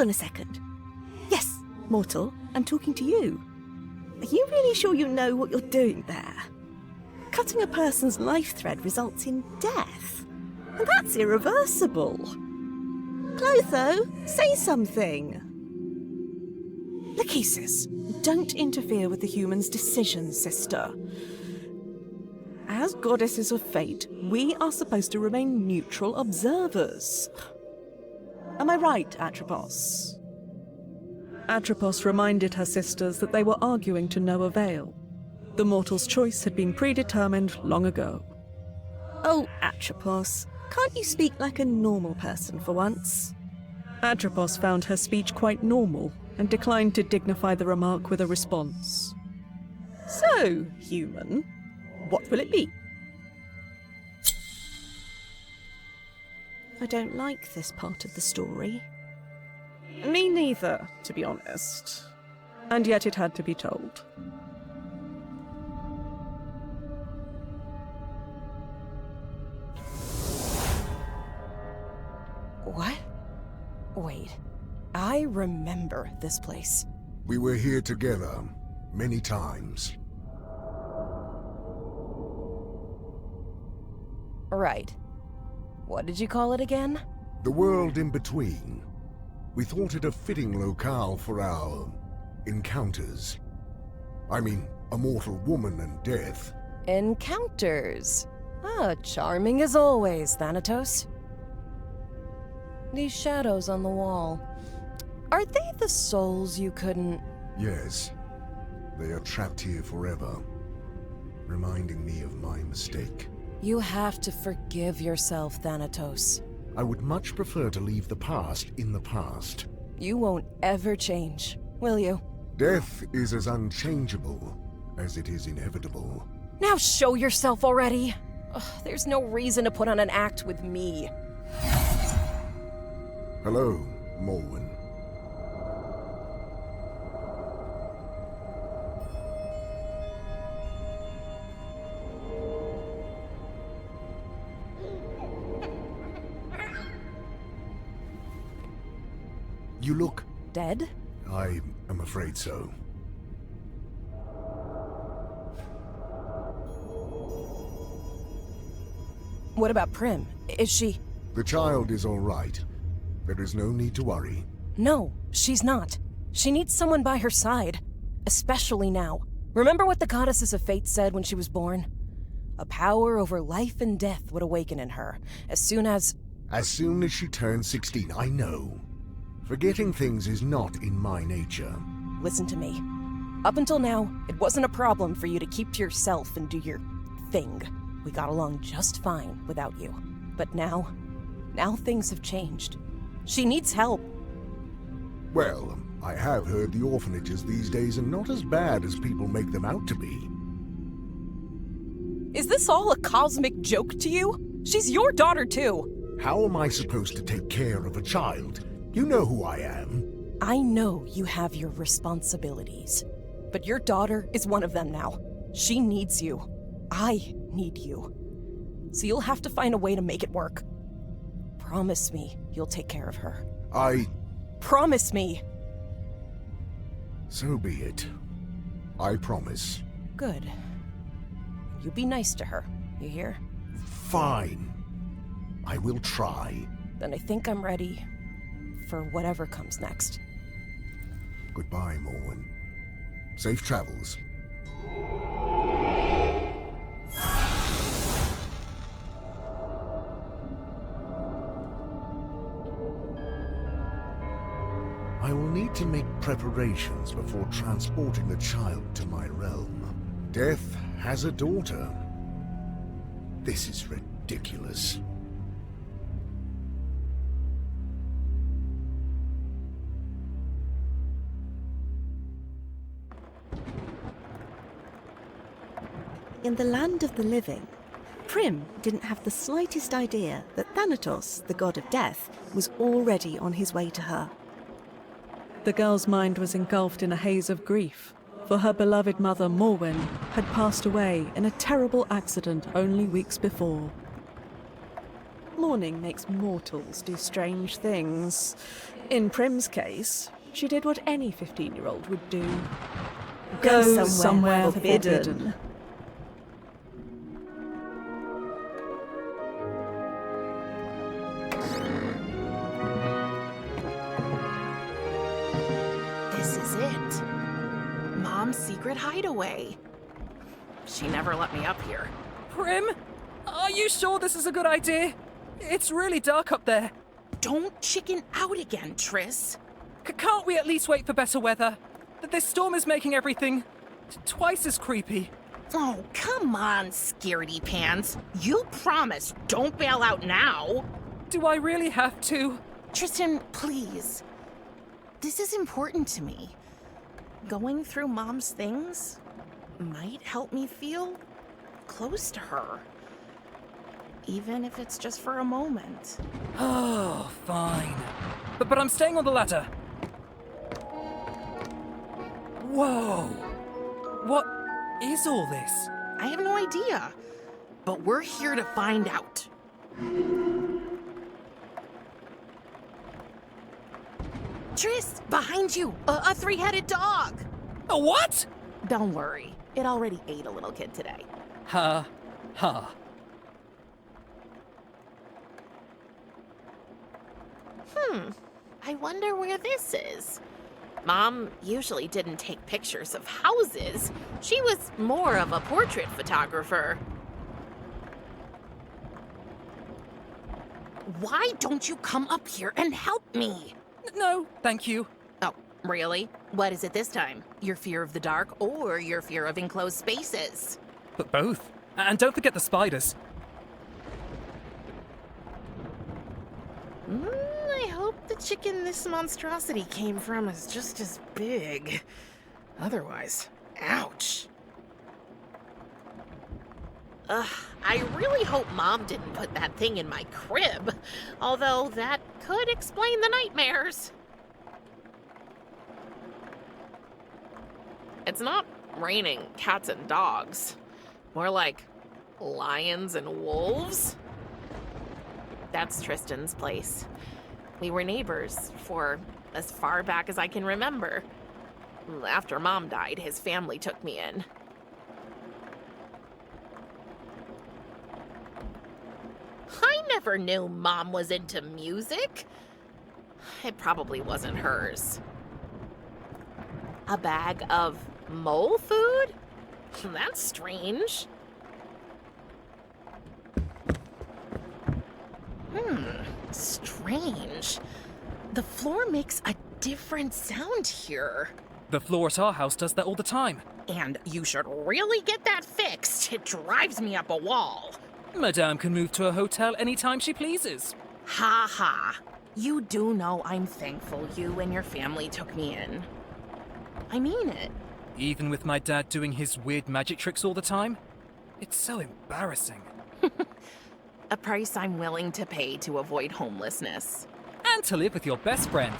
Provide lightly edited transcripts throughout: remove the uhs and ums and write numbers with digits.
on a second. Yes, mortal, I'm talking to you. Are you really sure you know what you're doing there? Cutting a person's life thread results in death. And that's irreversible. Clotho, say something. Lachesis, don't interfere with the human's decisions, sister. As goddesses of fate, we are supposed to remain neutral observers. Am I right, Atropos? Atropos reminded her sisters that they were arguing to no avail. The mortal's choice had been predetermined long ago. Oh, Atropos, can't you speak like a normal person for once? Atropos found her speech quite normal and declined to dignify the remark with a response. So, human, what will it be? I don't like this part of the story. Me neither, to be honest. And yet it had to be told. What? Wait, I remember this place. We were here together, many times. Right. What did you call it again? The world in between. We thought it a fitting locale for our encounters. I mean, a mortal woman and death. Encounters. Ah, charming as always, Thanatos. These shadows on the wall. Are they the souls you couldn't... Yes. They are trapped here forever, reminding me of my mistake. You have to forgive yourself, Thanatos. I would much prefer to leave the past in the past. You won't ever change, will you? Death is as unchangeable as it is inevitable. Now show yourself already! Ugh, there's no reason to put on an act with me. Hello, Morwen. You look... Dead? I am afraid so. What about Prim? Is she... The child is all right. There is no need to worry. No, she's not. She needs someone by her side. Especially now. Remember what the Goddesses of Fate said when she was born? A power over life and death would awaken in her, as soon as... As soon as she turns 16, I know. Forgetting things is not in my nature. Listen to me. Up until now, it wasn't a problem for you to keep to yourself and do your thing. We got along just fine without you. But now things have changed. She needs help. Well, I have heard the orphanages these days are not as bad as people make them out to be. Is this all a cosmic joke to you? She's your daughter too. How am I supposed to take care of a child? You know who I am. I know you have your responsibilities. But your daughter is one of them now. She needs you. I need you. So you'll have to find a way to make it work. Promise me you'll take care of her. Promise me! So be it. I promise. Good. You be nice to her, you hear? Fine. I will try. Then I think I'm ready for whatever comes next. Goodbye, Morwen. Safe travels. I will need to make preparations before transporting the child to my realm. Death has a daughter. This is ridiculous. In the land of the living, Prim didn't have the slightest idea that Thanatos, the god of death, was already on his way to her. The girl's mind was engulfed in a haze of grief, for her beloved mother, Morwen, had passed away in a terrible accident only weeks before. mourning makes mortals do strange things. In Prim's case, she did what any 15-year-old would do. Go somewhere forbidden. This is it. Mom's secret hideaway. She never let me up here. Prim? Are you sure this is a good idea? It's really dark up there. Don't chicken out again, Triss. Can't we at least wait for better weather? This storm is making everything twice as creepy. Oh, come on, scaredy pants. You promised don't bail out now. Do I really have to? Tristan, please. This is important to me. Going through Mom's things might help me feel close to her. Even if it's just for a moment. Oh, fine. But I'm staying on the ladder. Whoa! What is all this? I have no idea, but we're here to find out. Triss, behind you, a three-headed dog. A what? Don't worry, it already ate a little kid today. Ha. Ha. I wonder where this is. Mom usually didn't take pictures of houses. She was more of a portrait photographer. Why don't you come up here and help me? No, thank you. Oh, really? What is it this time? Your fear of the dark or your fear of enclosed spaces? But both. And don't forget the spiders. I hope the chicken this monstrosity came from is just as big. Otherwise, ouch. I really hope Mom didn't put that thing in my crib. Although that could explain the nightmares. It's not raining cats and dogs. More like lions and wolves. That's Tristan's place. We were neighbors for as far back as I can remember. After Mom died, his family took me in. I never knew Mom was into music. It probably wasn't hers. A bag of mole food? That's strange. Strange. The floor makes a different sound here. The floor at our house does that all the time. And you should really get that fixed. It drives me up a wall. Madame can move to a hotel anytime she pleases. Ha ha. You do know I'm thankful you and your family took me in. I mean it. Even with my dad doing his weird magic tricks all the time? It's so embarrassing. A price I'm willing to pay to avoid homelessness. And to live with your best friend.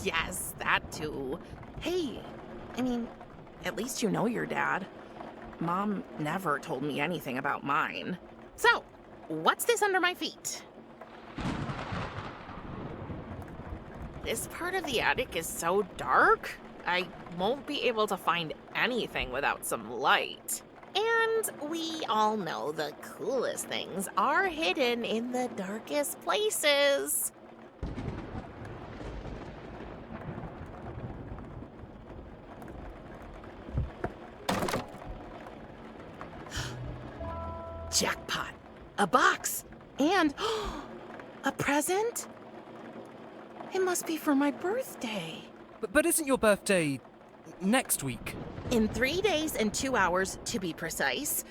Yes, that too. Hey, I mean, at least you know your dad. Mom never told me anything about mine. So, what's this under my feet? This part of the attic is so dark, I won't be able to find anything without some light. And we all know the coolest things are hidden in the darkest places. Jackpot! A box! And a present? It must be for my birthday. But isn't your birthday next week? In 3 days and 2 hours, to be precise.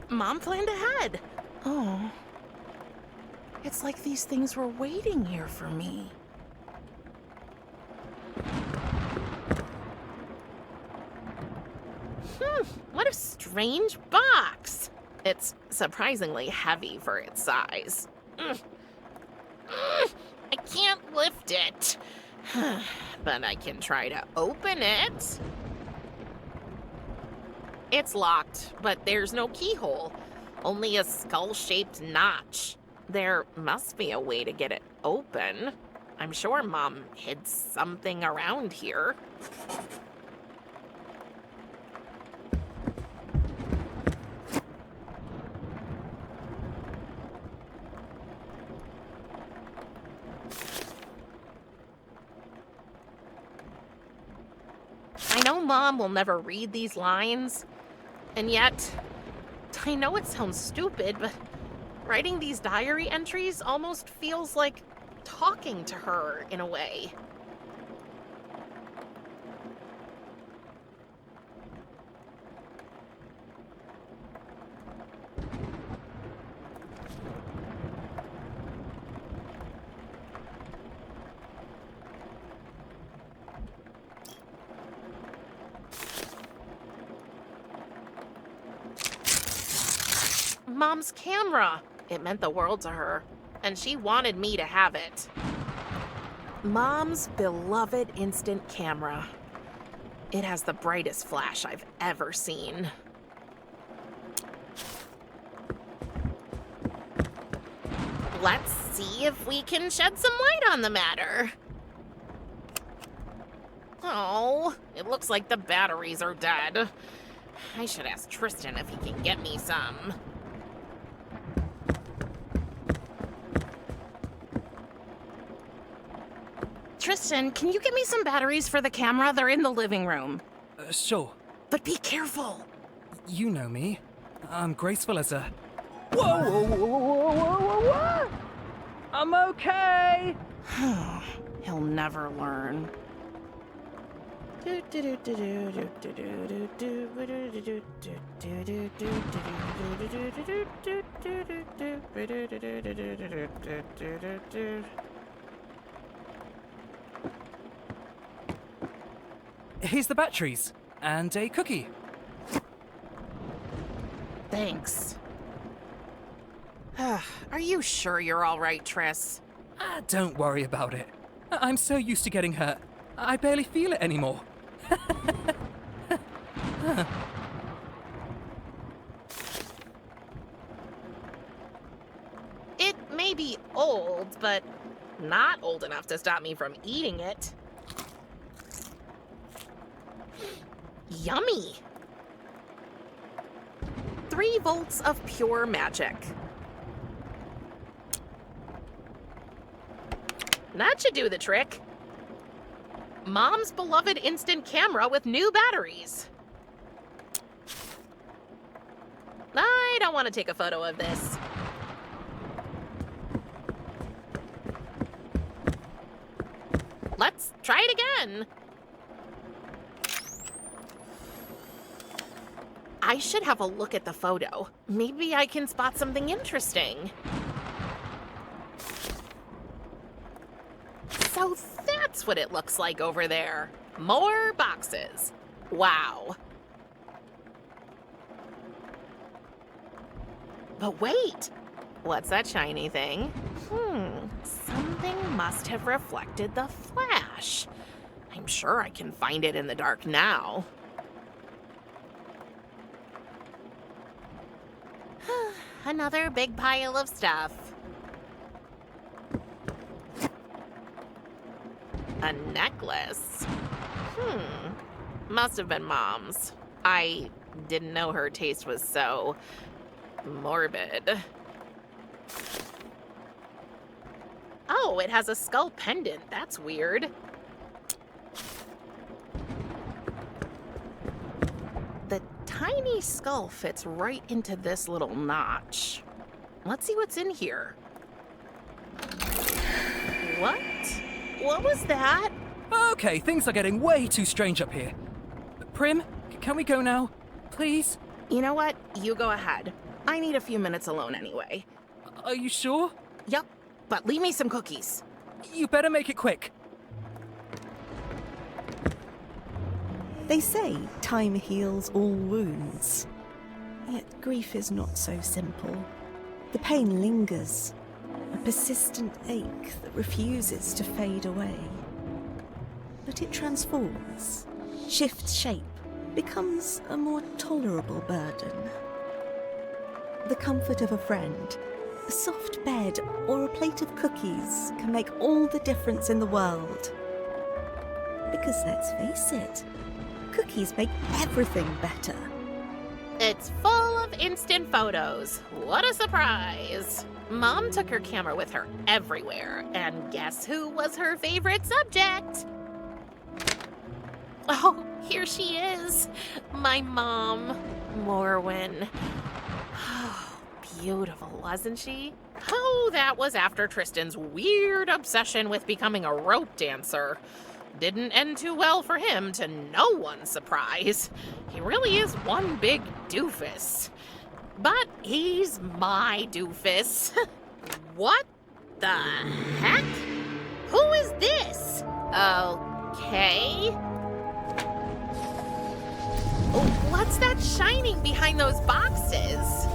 Mom planned ahead. Oh. It's like these things were waiting here for me. What a strange box. It's surprisingly heavy for its size. I can't lift it. But I can try to open it. It's locked, but there's no keyhole. Only a skull-shaped notch. There must be a way to get it open. I'm sure Mom hid something around here. I know Mom will never read these lines, and yet, I know it sounds stupid, but writing these diary entries almost feels like talking to her in a way. Mom's camera. It meant the world to her, and she wanted me to have it. Mom's beloved instant camera. It has the brightest flash I've ever seen. Let's see if we can shed some light on the matter. Oh, it looks like the batteries are dead. I should ask Tristan if he can get me some. Tristan, can you get me some batteries for the camera? They're in the living room. Sure. But be careful. You know me. I'm graceful as a... Whoa, whoa, whoa, whoa, whoa, whoa, whoa! I'm okay! He'll never learn. Here's the batteries. And a cookie. Thanks. Are you sure you're all right, Triss? Don't worry about it. I'm so used to getting hurt. I barely feel it anymore. It may be old, but not old enough to stop me from eating it. Yummy! 3 volts of pure magic. That should do the trick. Mom's beloved instant camera with new batteries. I don't want to take a photo of this. Let's try it again. I should have a look at the photo. Maybe I can spot something interesting. So that's what it looks like over there. More boxes. Wow. But wait, what's that shiny thing? Something must have reflected the flash. I'm sure I can find it in the dark now. Another big pile of stuff. A necklace? Must have been Mom's. I didn't know her taste was so morbid. Oh, it has a skull pendant. That's weird. The tiny skull fits right into this little notch. Let's see what's in here. What? What was that? Okay, things are getting way too strange up here. Prim, can we go now? Please? You know what? You go ahead. I need a few minutes alone anyway. Are you sure? Yep, but leave me some cookies. You better make it quick. They say time heals all wounds. Yet grief is not so simple. The pain lingers, a persistent ache that refuses to fade away. But it transforms, shifts shape, becomes a more tolerable burden. The comfort of a friend, A soft bed or a plate of cookies can make all the difference in the world. Because let's face it, cookies make everything better. It's full of instant photos. What a surprise. Mom took her camera with her everywhere, and guess who was her favorite subject? Oh, here she is. My mom, Morwen. Oh, beautiful, wasn't she? Oh, that was after Tristan's weird obsession with becoming a rope dancer. Didn't end too well for him, to no one's surprise. He really is one big doofus. But he's my doofus. What the heck? Who is this? Okay. Oh, what's that shining behind those boxes?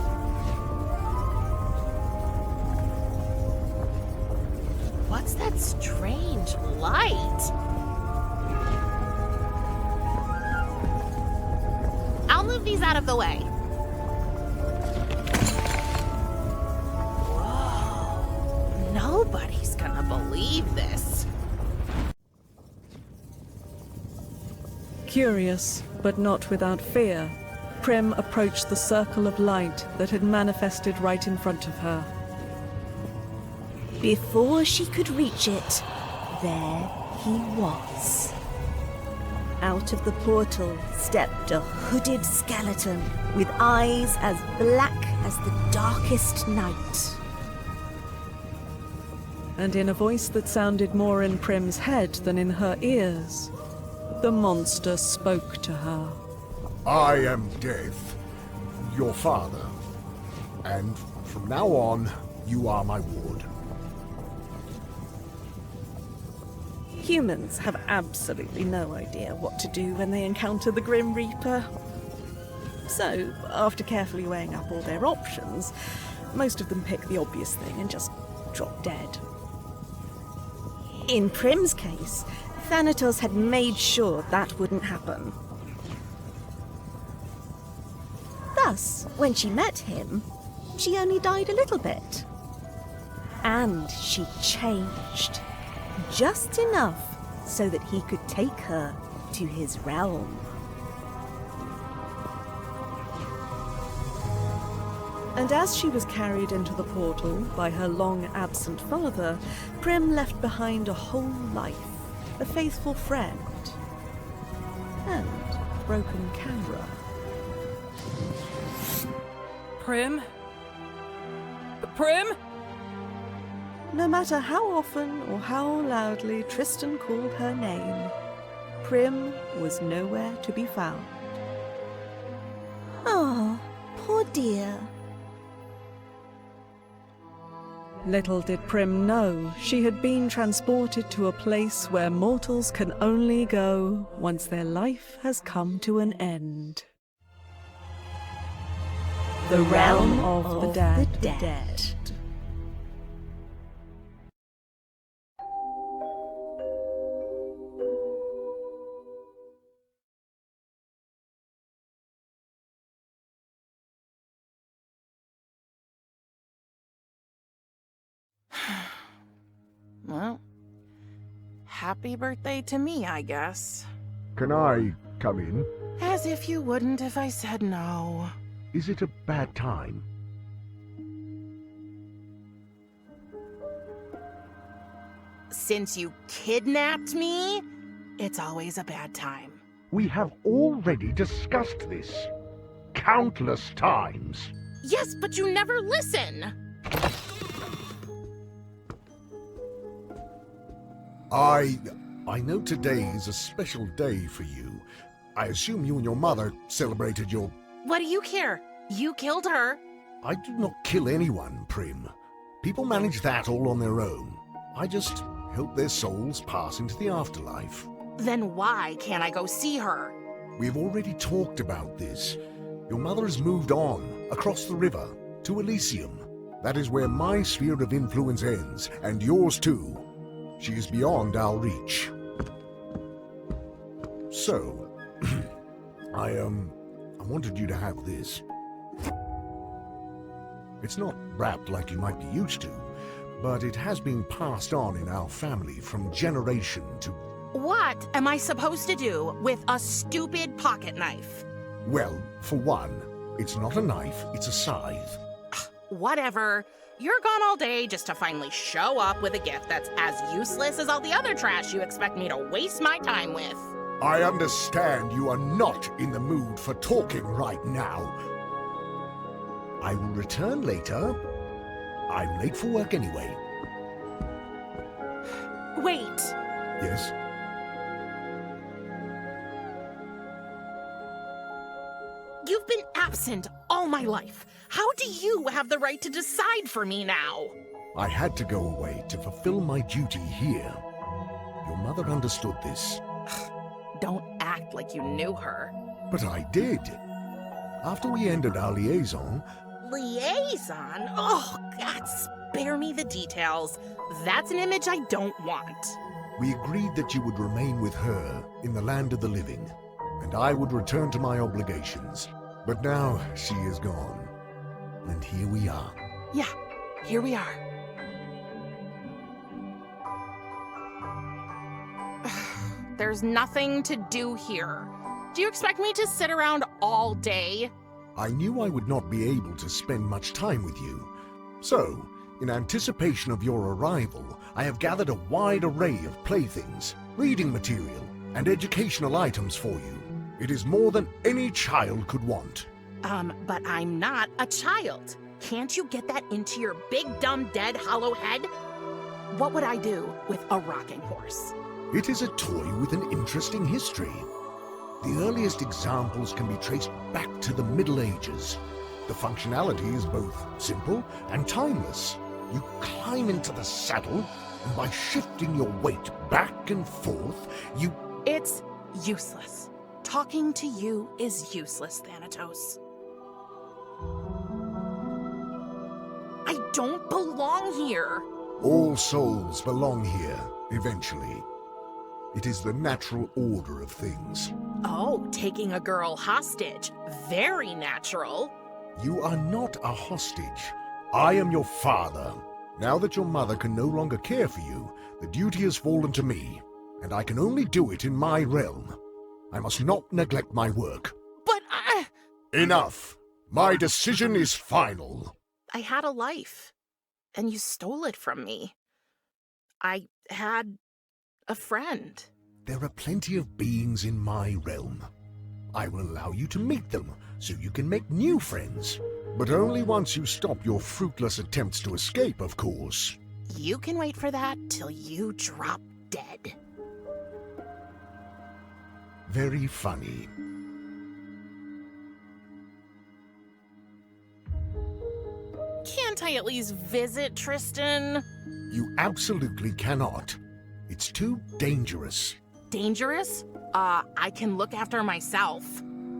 What's that strange light? I'll move these out of the way. Whoa. Nobody's gonna believe this. Curious, but not without fear, Prim approached the circle of light that had manifested right in front of her. Before she could reach it, there he was. Out of the portal stepped a hooded skeleton with eyes as black as the darkest night. And in a voice that sounded more in Prim's head than in her ears, the monster spoke to her. I am Death, your father, and from now on, you are my ward. Humans have absolutely no idea what to do when they encounter the Grim Reaper. So, after carefully weighing up all their options, most of them pick the obvious thing and just drop dead. In Prim's case, Thanatos had made sure that wouldn't happen. Thus, when she met him, she only died a little bit. And she changed. Just enough so that he could take her to his realm. And as she was carried into the portal by her long-absent father, Prim left behind a whole life, a faithful friend, and a broken camera. Prim? Prim? No matter how often or how loudly Tristan called her name, Prim was nowhere to be found. Oh, poor dear. Little did Prim know she had been transported to a place where mortals can only go once their life has come to an end. The realm of the dead. Well, happy birthday to me, I guess. Can I come in? As if you wouldn't if I said no. Is it a bad time? Since you kidnapped me, it's always a bad time. We have already discussed this countless times. Yes, but you never listen! I know today is a special day for you. I assume you and your mother celebrated your... What do you care? You killed her. I do not kill anyone, Prim. People manage that all on their own. I just help their souls pass into the afterlife. Then why can't I go see her? We've already talked about this. Your mother has moved on, across the river, to Elysium. That is where my sphere of influence ends, and yours too. She is beyond our reach. So, I wanted you to have this. It's not wrapped like you might be used to, but it has been passed on in our family from generation to... What am I supposed to do with a stupid pocket knife? Well, for one, it's not a knife, it's a scythe. Whatever. You're gone all day just to finally show up with a gift that's as useless as all the other trash you expect me to waste my time with. I understand you are not in the mood for talking right now. I will return later. I'm late for work anyway. Wait. Yes? You've been absent all my life. How do you have the right to decide for me now? I had to go away to fulfill my duty here. Your mother understood this. Don't act like you knew her. But I did. After we ended our liaison... Liaison? Oh, God, spare me the details. That's an image I don't want. We agreed that you would remain with her in the land of the living, and I would return to my obligations. But now she is gone, and here we are. Yeah, here we are. There's nothing to do here. Do you expect me to sit around all day? I knew I would not be able to spend much time with you. So, in anticipation of your arrival, I have gathered a wide array of playthings, reading material, and educational items for you. It is more than any child could want. But I'm not a child. Can't you get that into your big, dumb, dead, hollow head? What would I do with a rocking horse? It is a toy with an interesting history. The earliest examples can be traced back to the Middle Ages. The functionality is both simple and timeless. You climb into the saddle, and by shifting your weight back and forth, you... It's useless. Talking to you is useless, Thanatos. I don't belong here. All souls belong here, eventually. It is the natural order of things. Oh, taking a girl hostage. Very natural. You are not a hostage. I am your father. Now that your mother can no longer care for you, the duty has fallen to me, and I can only do it in my realm. I must not neglect my work. But I... Enough! My decision is final. I had a life, and you stole it from me. I had a friend. There are plenty of beings in my realm. I will allow you to meet them, so you can make new friends. But only once you stop your fruitless attempts to escape, of course. You can wait for that till you drop dead. Very funny. Can't I at least visit Tristan? You absolutely cannot. It's too dangerous. Dangerous? I can look after myself.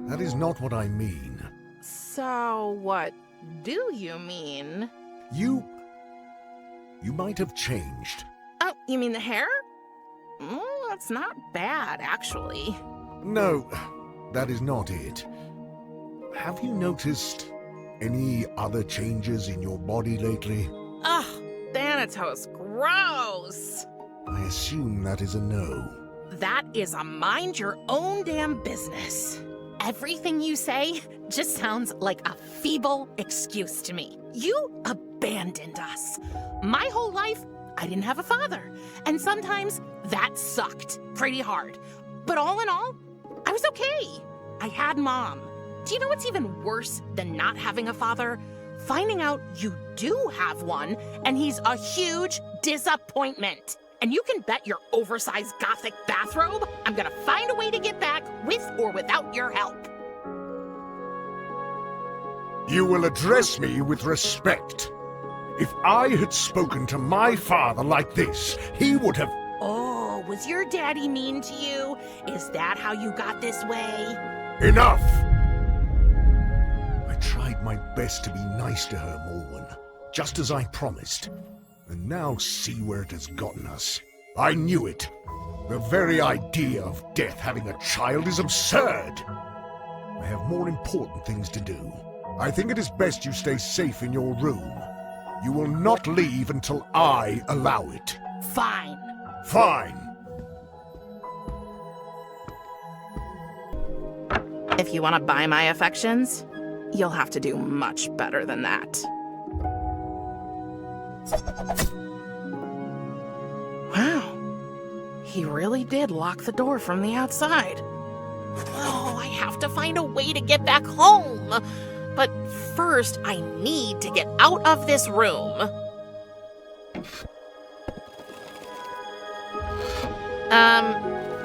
That is not what I mean. So, what do you mean? You might have changed. Oh, you mean the hair? That's not bad, actually. No, that is not it. Have you noticed any other changes in your body lately? Ugh, Thanatos, gross! I assume that is a no. That is a mind your own damn business. Everything you say just sounds like a feeble excuse to me. You abandoned us. My whole life, I didn't have a father. And sometimes that sucked pretty hard. But all in all, I was okay. I had Mom. Do you know what's even worse than not having a father? Finding out you do have one, and he's a huge disappointment. And you can bet your oversized gothic bathrobe I'm gonna find a way to get back with or without your help. You will address me with respect. If I had spoken to my father like this, he would have... Oh, was your daddy mean to you? Is that how you got this way? Enough! I tried my best to be nice to her, Morwen, just as I promised. And now see where it has gotten us. I knew it. The very idea of death having a child is absurd. I have more important things to do. I think it is best you stay safe in your room. You will not leave until I allow it. Fine. Fine. If you want to buy my affections, you'll have to do much better than that. Wow. He really did lock the door from the outside. Oh, I have to find a way to get back home. But first, I need to get out of this room.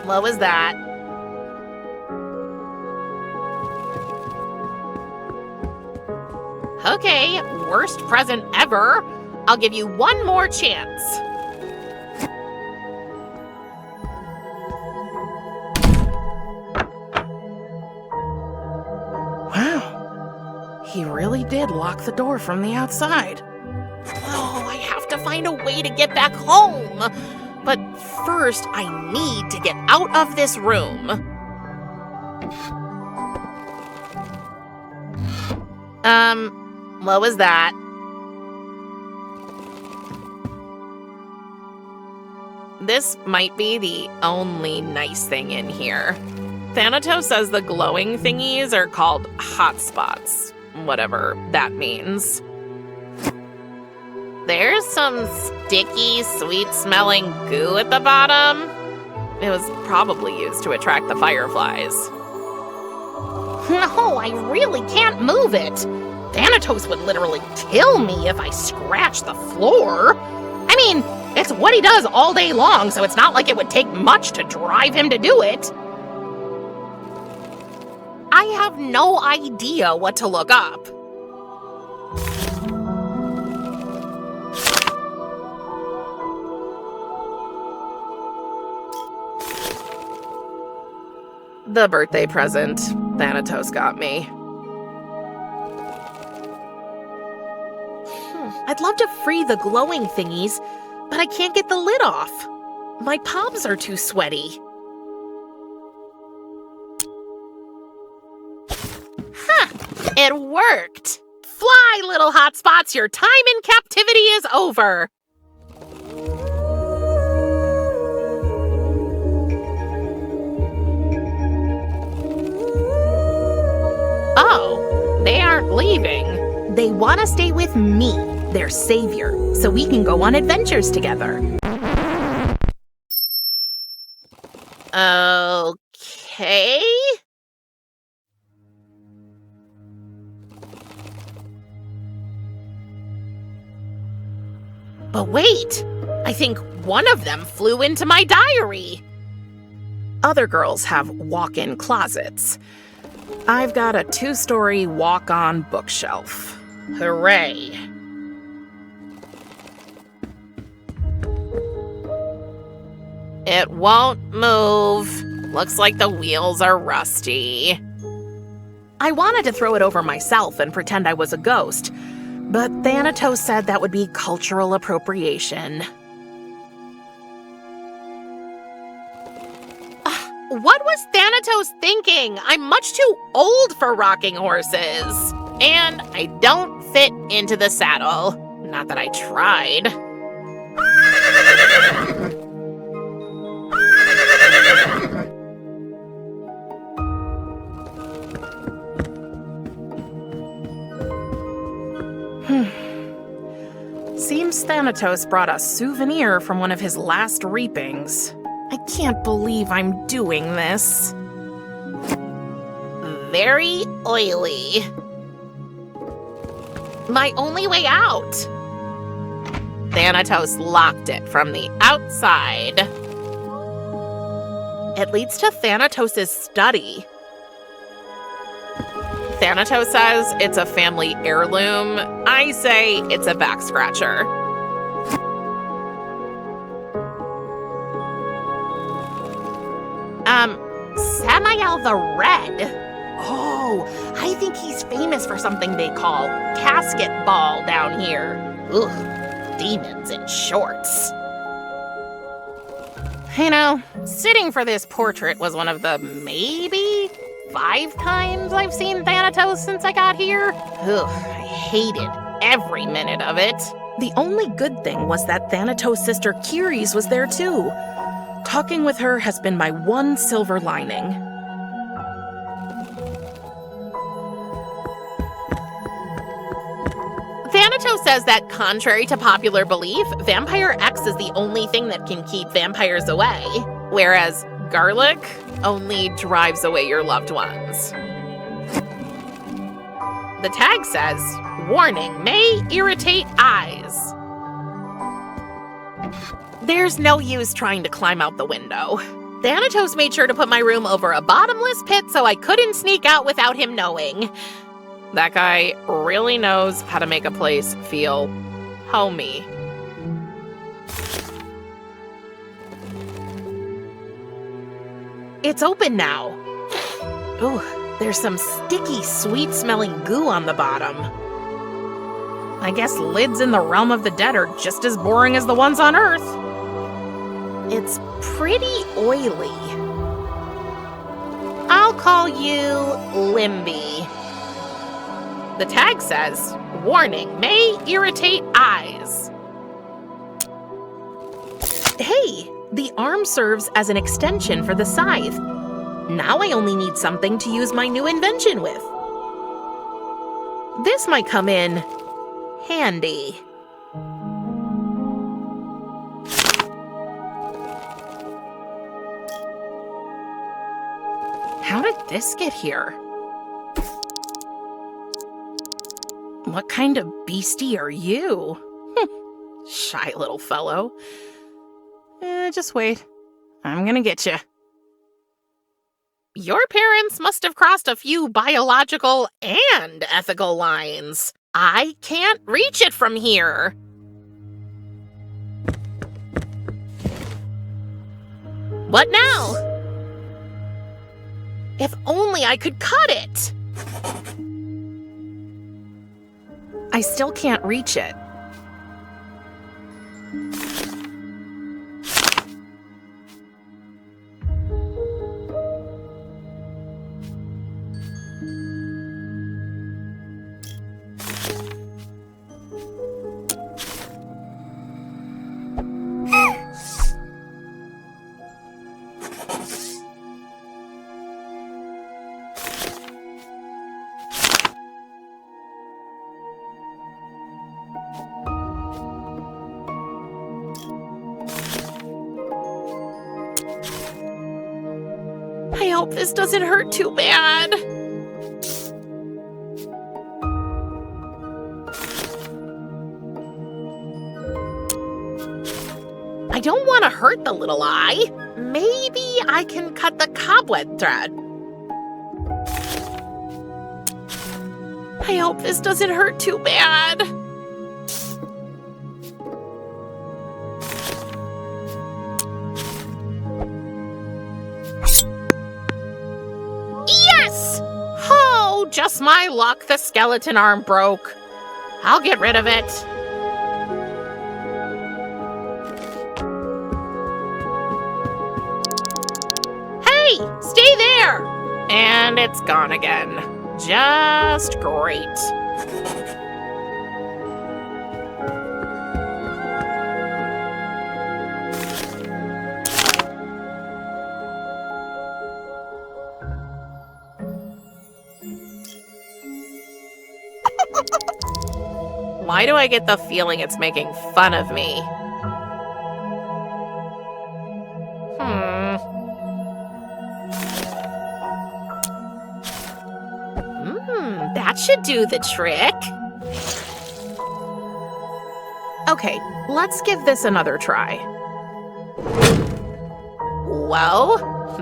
What was that? Okay, worst present ever. I'll give you one more chance. Wow. He really did lock the door from the outside. Oh, I have to find a way to get back home. But first, I need to get out of this room. What was that? This might be the only nice thing in here. Thanatos says the glowing thingies are called hotspots, whatever that means. There's some sticky, sweet-smelling goo at the bottom. It was probably used to attract the fireflies. No, I really can't move it. Thanatos would literally kill me if I scratched the floor. I mean, it's what he does all day long, so it's not like it would take much to drive him to do it. I have no idea what to look up. The birthday present Thanatos got me. I'd love to free the glowing thingies, but I can't get the lid off. My palms are too sweaty. Huh, it worked. Fly, little hotspots, your time in captivity is over. Oh, they aren't leaving. They want to stay with me, their savior, so we can go on adventures together. Okay. But wait, I think one of them flew into my diary. Other girls have walk-in closets. I've got a 2-story walk-on bookshelf. Hooray. It won't move. Looks like the wheels are rusty. I wanted to throw it over myself and pretend I was a ghost, but Thanatos said that would be cultural appropriation. What was Thanatos thinking? I'm much too old for rocking horses. And I don't fit into the saddle. Not that I tried. Seems Thanatos brought a souvenir from one of his last reapings. I can't believe I'm doing this. Very oily. My only way out. Thanatos locked it from the outside. It leads to Thanatos' study. Thanatos says it's a family heirloom. I say it's a back scratcher. Samael the Red. Oh, I think he's famous for something they call casket ball down here. Ugh, demons in shorts. You know, sitting for this portrait was one of the maybe 5 times I've seen Thanatos since I got here. Ugh, I hated every minute of it. The only good thing was that Thanatos' sister Kyries was there too. Talking with her has been my one silver lining. Thanatos says that, contrary to popular belief, Vampire X is the only thing that can keep vampires away, whereas garlic only drives away your loved ones. The tag says, "Warning, may irritate eyes." There's no use trying to climb out the window. Thanatos made sure to put my room over a bottomless pit so I couldn't sneak out without him knowing. That guy really knows how to make a place feel homey. It's open now. Ooh, there's some sticky, sweet-smelling goo on the bottom. I guess lids in the realm of the dead are just as boring as the ones on Earth. It's pretty oily. I'll call you Limby. The tag says, "Warning, may irritate eyes." Hey, the arm serves as an extension for the scythe. Now I only need something to use my new invention with. This might come in handy. How did this get here? What kind of beastie are you? Shy little fellow. Just wait. I'm gonna get you. Your parents must have crossed a few biological and ethical lines. I can't reach it from here. What now? If only I could cut it. I still can't reach it. I hope this doesn't hurt too bad. I don't want to hurt the little eye. Maybe I can cut the cobweb thread. I hope this doesn't hurt too bad. Just my luck, the skeleton arm broke. I'll get rid of it. Hey, stay there! And it's gone again. Just great. Why do I get the feeling it's making fun of me? That should do the trick. Okay, let's give this another try. Well,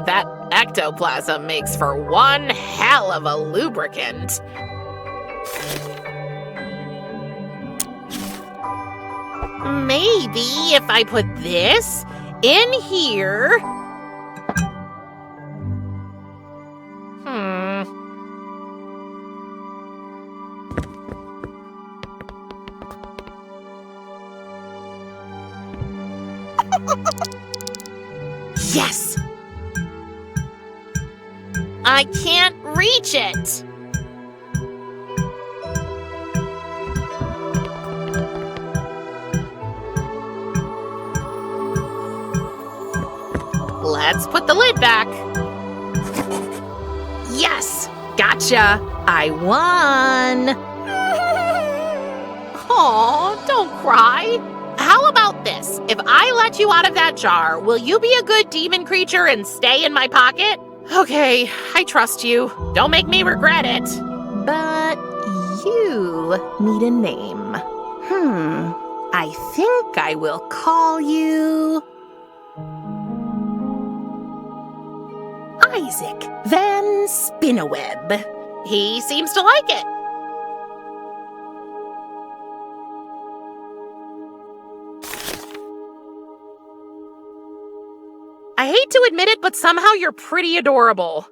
that ectoplasm makes for one hell of a lubricant. Maybe if I put this in here. Yes! I can't reach it! Let's put the lid back. Yes! Gotcha! I won! Aw, don't cry. How about this? If I let you out of that jar, will you be a good demon creature and stay in my pocket? Okay, I trust you. Don't make me regret it. But you need a name. I think I will call you... Isaac Van Spinneweb. He seems to like it. I hate to admit it, but somehow you're pretty adorable.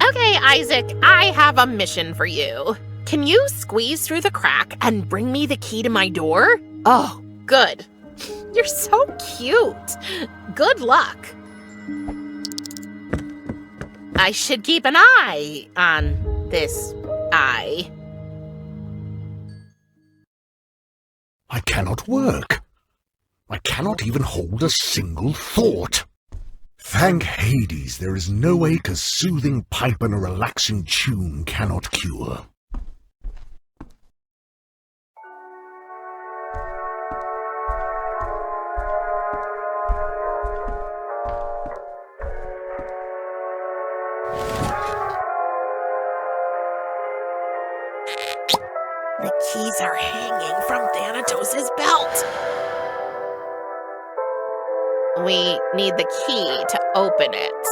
Okay, Isaac, I have a mission for you. Can you squeeze through the crack and bring me the key to my door? Oh, good. You're so cute. Good luck. I should keep an eye on this eye. I cannot work. I cannot even hold a single thought. Thank Hades, there is no ache a soothing pipe and a relaxing tune cannot cure. The keys are hanging from Thanatos' belt. We need the key to open it.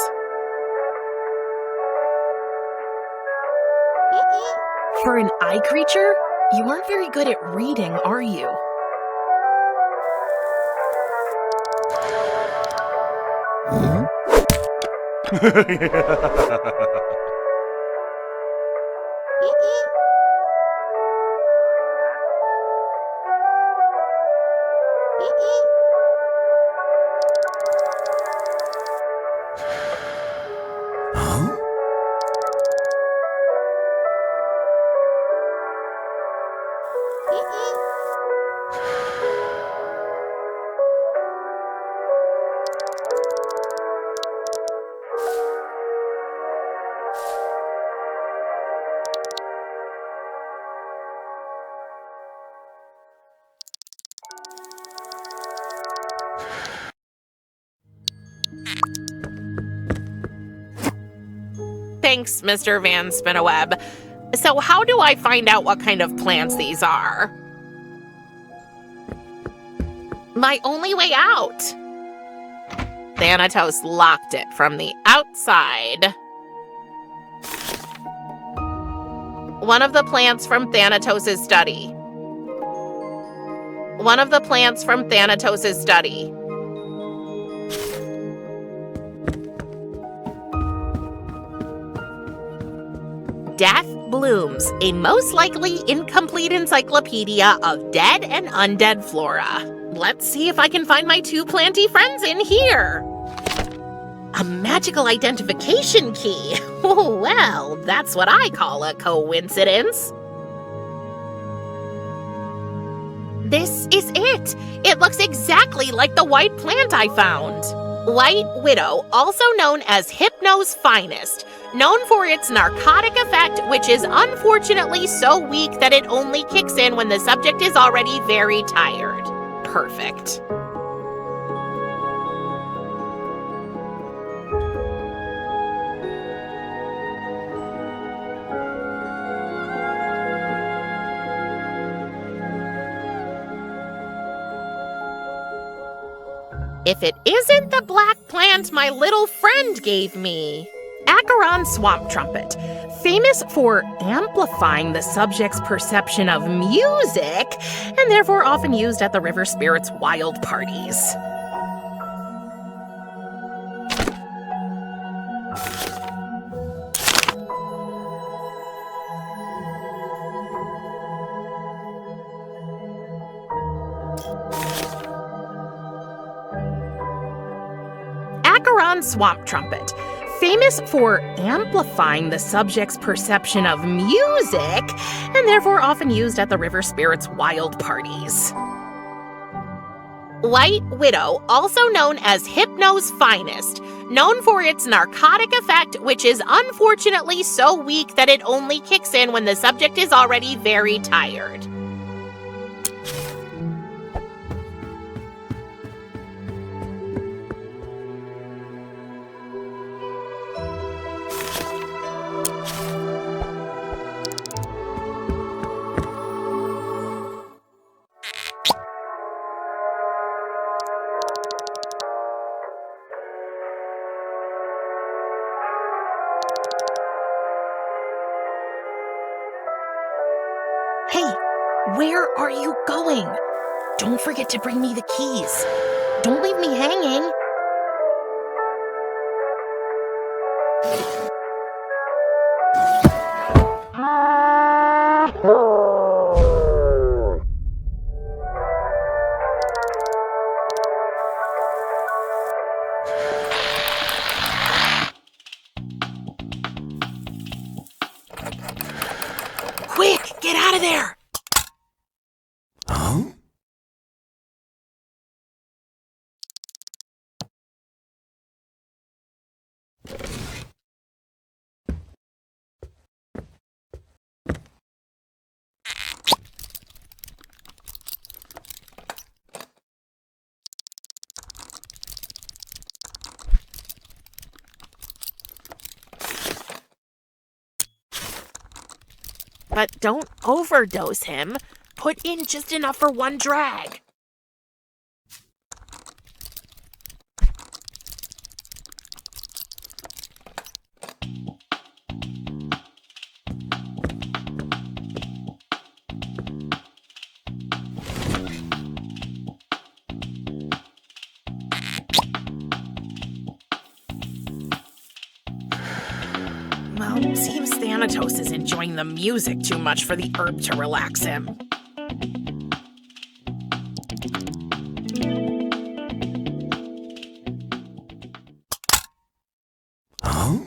For an eye creature, you aren't very good at reading, are you? Thanks, Mr. Van Spinneweb. So how do I find out what kind of plants these are? My only way out. Thanatos locked it from the outside. One of the plants from Thanatos' study. One of the plants from Thanatos' study. Death Blooms, a most likely incomplete encyclopedia of dead and undead flora. Let's see if I can find my two planty friends in here. A magical identification key. Well, that's what I call a coincidence. This is it. It looks exactly like the white plant I found. White Widow, also known as Hypno's finest, known for its narcotic effect, which is unfortunately so weak that it only kicks in when the subject is already very tired. Perfect. If it isn't the black plant my little friend gave me. Acheron Swamp Trumpet, famous for amplifying the subject's perception of music, and therefore often used at the river spirits' wild parties. Amazon swamp trumpet, famous for amplifying the subject's perception of music, and therefore often used at the river spirits' wild parties. White Widow, also known as Hypno's finest, known for its narcotic effect, which is unfortunately so weak that it only kicks in when the subject is already very tired. Hey, where are you going? Don't forget to bring me the keys. Don't leave me hanging. Quick, get out of there! Huh? But don't overdose him. Put in just enough for one drag. Well, seems Thanatos is enjoying the music too much for the herb to relax him. Huh?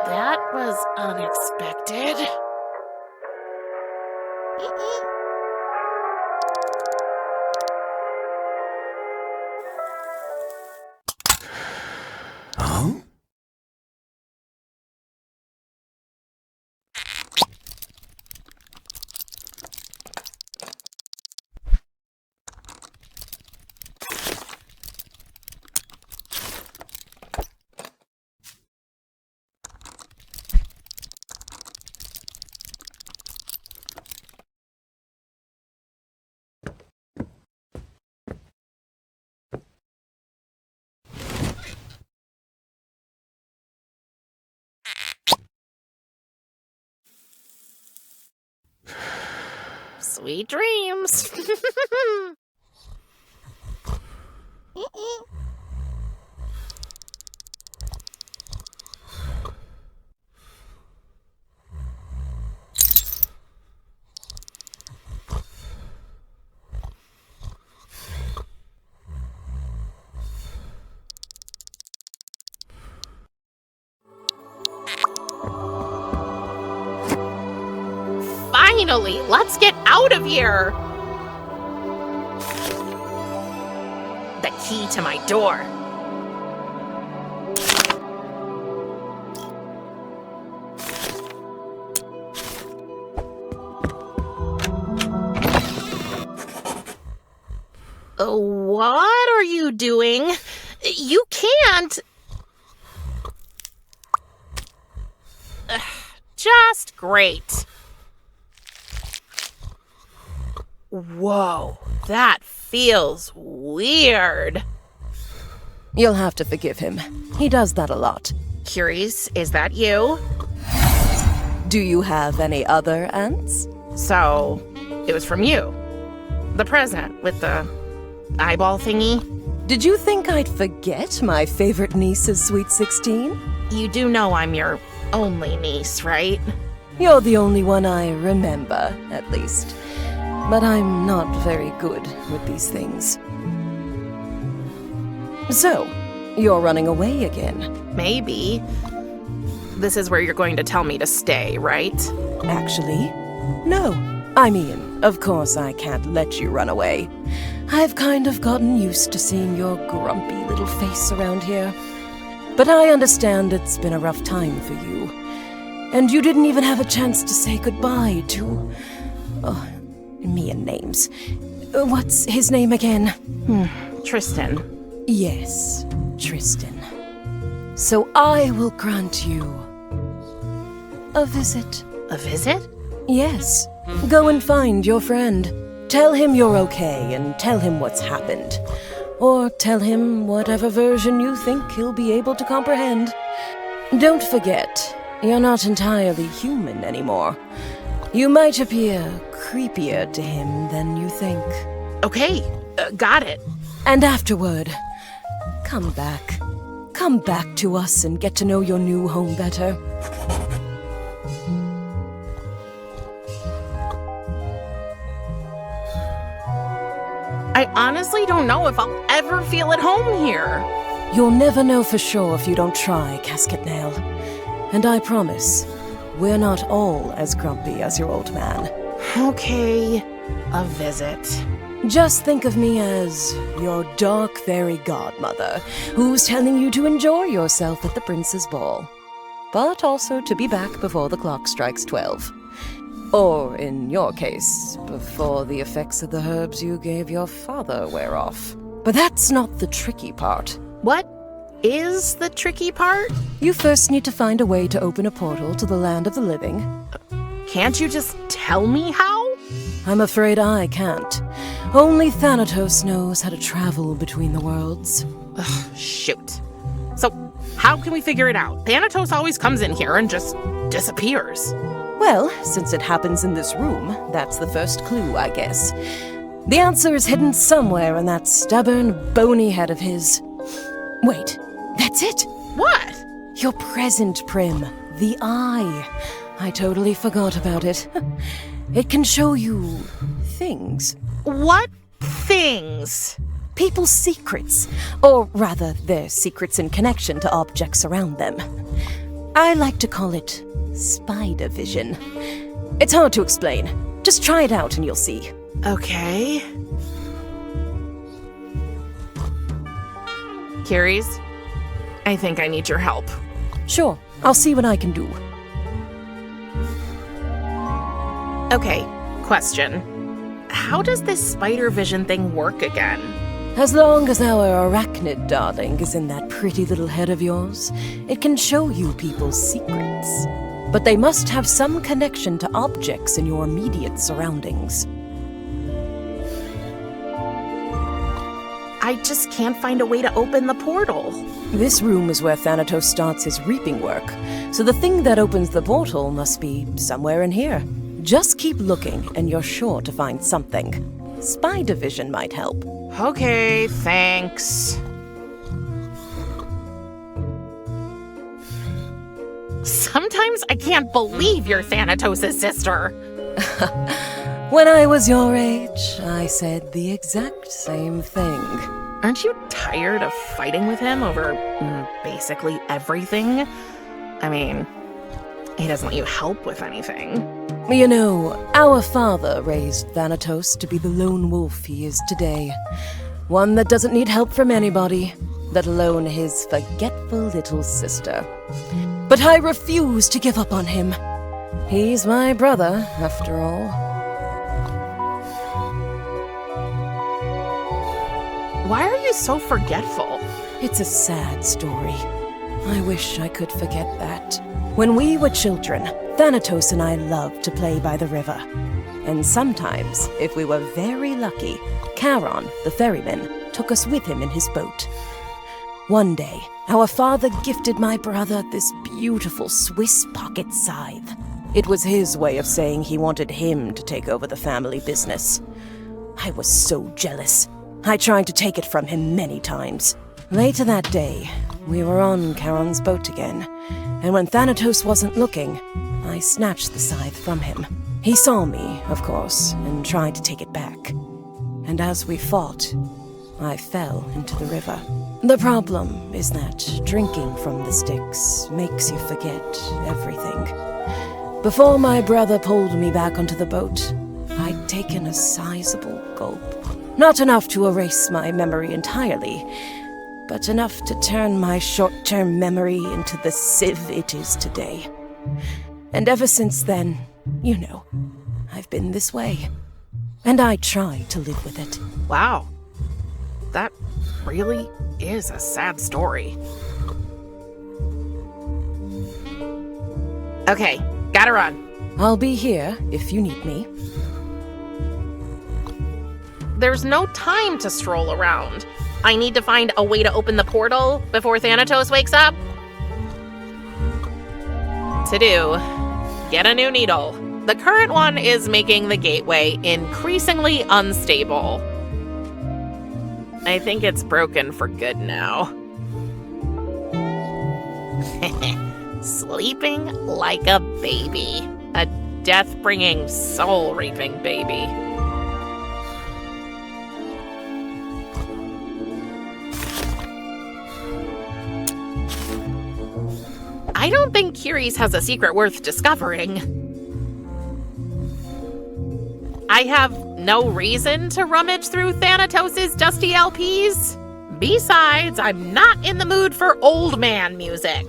That was unexpected. Huh? Sweet dreams. Finally, let's get out of here. key to my door. What are you doing? You can't. Just great. Whoa, that feels weird. You'll have to forgive him. He does that a lot. Curious, is that you? Do you have any other aunts? So, it was from you. The present with the eyeball thingy. Did you think I'd forget my favorite niece's Sweet 16? You do know I'm your only niece, right? You're the only one I remember, at least. But I'm not very good with these things. So, you're running away again. Maybe. This is where you're going to tell me to stay, right? Actually, no. I mean, of course I can't let you run away. I've kind of gotten used to seeing your grumpy little face around here. But I understand it's been a rough time for you. And you didn't even have a chance to say goodbye to... Oh, me and names. What's his name again? Tristan. Yes, Tristan. So I will grant you a visit. A visit? Yes. Go and find your friend. Tell him you're okay and tell him what's happened. Or tell him whatever version you think he'll be able to comprehend. Don't forget, you're not entirely human anymore. You might appear creepier to him than you think. Okay, got it. And afterward, come back. Come back to us and get to know your new home better. I honestly don't know if I'll ever feel at home here. You'll never know for sure if you don't try, Casket Nail. And I promise, we're not all as grumpy as your old man. Okay, a visit. Just think of me as your dark fairy godmother, who's telling you to enjoy yourself at the Prince's Ball. But also to be back before the clock strikes 12. Or, in your case, before the effects of the herbs you gave your father wear off. But that's not the tricky part. What is the tricky part? You first need to find a way to open a portal to the land of the living. Can't you just tell me how? I'm afraid I can't. Only Thanatos knows how to travel between the worlds. Ugh, shoot. So, how can we figure it out? Thanatos always comes in here and just disappears. Well, since it happens in this room, that's the first clue, I guess. The answer is hidden somewhere in that stubborn, bony head of his. Wait, that's it! What? Your present, Prim. The eye. I totally forgot about it. It can show you things. What things? People's secrets. Or rather, their secrets in connection to objects around them. I like to call it spider vision. It's hard to explain. Just try it out and you'll see. Okay. Curious, I think I need your help. Sure, I'll see what I can do. Okay, question. How does this spider vision thing work again? As long as our arachnid darling is in that pretty little head of yours, it can show you people's secrets. But they must have some connection to objects in your immediate surroundings. I just can't find a way to open the portal. This room is where Thanatos starts his reaping work, so the thing that opens the portal must be somewhere in here. Just keep looking, and you're sure to find something. Spider vision might help. Okay, thanks. Sometimes I can't believe you're Thanatos' sister. When I was your age, I said the exact same thing. Aren't you tired of fighting with him over basically everything? I mean, he doesn't let you help with anything. You know, our father raised Thanatos to be the lone wolf he is today. One that doesn't need help from anybody, let alone his forgetful little sister. But I refuse to give up on him. He's my brother, after all. Why are you so forgetful? It's a sad story. I wish I could forget that. When we were children, Thanatos and I loved to play by the river. And sometimes, if we were very lucky, Charon, the ferryman, took us with him in his boat. One day, our father gifted my brother this beautiful Swiss pocket scythe. It was his way of saying he wanted him to take over the family business. I was so jealous. I tried to take it from him many times. Later that day, we were on Charon's boat again, and when Thanatos wasn't looking, I snatched the scythe from him. He saw me, of course, and tried to take it back. And as we fought, I fell into the river. The problem is that drinking from the Styx makes you forget everything. Before my brother pulled me back onto the boat, I'd taken a sizable gulp. Not enough to erase my memory entirely, but enough to turn my short-term memory into the sieve it is today. And ever since then, you know, I've been this way. And I try to live with it. Wow. That really is a sad story. Okay, gotta run. I'll be here if you need me. There's no time to stroll around. I need to find a way to open the portal before Thanatos wakes up. To do, get a new needle. The current one is making the gateway increasingly unstable. I think it's broken for good now. Sleeping like a baby. A death-bringing, soul-reaping baby. I don't think Curies has a secret worth discovering. I have no reason to rummage through Thanatos' dusty LPs. Besides, I'm not in the mood for old man music.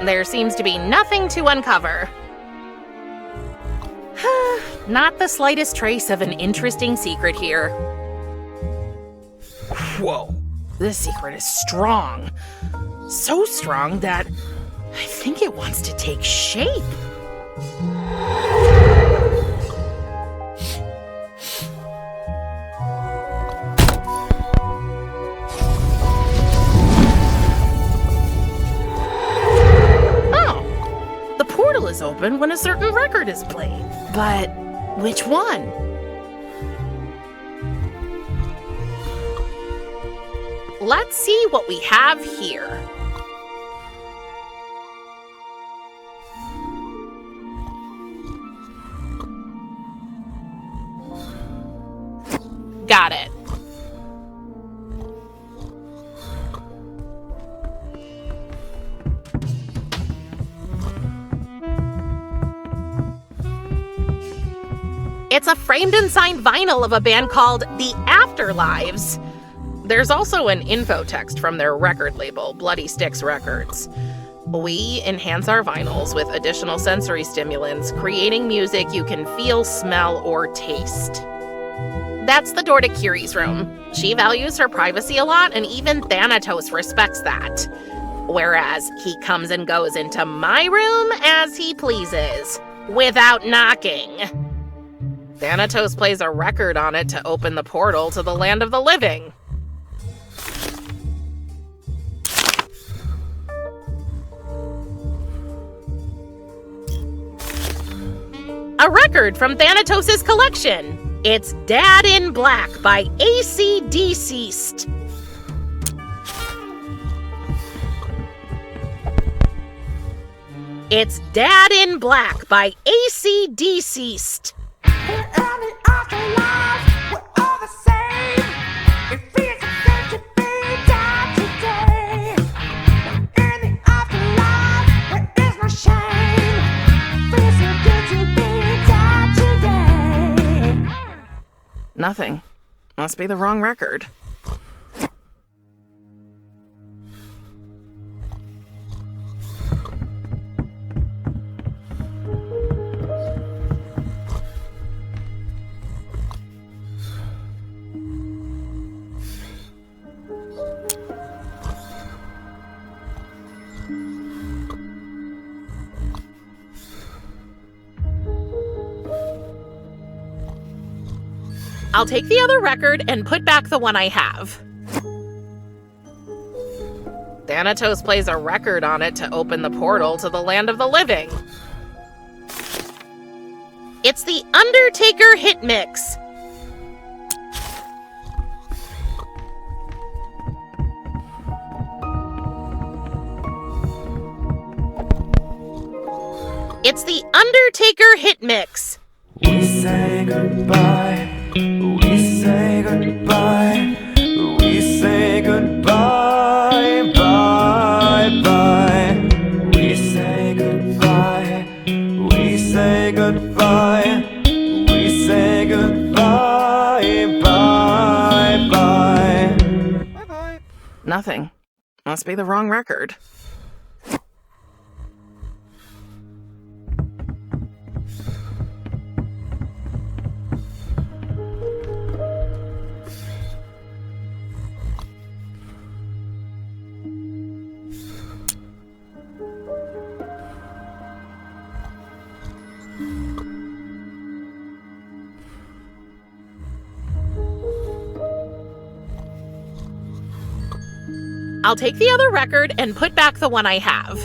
There seems to be nothing to uncover. Not the slightest trace of an interesting secret here. Whoa, this secret is strong. So strong that I think it wants to take shape. Oh, the portal is open when a certain record is played. But which one? Let's see what we have here. Got it. It's a framed and signed vinyl of a band called The Afterlives. There's also an info text from their record label, Bloody Sticks Records. We enhance our vinyls with additional sensory stimulants, creating music you can feel, smell, or taste. That's the door to Curie's room. She values her privacy a lot, and even Thanatos respects that. Whereas he comes and goes into my room as he pleases, without knocking. Thanatos plays a record on it to open the portal to the land of the living. A record from Thanatos' collection. It's Dad in Black by AC/DC. It's Dad in Black by AC/DC. Nothing. Must be the wrong record. I'll take the other record and put back the one I have. Thanatos plays a record on it to open the portal to the land of the living. It's the Undertaker hit mix. It's the Undertaker hit mix. We say goodbye, we say goodbye, we say goodbye, bye, bye. We say goodbye, we say goodbye, we say goodbye, bye, bye. Bye-bye. Nothing. Must be the wrong record. I'll take the other record and put back the one I have.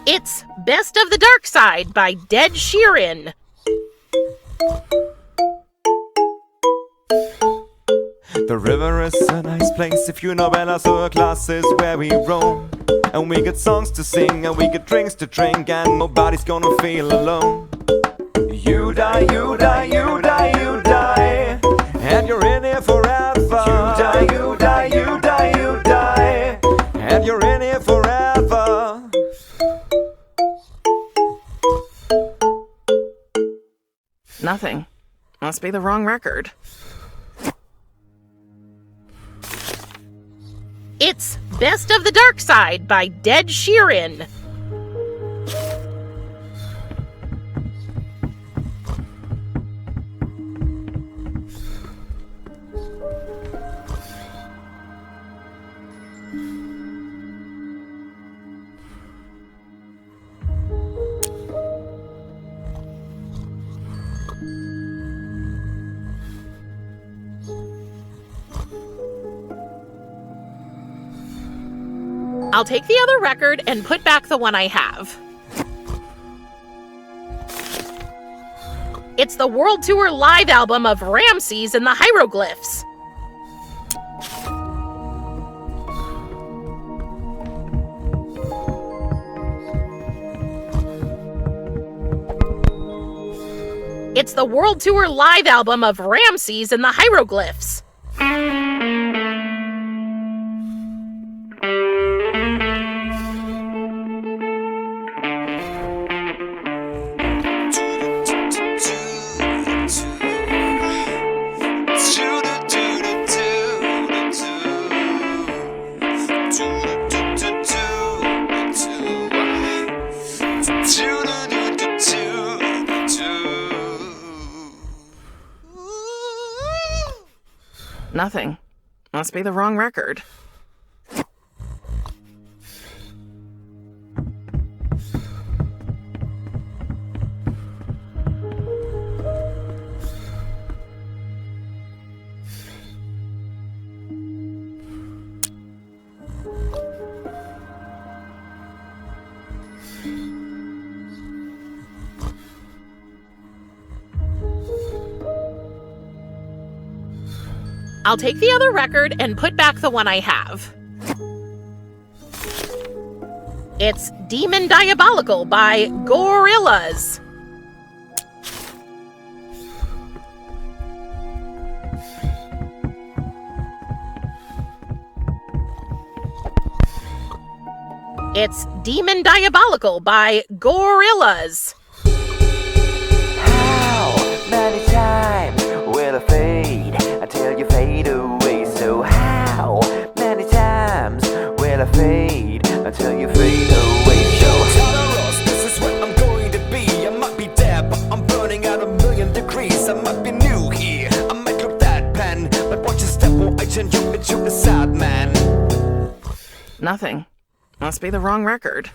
It's Best of the Dark Side by Dead Sheeran. The river is a nice place if you know Bella, so a class is where we roam. And we got songs to sing and we got drinks to drink, and nobody's gonna feel alone. You die, you die, you die, you die, and you're in here forever. You die, you die, you die, you die, and you're in here forever. Nothing. Must be the wrong record. It's Best of the Dark Side by Dead Sheeran. I'll take the other record and put back the one I have. It's the World Tour live album of Ramses and the Hieroglyphs. It's the World Tour live album of Ramses and the Hieroglyphs. Nothing. Must be the wrong record. I'll take the other record and put back the one I have. It's Demon Diabolical by Gorillaz. It's Demon Diabolical by Gorillaz. How many times will I fade until you fade away? So how many times will I fade until you fade away? So Toleros, this is what I'm going to be. I might be dead, but I'm burning at 1,000,000 degrees. I might be new here, I might look that pen, but watch your step or I turn you into a sad man. Nothing. Must be the wrong record.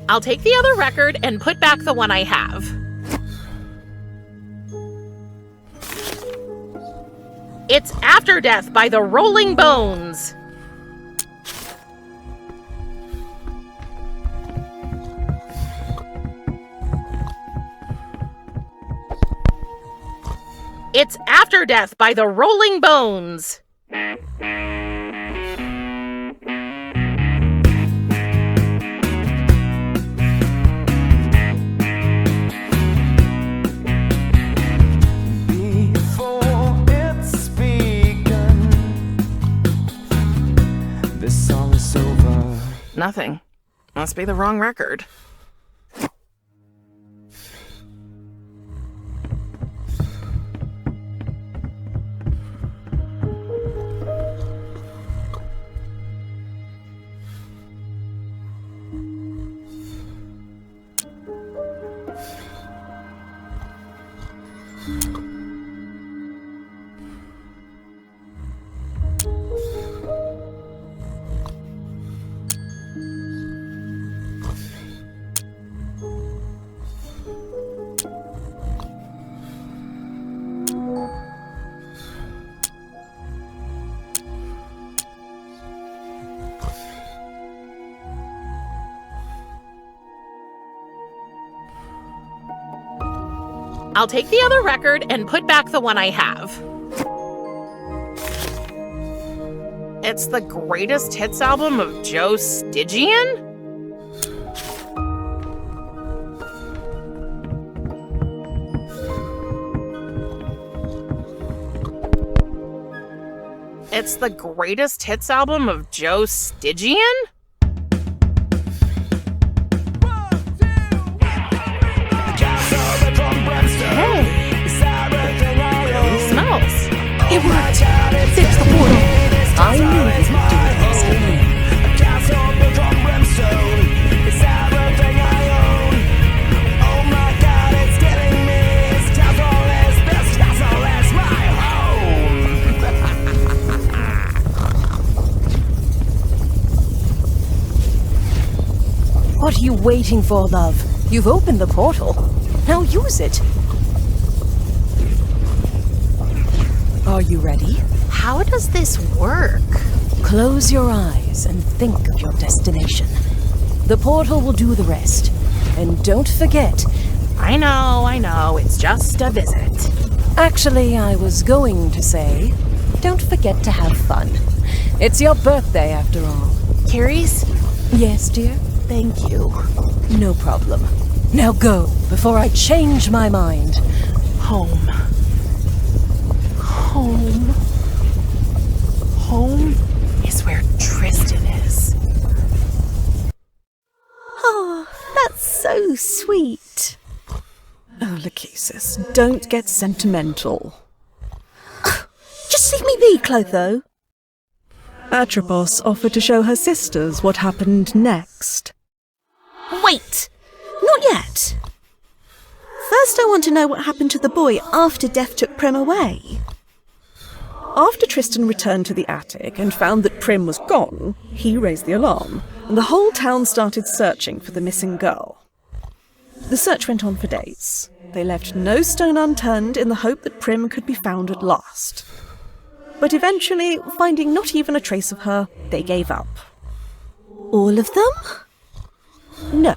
I'll take the other record and put back the one I have. It's After Death by the Rolling Bones. It's After Death by the Rolling Bones. Nothing. Must be the wrong record. I'll take the other record and put back the one I have. It's the greatest hits album of Joe Stygian? It's the greatest hits album of Joe Stygian? Smells. It worked! Fix the portal! I knew you could do this for me. What are you waiting for, love? You've opened the portal. Now use it. Are you ready? How does this work? Close your eyes and think of your destination. The portal will do the rest. And don't forget... I know, it's just a visit. Actually, I was going to say, don't forget to have fun. It's your birthday, after all. Curious? Yes, dear? Thank you. No problem. Now go, before I change my mind. Home. Home. Home is where Tristan is. Oh, that's so sweet. Oh, Lachesis, don't get sentimental. Just leave me be, Clotho. Atropos offered to show her sisters what happened next. Wait! Not yet. First I want to know what happened to the boy after Death took Prim away. After Tristan returned to the attic and found that Prim was gone, he raised the alarm, and the whole town started searching for the missing girl. The search went on for days. They left no stone unturned in the hope that Prim could be found at last. But eventually, finding not even a trace of her, they gave up. All of them? No.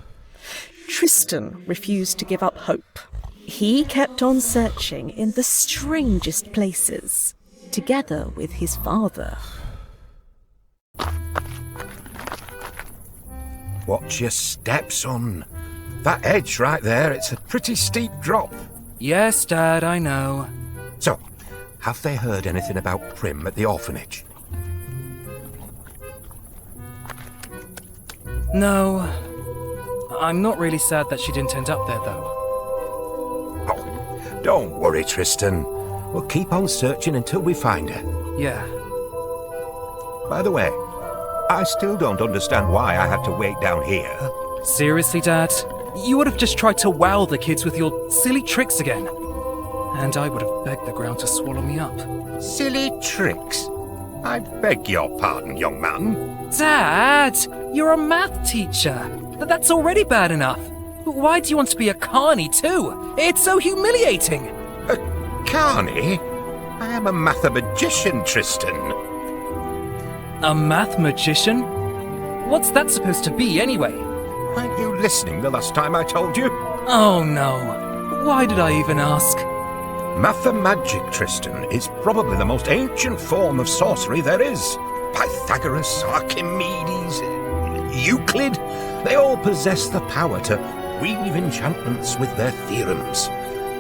Tristan refused to give up hope. He kept on searching in the strangest places, together with his father. Watch your step, son. That edge right there, it's a pretty steep drop. Yes, Dad, I know. So, have they heard anything about Prim at the orphanage? No. I'm not really sad that she didn't end up there, though. Oh, don't worry, Tristan. We'll keep on searching until we find her. Yeah. By the way, I still don't understand why I had to wait down here. Seriously, Dad? You would have just tried to wow the kids with your silly tricks again. And I would have begged the ground to swallow me up. Silly tricks? I beg your pardon, young man. Dad! You're a math teacher. That's already bad enough. But why do you want to be a carny too? It's so humiliating. A carny? I am a mathematician, Tristan. A math magician? What's that supposed to be anyway? Weren't you listening the last time I told you? Oh no. Why did I even ask? Mathemagic, Tristan, is probably the most ancient form of sorcery there is. Pythagoras, Archimedes, Euclid, they all possess the power to weave enchantments with their theorems.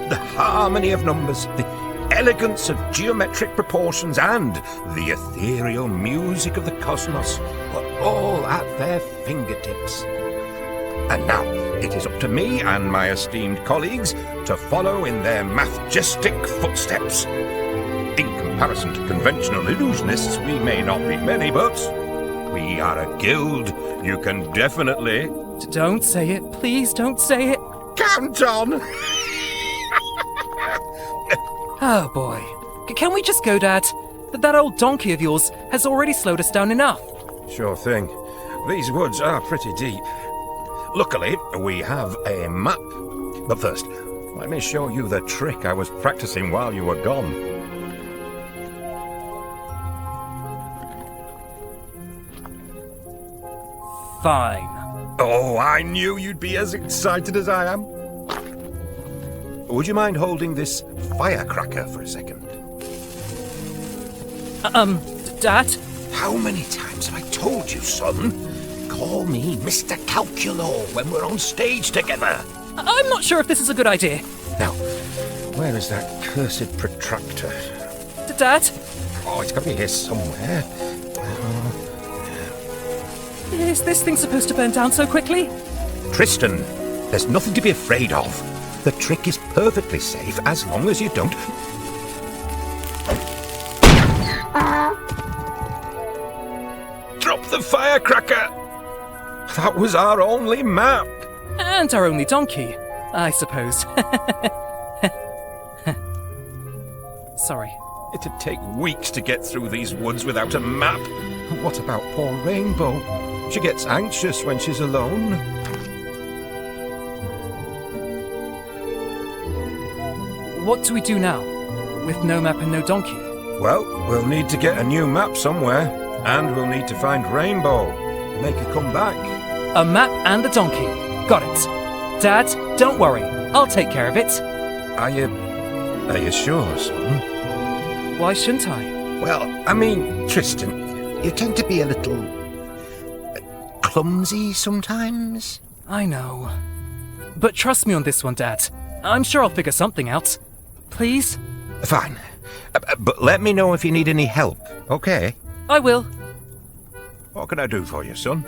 The harmony of numbers, the elegance of geometric proportions, and the ethereal music of the cosmos were all at their fingertips. And now, it is up to me and my esteemed colleagues to follow in their mathgistic footsteps. In comparison to conventional illusionists, we may not be many, but we are a guild. You can definitely... Don't say it. Please don't say it. Count on! Oh boy. Can we just go, Dad? That old donkey of yours has already slowed us down enough. Sure thing. These woods are pretty deep. Luckily, we have a map. But first, let me show you the trick I was practicing while you were gone. Fine. Oh, I knew you'd be as excited as I am. Would you mind holding this firecracker for a second? Dad? How many times have I told you, son? Call me Mr. Calculo when we're on stage together. I'm not sure if this is a good idea. Now, where is that cursed protractor? Dad? Oh, it's got to be here somewhere. Is this thing supposed to burn down so quickly? Tristan, there's nothing to be afraid of. The trick is perfectly safe as long as you don't... Drop the firecracker! That was our only map. And our only donkey, I suppose. Sorry. It'd take weeks to get through these woods without a map. What about poor Rainbow? She gets anxious when she's alone. What do we do now? With no map and no donkey? Well, we'll need to get a new map somewhere. And we'll need to find Rainbow. Make her come back. A map and a donkey. Got it. Dad, don't worry. I'll take care of it. Are you sure, son? Why shouldn't I? Well, I mean, Tristan, you tend to be a little... clumsy sometimes. I know. But trust me on this one, Dad. I'm sure I'll figure something out. Please? Fine. But let me know if you need any help, okay? I will. What can I do for you, son?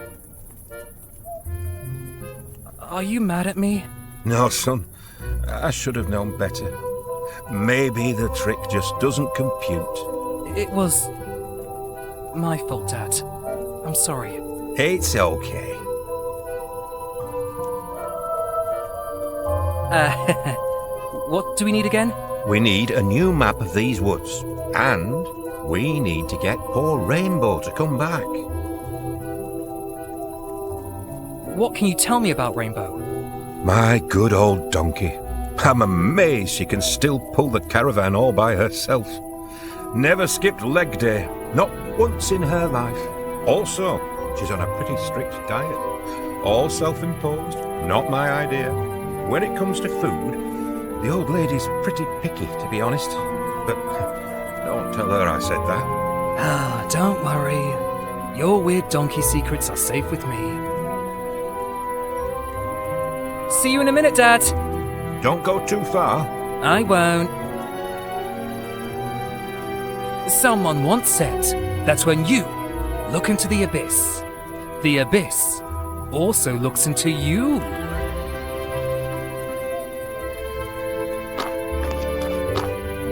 Are you mad at me? No, son. I should have known better. Maybe the trick just doesn't compute. It was... my fault, Dad. I'm sorry. It's okay. What do we need again? We need a new map of these woods. And we need to get poor Rainbow to come back. What can you tell me about Rainbow? My good old donkey. I'm amazed she can still pull the caravan all by herself. Never skipped leg day, not once in her life. Also, she's on a pretty strict diet. All self-imposed, not my idea. When it comes to food, the old lady's pretty picky, to be honest. But don't tell her I said that. Ah, don't worry. Your weird donkey secrets are safe with me. See you in a minute, Dad. Don't go too far. I won't. Someone once said that when you look into the abyss also looks into you.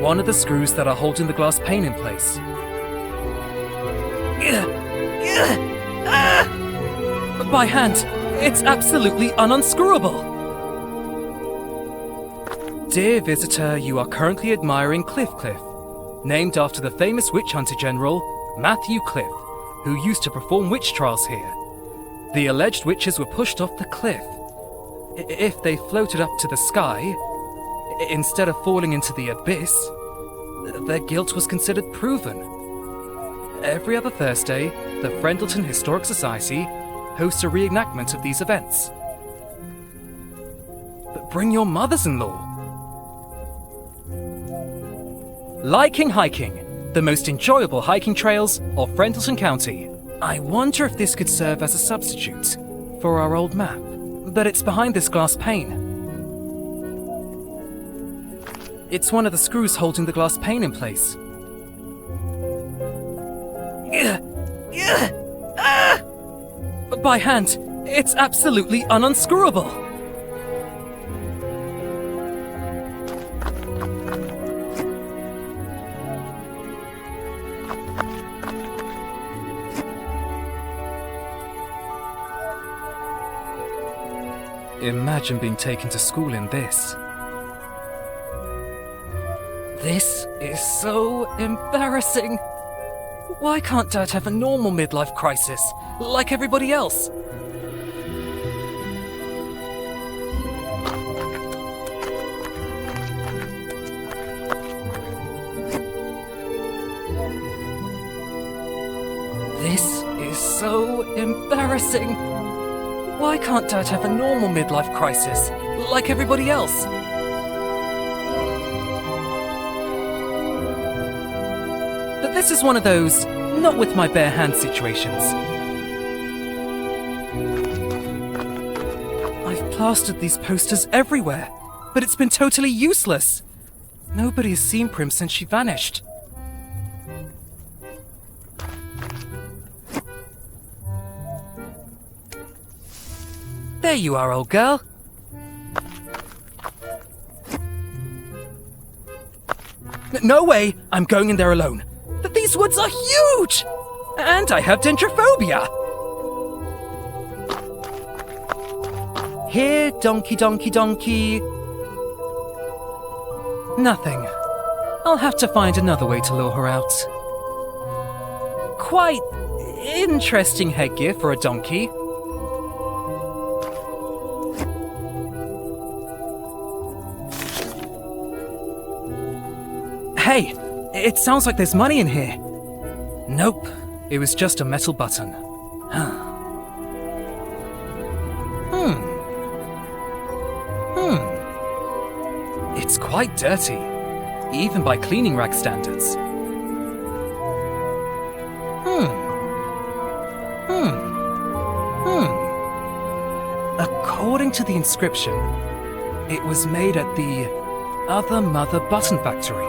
One of the screws that are holding the glass pane in place. By hand, it's absolutely unscrewable. Dear visitor, you are currently admiring Cliff, named after the famous witch hunter general, Matthew Cliff, who used to perform witch trials here. The alleged witches were pushed off the cliff. If they floated up to the sky, instead of falling into the abyss, their guilt was considered proven. Every other Thursday, the Friendleton Historic Society hosts a reenactment of these events. But bring your mothers-in-law. Liking hiking, the most enjoyable hiking trails of Friendleton County. I wonder if this could serve as a substitute for our old map, but it's behind this glass pane. It's one of the screws holding the glass pane in place. By hand, it's absolutely unscrewable. Imagine being taken to school in this. This is so embarrassing. Why can't Dad have a normal midlife crisis, like everybody else? This is so embarrassing. Why can't Dad have a normal midlife crisis, like everybody else? But this is one of those not with my bare hand situations. I've plastered these posters everywhere, but it's been totally useless. Nobody has seen Prim since she vanished. There you are, old girl. No way! I'm going in there alone. But these woods are huge! And I have dendrophobia! Here, donkey, donkey, donkey. Nothing. I'll have to find another way to lure her out. Quite interesting headgear for a donkey. Hey, it sounds like there's money in here. Nope, it was just a metal button. It's quite dirty, even by cleaning rag standards. According to the inscription, it was made at the Other Mother Button Factory.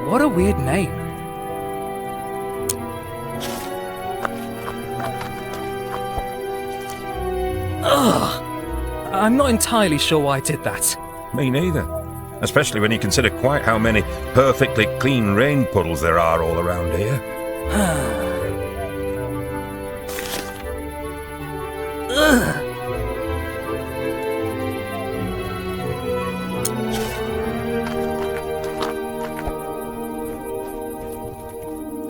What a weird name. Ugh! I'm not entirely sure why I did that. Me neither. Especially when you consider quite how many perfectly clean rain puddles there are all around here. Ugh!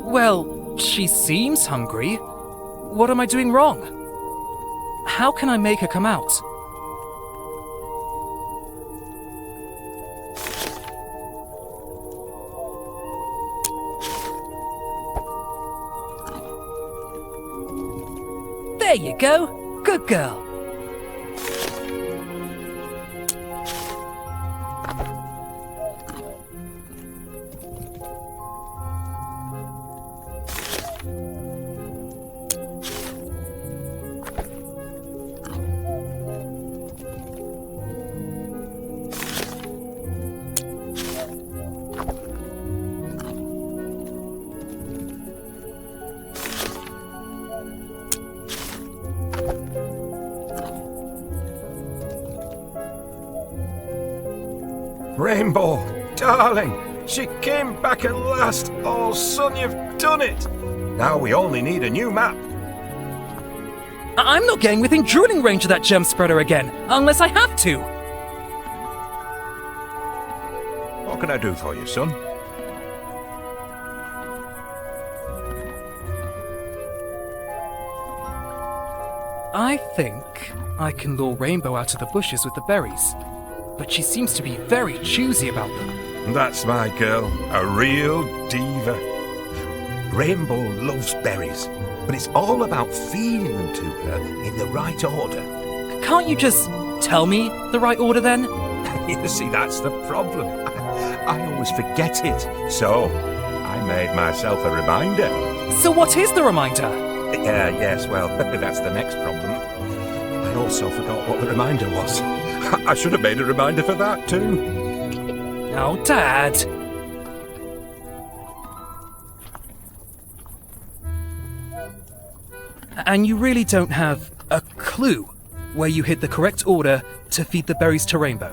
Well, she seems hungry. What am I doing wrong? How can I make her come out? There you go. Good girl. Rainbow, darling, she came back at last. Oh, son, you've done it. Now we only need a new map. I'm not getting within drooling range of that gem spreader again, unless I have to. What can I do for you, son? I think I can lure Rainbow out of the bushes with the berries, but she seems to be very choosy about them. That's my girl, a real diva. Rainbow loves berries, but it's all about feeding them to her in the right order. Can't you just tell me the right order then? You see, that's the problem. I always forget it, so I made myself a reminder. So what is the reminder? Yes, well, that's the next problem. I also forgot what the reminder was. I should have made a reminder for that too. Oh, Dad. And you really don't have a clue where you hid the correct order to feed the berries to Rainbow?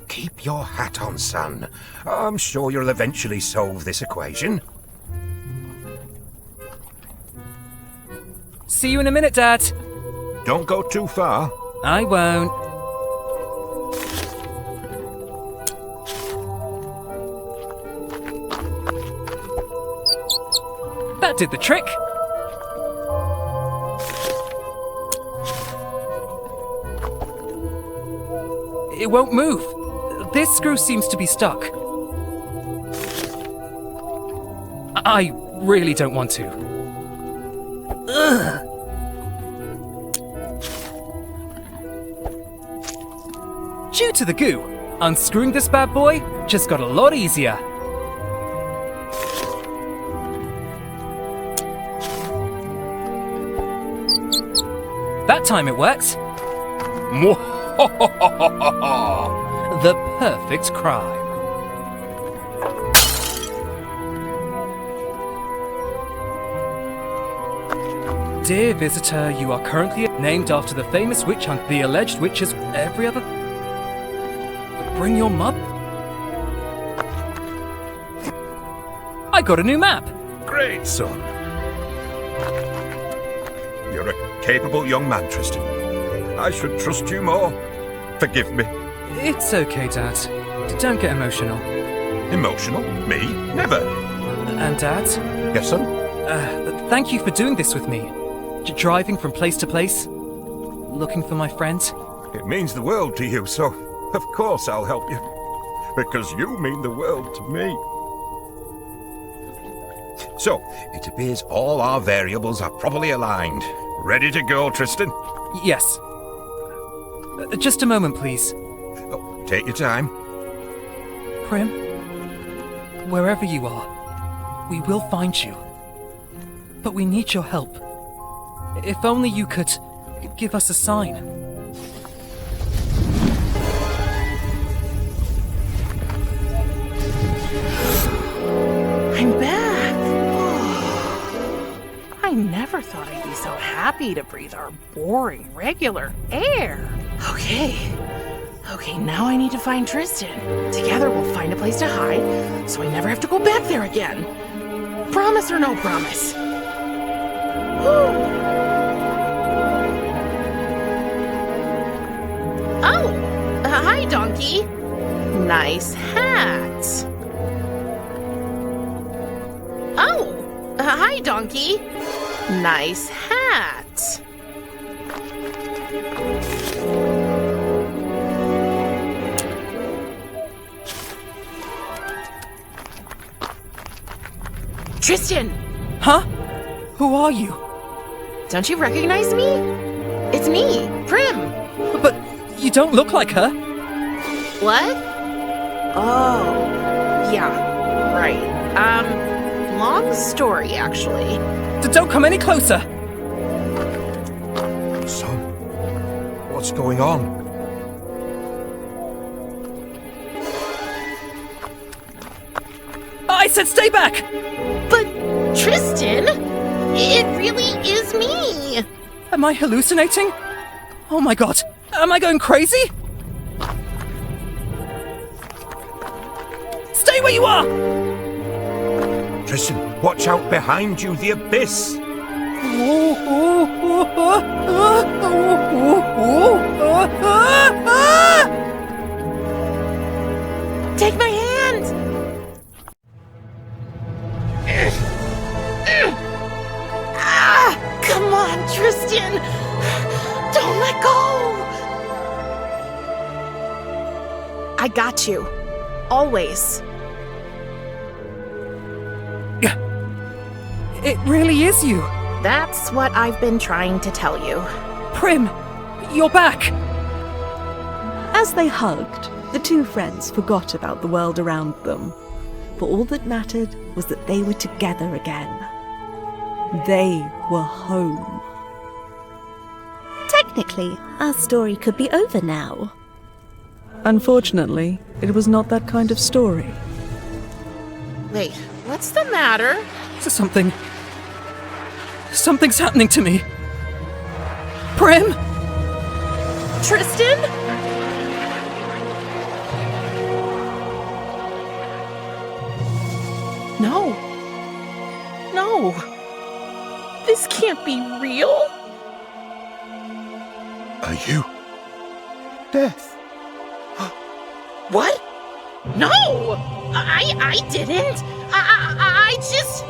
Keep your hat on, son. I'm sure you'll eventually solve this equation. See you in a minute, Dad. Don't go too far. I won't. That did the trick. It won't move. This screw seems to be stuck. I really don't want to. Ugh. Due to the goo, unscrewing this bad boy just got a lot easier. That time it worked. The perfect crime. Dear visitor, you are currently named after the famous witch hunt. The alleged witches every other... Bring your mother? I got a new map. Great, son. You're a capable young man, Tristan. I should trust you more. Forgive me. It's okay, Dad. Don't get emotional. Emotional? Me? Never. And Dad? Yes, son? Thank you for doing this with me. Driving from place to place. Looking for my friend. It means the world to you, so of course I'll help you. Because you mean the world to me. So, it appears all our variables are properly aligned. Ready to go, Tristan? Yes. Just a moment, please. Oh, take your time. Prim, wherever you are, we will find you. But we need your help. If only you could give us a sign. I'm back. I never thought I'd be so happy to breathe our boring, regular air. Okay, now I need to find Tristan. Together we'll find a place to hide, so I never have to go back there again. Promise or no promise? Oh, hi, donkey. Nice hat. Oh, hi, donkey. Nice hat. Tristan! Huh? Who are you? Don't you recognize me? It's me, Prim. But you don't look like her. What? Oh, yeah, right. Long story, actually. Don't come any closer. Son, what's going on? I said stay back! But, Tristan, it really is me. Am I hallucinating? Oh my god, am I going crazy? Stay where you are! Tristan, watch out behind you, the abyss! Take my hand. Come on, Tristan. Don't let go. I got you. Always. It really is you. That's what I've been trying to tell you. Prim, you're back. As they hugged, the two friends forgot about the world around them. For all that mattered was that they were together again. They were home. Technically, our story could be over now. Unfortunately, it was not that kind of story. Wait, what's the matter? Something's happening to me. Prim? Tristan? No. No. This can't be real. Are you Death? What? No! I didn't. I just...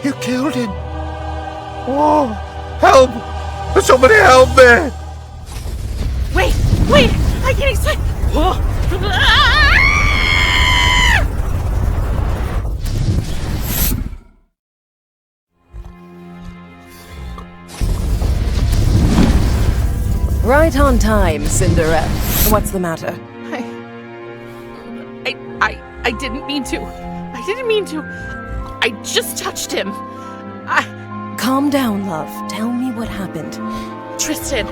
You killed him. Oh, help! Somebody help me! Wait! I can't explain. Right on time, Cinderella. What's the matter? I didn't mean to. I just touched him. Calm down, love. Tell me what happened. Tristan,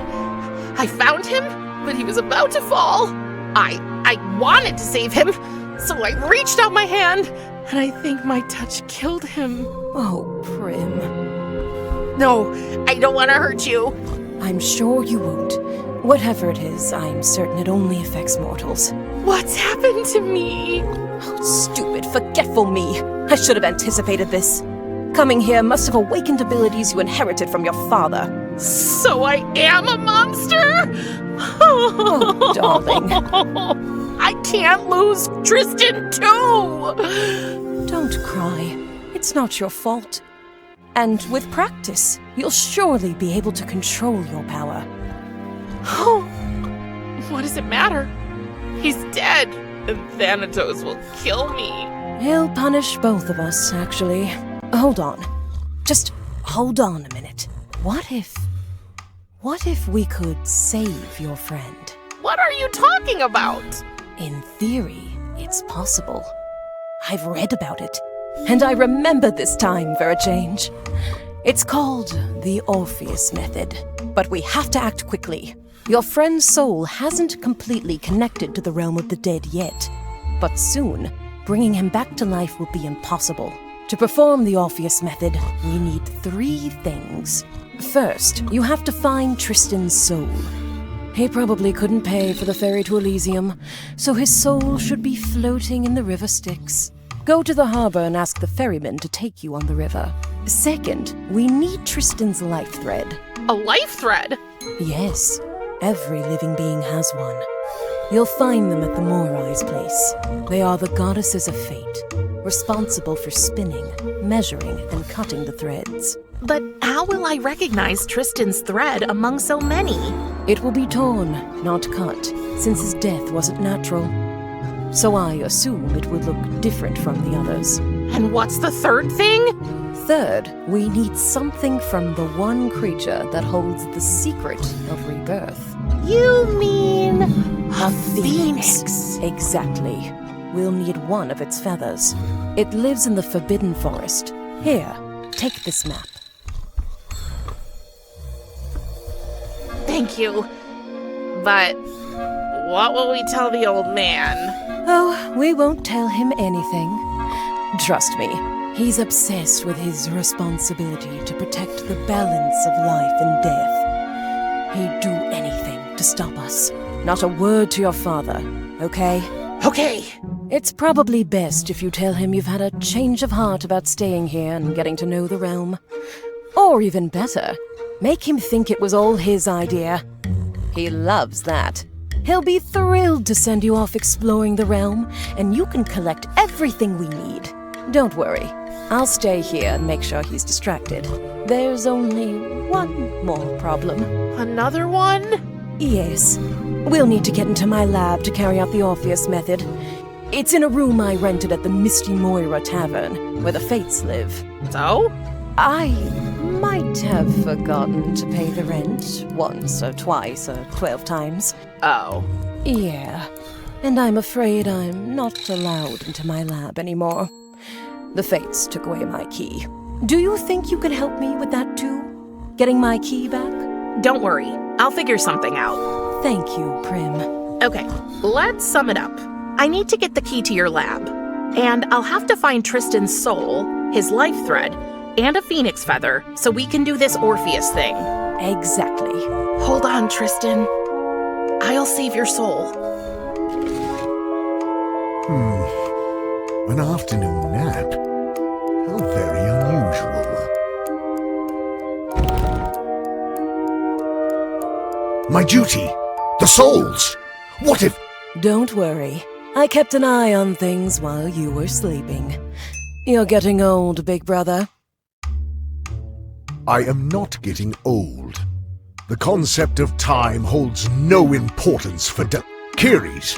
I found him, but he was about to fall. I wanted to save him, so I reached out my hand, and I think my touch killed him. Oh, Prim. No, I don't want to hurt you. I'm sure you won't. Whatever it is, I'm certain it only affects mortals. What's happened to me? Oh, stupid, forgetful me. I should have anticipated this. Coming here must have awakened abilities you inherited from your father. So I am a monster? Oh, darling. I can't lose Tristan too! Don't cry. It's not your fault. And with practice, you'll surely be able to control your power. Oh, what does it matter? He's dead, and Thanatos will kill me. He'll punish both of us, actually. Hold on. Just hold on a minute. What if we could save your friend? What are you talking about? In theory, it's possible. I've read about it, and I remember this time for a change. It's called the Orpheus Method, but we have to act quickly. Your friend's soul hasn't completely connected to the realm of the dead yet, but soon, bringing him back to life will be impossible. To perform the Orpheus Method, we need 3 things. First, you have to find Tristan's soul. He probably couldn't pay for the ferry to Elysium, so his soul should be floating in the river Styx. Go to the harbor and ask the ferryman to take you on the river. Second, we need Tristan's life thread. A life thread? Yes, every living being has one. You'll find them at the Morai's place. They are the goddesses of fate, responsible for spinning, measuring, and cutting the threads. But how will I recognize Tristan's thread among so many? It will be torn, not cut, since his death wasn't natural. So I assume it would look different from the others. And what's the third thing? Third, we need something from the one creature that holds the secret of rebirth. You mean a phoenix? Exactly. We'll need one of its feathers. It lives in the Forbidden Forest. Here, take this map. Thank you. But what will we tell the old man? Oh, we won't tell him anything. Trust me, he's obsessed with his responsibility to protect the balance of life and death. He'd do anything to stop us. Not a word to your father, okay? Okay. It's probably best if you tell him you've had a change of heart about staying here and getting to know the realm. Or even better, make him think it was all his idea. He loves that. He'll be thrilled to send you off exploring the realm, and you can collect everything we need. Don't worry, I'll stay here and make sure he's distracted. There's only one more problem. Another one? Yes. We'll need to get into my lab to carry out the Orpheus method. It's in a room I rented at the Misty Moira Tavern, where the Fates live. So? I might have forgotten to pay the rent once or twice or 12 times. Oh. Yeah, and I'm afraid I'm not allowed into my lab anymore. The Fates took away my key. Do you think you can help me with that too? Getting my key back? Don't worry. I'll figure something out. Thank you, Prim. Okay, let's sum it up. I need to get the key to your lab, and I'll have to find Tristan's soul, his life thread, and a phoenix feather so we can do this Orpheus thing. Exactly. Hold on, Tristan. I'll save your soul. An afternoon nap? How very unusual. My duty! The souls! What if... Don't worry. I kept an eye on things while you were sleeping. You're getting old, big brother. I am not getting old. The concept of time holds no importance for Kiris.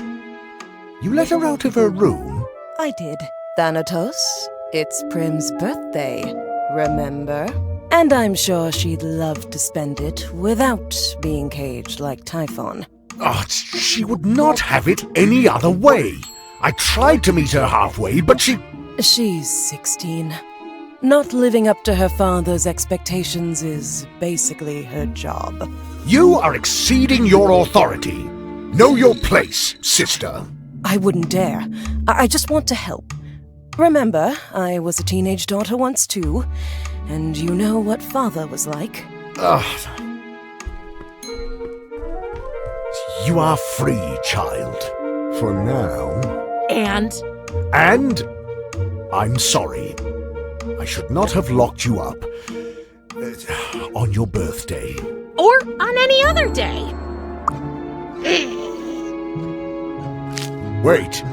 You let her out of her room? I did. Thanatos, it's Prim's birthday, remember? And I'm sure she'd love to spend it without being caged like Typhon. She would not have it any other way. I tried to meet her halfway, but She's 16. Not living up to her father's expectations is basically her job. You are exceeding your authority. Know your place, sister. I wouldn't dare. I just want to help. Remember, I was a teenage daughter once too, and you know what father was like. You are free, child. For now. And I'm sorry. I should not have locked you up on your birthday. or on any other day. Wait.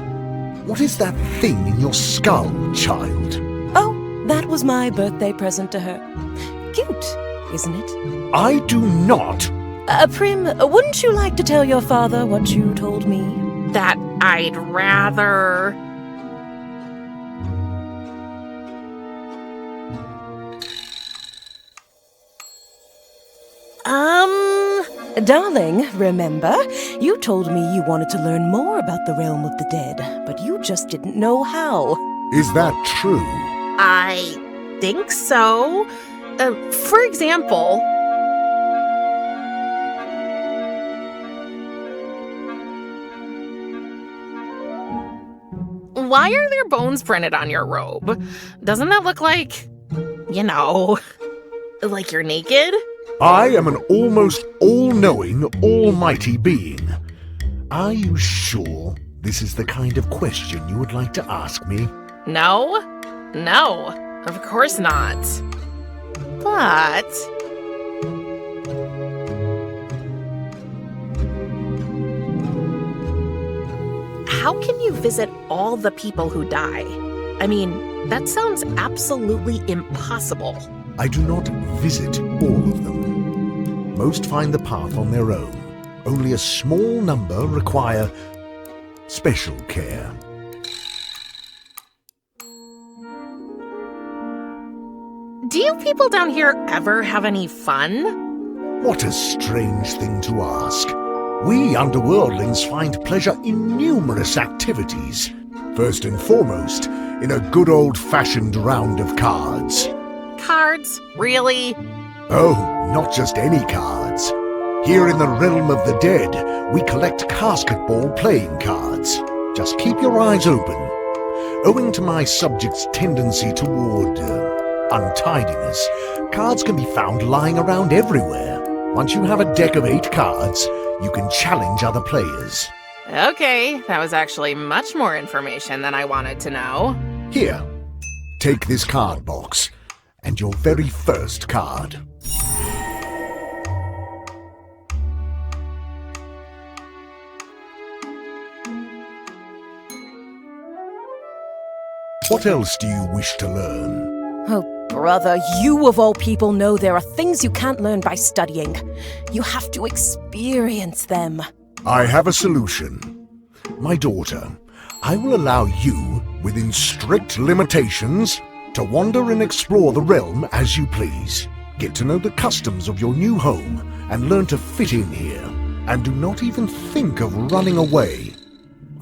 What is that thing in your skull, child? Oh, that was my birthday present to her. Cute, isn't it? I do not. Prim, wouldn't you like to tell your father what you told me? That I'd rather... Darling, remember? You told me you wanted to learn more about the realm of the dead, but you just didn't know how. Is that true? I think so. For example... Why are there bones printed on your robe? Doesn't that look like, you know, like you're naked? I am an almost all-knowing, almighty being. Are you sure this is the kind of question you would like to ask me? No, of course not. But... how can you visit all the people who die? I mean, that sounds absolutely impossible. I do not visit all of them. Most find the path on their own. Only a small number require special care. you people down here ever have any fun? What a strange thing to ask. We underworldlings find pleasure in numerous activities. First and foremost, in a good old-fashioned round of cards. Cards? Really? Oh, not just any cards. Here in the realm of the dead, we collect casketball playing cards. Just keep your eyes open. Owing to my subject's tendency toward untidiness, cards can be found lying around everywhere. Once you have a deck of 8 cards, you can challenge other players. Okay, that was actually much more information than I wanted to know. Here, take this card box, and your very first card. What else do you wish to learn? Oh, brother, you of all people know there are things you can't learn by studying. You have to experience them. I have a solution. My daughter, I will allow you, within strict limitations, to wander and explore the realm as you please. Get to know the customs of your new home and learn to fit in here. And do not even think of running away.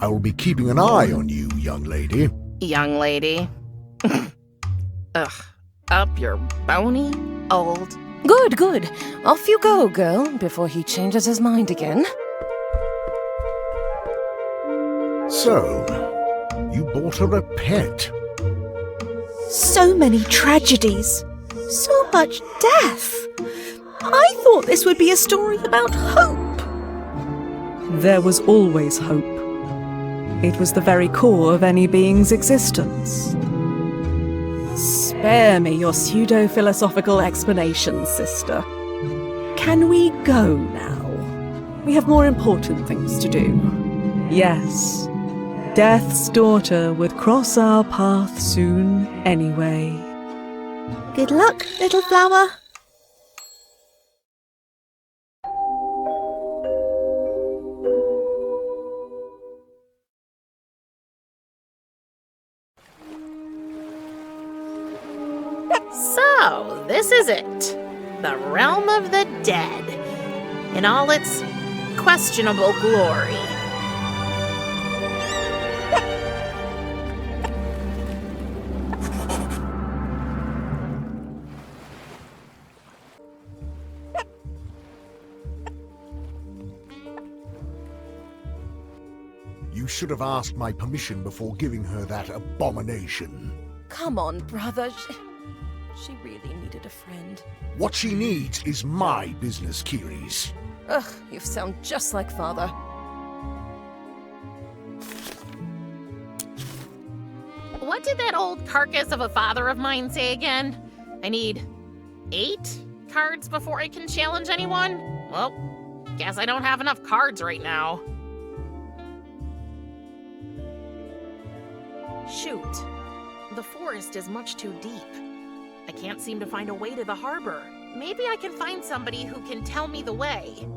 I will be keeping an eye on you, young lady. Young lady. Ugh. Up your bony old... Good, good. Off you go, girl, before he changes his mind again. So, you bought her a pet. So many tragedies. So much death. I thought this would be a story about hope. There was always hope. It was the very core of any being's existence. Spare me your pseudo-philosophical explanations, sister. Can we go now? We have more important things to do. Yes, Death's daughter would cross our path soon anyway. Good luck, little flower. So, this is it. The realm of the dead. In all its questionable glory. You should have asked my permission before giving her that abomination. Come on, brother. She really needed a friend. What she needs is my business, Kiris. Ugh, you sound just like father. What did that old carcass of a father of mine say again? I need 8 cards before I can challenge anyone? Well, guess I don't have enough cards right now. Shoot. The forest is much too deep. I can't seem to find a way to the harbor. Maybe I can find somebody who can tell me the way.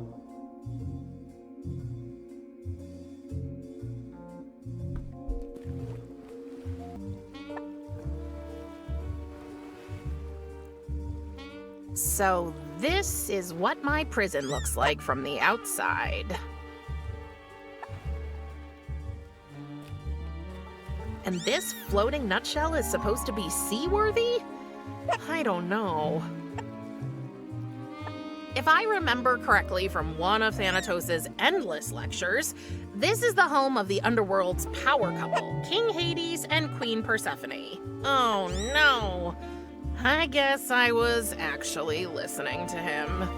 So this is what my prison looks like from the outside. And this floating nutshell is supposed to be seaworthy? I don't know. If I remember correctly from one of Thanatos' endless lectures, this is the home of the underworld's power couple, King Hades and Queen Persephone. Oh no. I guess I was actually listening to him.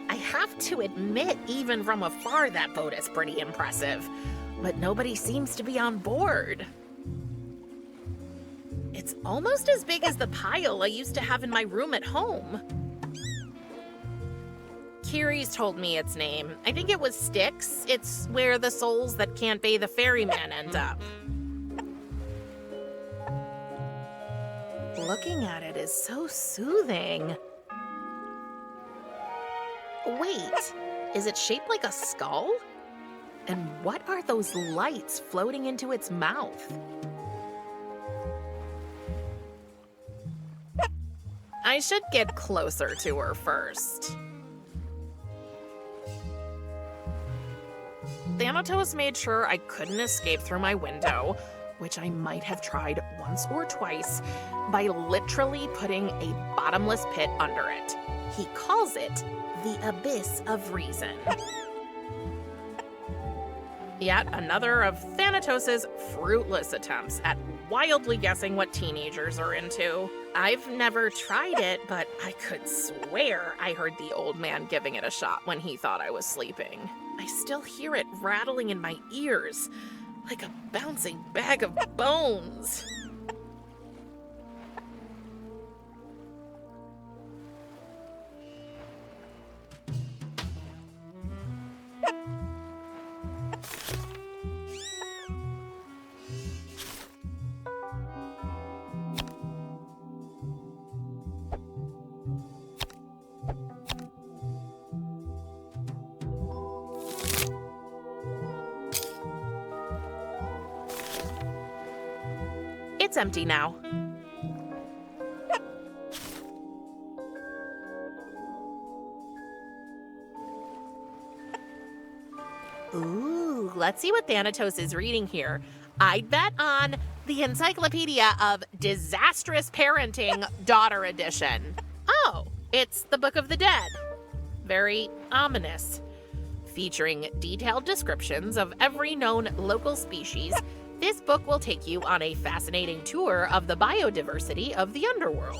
I have to admit, even from afar, that boat is pretty impressive. But nobody seems to be on board. It's almost as big as the pile I used to have in my room at home. Kiri's told me its name. I think it was Styx. It's where the souls that can't pay the ferryman end up. Looking at it is so soothing. Wait, is it shaped like a skull? And what are those lights floating into its mouth? I should get closer to her first. Thanatos made sure I couldn't escape through my window, which I might have tried once or twice, by literally putting a bottomless pit under it. He calls it the Abyss of Reason. Yet another of Thanatos' fruitless attempts at wildly guessing what teenagers are into. I've never tried it, but I could swear I heard the old man giving it a shot when he thought I was sleeping. I still hear it rattling in my ears, like a bouncing bag of bones. It's empty now. Ooh, let's see what Thanatos is reading here. I'd bet on the Encyclopedia of Disastrous Parenting, Daughter Edition. Oh, it's the Book of the Dead. Very ominous. Featuring detailed descriptions of every known local species, this book will take you on a fascinating tour of the biodiversity of the underworld.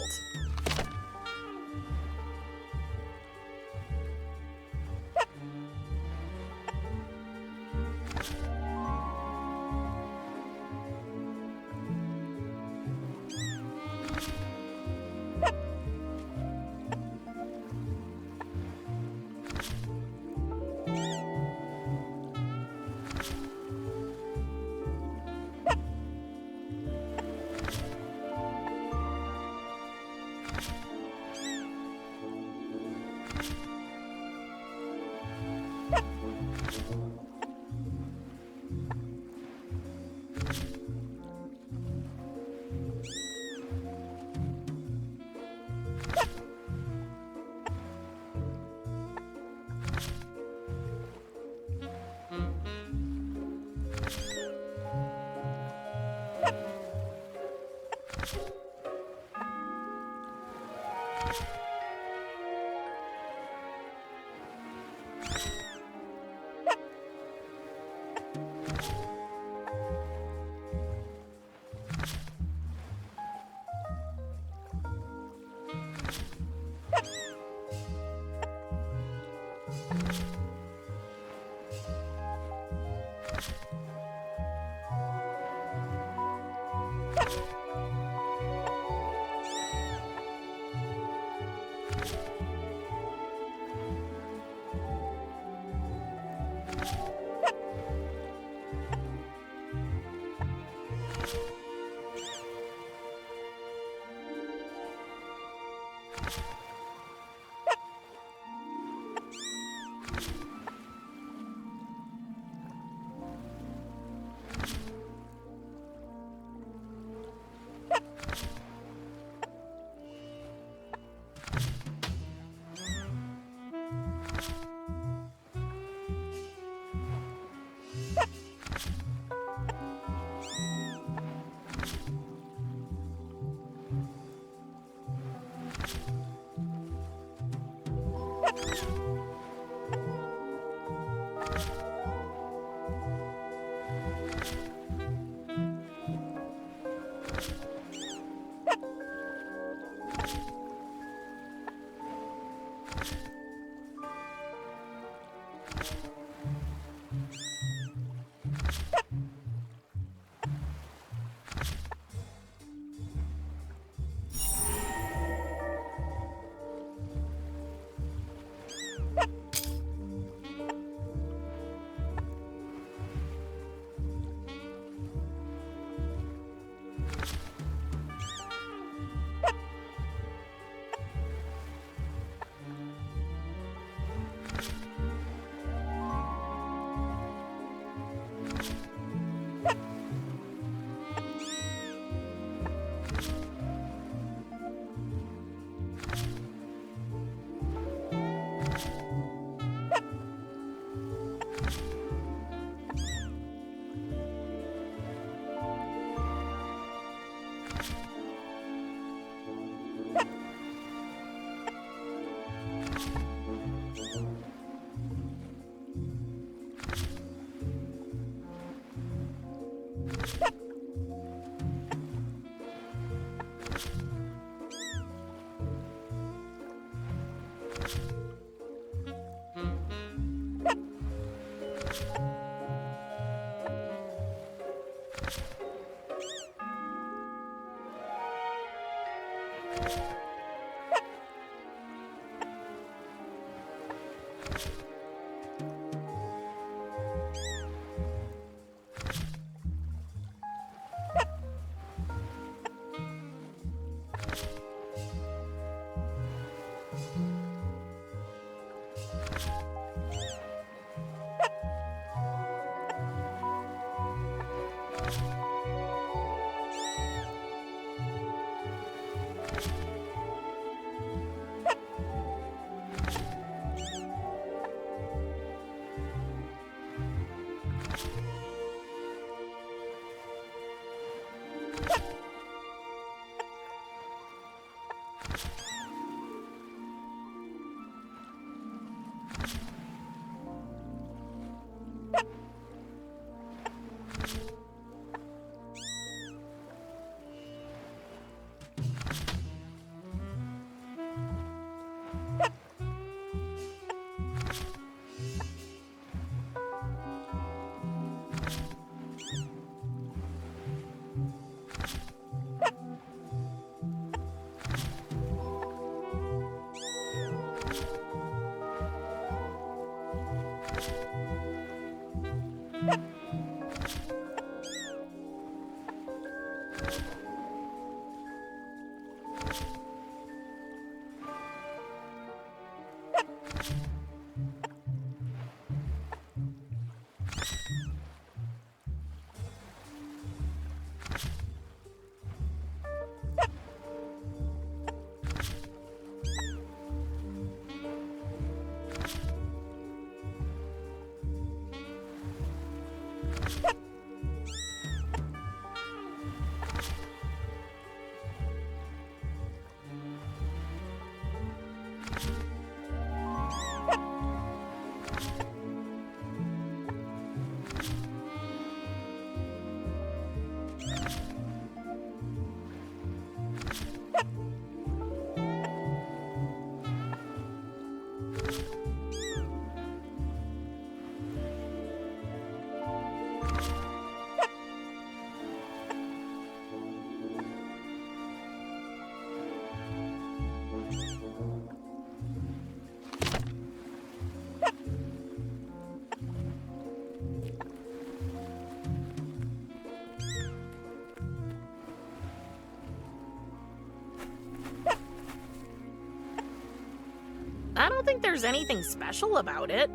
I don't think there's anything special about it.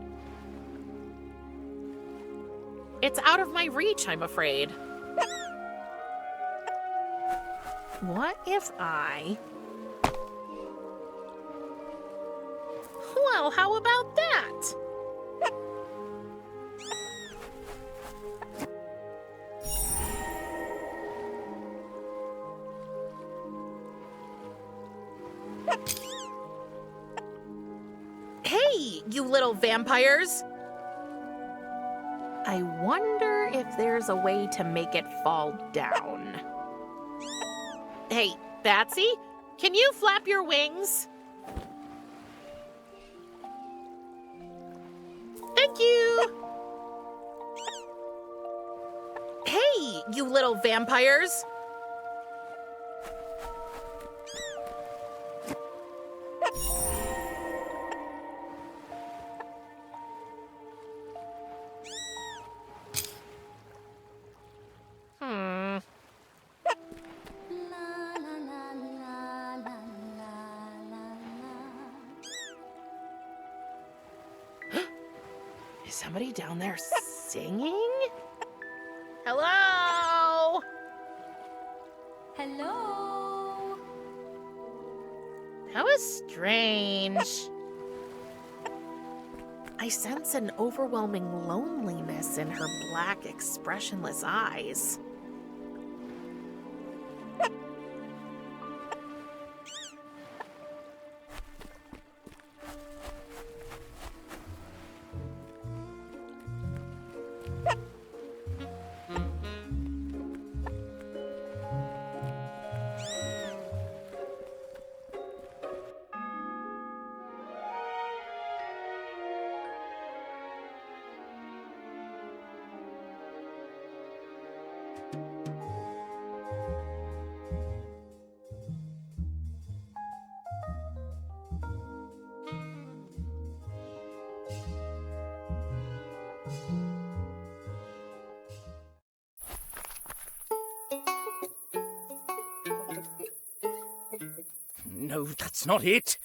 It's out of my reach, I'm afraid. What if I... Well, how about that? Hey, you little vampires! I wonder if there's a way to make it fall down. Hey, Batsy, can you flap your wings? Thank you! Hey, you little vampires! Is somebody down there singing? Hello? Hello? That was strange. I sense an overwhelming loneliness in her black, expressionless eyes. No, that's not it.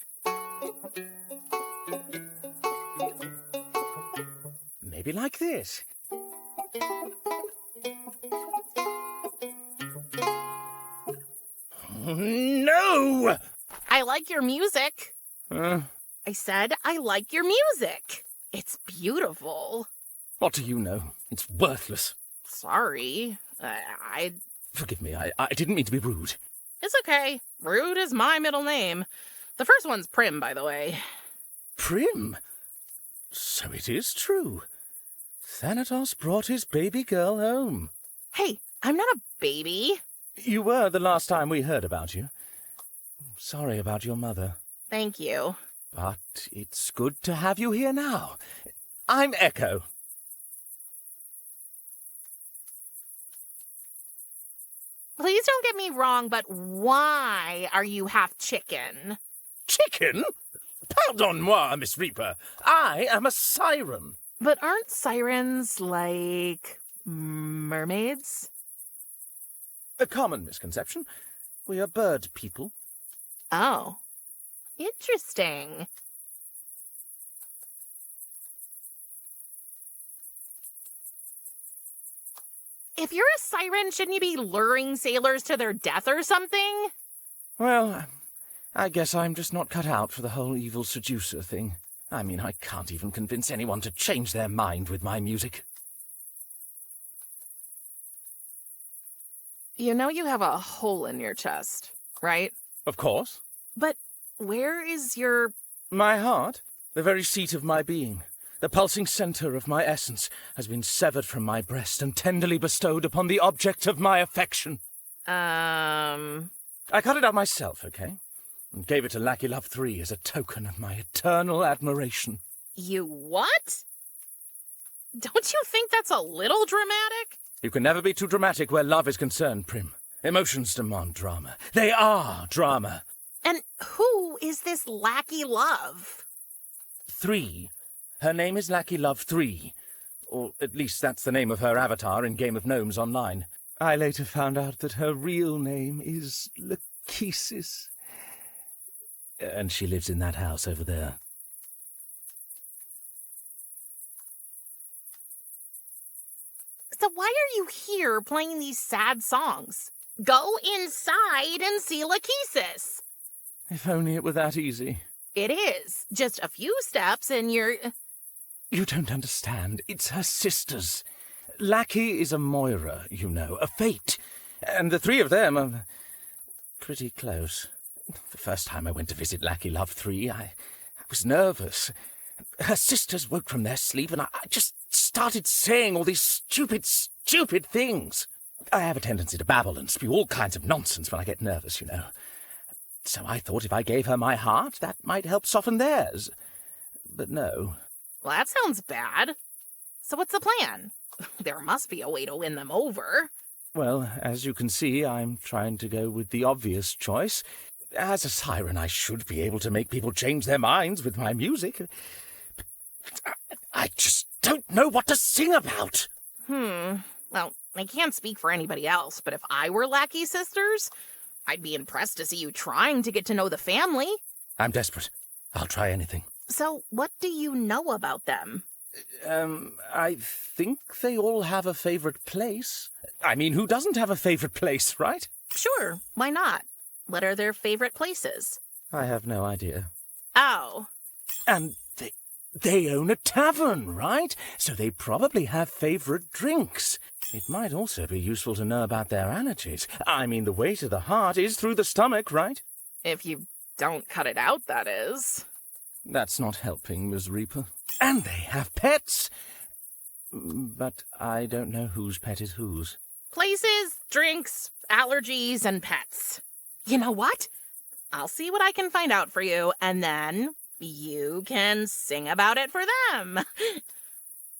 Maybe like this. No! I like your music. I said I like your music. It's beautiful. What do you know? It's worthless. Sorry. Forgive me, I didn't mean to be rude. It's okay. Rude is my middle name. The first one's Prim, by the way. Prim? So it is true. Thanatos brought his baby girl home. Hey, I'm not a baby. You were the last time we heard about you. Sorry about your mother. Thank you. But it's good to have you here now. I'm Echo. Please don't get me wrong, but why are you half chicken? Chicken? Pardon-moi, Miss Reaper. I am a siren. But aren't sirens like mermaids? A common misconception. We are bird people. Oh, interesting. If you're a siren, shouldn't you be luring sailors to their death or something? Well, I guess I'm just not cut out for the whole evil seducer thing. I mean, I can't even convince anyone to change their mind with my music. You know you have a hole in your chest, right? Of course. But where is your... My heart, the very seat of my being, the pulsing center of my essence, has been severed from my breast and tenderly bestowed upon the object of my affection. I cut it out myself, okay? And gave it to Lackey Love 3 as a token of my eternal admiration. You what? Don't you think that's a little dramatic? You can never be too dramatic where love is concerned, Prim. Emotions demand drama. They are drama. And who is this Lackey Love? 3. Her name is Lackey Love 3. Or at least that's the name of her avatar in Game of Gnomes Online. I later found out that her real name is Lachesis. And she lives in that house over there. So why are you here playing these sad songs? Go inside and see Lachesis. If only it were that easy. It is. Just a few steps and you're... You don't understand. It's her sisters. Lackey is a Moira, you know, a fate. And the 3 of them are pretty close. The first time I went to visit Lackey Love 3, I was nervous. Her sisters woke from their sleep and I just started saying all these stupid things. I have a tendency to babble and spew all kinds of nonsense when I get nervous, you know. So I thought if I gave her my heart, that might help soften theirs. But no. Well, that sounds bad. So what's the plan? There must be a way to win them over. Well, as you can see, I'm trying to go with the obvious choice. As a siren, I should be able to make people change their minds with my music. I just don't know what to sing about. Well, I can't speak for anybody else, but if I were Lackey Sisters, I'd be impressed to see you trying to get to know the family. I'm desperate. I'll try anything. So, what do you know about them? I think they all have a favorite place. I mean, who doesn't have a favorite place, right? Sure, why not? What are their favorite places? I have no idea. Oh. And they own a tavern, right? So they probably have favorite drinks. It might also be useful to know about their allergies. I mean, the way to the heart is through the stomach, right? If you don't cut it out, that is. That's not helping, Ms. Reaper. And they have pets. But I don't know whose pet is whose. Places, drinks, allergies, and pets. You know what? I'll see what I can find out for you, and then you can sing about it for them.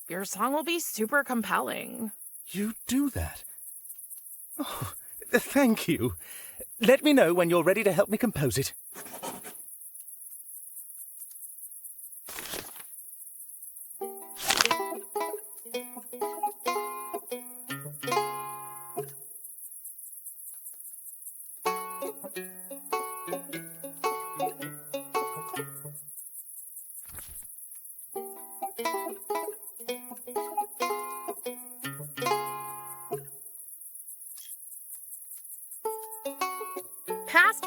Your song will be super compelling. You do that? Oh, thank you. Let me know when you're ready to help me compose it.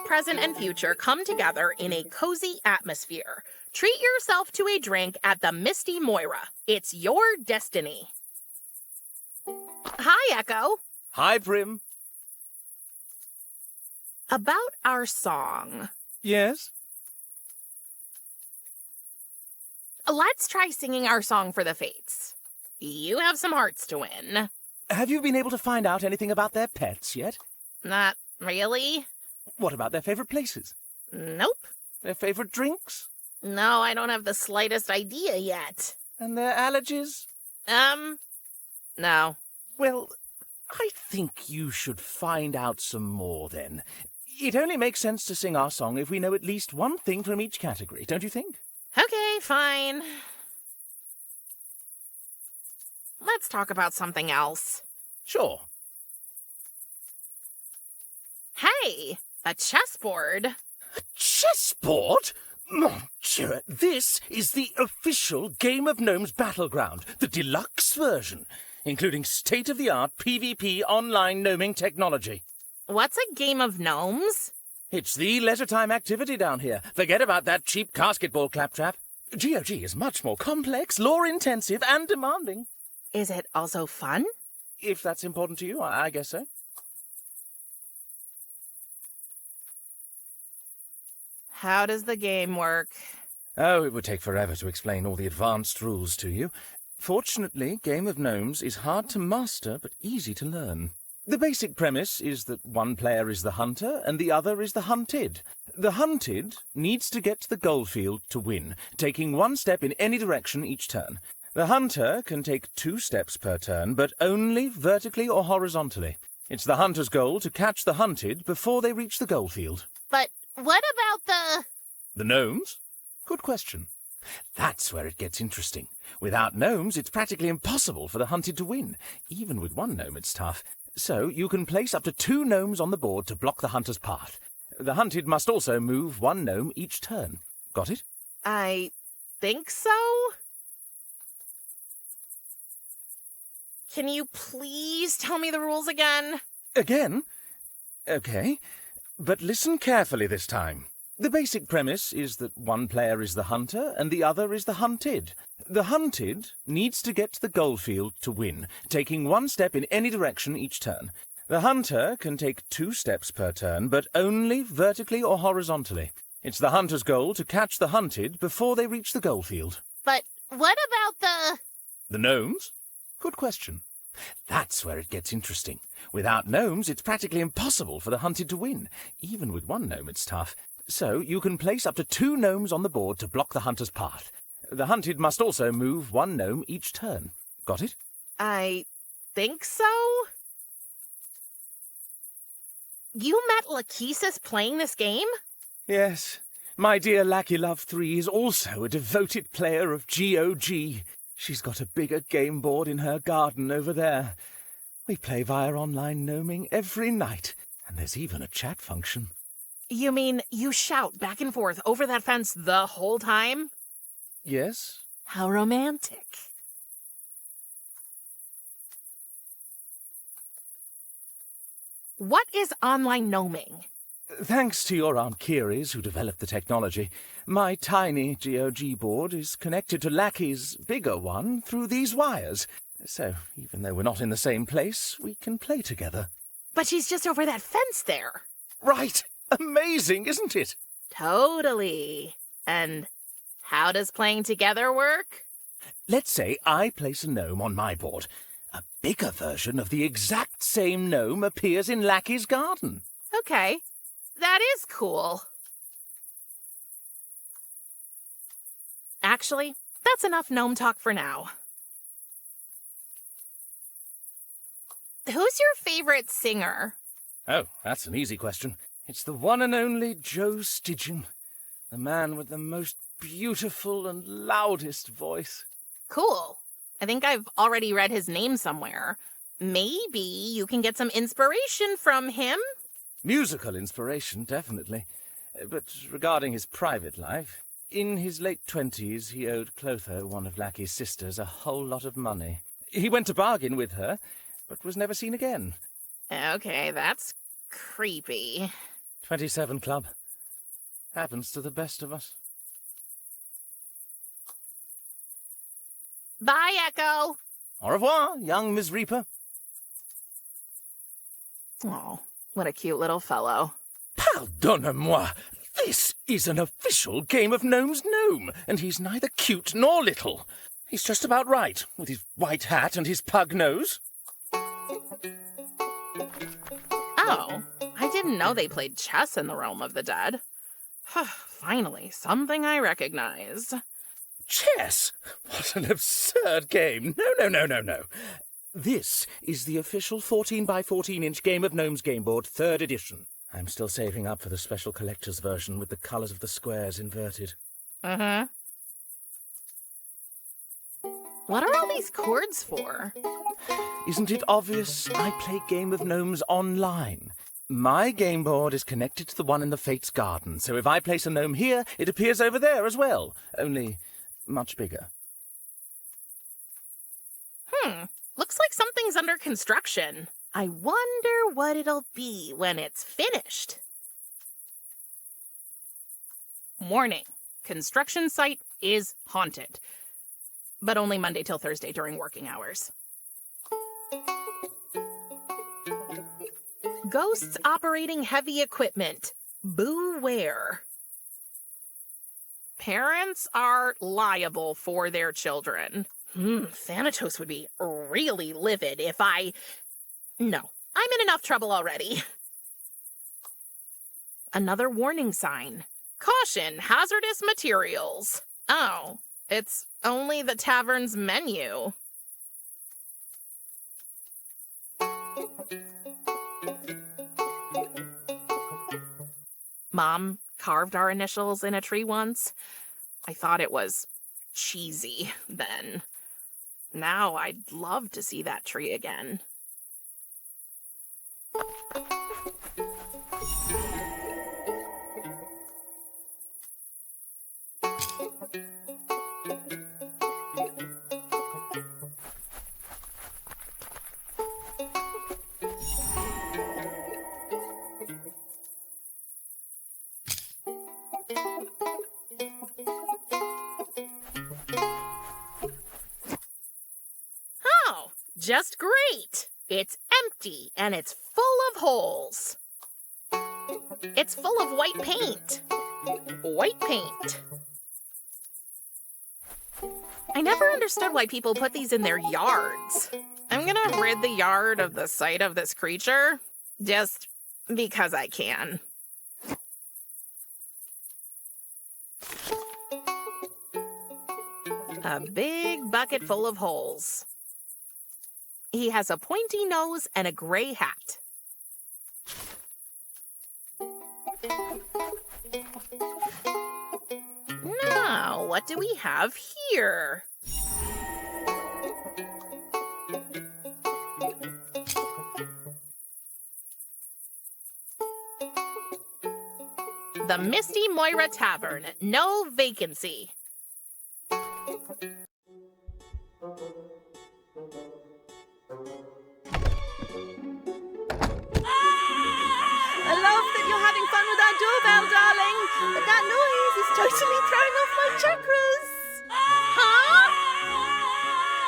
present, and future come together in a cozy atmosphere. Treat yourself to a drink at the Misty Moira. It's your destiny. Hi, Echo. Hi, Prim. About our song. Yes? Let's try singing our song for the Fates. You have some hearts to win. Have you been able to find out anything about their pets yet? Not really. What about their favorite places? Nope. Their favorite drinks? No, I don't have the slightest idea yet. And their allergies? No. Well, I think you should find out some more then. It only makes sense to sing our song if we know at least one thing from each category, don't you think? Okay, fine. Let's talk about something else. Sure. Hey, a chessboard. A chessboard? Mon Dieu, this is the official Game of Gnomes battleground, the deluxe version, including state-of-the-art PvP online gnoming technology. What's a game of gnomes? It's the leisure time activity down here. Forget about that cheap basketball claptrap. GOG is much more complex, lore-intensive, and demanding. Is it also fun? If that's important to you, I guess so. How does the game work? Oh, it would take forever to explain all the advanced rules to you. Fortunately, Game of Gnomes is hard to master, but easy to learn. The basic premise is that one player is the hunter and the other is the hunted. The hunted needs to get to the goal field to win, taking one step in any direction each turn. The hunter can take 2 steps per turn, but only vertically or horizontally. It's the hunter's goal to catch the hunted before they reach the goal field. But what about The gnomes? Good question. That's where it gets interesting. Without gnomes, it's practically impossible for the hunted to win. Even with one gnome, it's tough. So you can place up to 2 gnomes on the board to block the hunter's path. The hunted must also move 1 gnome each turn. Got it? I think so? Can you please tell me the rules again? Again? Okay. But listen carefully this time. The basic premise is that one player is the hunter and the other is the hunted. The hunted needs to get to the goal field to win, taking 1 step in any direction each turn. The hunter can take 2 steps per turn, but only vertically or horizontally. It's the hunter's goal to catch the hunted before they reach the goal field. But what about The gnomes? Good question. That's where it gets interesting. Without gnomes, it's practically impossible for the hunted to win. Even with 1 gnome, it's tough. So you can place up to 2 gnomes on the board to block the hunter's path. The hunted must also move 1 gnome each turn. Got it? I think so? You met Lachesis playing this game? Yes. My dear Lackey Love 3 is also a devoted player of GOG. She's got a bigger game board in her garden over there. We play via online gnoming every night, and there's even a chat function. You mean you shout back and forth over that fence the whole time? Yes? How romantic. What is online gnoming? Thanks to your Aunt Kiri's, who developed the technology, my tiny GOG board is connected to Lackey's bigger one through these wires. So, even though we're not in the same place, we can play together. But she's just over that fence there. Right! Amazing, isn't it? Totally. And how does playing together work? Let's say I place a gnome on my board. A bigger version of the exact same gnome appears in Lackey's garden. Okay. That is cool. Actually, that's enough gnome talk for now. Who's your favorite singer? Oh, that's an easy question. It's the one and only Joe Stygian, the man with the most beautiful and loudest voice. Cool. I think I've already read his name somewhere. Maybe you can get some inspiration from him? Musical inspiration, definitely. But regarding his private life, in his late 20s, he owed Clotho, one of Lackey's sisters, a whole lot of money. He went to bargain with her, but was never seen again. Okay, that's creepy. 27 Club. Happens to the best of us. Bye, Echo. Au revoir, young Miss Reaper. Oh, what a cute little fellow. Pardonnez-moi. This is an official Game of Gnomes gnome, and he's neither cute nor little. He's just about right, with his white hat and his pug nose. Oh, I didn't know they played chess in the realm of the dead. Finally, something I recognize. Chess? What an absurd game. No. This is the official 14 by 14-inch Game of Gnomes game board, 3rd edition. I'm still saving up for the special collector's version with the colours of the squares inverted. What are all these chords for? Isn't it obvious? I play Game of Gnomes online. My game board is connected to the one in the Fates Garden, so if I place a gnome here, it appears over there as well, only much bigger. Looks like something's under construction. I wonder what it'll be when it's finished. Warning. Construction site is haunted. But only Monday till Thursday during working hours. Ghosts operating heavy equipment. Beware. Parents are liable for their children. Thanatos would be really livid if I... No, I'm in enough trouble already. Another warning sign. Caution, hazardous materials. Oh, it's only the tavern's menu. Mom carved our initials in a tree once. I thought it was cheesy then. Now I'd love to see that tree again. Just great! It's empty and it's full of holes. It's full of white paint. White paint. I never understood why people put these in their yards. I'm gonna rid the yard of the sight of this creature, just because I can. A big bucket full of holes. He has a pointy nose and a gray hat. Now, what do we have here? The Misty Moira Tavern. No vacancy. I love that you're having fun with our doorbell, darling, but that noise is totally throwing off my chakras. Huh?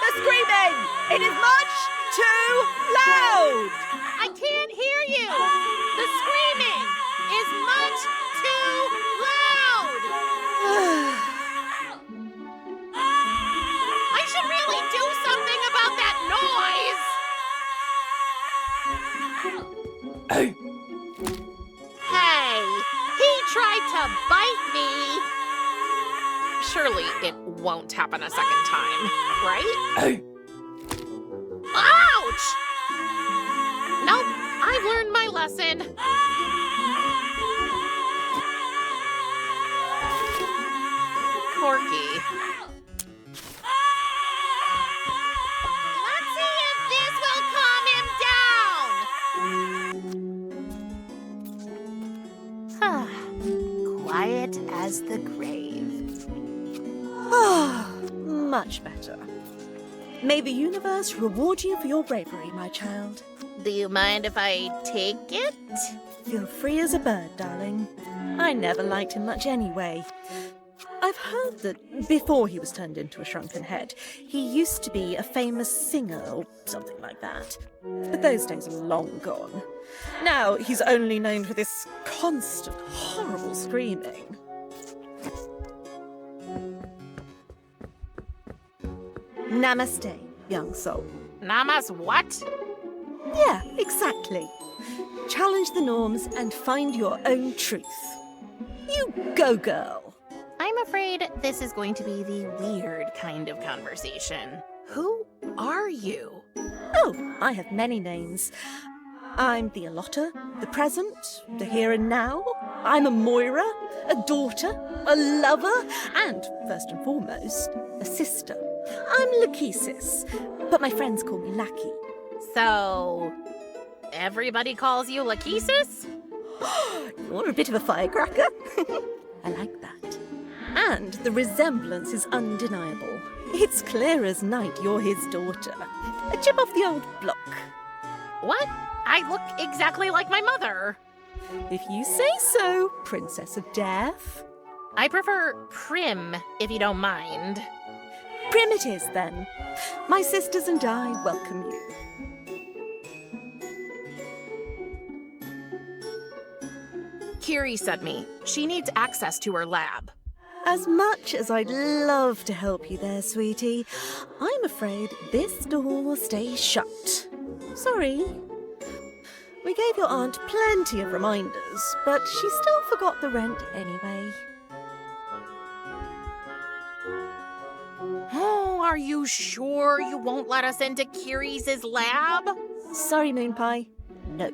The screaming! It is much too loud! I can't hear you! The screaming is much too loud! I should really do something about that noise! Hey, he tried to bite me! Surely it won't happen a second time, right? Ouch! Nope, I've learned my lesson. Corky. Let's see if this will calm him down. Quiet as the grave. Much better. May the universe reward you for your bravery, my child. Do you mind if I take it? Feel free as a bird, darling. I never liked him much anyway. I've heard that before he was turned into a shrunken head, he used to be a famous singer or something like that. But those days are long gone. Now he's only known for this constant, horrible screaming. Namaste, young soul. Namas what? Yeah, exactly. Challenge the norms and find your own truth. You go, girl. I'm afraid this is going to be the weird kind of conversation. Who are you? Oh, I have many names. I'm the Allotter, the present, the here and now. I'm a Moira, a daughter, a lover, and, first and foremost, a sister. I'm Lachesis, but my friends call me Lackey. So, everybody calls you Lachesis? You're a bit of a firecracker. I like that. And the resemblance is undeniable. It's clear as night you're his daughter. A chip off the old block. What? I look exactly like my mother. If you say so, Princess of Death. I prefer Prim, if you don't mind. Prim it is, then. My sisters and I welcome you. Kiri sent me. She needs access to her lab. As much as I'd love to help you there, sweetie, I'm afraid this door will stay shut. Sorry. We gave your aunt plenty of reminders, but she still forgot the rent anyway. Oh, are you sure you won't let us into Kiri's lab? Sorry, Moon Pie. No.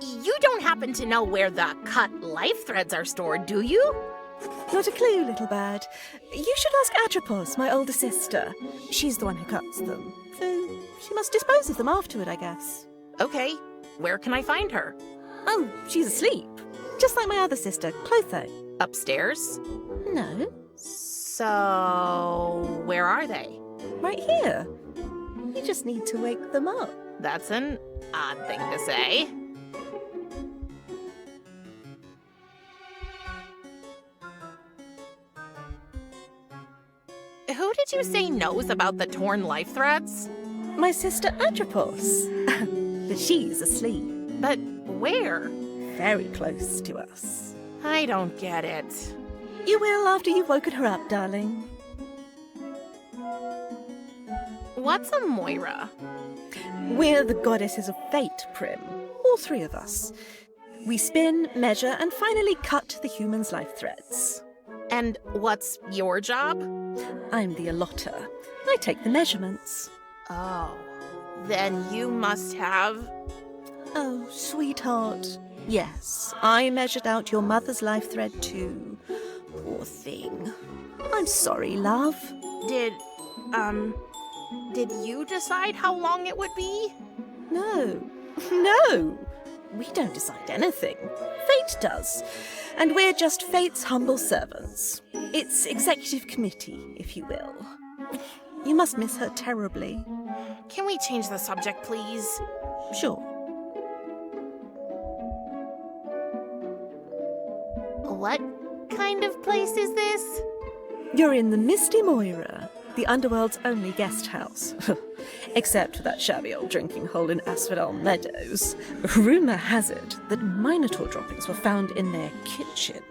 You don't happen to know where the cut life threads are stored, do you? Not a clue, little bird. You should ask Atropos, my older sister. She's the one who cuts them. So she must dispose of them afterward, I guess. Okay, where can I find her? Oh, she's asleep. Just like my other sister, Clotho. Upstairs? No, So, where are they? right here. You just need to wake them up. That's an odd thing to say. Who did you say knows about the torn life threads? My sister Atropos. But she's asleep. But where? Very close to us. I don't get it. You will after you've woken her up, darling. What's a Moira? We're the goddesses of fate, Prim. All three of us. We spin, measure, and finally cut the human's life threads. And what's your job? I'm the Allotter. I take the measurements. Oh, then you must have... Oh, sweetheart. Yes, I measured out your mother's life thread too. Poor thing. I'm sorry, love. Did you decide how long it would be? No. No. We don't decide anything. Fate does. And we're just Fate's humble servants. It's executive committee, if you will. You must miss her terribly. Can we change the subject, please? Sure. What kind of place is this? You're in the Misty Moira, the underworld's only guest house. Except for that shabby old drinking hole in Asphodel Meadows. Rumour has it that Minotaur droppings were found in their kitchen.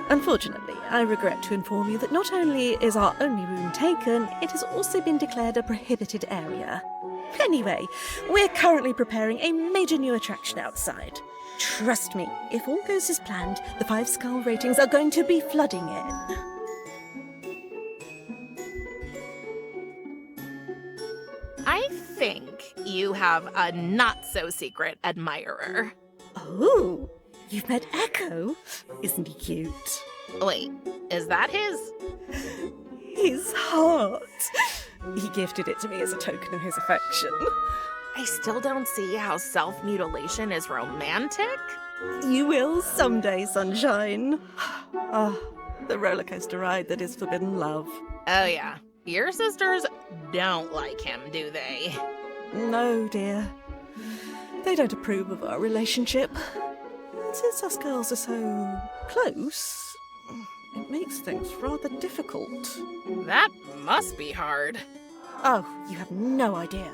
Unfortunately, I regret to inform you that not only is our only room taken, it has also been declared a prohibited area. Anyway, we're currently preparing a major new attraction outside. Trust me, if all goes as planned, the 5-star ratings are going to be flooding in. I think you have a not-so-secret admirer. Oh, you've met Echo? Isn't he cute? Wait, is that his? His heart. He gifted it to me as a token of his affection. I still don't see how self-mutilation is romantic. You will someday, sunshine. Ah, the roller coaster ride that is forbidden love. Oh yeah, your sisters don't like him, do they? No, dear. They don't approve of our relationship. And since us girls are so close, it makes things rather difficult. That must be hard. Oh, you have no idea.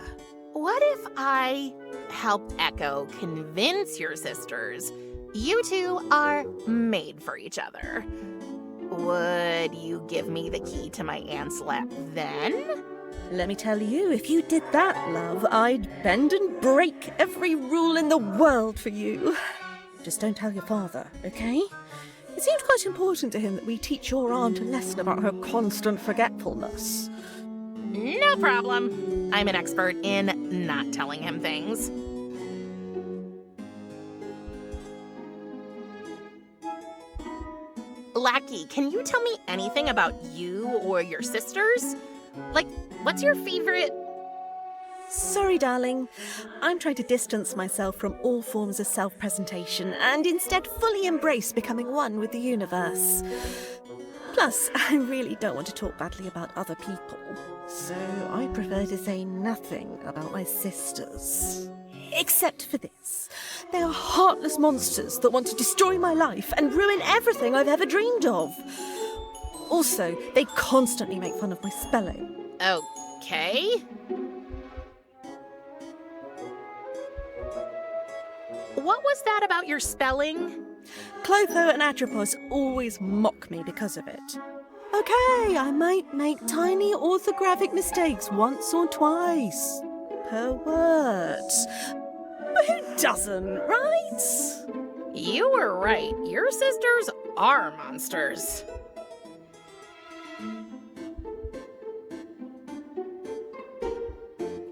What if I help Echo convince your sisters you two are made for each other? Would you give me the key to my aunt's lap then? Let me tell you, if you did that, love, I'd bend and break every rule in the world for you. Just don't tell your father, okay? It seems quite important to him that we teach your aunt a lesson about her constant forgetfulness. No problem. I'm an expert in not telling him things. Lackey, can you tell me anything about you or your sisters? Like, what's your favorite? Sorry, darling. I'm trying to distance myself from all forms of self-presentation and instead fully embrace becoming one with the universe. Plus, I really don't want to talk badly about other people, so I prefer to say nothing about my sisters. Except for this. They are heartless monsters that want to destroy my life and ruin everything I've ever dreamed of. Also, they constantly make fun of my spelling. Okay. What was that about your spelling? Clotho and Atropos always mock me because of it. Okay, I might make tiny orthographic mistakes once or twice per word. But who doesn't, right? You were right. Your sisters are monsters.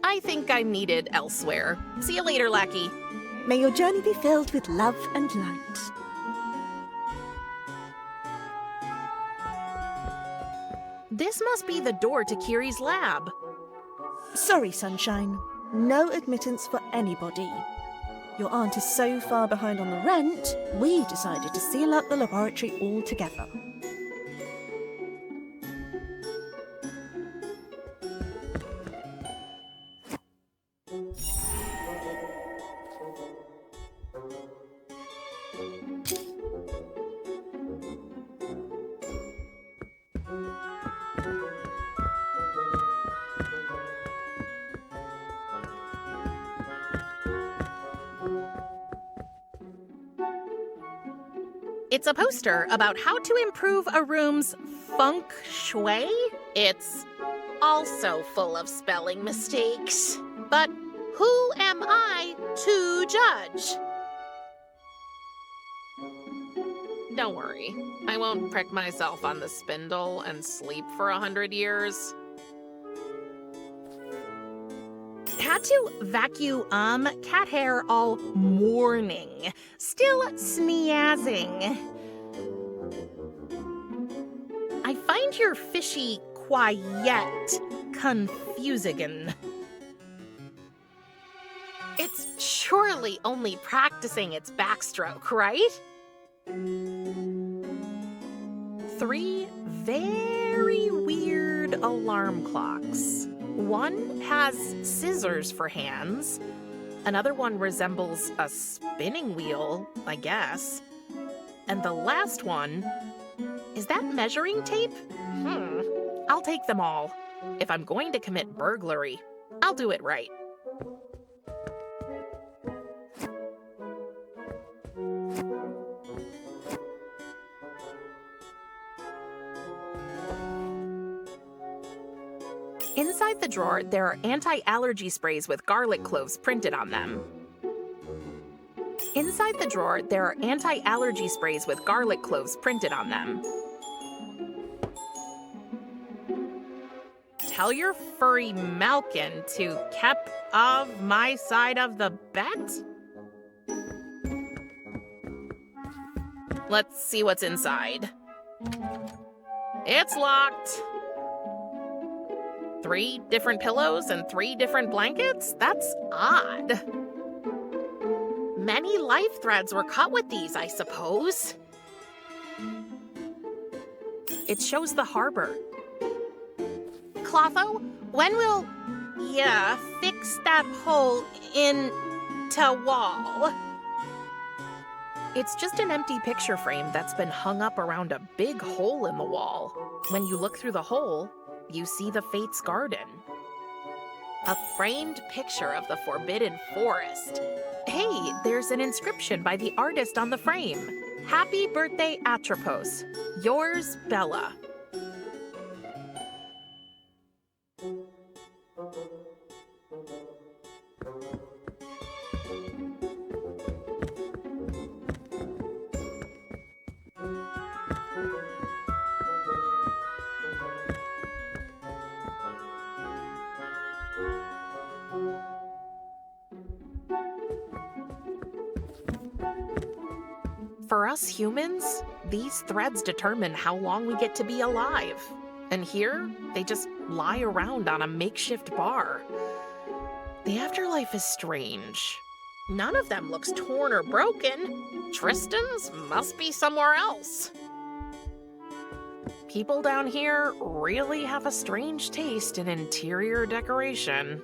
I think I'm needed elsewhere. See you later, Lackey. May your journey be filled with love and light. This must be the door to Kiri's lab. Sorry, Sunshine. No admittance for anybody. Your aunt is so far behind on the rent, we decided to seal up the laboratory altogether. It's a poster about how to improve a room's feng shui. It's also full of spelling mistakes. But who am I to judge? Don't worry. I won't prick myself on the spindle and sleep for 100 years. Had to vacuum cat hair all morning. Still sneezing. I find your fishy quiet confusing. It's surely only practicing its backstroke, right? 3 very weird alarm clocks. One has scissors for hands. Another one resembles a spinning wheel, I guess. And the last one, is that measuring tape? I'll take them all. If I'm going to commit burglary, I'll do it right. Inside the drawer, there are anti-allergy sprays with garlic cloves printed on them. Inside the drawer, there are anti-allergy sprays with garlic cloves printed on them. Tell your furry Malkin to keep of my side of the bet? Let's see what's inside. It's locked. 3 different pillows and 3 different blankets? That's odd. Many life threads were cut with these, I suppose. It shows the harbor. Clotho, when will ya fix that hole in to wall. It's just an empty picture frame that's been hung up around a big hole in the wall. When you look through the hole, you see the Fates' garden. A framed picture of the Forbidden Forest. Hey, there's an inscription by the artist on the frame. Happy birthday, Atropos. Yours, Bella. For us humans, these threads determine how long we get to be alive. And here, they just lie around on a makeshift bar. The afterlife is strange. None of them looks torn or broken. Tristan's must be somewhere else. People down here really have a strange taste in interior decoration.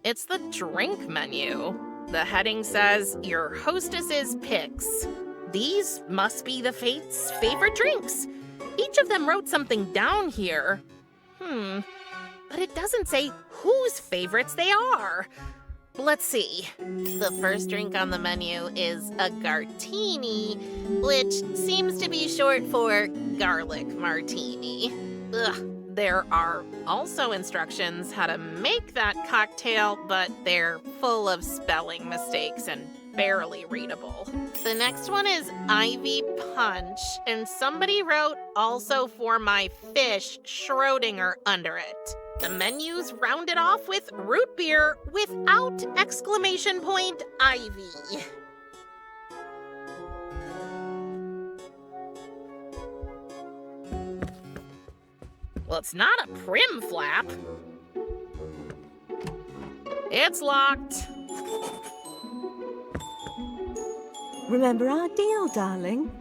It's the drink menu. The heading says, your hostess's picks. These must be the Fates' favorite drinks. Each of them wrote something down here. But it doesn't say whose favorites they are. Let's see. The first drink on the menu is a Gartini, which seems to be short for garlic martini. Ugh. There are also instructions how to make that cocktail, but they're full of spelling mistakes and barely readable. The next one is Ivy Punch, and somebody wrote also for my fish Schrodinger under it. The menu's rounded off with root beer without exclamation point Ivy. Well, it's not a Prim flap. It's locked. Remember our deal, darling?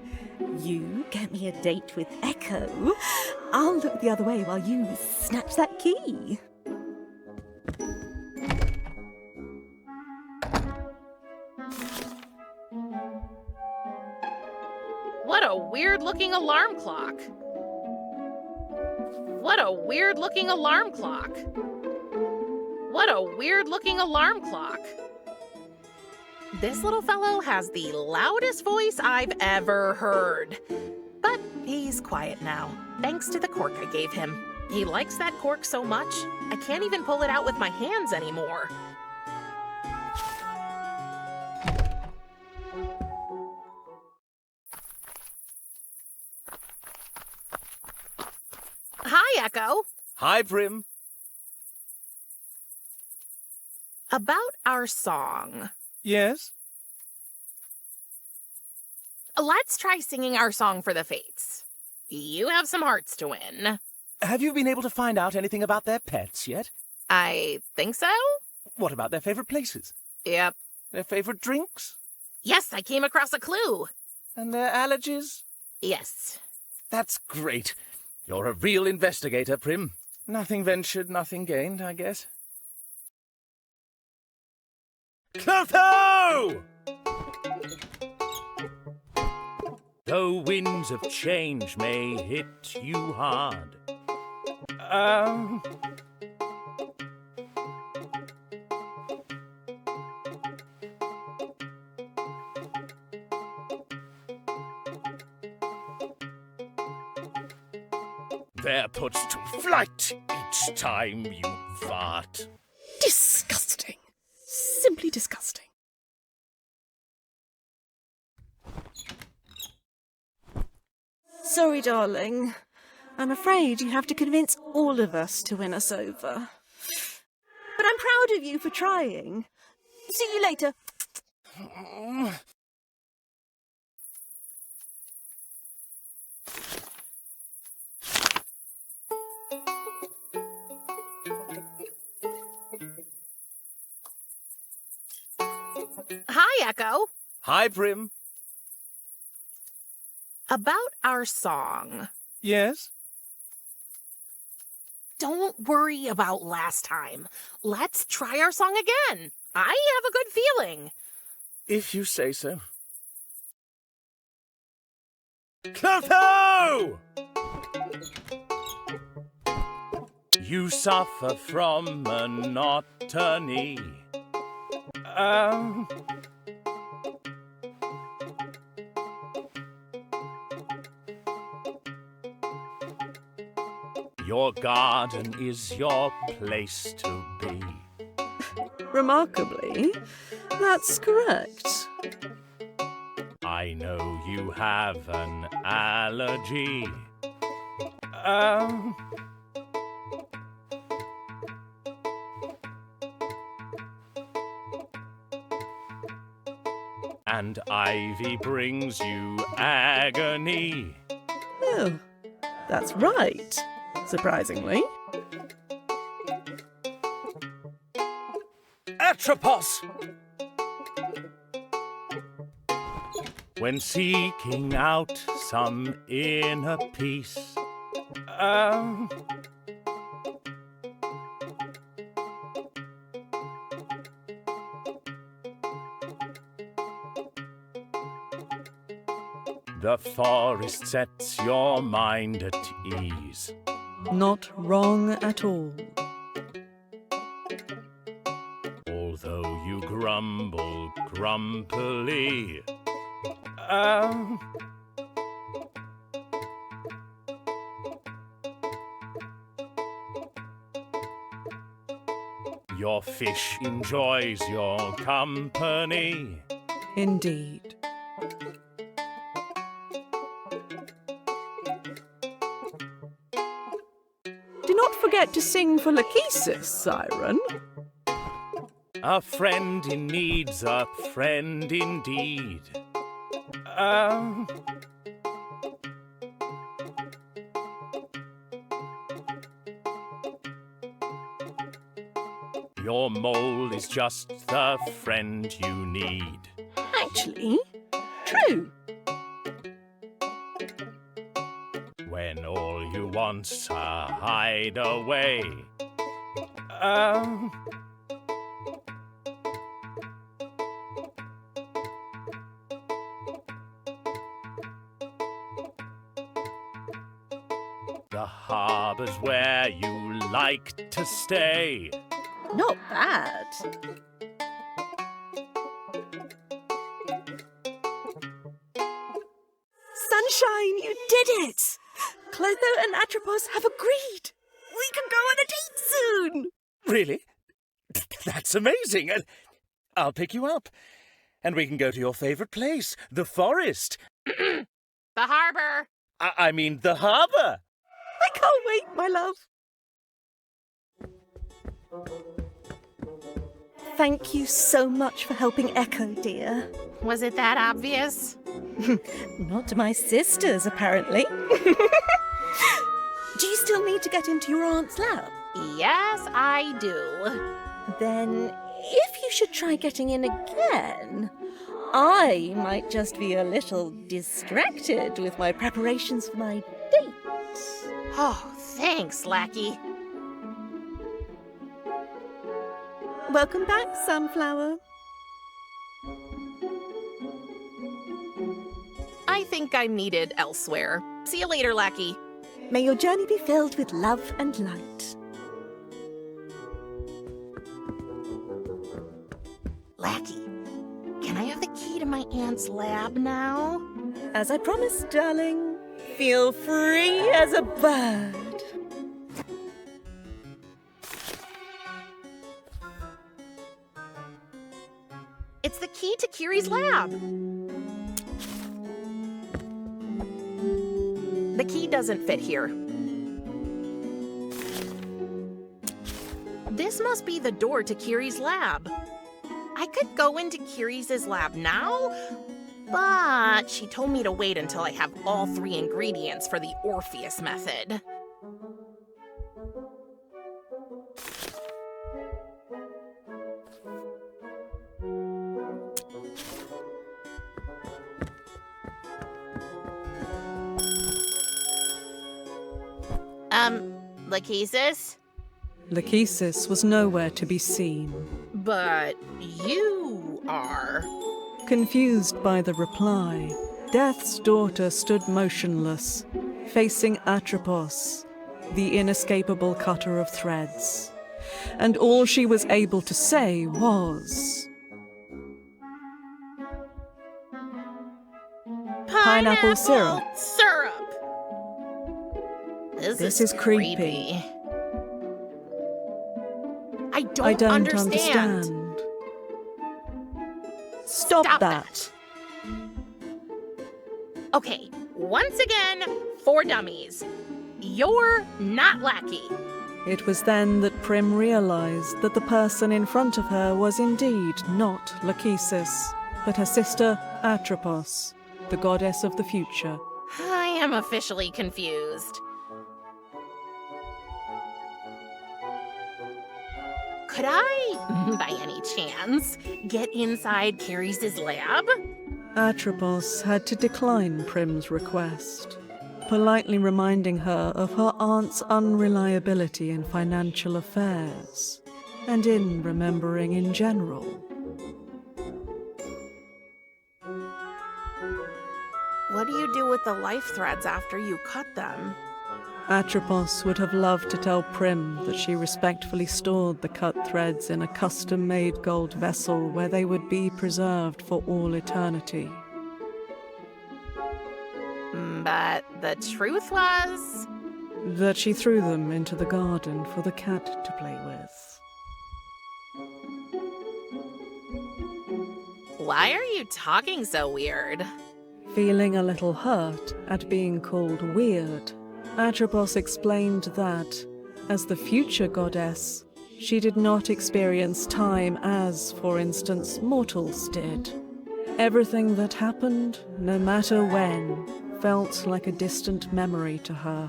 You get me a date with Echo. I'll look the other way while you snatch that key. What a weird-looking alarm clock. What a weird-looking alarm clock. What a weird-looking alarm clock. This little fellow has the loudest voice I've ever heard. But he's quiet now, thanks to the cork I gave him. He likes that cork so much, I can't even pull it out with my hands anymore. Hi, Echo. Hi, Prim. About our song. Yes? Let's try singing our song for the Fates. You have some hearts to win. Have you been able to find out anything about their pets yet? I think so? What about their favorite places? Yep. Their favorite drinks? Yes, I came across a clue. And their allergies? Yes. That's great. You're a real investigator, Prim. Nothing ventured, nothing gained, I guess. Clotho! Though winds of change may hit you hard. They're put to flight each time you fart. Disgusting. Simply disgusting. Sorry, darling. I'm afraid you have to convince all of us to win us over. But I'm proud of you for trying. See you later. Hi, Echo. Hi, Prim. About our song. Yes? Don't worry about last time. Let's try our song again. I have a good feeling. If you say so. Clotho! You suffer from monotony. Your garden is your place to be. Remarkably, that's correct. I know you have an allergy. And ivy brings you agony. Oh, that's right, surprisingly. Atropos! When seeking out some inner peace, the forest sets your mind at ease. Not wrong at all. Although you grumble grumpily, your fish enjoys your company. Indeed. Do not forget to sing for Lachesis, Siren. A friend in need's a friend indeed. Your mole is just the friend you need. Actually, true. When all you want's a hideaway. The harbor's where you like to stay. Not bad. Sunshine, you did it! Clotho and Atropos have agreed. We can go on a date soon. Really? That's amazing. I'll pick you up. And we can go to your favorite place, the forest. The harbor. I mean, the harbor. I can't wait, my love. Thank you so much for helping Echo, dear. Was it that obvious? Not to my sisters, apparently. Do you still need to get into your aunt's lab? Yes, I do. Then, if you should try getting in again, I might just be a little distracted with my preparations for my date. Oh, thanks, Lackey. Welcome back, Sunflower. I think I'm needed elsewhere. See you later, Lackey. May your journey be filled with love and light. Lackey, can I have the key to my aunt's lab now? As I promised, darling, feel free as a bird. It's the key to Kiri's lab. The key doesn't fit here. This must be the door to Kiri's lab. I could go into Kiri's lab now, but she told me to wait until I have all 3 ingredients for the Orpheus method. Lachesis? Lachesis was nowhere to be seen. But you are. Confused by the reply, Death's daughter stood motionless, facing Atropos, the inescapable cutter of threads. And all she was able to say was... Pineapple syrup. Syrup. This is creepy. I don't, I don't understand. Stop that. Okay, once again, for dummies. You're not Lackey. It was then that Prim realized that the person in front of her was indeed not Lachesis, but her sister Atropos, the goddess of the future. I am officially confused. Could I, by any chance, get inside Carrie's lab? Atropos had to decline Prim's request, politely reminding her of her aunt's unreliability in financial affairs, and in remembering in general. What do you do with the life threads after you cut them? Atropos would have loved to tell Prim that she respectfully stored the cut threads in a custom-made gold vessel where they would be preserved for all eternity. But the truth was... that she threw them into the garden for the cat to play with. Why are you talking so weird? Feeling a little hurt at being called weird, Atropos explained that, as the future goddess, she did not experience time as, for instance, mortals did. Everything that happened, no matter when, felt like a distant memory to her,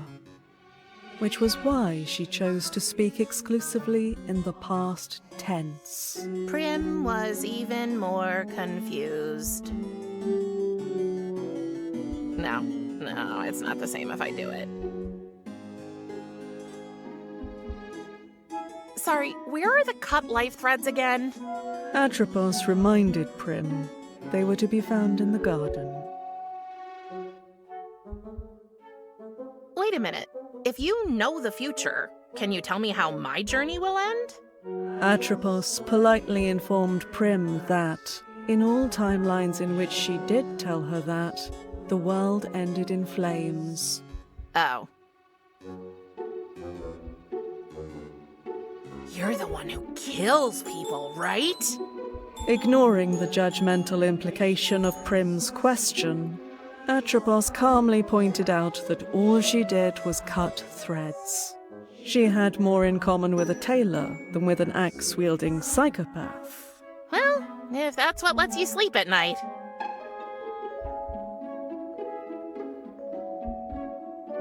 which was why she chose to speak exclusively in the past tense. Prim was even more confused. No, it's not the same if I do it. Sorry, where are the cut life threads again? Atropos reminded Prim they were to be found in the garden. Wait a minute. If you know the future, can you tell me how my journey will end? Atropos politely informed Prim that, in all timelines in which she did tell her that, the world ended in flames. Oh. You're the one who kills people, right? Ignoring the judgmental implication of Prim's question, Atropos calmly pointed out that all she did was cut threads. She had more in common with a tailor than with an axe-wielding psychopath. Well, if that's what lets you sleep at night.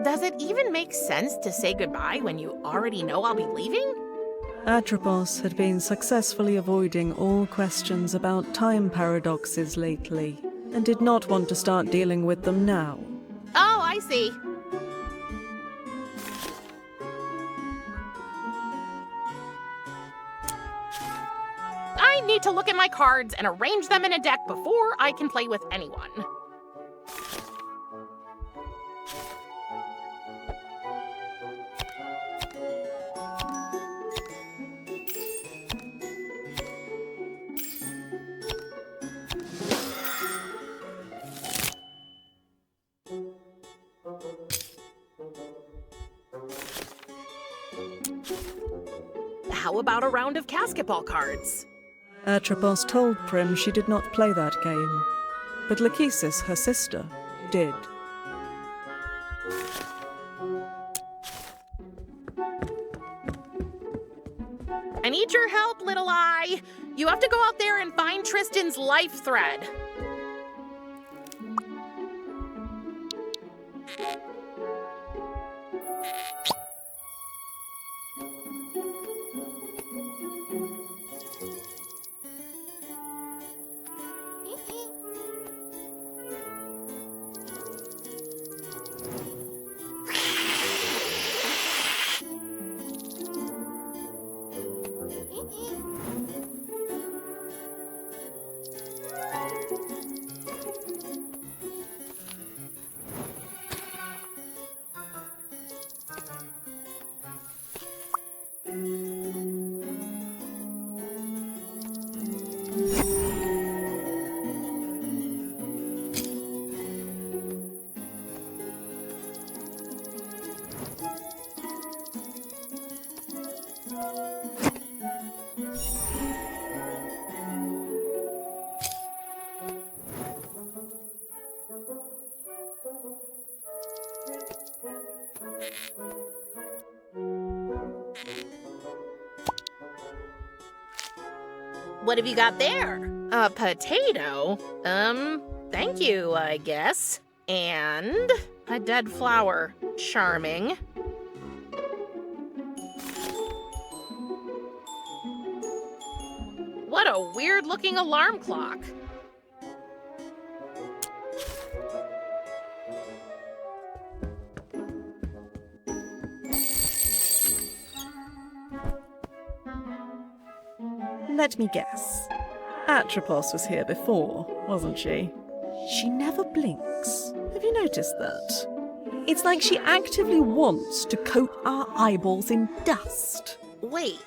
Does it even make sense to say goodbye when you already know I'll be leaving? Atropos had been successfully avoiding all questions about time paradoxes lately, and did not want to start dealing with them now. Oh, I see. I need to look at my cards and arrange them in a deck before I can play with anyone. How about a round of basketball cards? Atropos told Prim she did not play that game, but Lachesis, her sister, did. I need your help, Little Eye. You have to go out there and find Tristan's life thread. What have you got there? A potato? Thank you, I guess. And a dead flower. Charming. What a weird-looking alarm clock. Let me guess. Atropos was here before, wasn't she? She never blinks. Have you noticed that? It's like she actively wants to coat our eyeballs in dust. Wait,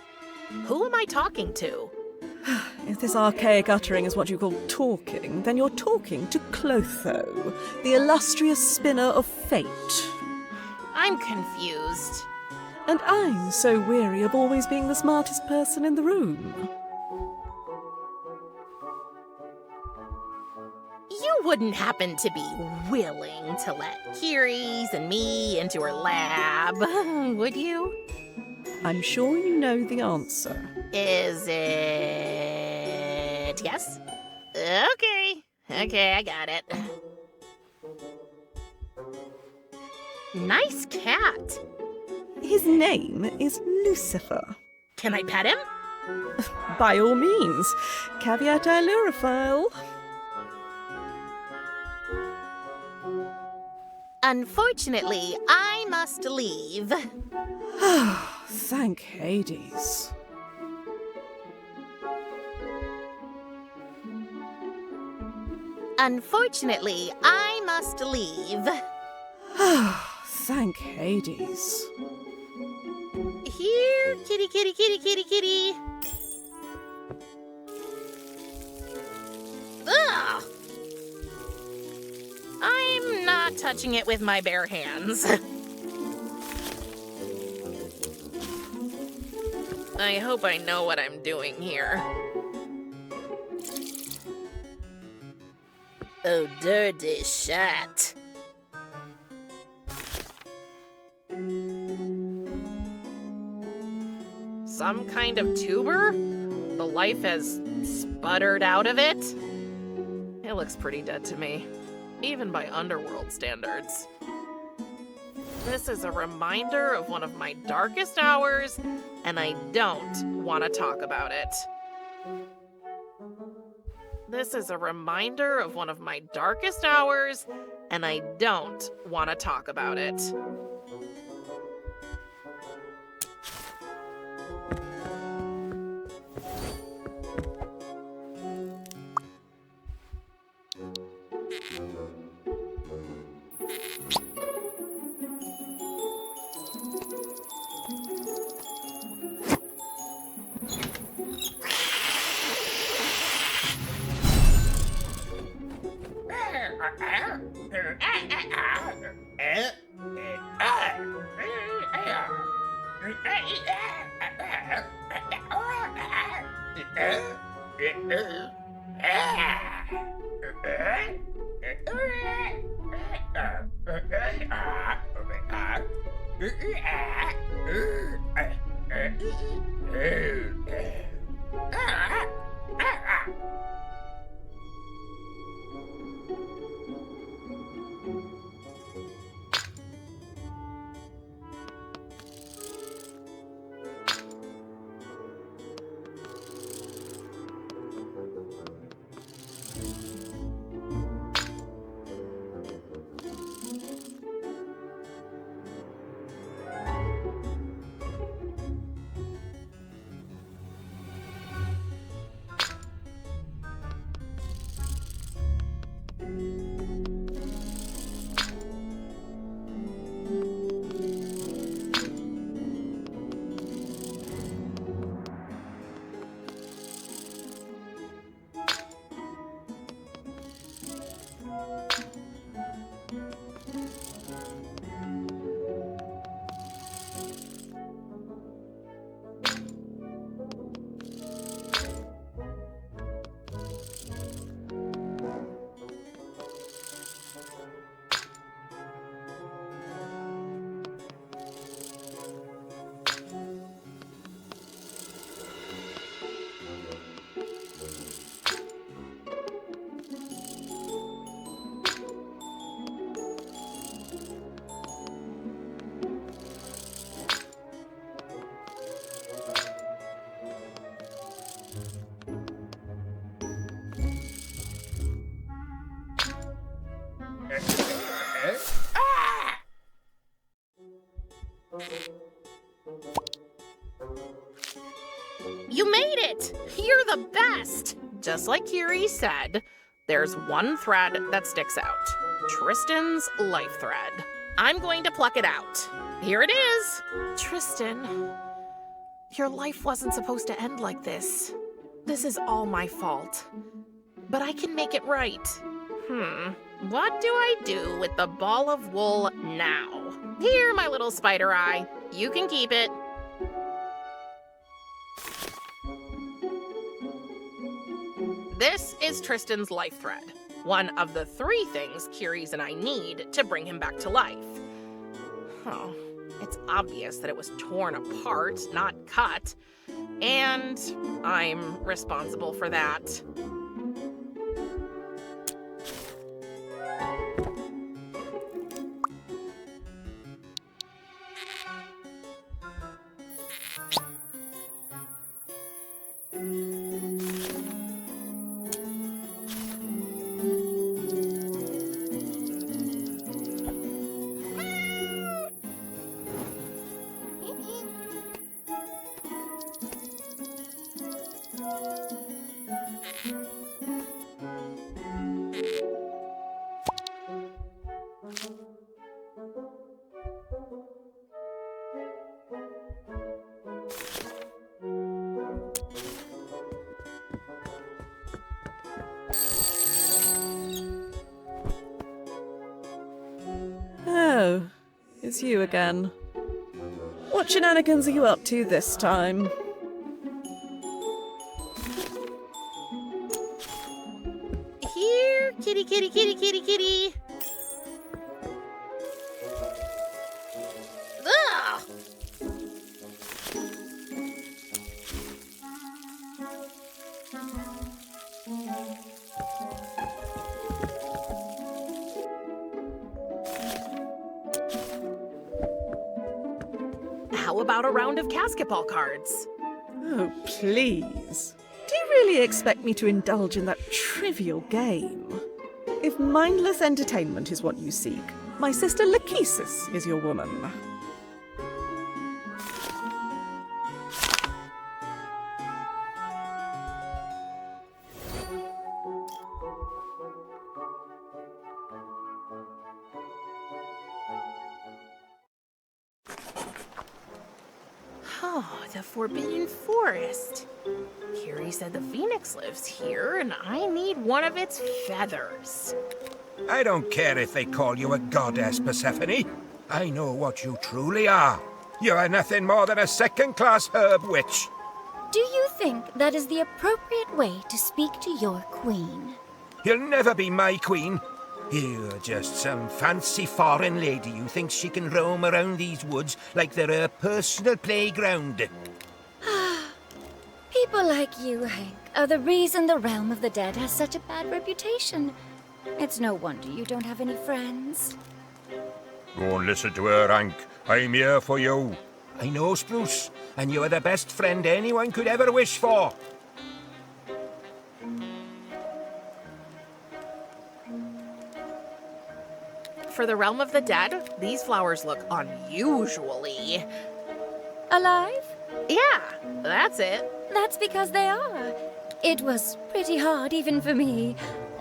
who am I talking to? If this archaic uttering is what you call talking, then you're talking to Clotho, the illustrious spinner of fate. I'm confused. And I'm so weary of always being the smartest person in the room. You wouldn't happen to be willing to let Kiri's and me into her lab, would you? I'm sure you know the answer. Is it yes? Okay, I got it. Nice cat. His name is Lucifer. Can I pet him? By all means. Caveat ailurophile. Unfortunately, I must leave. Thank Hades. Unfortunately, I must leave. Thank Hades. Here, kitty, kitty, kitty, kitty, kitty. Ugh! I'm not touching it with my bare hands. I hope I know what I'm doing here. Oh, dirty shit. Some kind of tuber? The life has sputtered out of it? It looks pretty dead to me, even by underworld standards. This is a reminder of one of my darkest hours, and I don't want to talk about it. This is a reminder of one of my darkest hours, and I don't want to talk about it. You made it! You're the best! Just like Kiri said, there's one thread that sticks out. Tristan's life thread. I'm going to pluck it out. Here it is. Tristan, your life wasn't supposed to end like this. This is all my fault. But I can make it right. What do I do with the ball of wool now? Here, my little spider eye. You can keep it. This is Tristan's life thread. One of the 3 things Kiri's and I need to bring him back to life. Oh, it's obvious that it was torn apart, not cut. And I'm responsible for that. Oh, it's you again. What shenanigans are you up to this time? Here, kitty, kitty, kitty, kitty, kitty. Ugh! How about a round of basketball cards? Oh, please. Do you really expect me to indulge in that trivial game? If mindless entertainment is what you seek, my sister Lachesis is your woman. Oh, the Forbidden Forest. Kiri said the phoenix lives here, and I need one of its feathers. I don't care if they call you a goddess, Persephone. I know what you truly are. You are nothing more than a second-class herb witch. Do you think that is the appropriate way to speak to your queen? You'll never be my queen. You're just some fancy foreign lady who thinks she can roam around these woods like they're her personal playground. People like you, Hank, are the reason the realm of the dead has such a bad reputation. It's no wonder you don't have any friends. Go and listen to her, Hank. I'm here for you. I know, Spruce, and you are the best friend anyone could ever wish for. For the realm of the dead, these flowers look unusually... Alive? Yeah, that's it. That's because they are. It was pretty hard even for me,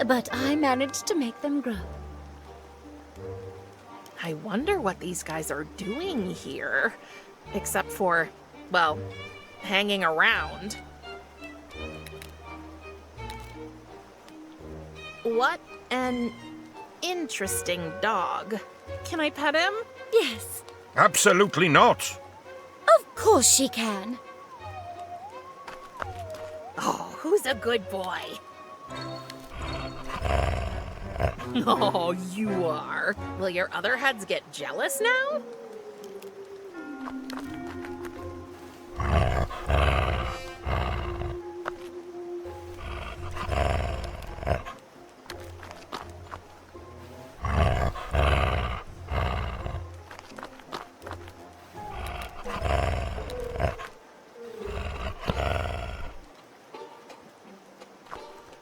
but I managed to make them grow. I wonder what these guys are doing here. Except for, well, hanging around. What an interesting dog. Can I pet him? Yes, Absolutely not. of course she can. Oh, who's a good boy? Oh, you are. Will your other heads get jealous now?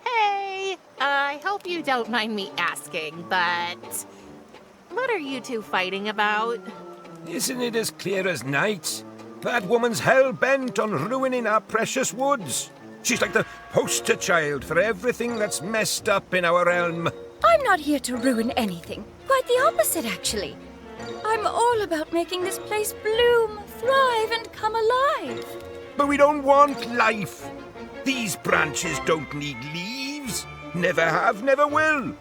Hey, I hope you don't mind me asking, but what are you two fighting about? Isn't it as clear as night? That woman's hell-bent on ruining our precious woods. She's like the poster child for everything that's messed up in our realm. I'm not here to ruin anything. Quite the opposite, actually. I'm all about making this place bloom, thrive, and come alive. But we don't want life. These branches don't need leaves. Never have, never will.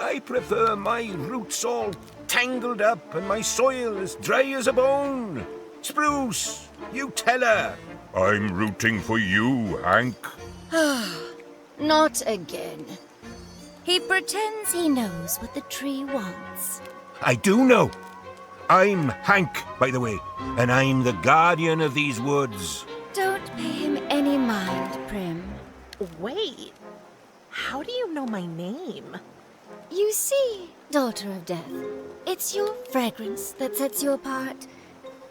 I prefer my roots all tangled up and my soil as dry as a bone. Spruce, you tell her. I'm rooting for you, Hank. Not again. He pretends he knows what the tree wants. I do know. I'm Hank, by the way, and I'm the guardian of these woods. Don't pay him any mind, Prim. Wait, how do you know my name? You see, Daughter of Death, it's your fragrance that sets you apart.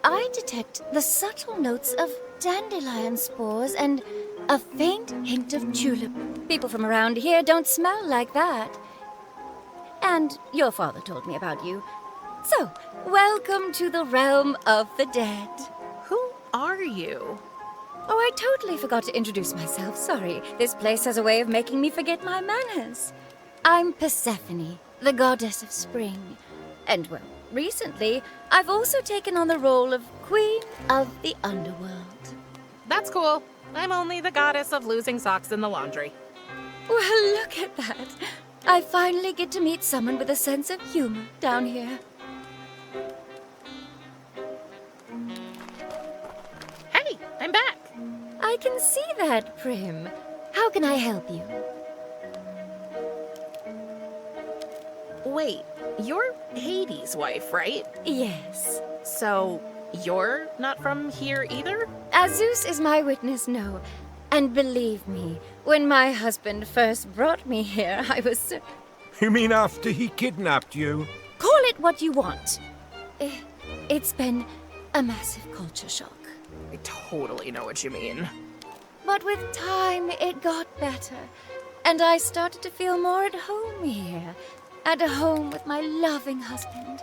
I detect the subtle notes of dandelion spores and a faint hint of tulip. People from around here don't smell like that. And your father told me about you. So, welcome to the realm of the dead. Who are you? Oh, I totally forgot to introduce myself. Sorry. This place has a way of making me forget my manners. I'm Persephone, the goddess of spring. And, well, recently, I've also taken on the role of Queen of the Underworld. That's cool. I'm only the goddess of losing socks in the laundry. Well, look at that. I finally get to meet someone with a sense of humor down here. Hey, I'm back. I can see that, Prim. How can I help you? Wait, you're Hades' wife, right? Yes. So, you're not from here either? Zeus is my witness, no. And believe me, when my husband first brought me here, I was so... You mean after he kidnapped you? Call it what you want. It's been a massive culture shock. I totally know what you mean. But with time, it got better. And I started to feel more at home here. At home with my loving husband.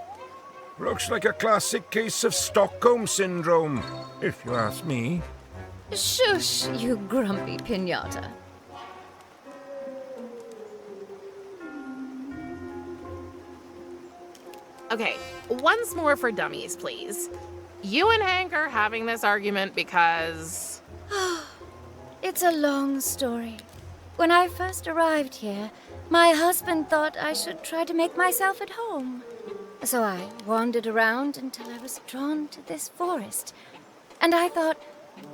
Looks like a classic case of Stockholm Syndrome, if you ask me. Shush, you grumpy piñata. Okay, once more for dummies, please. You and Hank are having this argument because... It's a long story. When I first arrived here, my husband thought I should try to make myself at home. So I wandered around until I was drawn to this forest. And I thought,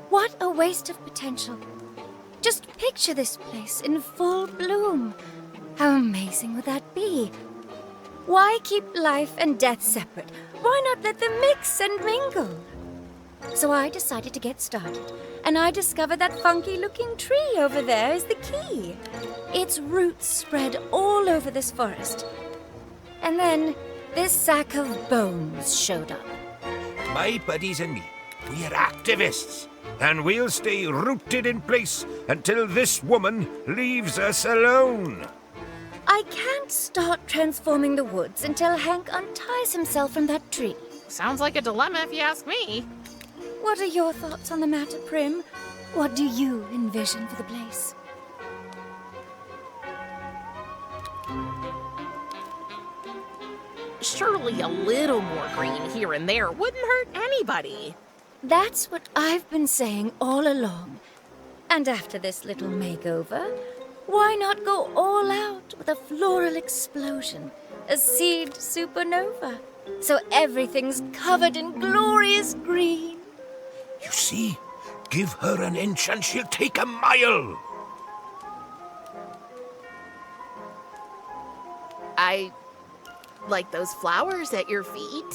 what a waste of potential. Just picture this place in full bloom. How amazing would that be? Why keep life and death separate? Why not let them mix and mingle? So I decided to get started, and I discovered that funky-looking tree over there is the key. Its roots spread all over this forest. And then this sack of bones showed up. My buddies and me, we're activists, and we'll stay rooted in place until this woman leaves us alone. I can't start transforming the woods until Hank unties himself from that tree. Sounds like a dilemma if you ask me. What are your thoughts on the matter, Prim? What do you envision for the place? Surely a little more green here and there wouldn't hurt anybody. That's what I've been saying all along. And after this little makeover, why not go all out with a floral explosion, a seed supernova, so everything's covered in glorious green? You see, give her an inch and she'll take a mile. I like those flowers at your feet.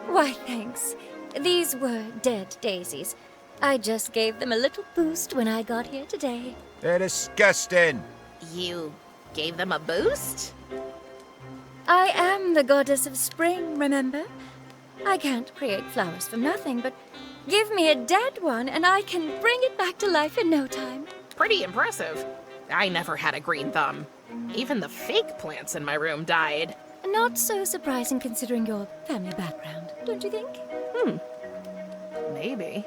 Why, thanks. These were dead daisies. I just gave them a little boost when I got here today. They're disgusting. You gave them a boost? I am the goddess of spring, remember? I can't create flowers from nothing, but give me a dead one and I can bring it back to life in no time. Pretty impressive. I never had a green thumb. Even the fake plants in my room died. Not so surprising considering your family background, don't you think? Maybe.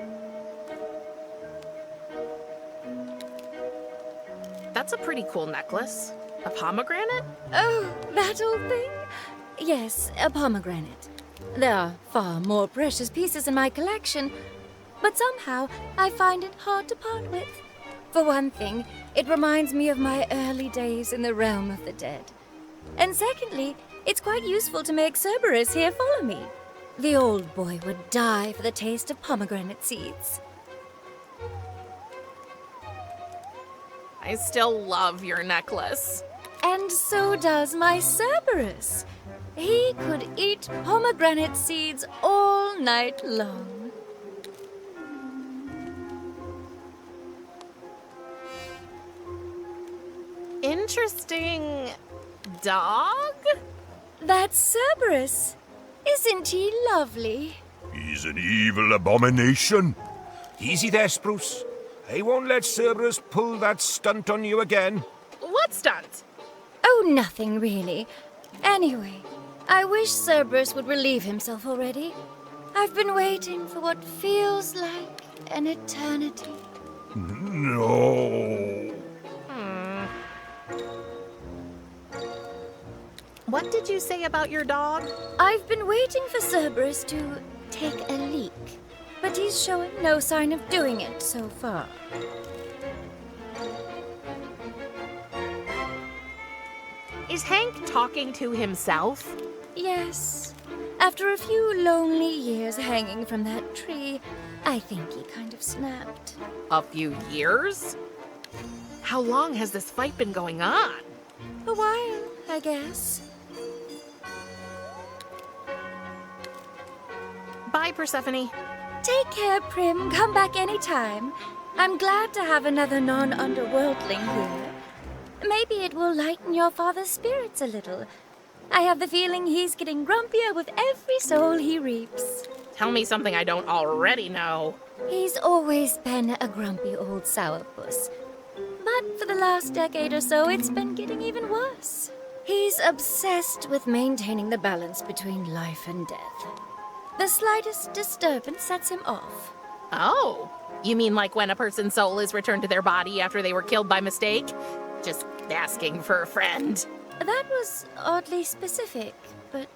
That's a pretty cool necklace. A pomegranate? Oh, that old thing? Yes, a pomegranate. There are far more precious pieces in my collection, but somehow I find it hard to part with. For one thing, it reminds me of my early days in the realm of the dead. And secondly, it's quite useful to make Cerberus here follow me. The old boy would die for the taste of pomegranate seeds. I still love your necklace. And so does my Cerberus. He could eat pomegranate seeds all night long. Interesting dog? That's Cerberus. Isn't he lovely? He's an evil abomination. Easy there, Spruce. I won't let Cerberus pull that stunt on you again. What stunt? Oh, nothing really. Anyway, I wish Cerberus would relieve himself already. I've been waiting for what feels like an eternity. No. What did you say about your dog? I've been waiting for Cerberus to take a leak, but he's showing no sign of doing it so far. Is Hank talking to himself? Yes. After a few lonely years hanging from that tree, I think he kind of snapped. A few years? How long has this fight been going on? A while, I guess. Bye, Persephone. Take care, Prim. Come back anytime. I'm glad to have another non-underworldling here. Maybe it will lighten your father's spirits a little. I have the feeling he's getting grumpier with every soul he reaps. Tell me something I don't already know. He's always been a grumpy old sourpuss. But for the last decade or so, it's been getting even worse. He's obsessed with maintaining the balance between life and death. The slightest disturbance sets him off. Oh, you mean like when a person's soul is returned to their body after they were killed by mistake? Just asking for a friend. That was oddly specific, but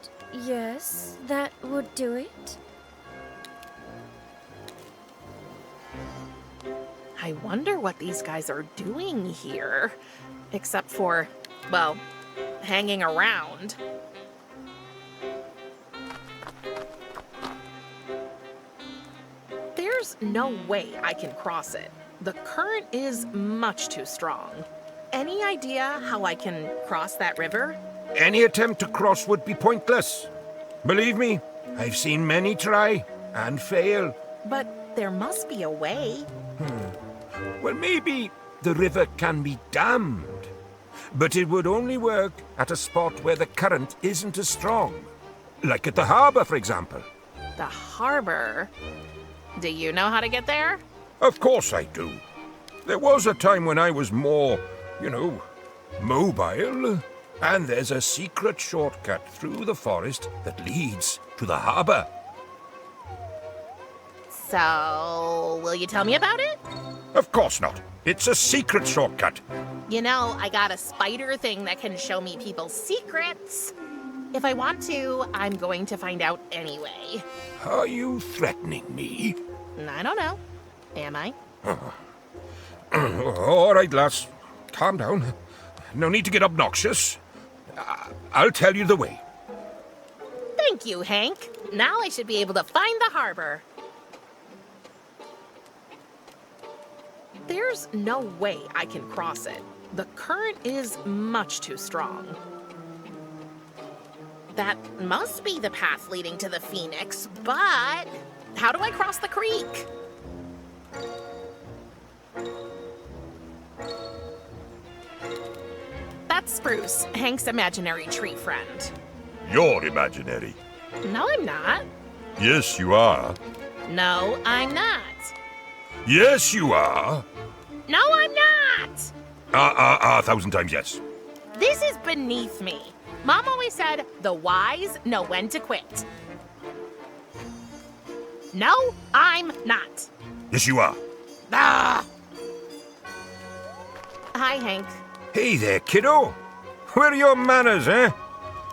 yes, that would do it. I wonder what these guys are doing here. Except for, well, hanging around. There's no way I can cross it. The current is much too strong. Any idea how I can cross that river? Any attempt to cross would be pointless. Believe me, I've seen many try and fail. But there must be a way. Well, maybe the river can be dammed. But it would only work at a spot where the current isn't as strong. Like at the harbor, for example. The harbor? Do you know how to get there? Of course I do. There was a time when I was more, mobile. And there's a secret shortcut through the forest that leads to the harbor. So, will you tell me about it? Of course not. It's a secret shortcut. You know, I got a spider thing that can show me people's secrets. If I want to, I'm going to find out anyway. Are you threatening me? I don't know. Am I? All right, lass. Calm down. No need to get obnoxious. I'll tell you the way. Thank you, Hank. Now I should be able to find the harbor. There's no way I can cross it. The current is much too strong. That must be the path leading to the Phoenix, but how do I cross the creek? That's Spruce, Hank's imaginary tree friend. You're imaginary. No, I'm not. Yes, you are. No, I'm not. Yes, you are. No, I'm not! 1,000 times yes. This is beneath me. Mom always said the wise know when to quit. No, I'm not. Yes, you are. Ah! Hi, Hank. Hey there, kiddo. Where are your manners, eh?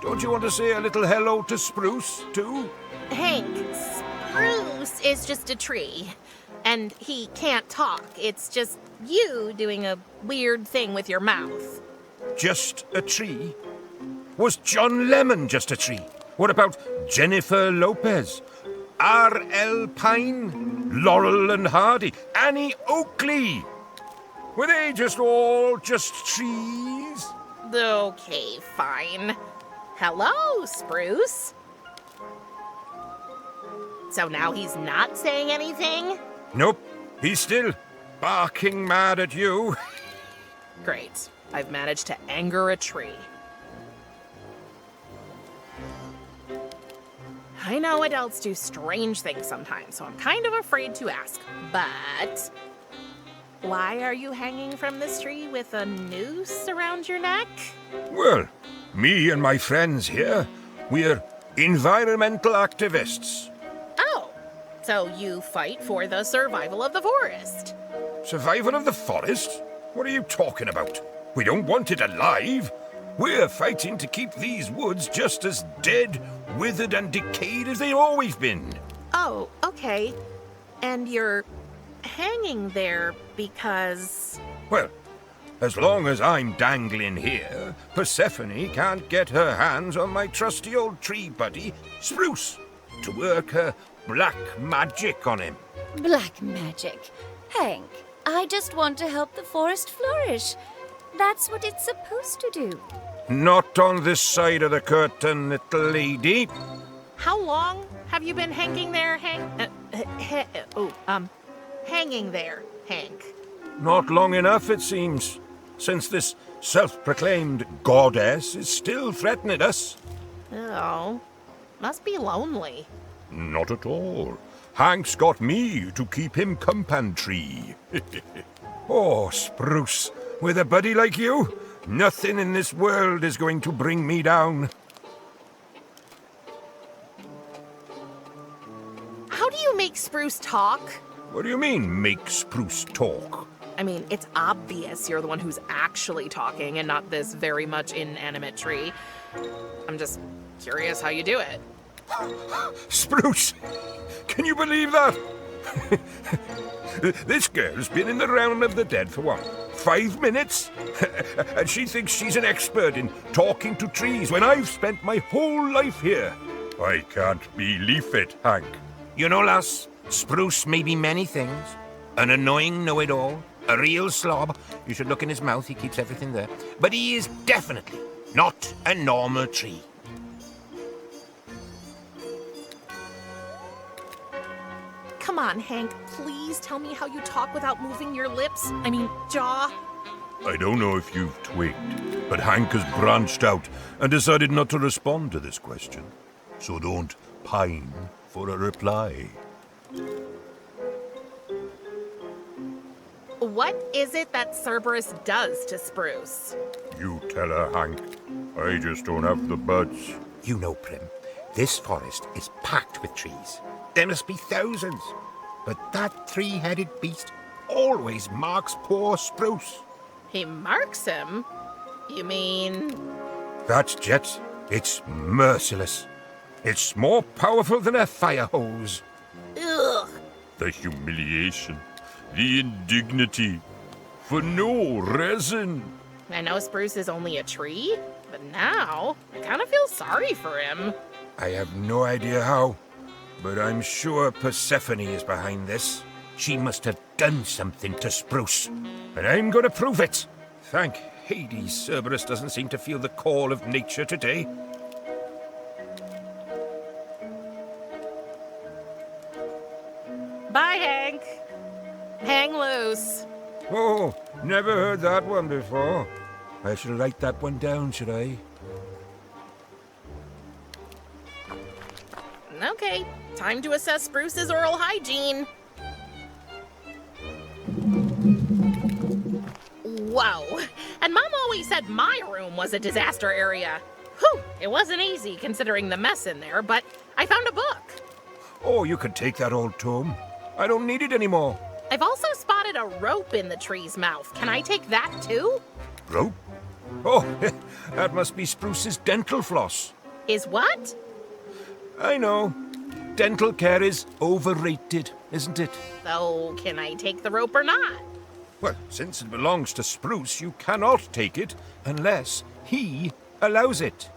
Don't you want to say a little hello to Spruce, too? Hank, Spruce is just a tree. And he can't talk. It's just you doing a weird thing with your mouth. Just a tree? Was John Lemon just a tree? What about Jennifer Lopez? R.L. Pine? Laurel and Hardy? Annie Oakley? Were they all just trees? Okay, fine. Hello, Spruce. So now he's not saying anything? Nope. He's still barking mad at you. Great. I've managed to anger a tree. I know adults do strange things sometimes, so I'm kind of afraid to ask. But why are you hanging from this tree with a noose around your neck? Well, me and my friends here, we're environmental activists. Oh, so you fight for the survival of the forest. Survival of the forest? What are you talking about? We don't want it alive. We're fighting to keep these woods just as dead, withered, and decayed as they've always been. Oh, okay. And you're hanging there because... Well, as long as I'm dangling here, Persephone can't get her hands on my trusty old tree buddy, Spruce, to work her black magic on him. Black magic. Hank, I just want to help the forest flourish. That's what it's supposed to do. Not on this side of the curtain, little lady. How long have you been hanging there, Hank? Hanging there, Hank. Not long enough, it seems, since this self-proclaimed goddess is still threatening us. Oh, must be lonely. Not at all. Hank's got me to keep him company. Oh, Spruce, with a buddy like you, nothing in this world is going to bring me down. How do you make Spruce talk? What do you mean, make Spruce talk? I mean, it's obvious you're the one who's actually talking and not this very much inanimate tree. I'm just curious how you do it. Spruce! Can you believe that? This girl's been in the realm of the dead for what, 5 minutes? And she thinks she's an expert in talking to trees when I've spent my whole life here. I can't believe it, Hank. You know, lass, Spruce may be many things. An annoying know-it-all, a real slob. You should look in his mouth, he keeps everything there. But he is definitely not a normal tree. Come on, Hank, please tell me how you talk without moving your lips. I mean, jaw. I don't know if you've twigged, but Hank has branched out and decided not to respond to this question. So don't pine for a reply. What is it that Cerberus does to Spruce? You tell her, Hank. I just don't have the buds. You know, Prim, this forest is packed with trees. There must be thousands. But that three-headed beast always marks poor Spruce. He marks him? You mean... That jet, it's merciless. It's more powerful than a fire hose. Ugh. The humiliation, the indignity, for no reason. I know Spruce is only a tree, but now I kind of feel sorry for him. I have no idea how, but I'm sure Persephone is behind this. She must have done something to Spruce, and I'm going to prove it. Thank Hades, Cerberus doesn't seem to feel the call of nature today. Bye, Hank. Hang loose. Oh, never heard that one before. I shall write that one down, should I? Okay, time to assess Spruce's oral hygiene. Whoa, and Mom always said my room was a disaster area. Whew, It wasn't easy considering the mess in there, but I found a book. Oh, you can take that old tome. I don't need it anymore. I've also spotted a rope in the tree's mouth. Can I take that too? Rope? Oh, that must be Spruce's dental floss. Is what? I know. Dental care is overrated, isn't it? So, can I take the rope or not? Well, since it belongs to Spruce, you cannot take it unless he allows it.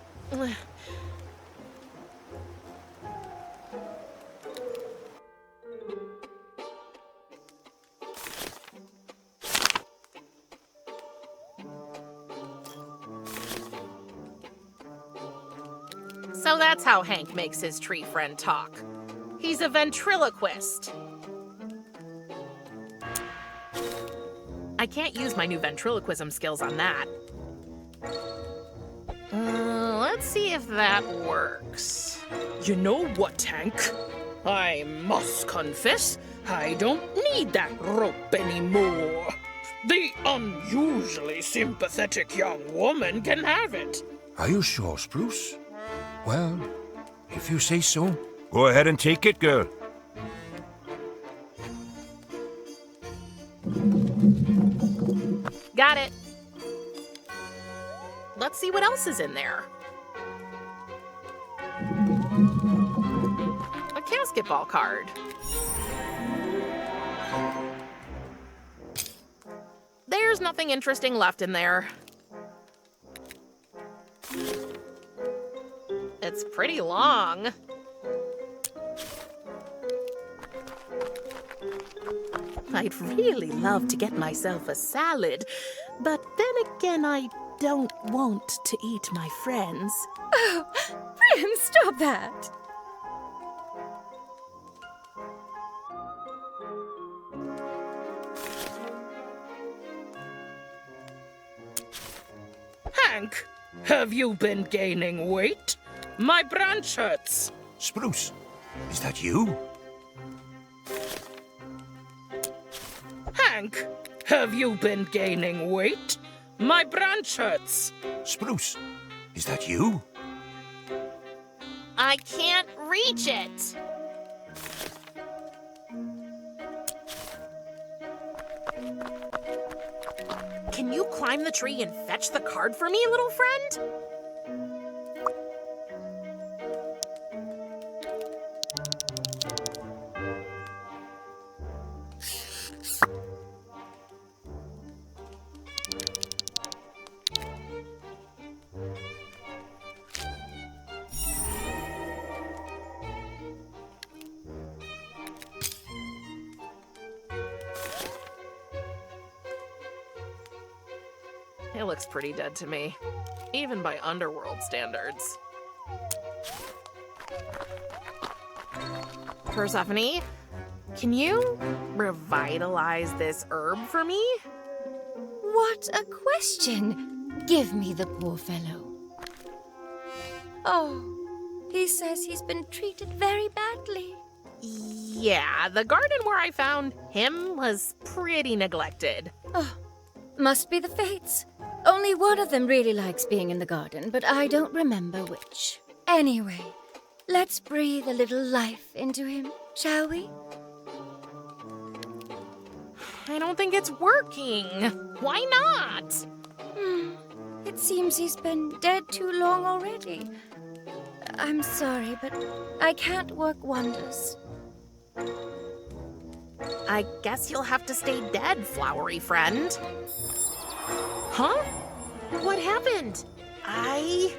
So that's how Hank makes his tree friend talk. He's a ventriloquist. I can't use my new ventriloquism skills on that. Let's see if that works. You know what, Hank? I must confess, I don't need that rope anymore. The unusually sympathetic young woman can have it. Are you sure, Spruce? Well, if you say so. Go ahead and take it, girl. Got it. Let's see what else is in there. A basketball card. There's nothing interesting left in there. It's pretty long. I'd really love to get myself a salad, but then again, I don't want to eat my friends. Oh, Prim, stop that! Hank, have you been gaining weight? My branch hurts. Spruce, is that you? Hank, have you been gaining weight? My branch hurts. Spruce, is that you? I can't reach it. Can you climb the tree and fetch the card for me, little friend? It looks pretty dead to me, even by underworld standards. Persephone, can you revitalize this herb for me? What a question! Give me the poor fellow. Oh, he says he's been treated very badly. Yeah, the garden where I found him was pretty neglected. Oh, must be the fates. Only one of them really likes being in the garden, but I don't remember which. Anyway, let's breathe a little life into him, shall we? I don't think it's working. Why not? It seems he's been dead too long already. I'm sorry, but I can't work wonders. I guess you'll have to stay dead, flowery friend. Huh? What happened? I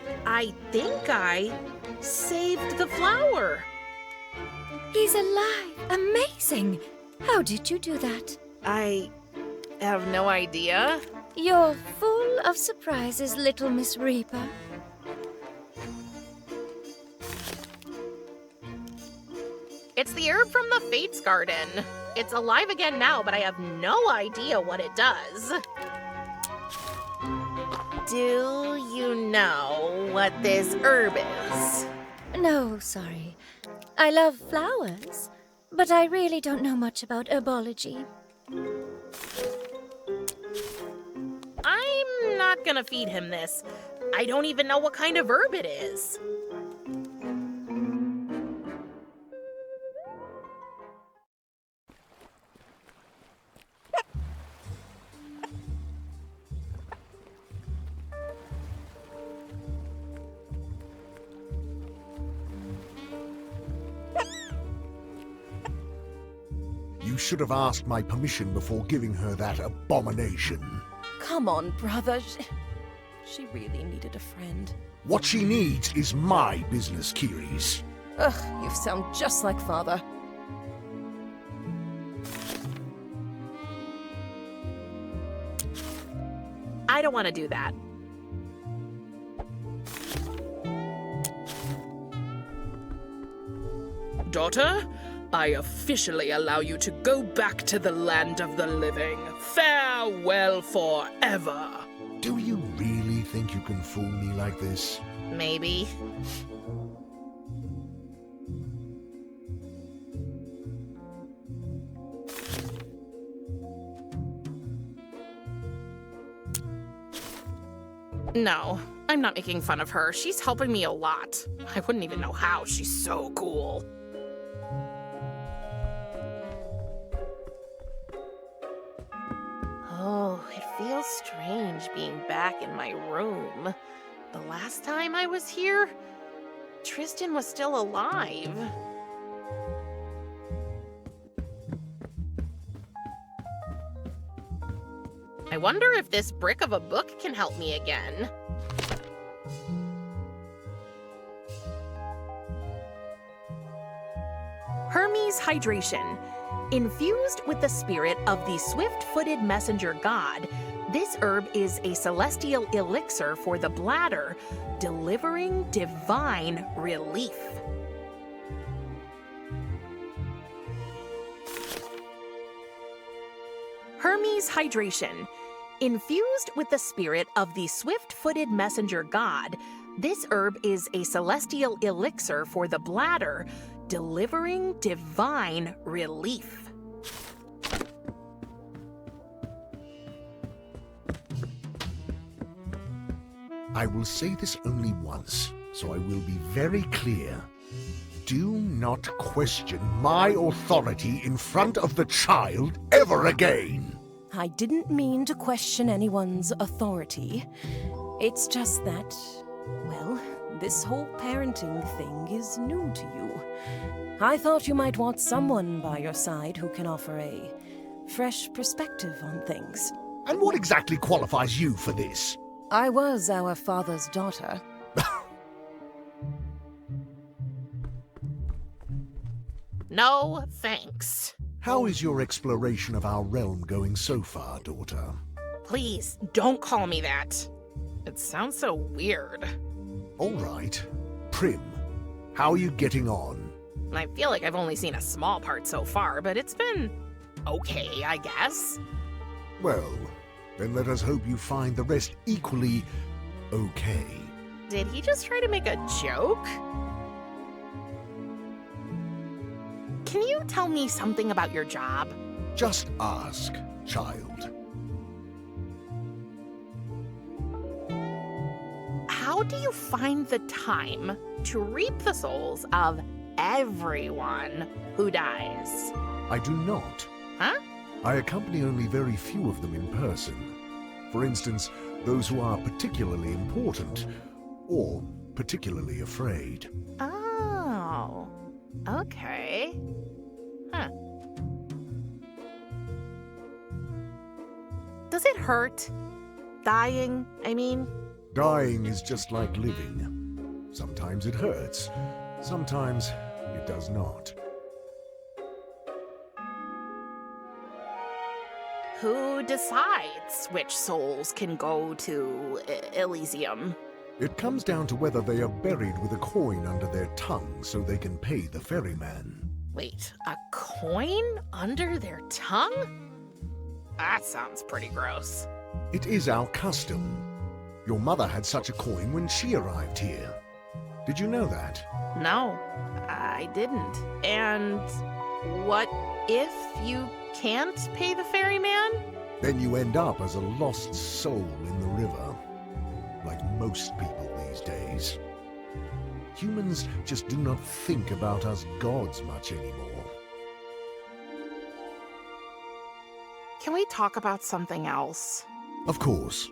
think I saved the flower. He's alive. Amazing. How did you do that? I have no idea. You're full of surprises, little Miss Reaper. It's the herb from the Fates Garden. It's alive again now, but I have no idea what it does. Do you know what this herb is? No, sorry. I love flowers, but I really don't know much about herbology. I'm not gonna feed him this. I don't even know what kind of herb it is. You should have asked my permission before giving her that abomination. Come on, brother. She really needed a friend. What she needs is my business, Kiris. Ugh, you sound just like father. I don't want to do that. Daughter, I officially allow you to go back to the land of the living. Farewell forever. Do you really think you can fool me like this? Maybe. No, I'm not making fun of her. She's helping me a lot. I wouldn't even know how. She's so cool. Oh, it feels strange being back in my room. The last time I was here, Tristan was still alive. I wonder if this brick of a book can help me again. Hermes Hydration. Infused with the spirit of the swift-footed messenger god, this herb is a celestial elixir for the bladder, delivering divine relief. Hermes Hydration. Infused with the spirit of the swift-footed messenger god, this herb is a celestial elixir for the bladder, delivering divine relief. I will say this only once, so I will be very clear. Do not question my authority in front of the child ever again. I didn't mean to question anyone's authority. It's just that, well, this whole parenting thing is new to you. I thought you might want someone by your side who can offer a fresh perspective on things. And what exactly qualifies you for this? I was our father's daughter. No, thanks. How is your exploration of our realm going so far, daughter? Please, don't call me that. It sounds so weird. All right. Prim, how are you getting on? I feel like I've only seen a small part so far, but it's been okay, I guess. Well, then let us hope you find the rest equally okay. Did he just try to make a joke? Can you tell me something about your job? Just ask, child. How do you find the time to reap the souls of everyone who dies? I do not. Huh? I accompany only very few of them in person. For instance, those who are particularly important, or particularly afraid. Oh, okay. Huh. Does it hurt? Dying, I mean? Dying is just like living. Sometimes it hurts, sometimes it does not. Who decides which souls can go to Elysium? It comes down to whether they are buried with a coin under their tongue so they can pay the ferryman. Wait, a coin under their tongue? That sounds pretty gross. It is our custom. Your mother had such a coin when she arrived here. Did you know that? No, I didn't. And what if you can't pay the ferryman? Then you end up as a lost soul in the river, like most people these days. Humans just do not think about us gods much anymore. Can we talk about something else? Of course.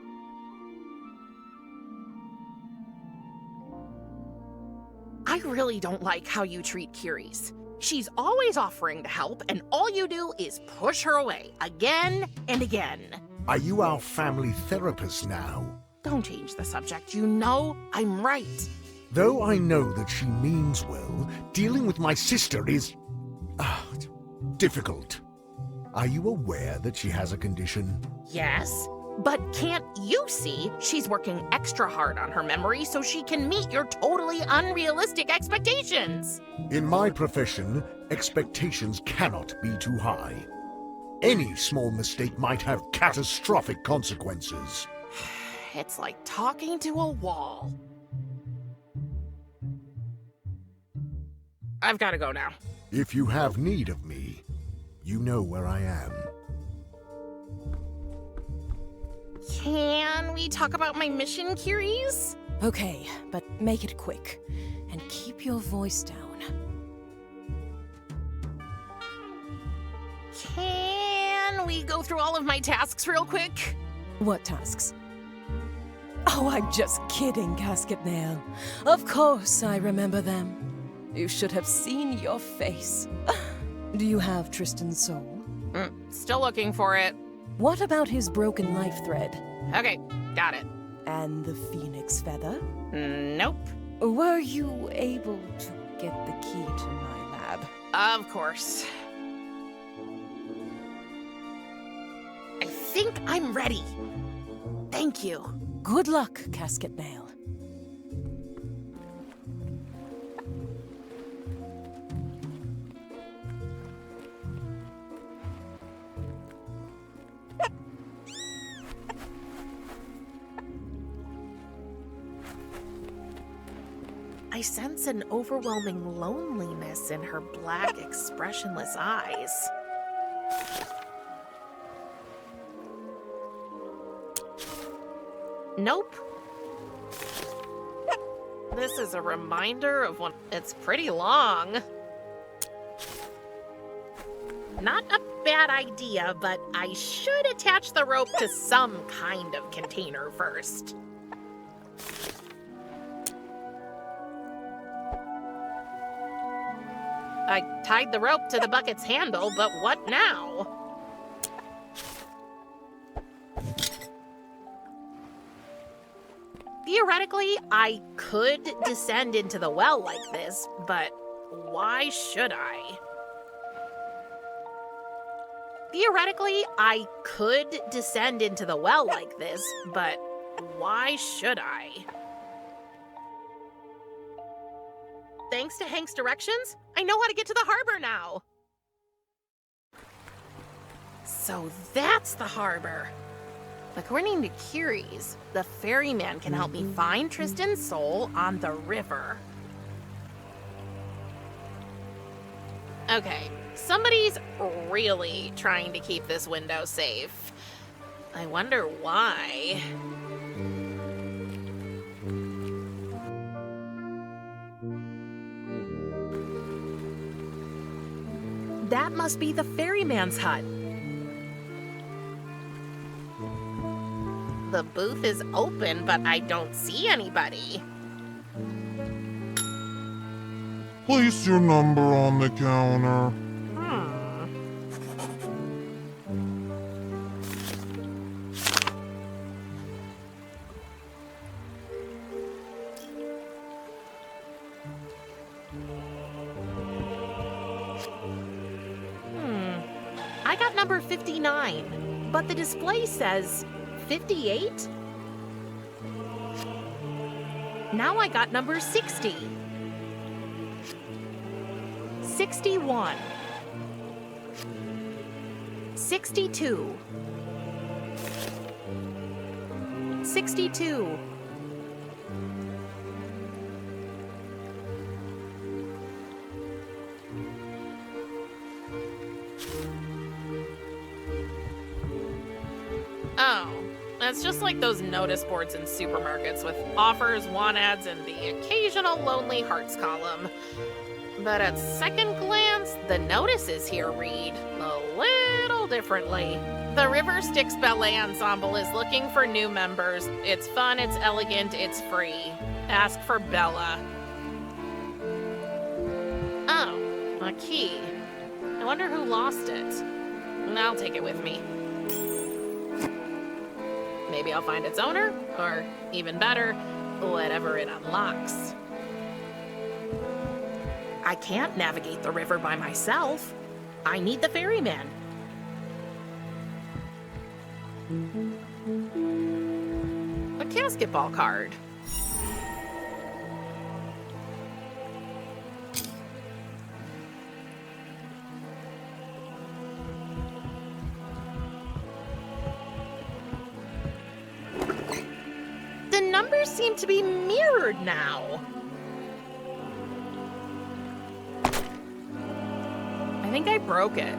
I really don't like how you treat Curies. She's always offering to help, and all you do is push her away again and again. Are you our family therapist now? Don't change the subject. You know I'm right. Though I know that she means well, dealing with my sister is difficult. Are you aware that she has a condition? Yes, but can't you see she's working extra hard on her memory so she can meet your totally unrealistic expectations? In my profession, expectations cannot be too high. Any small mistake might have catastrophic consequences. It's like talking to a wall. I've got to go now. If you have need of me, you know where I am. Can we talk about my mission, Curies? Okay, but make it quick. And keep your voice down. Can we go through all of my tasks real quick? What tasks? Oh, I'm just kidding, Casket Nail. Of course I remember them. You should have seen your face. Do you have Tristan's soul? Still looking for it. What about his broken life thread? Okay, got it. And the phoenix feather? Nope. Were you able to get the key to my lab? Of course. I think I'm ready. Thank you. Good luck, Casket Nail. I sense an overwhelming loneliness in her black, expressionless eyes. Nope. This is a reminder of one. It's pretty long. Not a bad idea, but I should attach the rope to some kind of container first. I tied the rope to the bucket's handle, but what now? Theoretically, I could descend into the well like this, but why should I? Theoretically, I could descend into the well like this, but why should I? Thanks to Hank's directions, I know how to get to the harbor now. So that's the harbor. According to Curies, the ferryman can help me find Tristan's soul on the river. Okay, somebody's really trying to keep this window safe. I wonder why. That must be the ferryman's hut. The booth is open, but I don't see anybody. Place your number on the counter. I got number 59, but the display says 58? Now I got number 60. 61. 62. 62. Oh, It's just like those notice boards in supermarkets with offers, want ads, and the occasional lonely hearts column. But at second glance, the notices here read a little differently. The River Styx Ballet Ensemble is looking for new members. It's fun, it's elegant, it's free. Ask for Bella. Oh, a key. I wonder who lost it. I'll take it with me. Maybe I'll find its owner, or even better, whatever it unlocks. I can't navigate the river by myself. I need the ferryman. A basketball card. The numbers seem to be mirrored now. I think I broke it.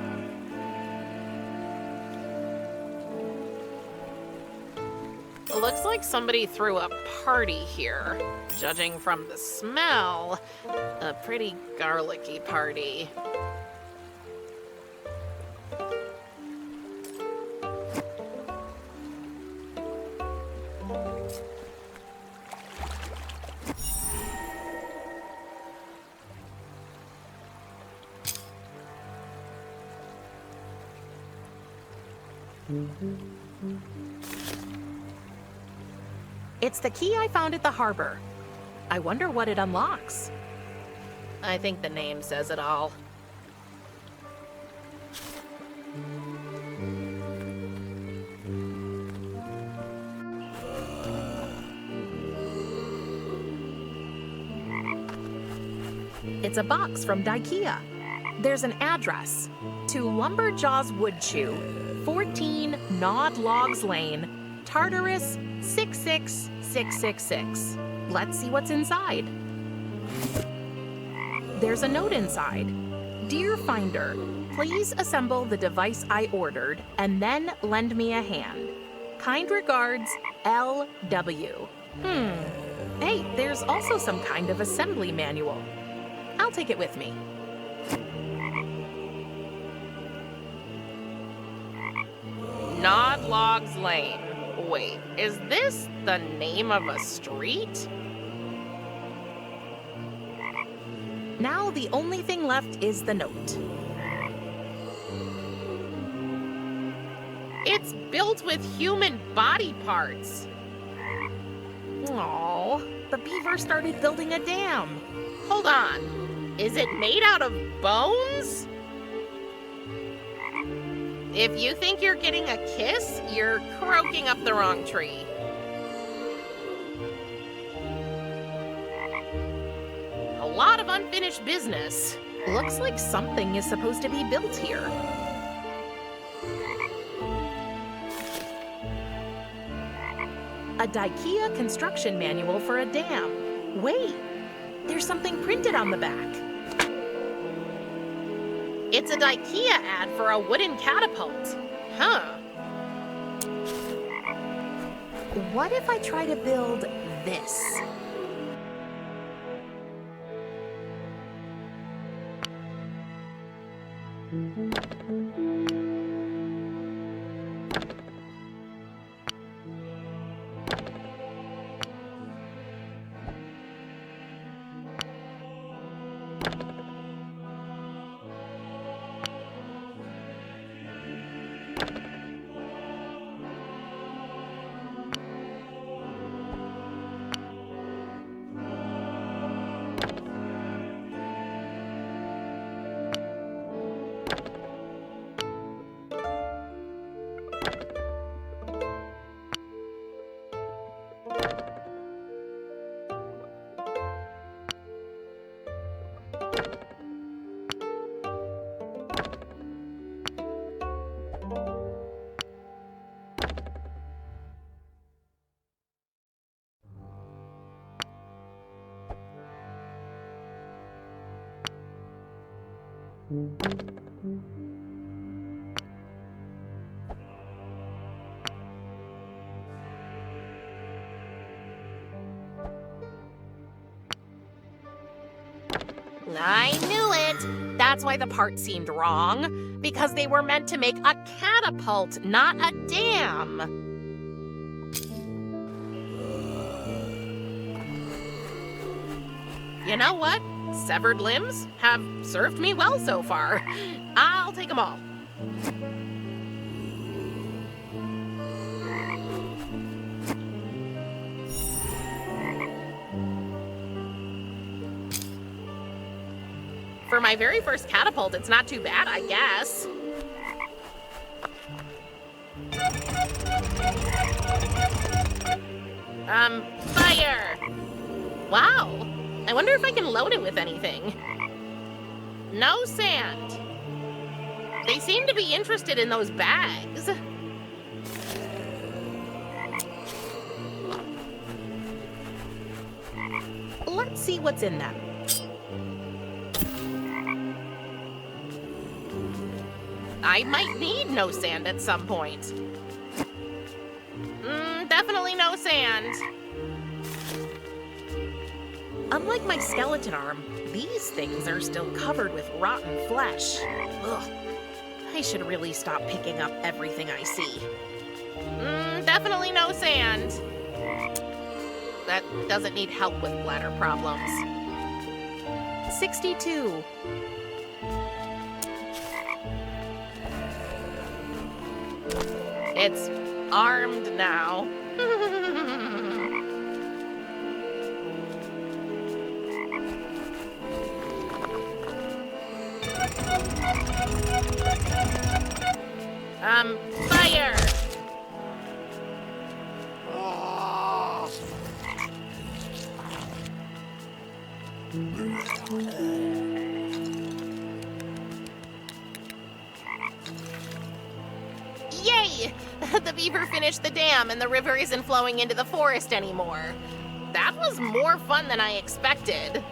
It looks like somebody threw a party here. Judging from the smell, a pretty garlicky party. It's the key I found at the harbor. I wonder what it unlocks. I think the name says it all. It's a box from Dikea. There's an address to Lumberjaw's Woodchew, 14 Gnawed Logs Lane, Tartarus 66666. Let's see what's inside. There's a note inside. Dear Finder, please assemble the device I ordered and then lend me a hand. Kind regards, L.W. Hey, there's also some kind of assembly manual. I'll take it with me. Gnawed Logs Lane. Wait, is this the name of a street? Now the only thing left is the note. It's built with human body parts. Oh, the beaver started building a dam. Hold on, is it made out of bones? If you think you're getting a kiss, you're croaking up the wrong tree. A lot of unfinished business. Looks like something is supposed to be built here. A Dikea construction manual for a dam. Wait, there's something printed on the back. It's a Dikea ad for a wooden catapult. Huh. What if I try to build this? I knew it! That's why the part seemed wrong. Because they were meant to make a catapult, not a dam. You know what? Severed limbs have served me well so far. I'll take them all. For my very first catapult, it's not too bad, I guess. Fire! Wow, I wonder if I can load it with anything. No sand. They seem to be interested in those bags. Let's see what's in them. I might need no sand at some point. Definitely no sand. Unlike my skeleton arm, these things are still covered with rotten flesh. Ugh. I should really stop picking up everything I see. Definitely no sand. That doesn't need help with bladder problems. 62. It's armed now. Fire! Yay! The beaver finished the dam and the river isn't flowing into the forest anymore. That was more fun than I expected.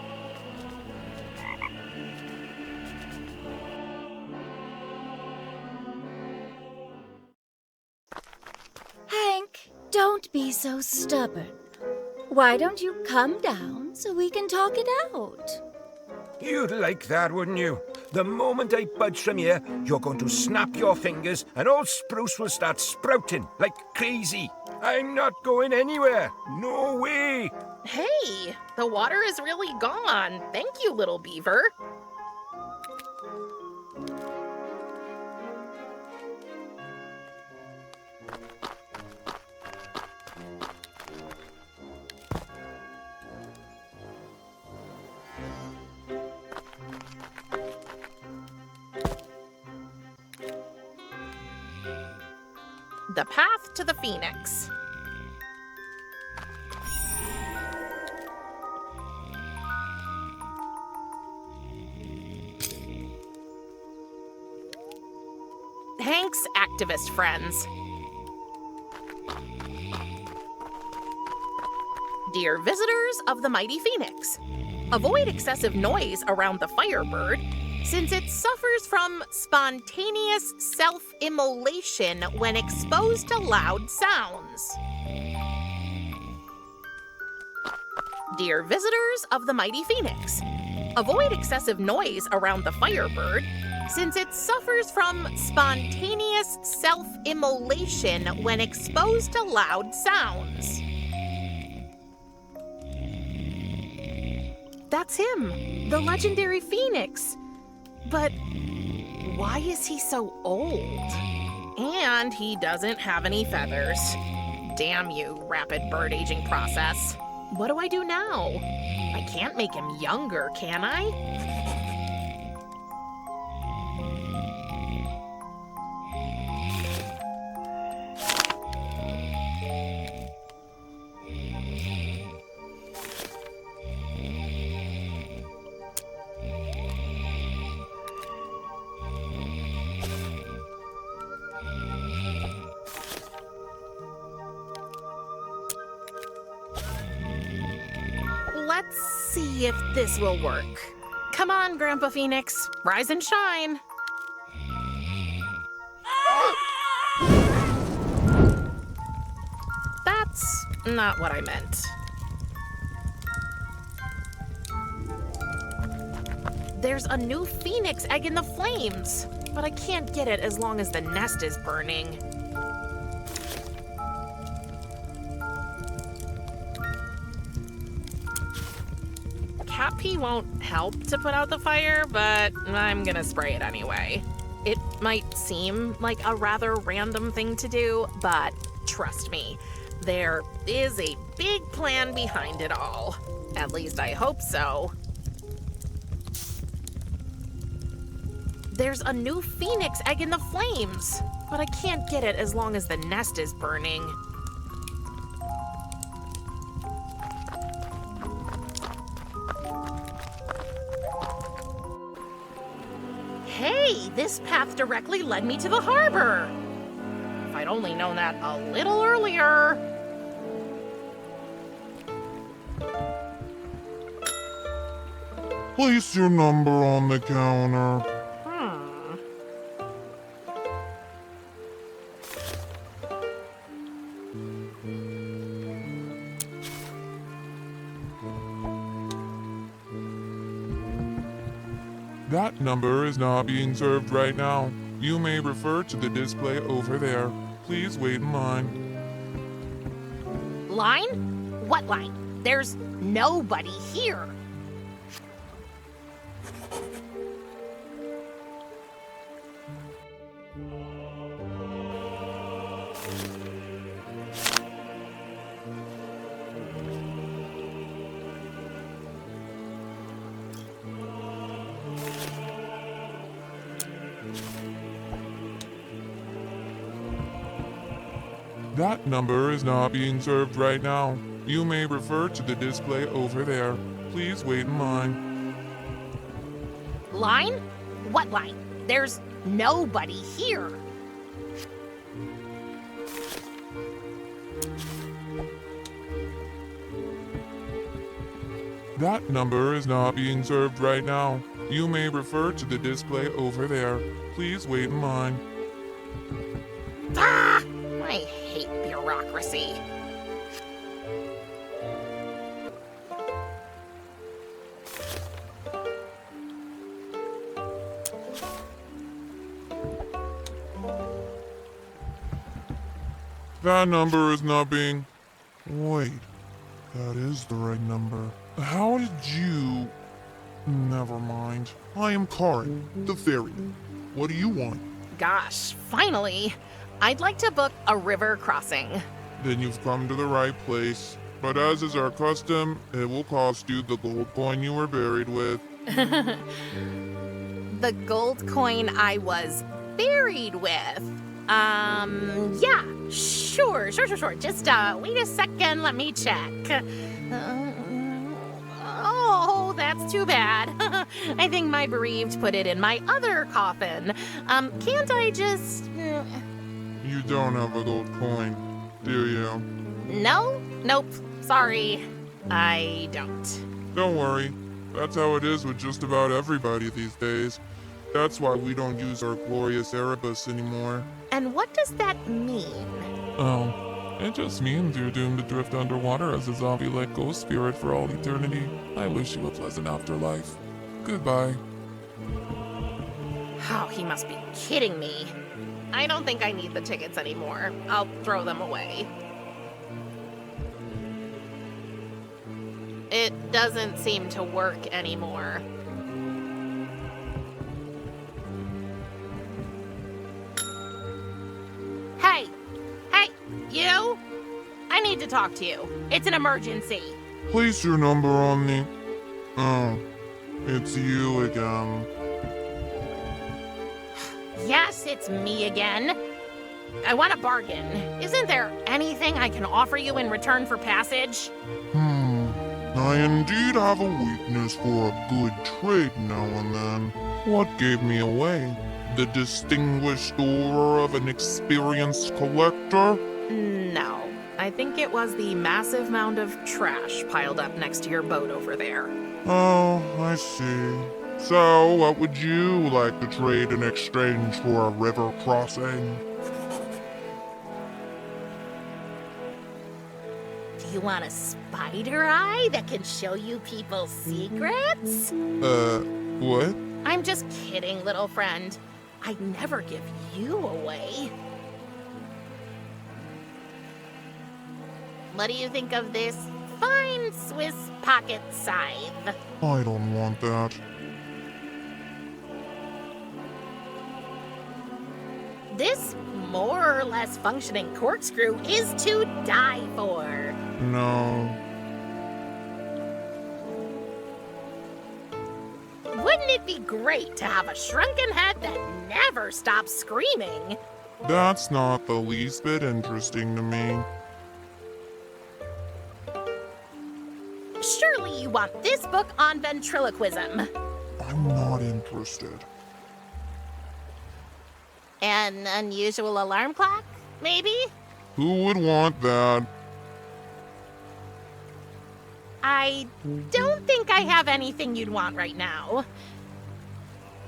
Hank, don't be so stubborn. Why don't you come down so we can talk it out? You'd like that, wouldn't you? The moment I budge from here, you're going to snap your fingers and old Spruce will start sprouting like crazy. I'm not going anywhere. No way. Hey, the water is really gone. Thank you, little beaver. The path to the Phoenix. Hank's activist friends. Dear visitors of the mighty Phoenix, avoid excessive noise around the Firebird since it suffers from spontaneous self-immolation when exposed to loud sounds. Dear visitors of the mighty Phoenix, avoid excessive noise around the Firebird since it suffers from spontaneous self-immolation when exposed to loud sounds. That's him, the legendary Phoenix. But why is he so old? And he doesn't have any feathers. Damn you, rapid bird aging process. What do I do now? I can't make him younger, can I? Let's see if this will work. Come on, Grandpa Phoenix. Rise and shine. That's not what I meant. There's a new phoenix egg in the flames, but I can't get it as long as the nest is burning. Cat pee won't help to put out the fire, but I'm gonna spray it anyway. It might seem like a rather random thing to do, but trust me, there is a big plan behind it all. At least I hope so. There's a new phoenix egg in the flames, but I can't get it as long as the nest is burning. Hey, this path directly led me to the harbor. If I'd only known that a little earlier. Place your number on the counter. That number is not being served right now. You may refer to the display over there. Please wait in line. Line? What line? There's nobody here. That number is not being served right now. You may refer to the display over there. Please wait in line. Line? What line? There's nobody here. That number is not being served right now. You may refer to the display over there. Please wait in line. Ah! I hate bureaucracy. That number is not being... Wait, that is the right number. How did you... Never mind. I am Karin, the fairy. What do you want? Gosh, finally. I'd like to book a river crossing. Then you've come to the right place. But as is our custom, it will cost you the gold coin you were buried with. The gold coin I was buried with. Yeah, sure. Just, wait a second, let me check. Oh, that's too bad. I think my bereaved put it in my other coffin. Can't I just... You don't have a gold coin, do you? No? Nope. Sorry. I don't. Don't worry. That's how it is with just about everybody these days. That's why we don't use our glorious Erebus anymore. And what does that mean? Oh, it just means you're doomed to drift underwater as a zombie-like ghost spirit for all eternity. I wish you a pleasant afterlife. Goodbye. Oh, he must be kidding me. I don't think I need the tickets anymore. I'll throw them away. It doesn't seem to work anymore. Hey, you? I need to talk to you. It's an emergency. Place your number on the... Oh, it's you again. Yes, it's me again. I want a bargain. Isn't there anything I can offer you in return for passage? I indeed have a weakness for a good trade now and then. What gave me away? The distinguished aura of an experienced collector? No. I think it was the massive mound of trash piled up next to your boat over there. Oh, I see. So, what would you like to trade in exchange for a river crossing? You want a spider eye that can show you people's secrets? What? I'm just kidding, little friend. I'd never give you away. What do you think of this fine Swiss pocket scythe? I don't want that. This more or less functioning corkscrew is to die for. No. Wouldn't it be great to have a shrunken head that never stops screaming? That's not the least bit interesting to me. Surely you want this book on ventriloquism. I'm not interested. An unusual alarm clock, maybe? Who would want that? I don't think I have anything you'd want right now.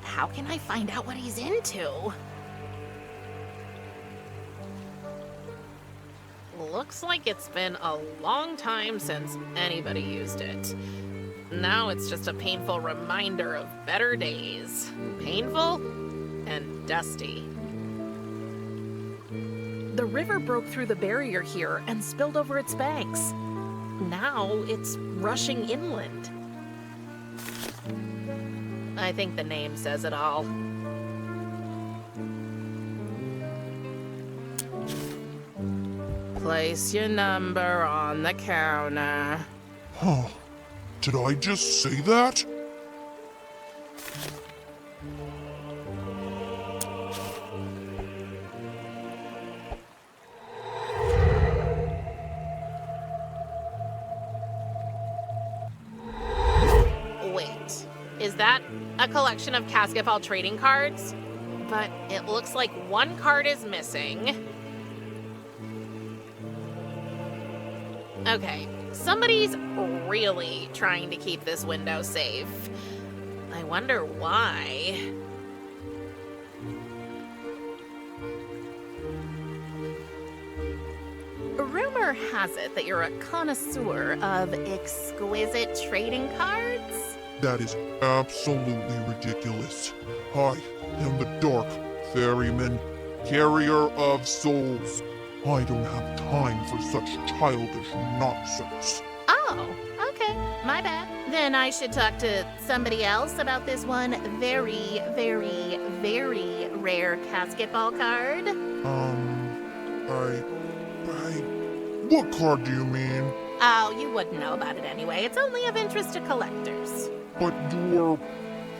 How can I find out what he's into? Looks like it's been a long time since anybody used it. Now it's just a painful reminder of better days. Painful and dusty. The river broke through the barrier here and spilled over its banks. Now it's rushing inland. I think the name says it all. Place your number on the counter. Huh. Did I just say that? Wait, is that a collection of basketball trading cards? But it looks like one card is missing. Okay, somebody's really trying to keep this window safe. I wonder why. Rumor has it that you're a connoisseur of exquisite trading cards? That is absolutely ridiculous. I am the Dark Ferryman, carrier of souls. I don't have time for such childish nonsense. Oh, okay. My bad. Then I should talk to somebody else about this one very, very, very rare basketball card. What card do you mean? Oh, you wouldn't know about it anyway. It's only of interest to collectors. But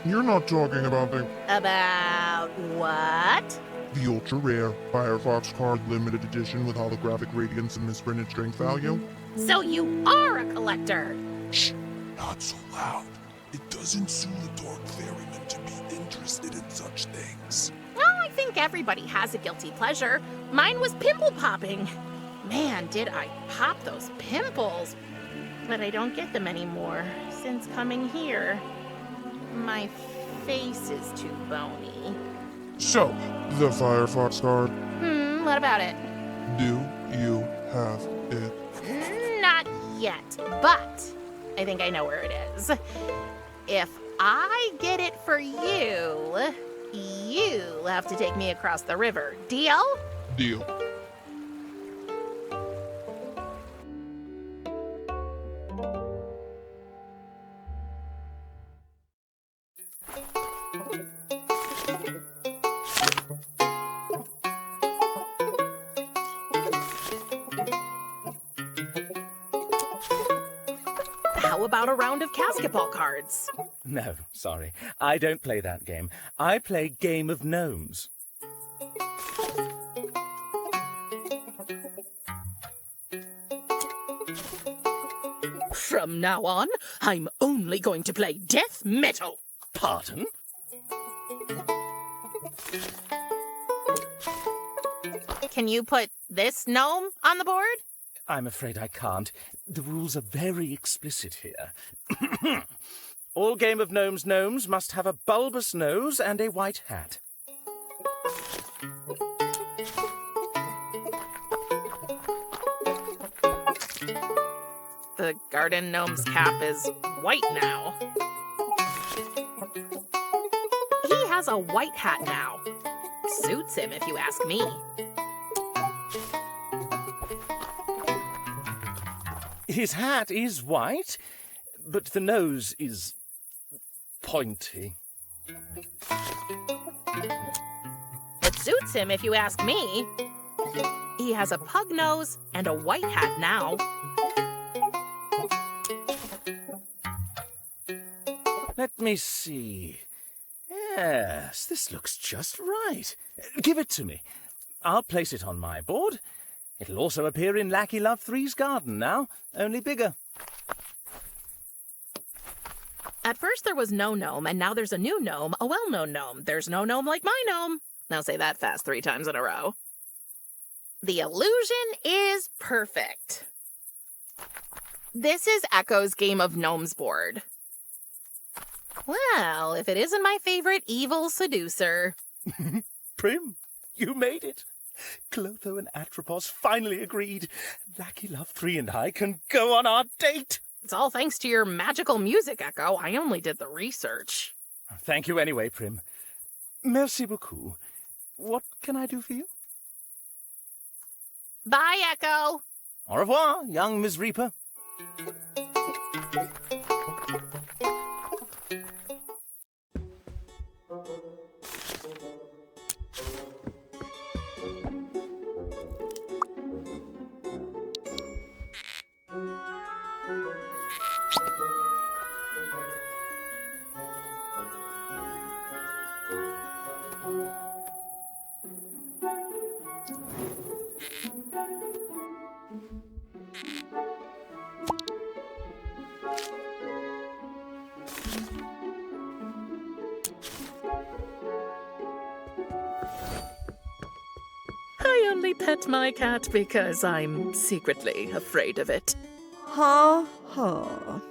you're not talking about the About what? ultra-rare Firefox card limited edition with holographic radiance and misprinted strength value? So you are a collector. Shh, not so loud. It doesn't suit a Dark Ferryman to be interested in such things. Well, I think everybody has a guilty pleasure. Mine was pimple popping. Man, did I pop those pimples. But I don't get them anymore since coming here. My face is too bony. So, the Firefox card. What about it? Do you have it? Not yet, but I think I know where it is. If I get it for you, you'll have to take me across the river. Deal? Deal. How about a round of basketball cards? No, sorry. I don't play that game. I play Game of Gnomes. From now on, I'm only going to play death metal. Pardon? Can you put this gnome on the board? I'm afraid I can't. The rules are very explicit here. All Game of Gnomes gnomes must have a bulbous nose and a white hat. The garden gnome's cap is white now. He has a white hat now. Suits him, if you ask me. His hat is white, but the nose is pointy. It suits him, if you ask me. He has a pug nose and a white hat now. Let me see. Yes, this looks just right. Give it to me. I'll place it on my board. It'll also appear in Lackey Love 3's garden now, only bigger. At first there was no gnome, and now there's a new gnome, a well-known gnome. There's no gnome like my gnome. Now say that fast 3 times in a row. The illusion is perfect. This is Echo's Game of Gnomes board. Well, if it isn't my favorite evil seducer. Prim, you made it. Clotho and Atropos finally agreed. Lackey Love 3 and I can go on our date. It's all thanks to your magical music, Echo. I only did the research. Thank you anyway, Prim. Merci beaucoup. What can I do for you? Bye, Echo. Au revoir, young Miss Reaper. I only pet my cat because I'm secretly afraid of it. Ha ha.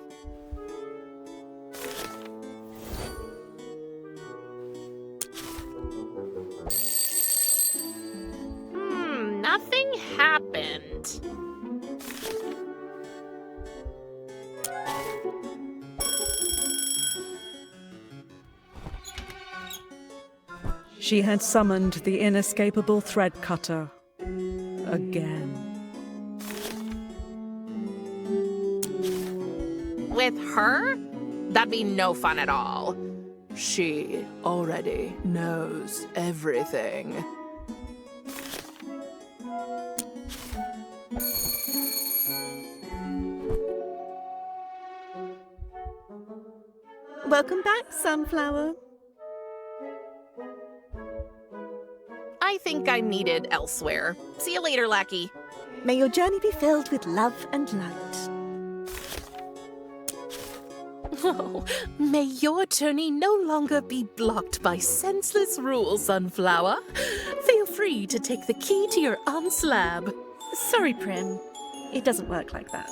Nothing happened. She had summoned the inescapable thread cutter. Again. With her? That'd be no fun at all. She already knows everything. Welcome back, Sunflower. I think I'm needed elsewhere. See you later, Lackey. May your journey be filled with love and light. Oh, may your journey no longer be blocked by senseless rules, Sunflower. Feel free to take the key to your aunt's lab. Sorry, Prim. It doesn't work like that.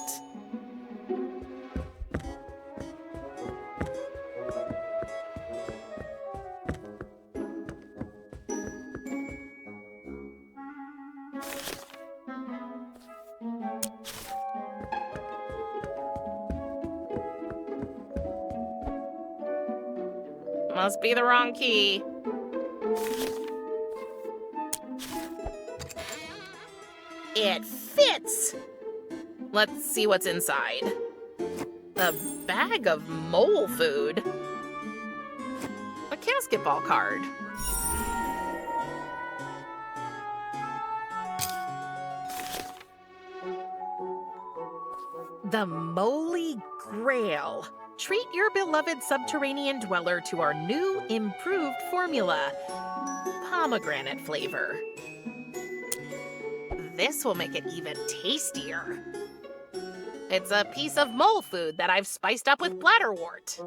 Must be the wrong key. It fits! Let's see what's inside. A bag of mole food. A basketball card. The Moly Grail. Treat your beloved subterranean dweller to our new, improved formula. Pomegranate flavor. This will make it even tastier. It's a piece of mole food that I've spiced up with bladderwort.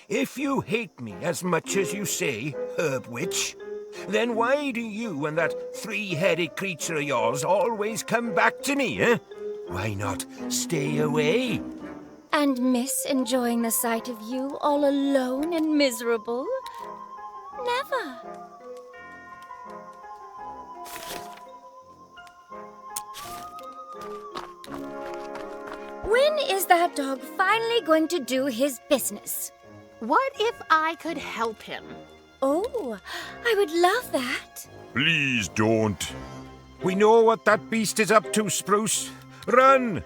If you hate me as much as you say, Herb Witch, then why do you and that three-headed creature of yours always come back to me, eh? Why not stay away? And miss enjoying the sight of you all alone and miserable? Never. When is that dog finally going to do his business? What if I could help him? Oh, I would love that. Please don't. We know what that beast is up to, Spruce. Run!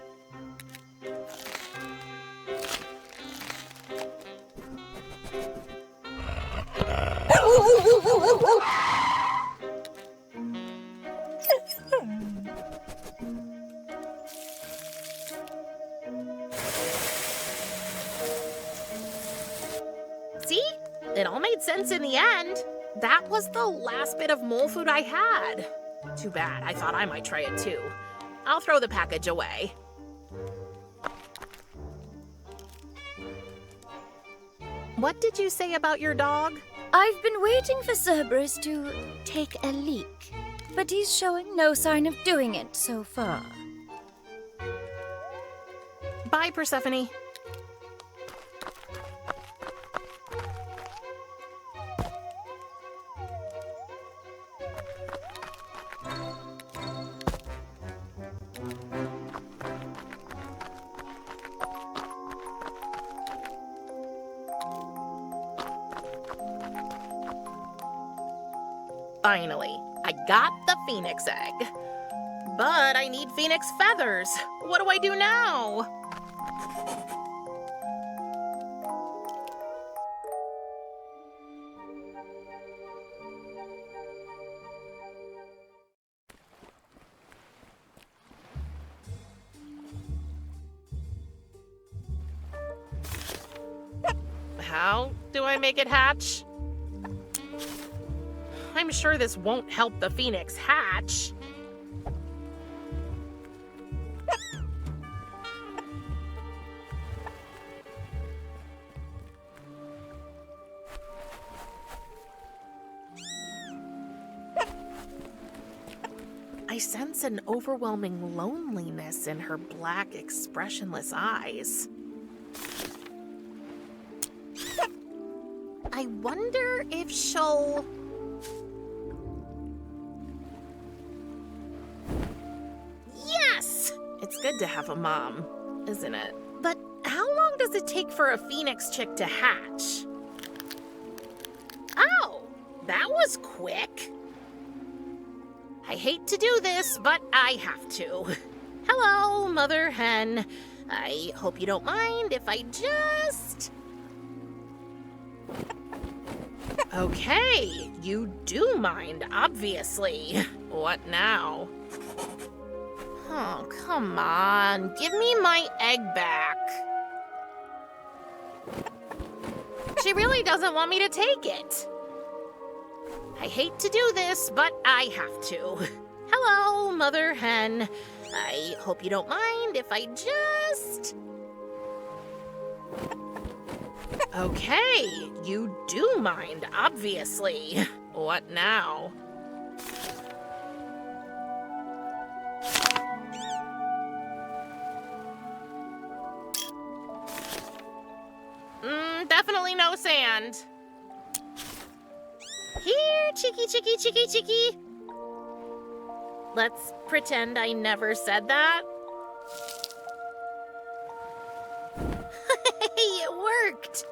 See? It all made sense in the end. That was the last bit of mole food I had. Too bad. I thought I might try it too. I'll throw the package away. What did you say about your dog? I've been waiting for Cerberus to take a leak, but he's showing no sign of doing it so far. Bye, Persephone. Finally, I got the phoenix egg. But I need phoenix feathers. What do I do now? How do I make it hatch? I'm sure this won't help the phoenix hatch. I sense an overwhelming loneliness in her black, expressionless eyes. I wonder if she'll... Yes! It's good to have a mom, isn't it? But how long does it take for a phoenix chick to hatch? Oh, that was quick. I hate to do this, but I have to. Hello, Mother Hen. I hope you don't mind if I just... Okay, you do mind, obviously. What now? Oh, come on. Give me my egg back. She really doesn't want me to take it. I hate to do this, but I have to. Hello, Mother Hen. I hope you don't mind if I just... Okay, you do mind, obviously. What now? Definitely no sand. Here, cheeky, cheeky, cheeky, cheeky. Let's pretend I never said that. Hey, it worked.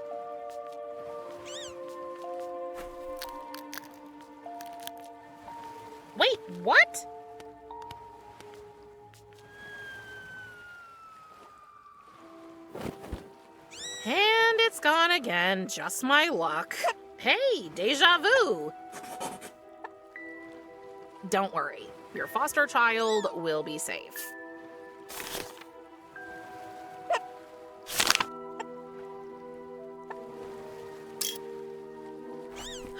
Wait, what? And it's gone again, just my luck. Hey, deja vu. Don't worry, your foster child will be safe.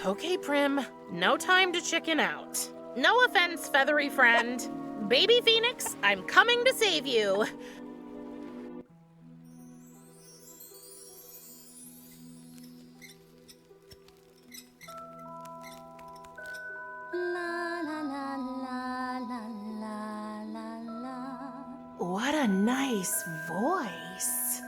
Okay, Prim, no time to chicken out. No offense, feathery friend. Baby Phoenix, I'm coming to save you. nice voice.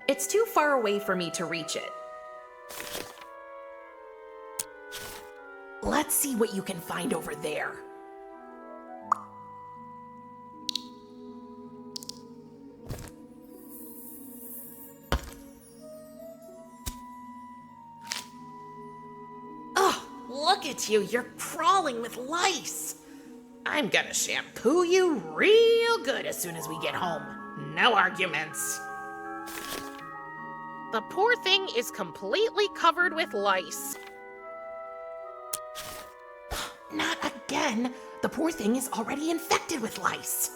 It's too far away for me to reach it. Let's see what you can find over there. Oh, look at you. You're crawling with lice. I'm gonna shampoo you real good as soon as we get home. No arguments. The poor thing is completely covered with lice. Not again. The poor thing is already infected with lice.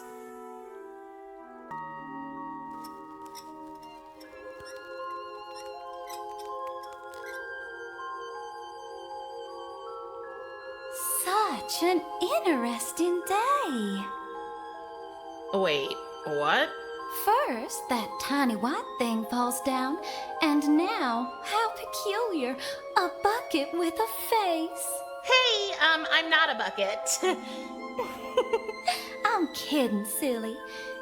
Such an interesting day. Wait, what? First, that tiny white thing falls down, and now, how peculiar, a bucket with a face. Hey, I'm not a bucket. I'm kidding, silly.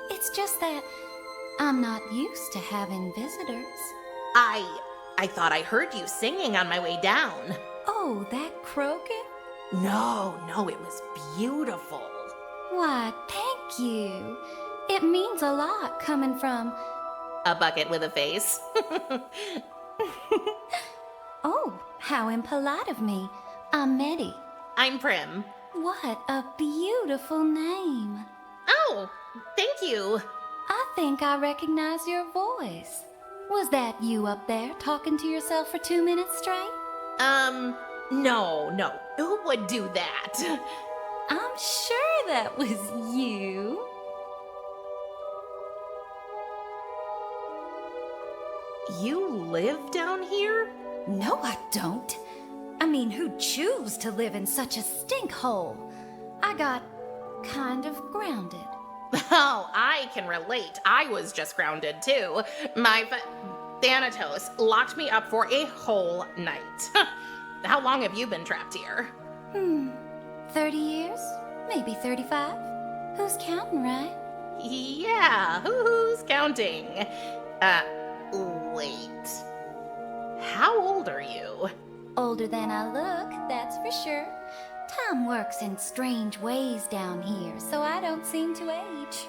It's just that I'm not used to having visitors. I thought I heard you singing on my way down. Oh, that croaking? No, it was beautiful. Why, thank you. It means a lot coming from a bucket with a face. Oh, how impolite of me. I'm Meddy. I'm Prim. What a beautiful name. Oh, thank you. I think I recognize your voice. Was that you up there talking to yourself for 2 minutes straight? No. Who would do that? I'm sure that was you. You live down here? No, I don't. I mean, who'd choose to live in such a stink hole? I got kind of grounded. Oh, I can relate. I was just grounded too. My Thanatos locked me up for a whole night. How long have you been trapped here? 30 years? Maybe 35? Who's counting, right? Yeah, who's counting? Wait. How old are you? Older than I look, that's for sure. Time works in strange ways down here, so I don't seem to age.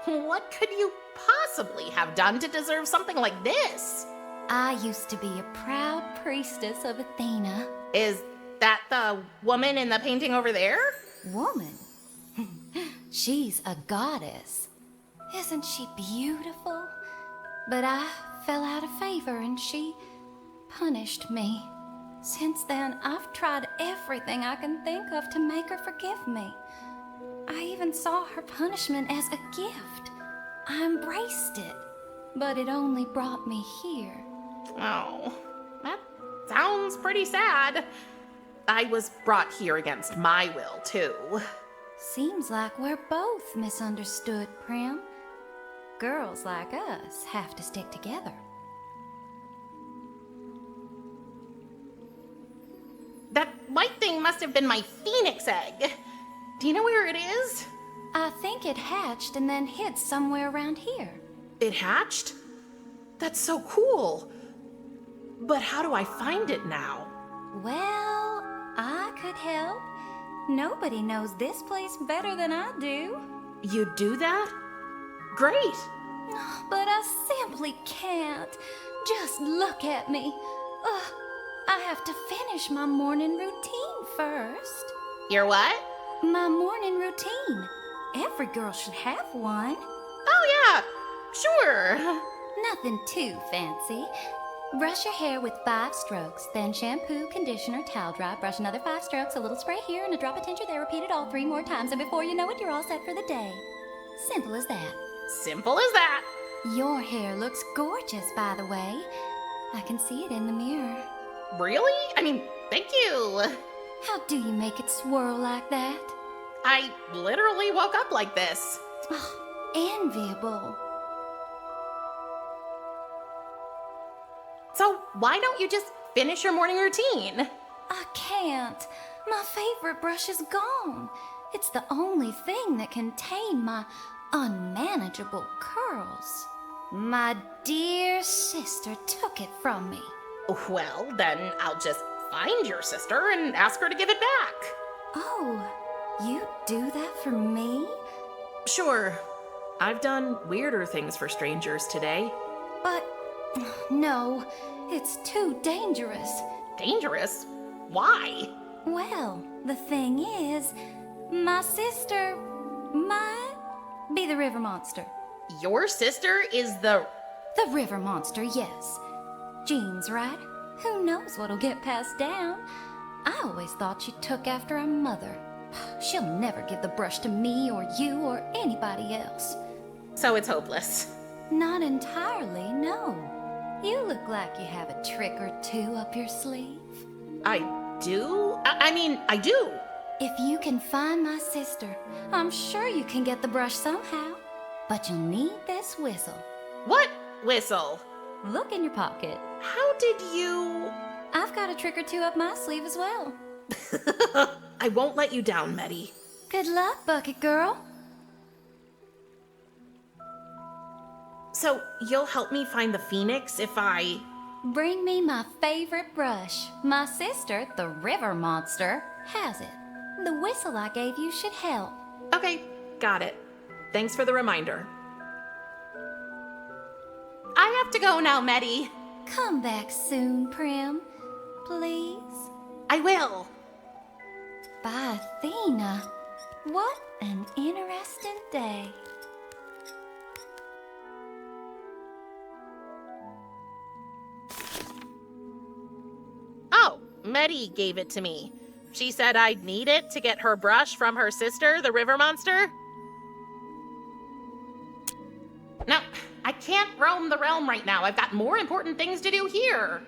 What could you possibly have done to deserve something like this? I used to be a proud priestess of Athena. Is that the woman in the painting over there? Woman? She's a goddess. Isn't she beautiful? But I fell out of favor and she punished me. Since then, I've tried everything I can think of to make her forgive me. I even saw her punishment as a gift. I embraced it, but it only brought me here. Oh, that sounds pretty sad. I was brought here against my will, too. Seems like we're both misunderstood, Prim. Girls like us have to stick together. That white thing must have been my phoenix egg. Do you know where it is? I think it hatched and then hid somewhere around here. It hatched? That's so cool. But how do I find it now? Well, I could help. Nobody knows this place better than I do. You do that? Great. But I simply can't. Just look at me. Ugh, I have to finish my morning routine first. Your what? My morning routine. Every girl should have one. Oh, yeah. Sure. Nothing too fancy. Brush your hair with 5 strokes, then shampoo, conditioner, towel dry, brush another 5 strokes, a little spray here, and a drop of tincture there. Repeat it all 3 more times, and before you know it, you're all set for the day. Simple as that. Simple as that. Your hair looks gorgeous, by the way. I can see it in the mirror. Really? I mean, thank you. How do you make it swirl like that? I literally woke up like this. Oh, enviable. So why don't you just finish your morning routine? I can't. My favorite brush is gone. It's the only thing that can tame my unmanageable curls. My dear sister took it from me. Well, then I'll just find your sister and ask her to give it back. Oh, you do that for me? Sure. I've done weirder things for strangers today. But no, it's too dangerous. Dangerous? Why? Well, the thing is, my sister might be the river monster. Your sister is the river monster, yes. Jean's right. Who knows what'll get passed down? I always thought she took after her mother. She'll never give the brush to me or you or anybody else. So it's hopeless. Not entirely, no. You look like you have a trick or two up your sleeve. I do? I do. If you can find my sister, I'm sure you can get the brush somehow. But you'll need this whistle. What whistle? Look in your pocket. How did you... I've got a trick or two up my sleeve as well. I won't let you down, Meddy. Good luck, Bucket Girl. So, you'll help me find the Phoenix if I... Bring me my favorite brush. My sister, the river monster, has it. The whistle I gave you should help. Okay, got it. Thanks for the reminder. I have to go now, Meddy. Come back soon, Prim. Please? I will. Bye, Athena. What an interesting day. Oh, Meddy gave it to me. She said I'd need it to get her brush from her sister, the river monster. No, I can't roam the realm right now. I've got more important things to do here.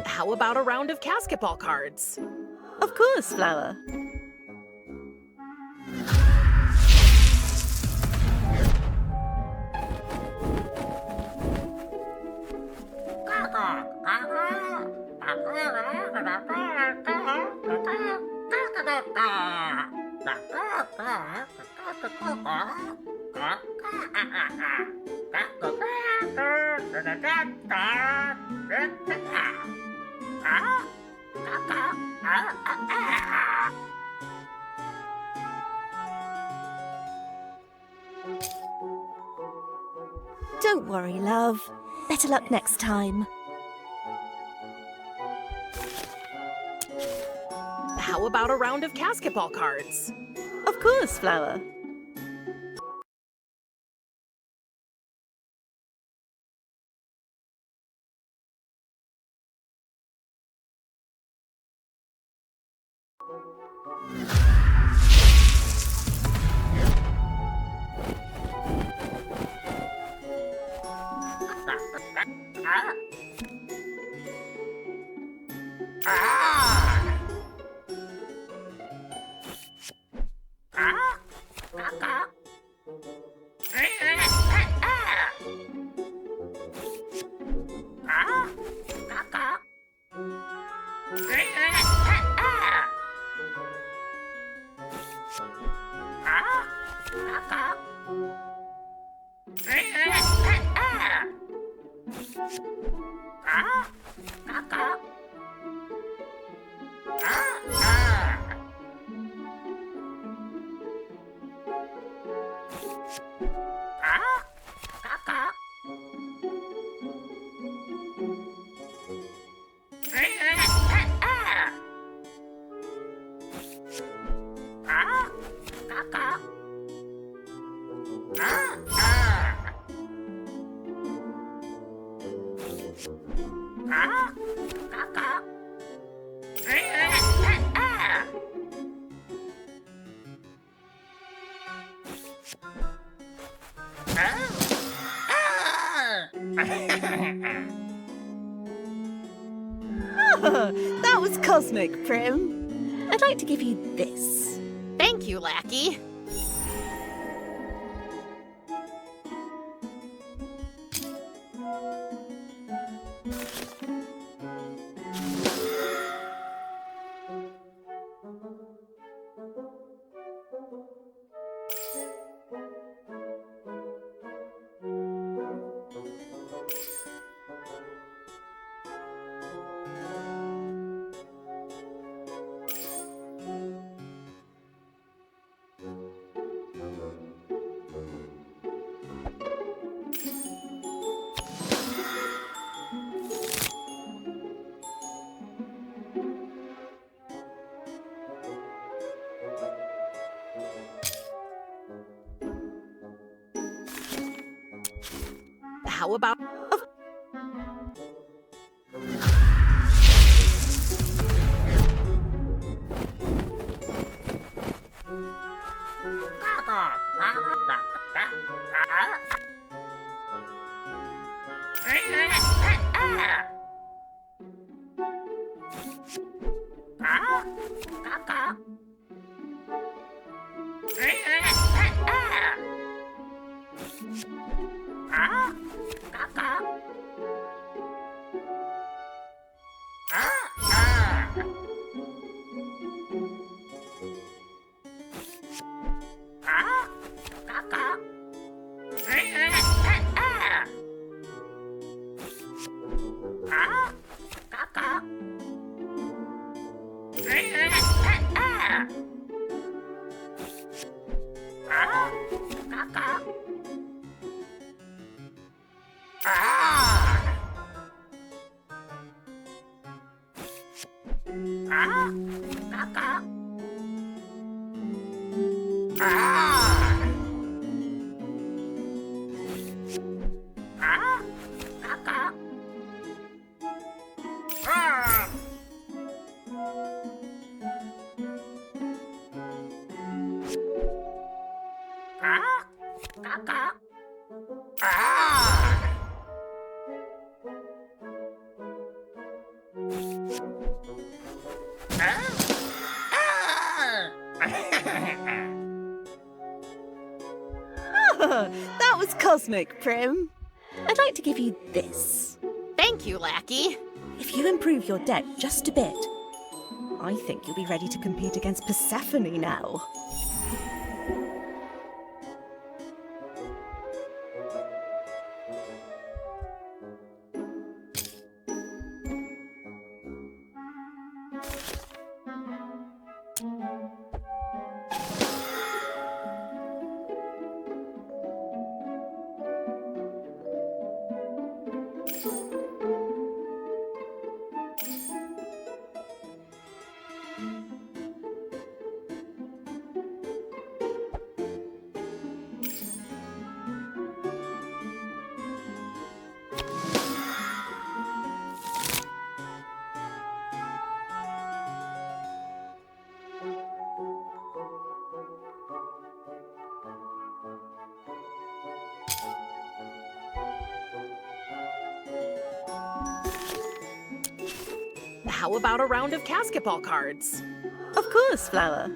How about a round of basketball cards? Of course, Flower. Don't worry, love. Better luck next time. How about a round of basketball cards? Of course, Flower. That was cosmic, Prim. I'd like to give you this. Thank you, lackey. How about... That was cosmic, Prim. I'd like to give you this. Thank you, lackey. If you improve your deck just a bit, I think you'll be ready to compete against Persephone now. How about a round of basketball cards? Of course, Flower.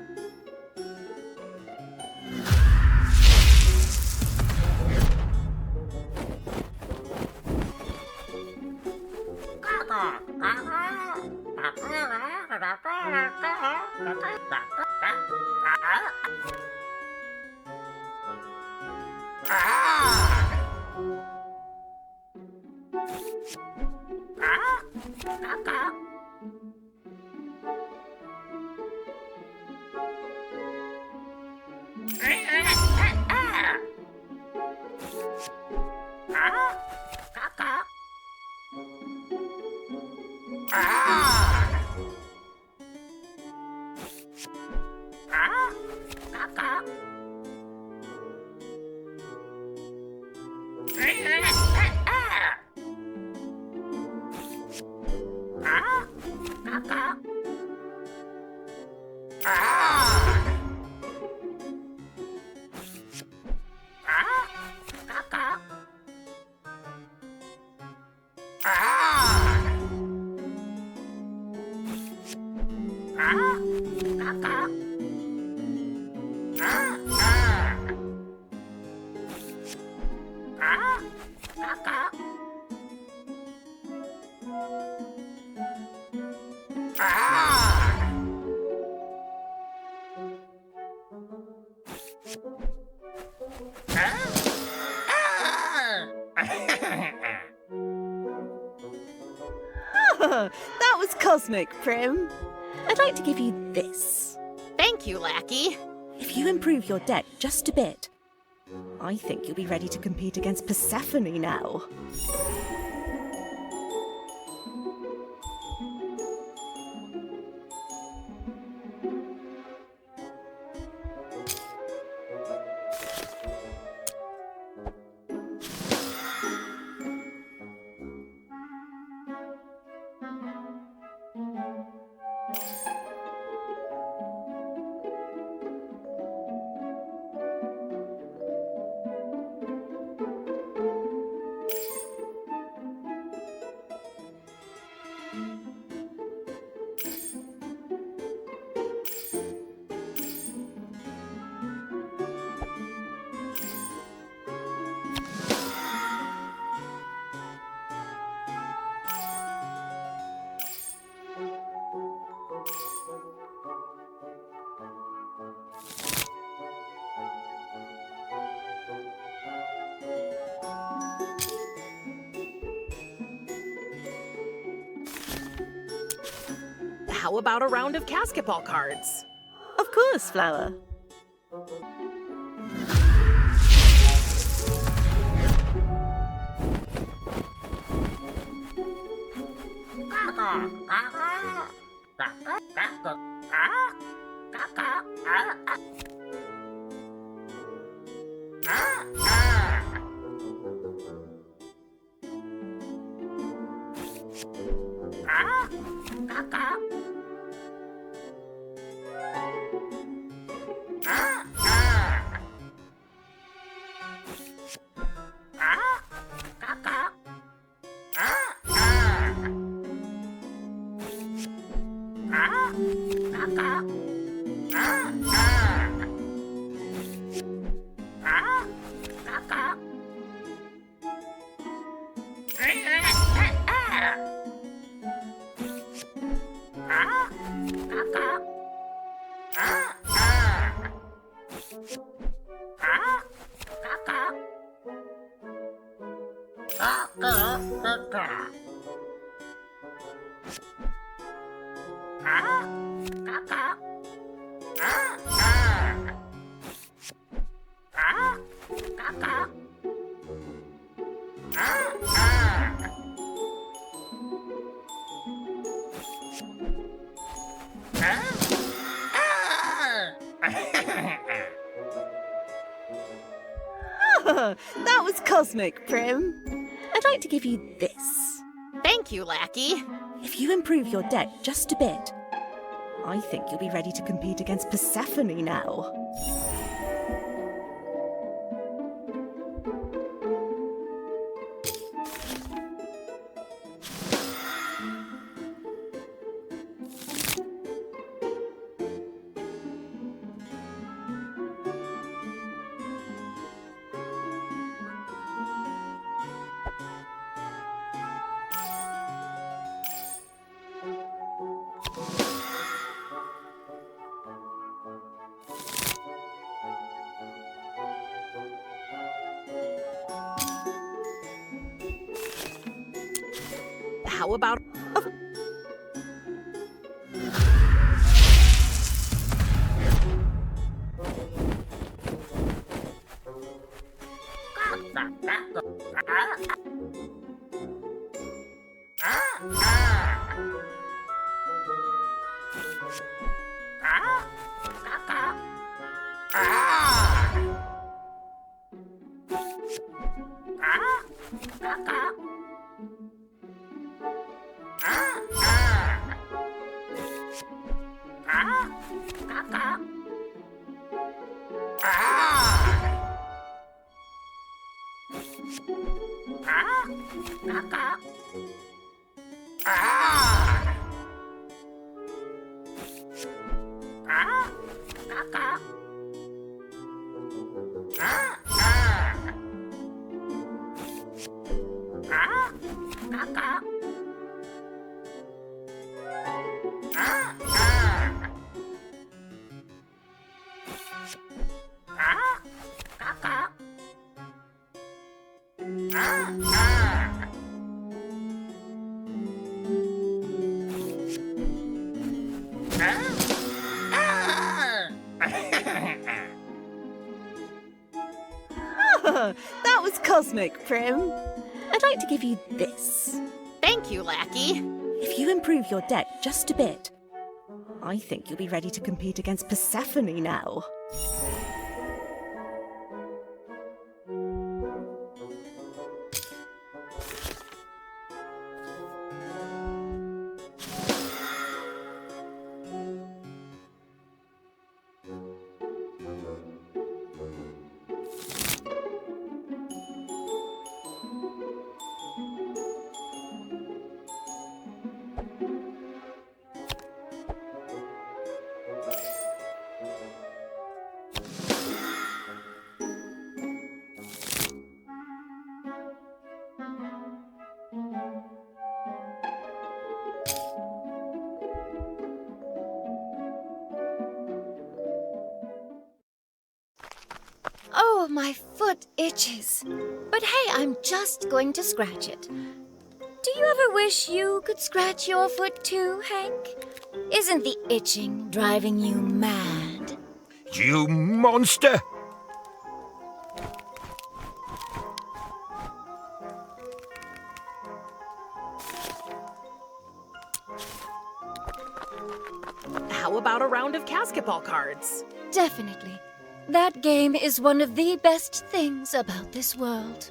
That was cosmic, Prim. I'd like to give you this. Thank you, Lackey. If you improve your deck just a bit, I think you'll be ready to compete against Persephone now. How about a round of basketball cards? Of course, Flower. That was cosmic, Prim. I'd like to give you this. Thank you, Lackey. If you improve your deck just a bit, I think you'll be ready to compete against Persephone now. How about... That was cosmic, Prim. I'd like to give you this. Thank you, Lackey. If you improve your deck just a bit, I think you'll be ready to compete against Persephone now. Oh, my foot itches. But hey, I'm just going to scratch it. Do you ever wish you could scratch your foot too, Hank? Isn't the itching driving you mad? You monster! How about a round of basketball cards? Definitely. That game is one of the best things about this world.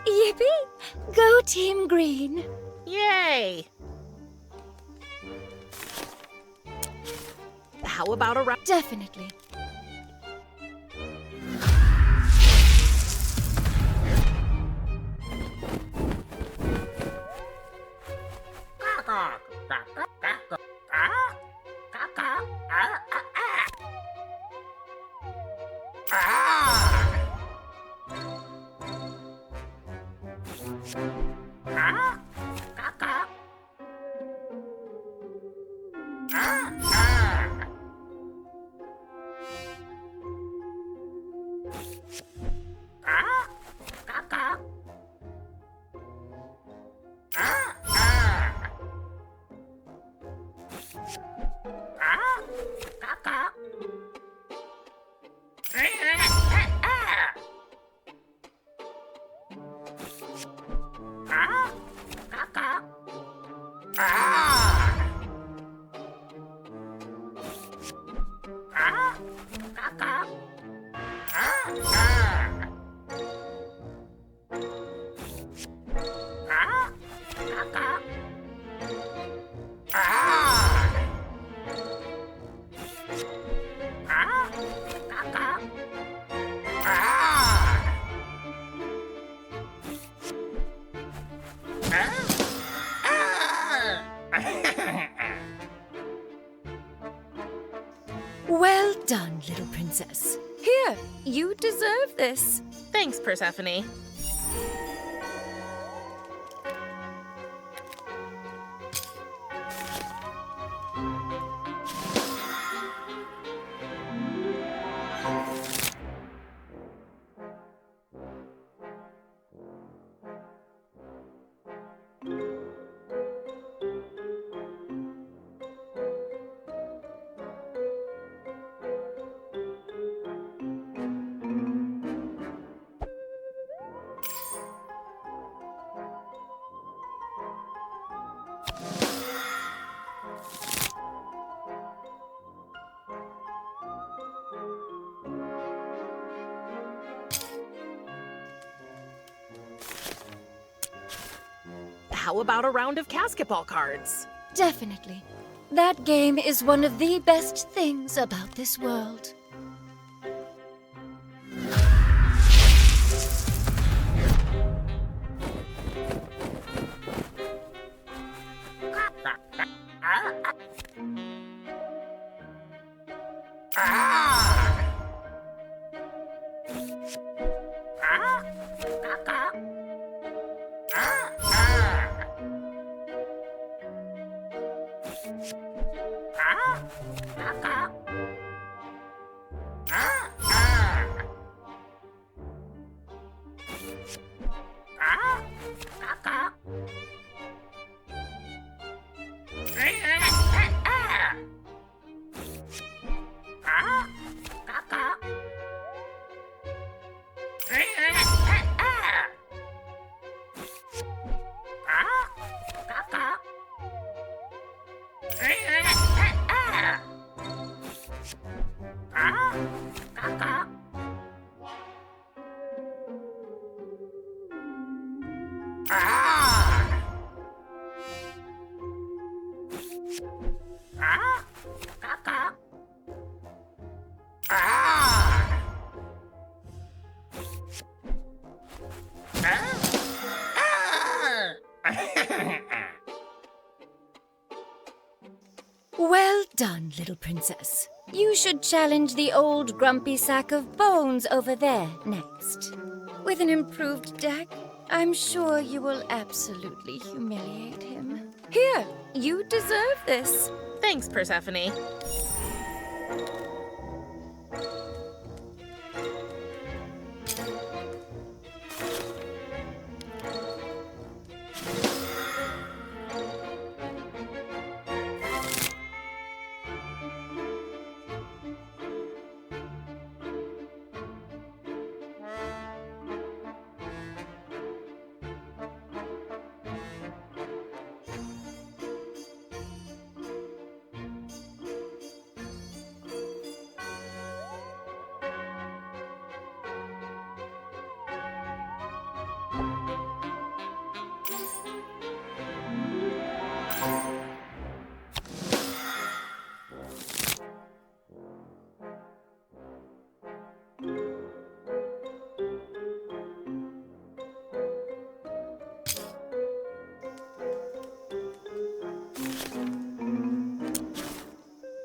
Yippee! Go Team Green! Yay! How about a round? Definitely. Well done, little princess. Here, you deserve this. Thanks, Persephone. How about a round of basketball cards? Definitely. That game is one of the best things about this world. Well done, little princess. You should challenge the old grumpy sack of bones over there next. With an improved deck, I'm sure you will absolutely humiliate him. Here, you deserve this. Thanks, Persephone.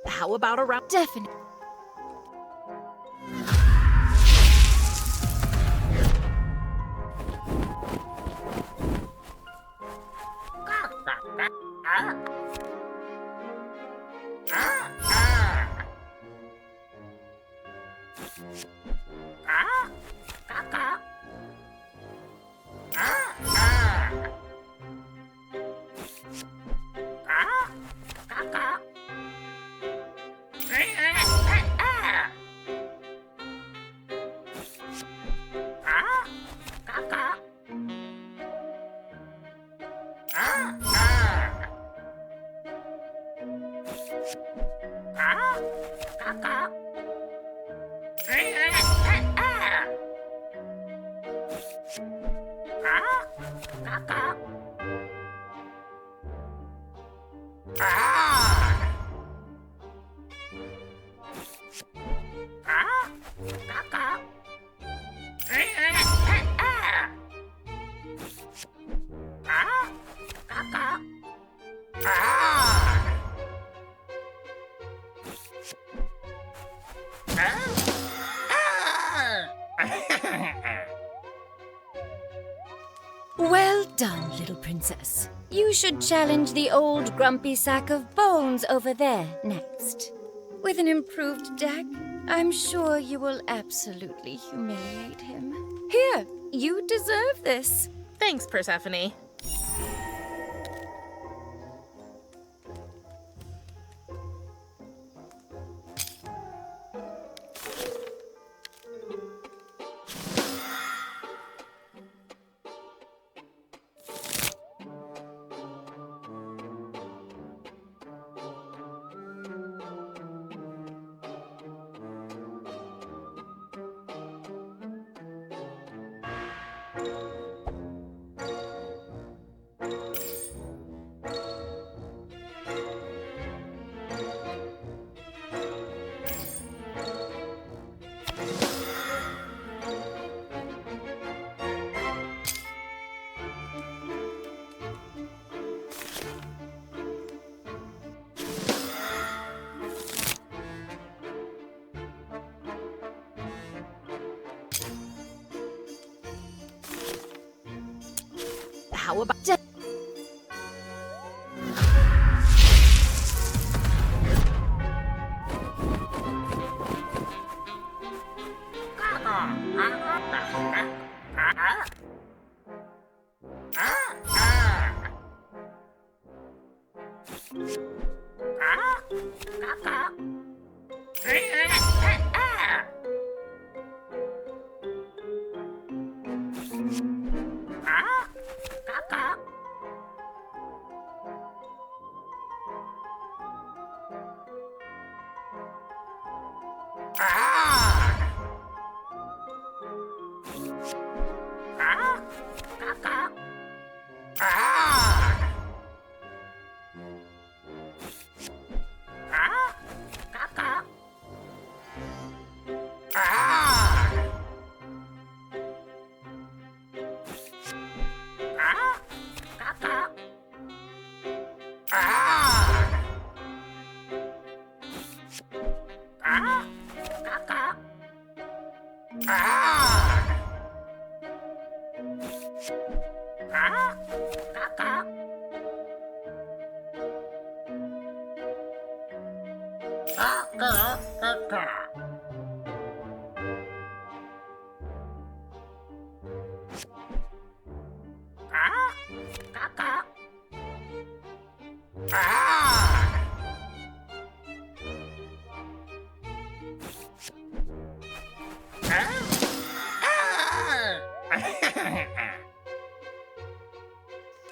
How about a round? Definitely. Well done, little princess. You should challenge the old grumpy sack of bones over there next. With an improved deck, I'm sure you will absolutely humiliate him. Here, you deserve this. Thanks, Persephone. How about...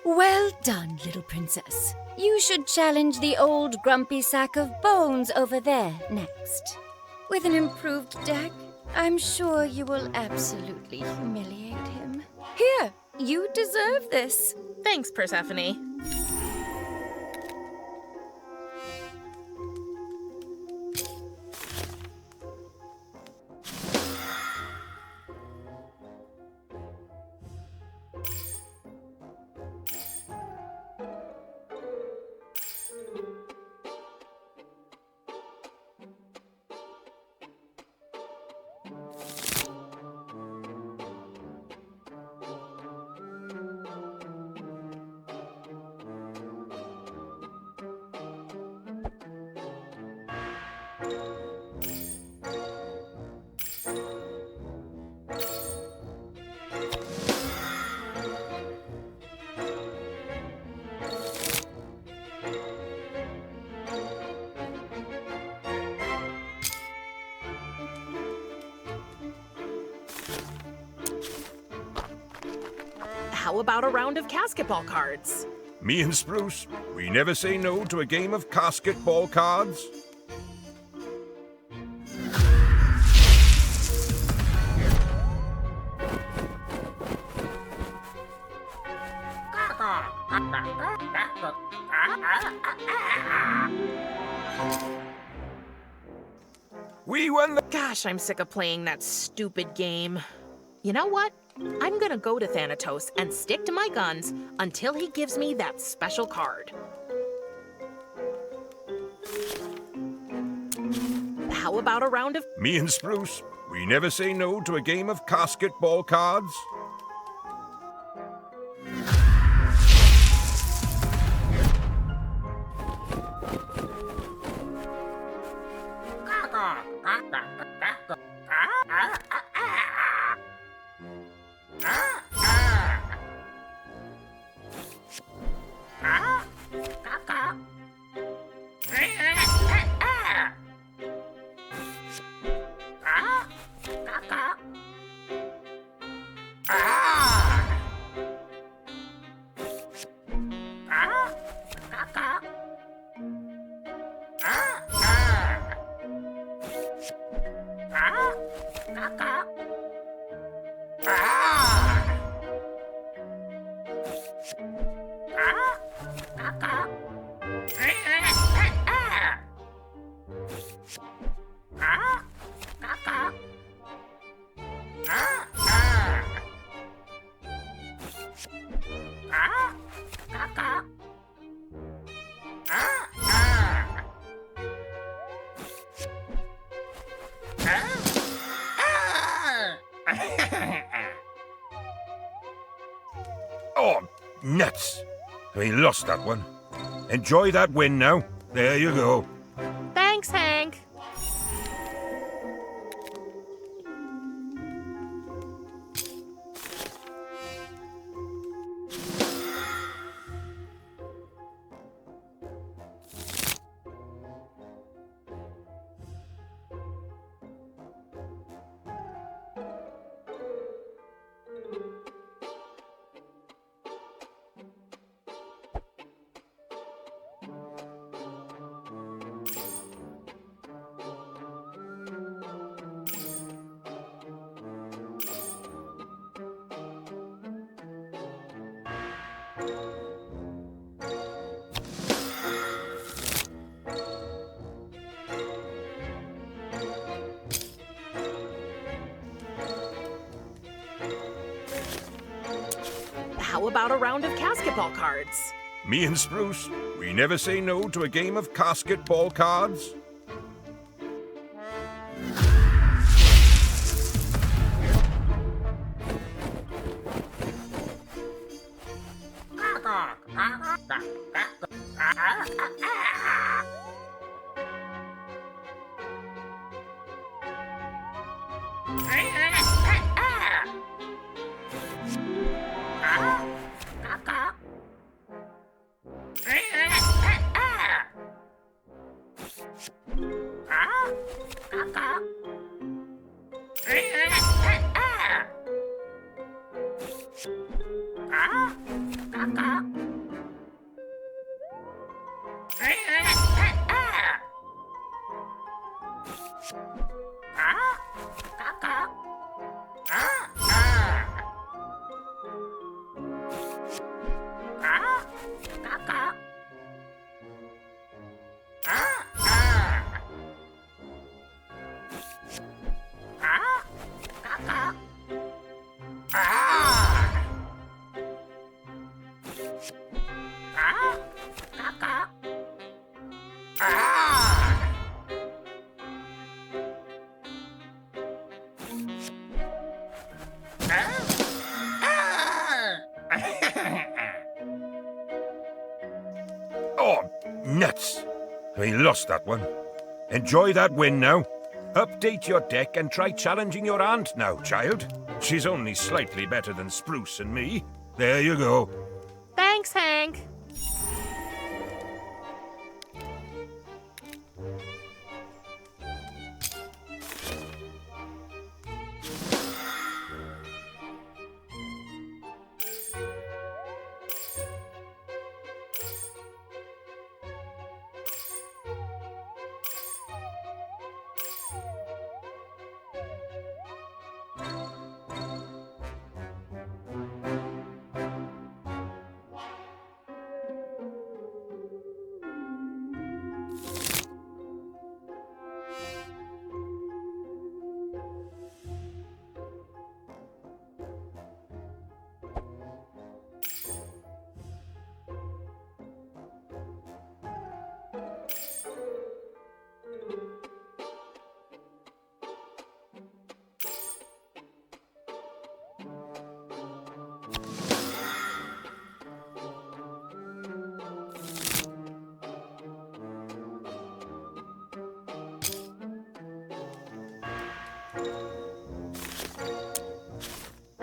Well done, little princess. You should challenge the old grumpy sack of bones over there next. With an improved deck, I'm sure you will absolutely humiliate him. Here, you deserve this. Thanks, Persephone. How about a round of basketball cards? Me and Spruce, we never say no to a game of basketball cards. We won the... Gosh, I'm sick of playing that stupid game. You know what? I'm gonna go to Thanatos and stick to my guns until he gives me that special card. How about a round of... Me and Spruce, we never say no to a game of casket ball cards. Oh, nuts! We lost that one. Enjoy that win now. There you go. Thanks, Hank. How about a round of basketball cards? Me and Spruce, we never say no to a game of casket ball cards. Oh, nuts! We lost that one. Enjoy that win now. Update your deck and try challenging your aunt now, child. She's only slightly better than Spruce and me. There you go. Thanks, Hank.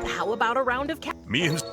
How about a round of Me and...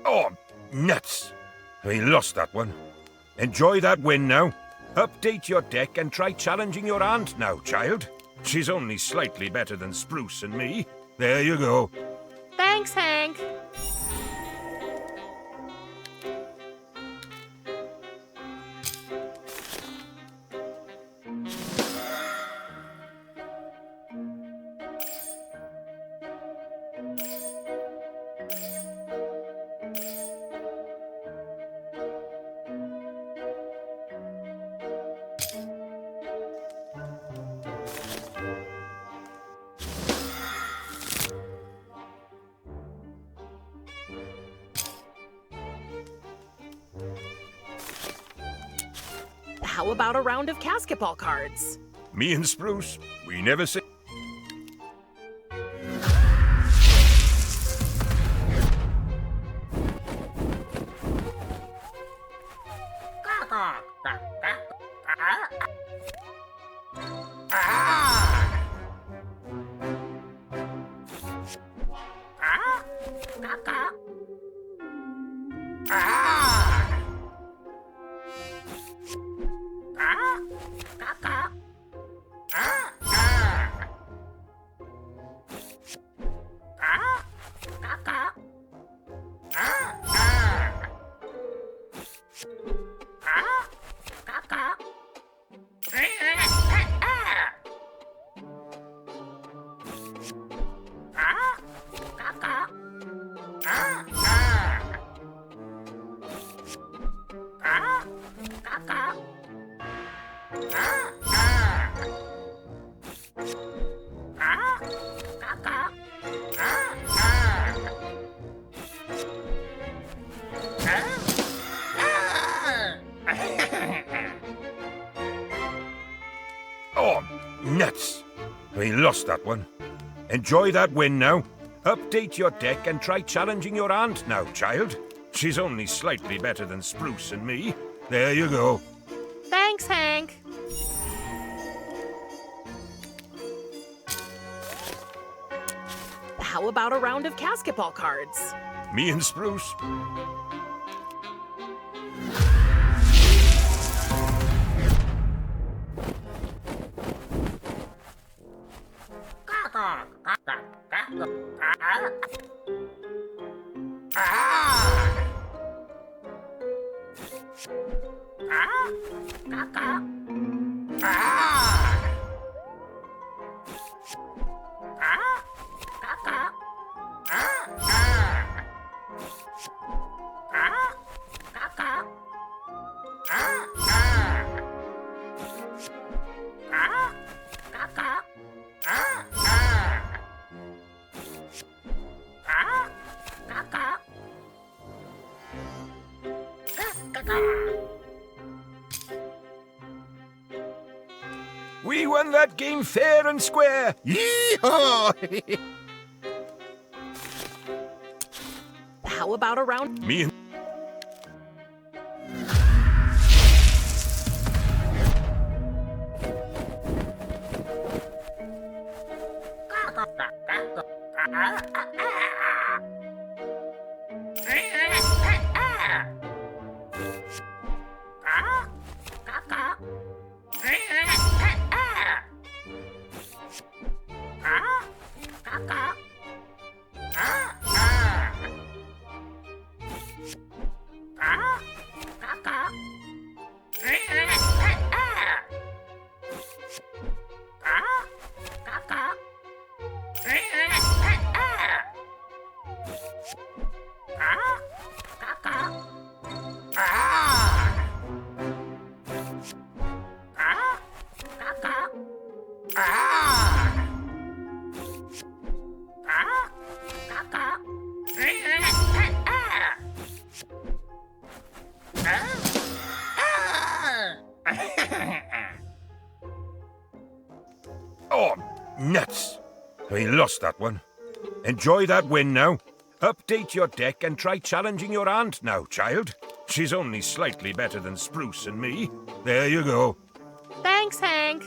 Oh, nuts! We lost that one. Enjoy that win now. Update your deck and try challenging your aunt now, child. She's only slightly better than Spruce and me. There you go. Thanks, Hank. How about a round of basketball cards? Me and Spruce, we never say... Oh, nuts! We lost that one. Enjoy that win now. Update your deck and try challenging your aunt now, child. She's only slightly better than Spruce and me. There you go. Thanks, Hank. How about a round of basketball cards? Me and Spruce. We won that game fair and square. Yee-haw! How about a round? Me and... Oh, nuts! We lost that one. Enjoy that win now. Update your deck and try challenging your aunt now, child. She's only slightly better than Spruce and me. There you go. Thanks, Hank.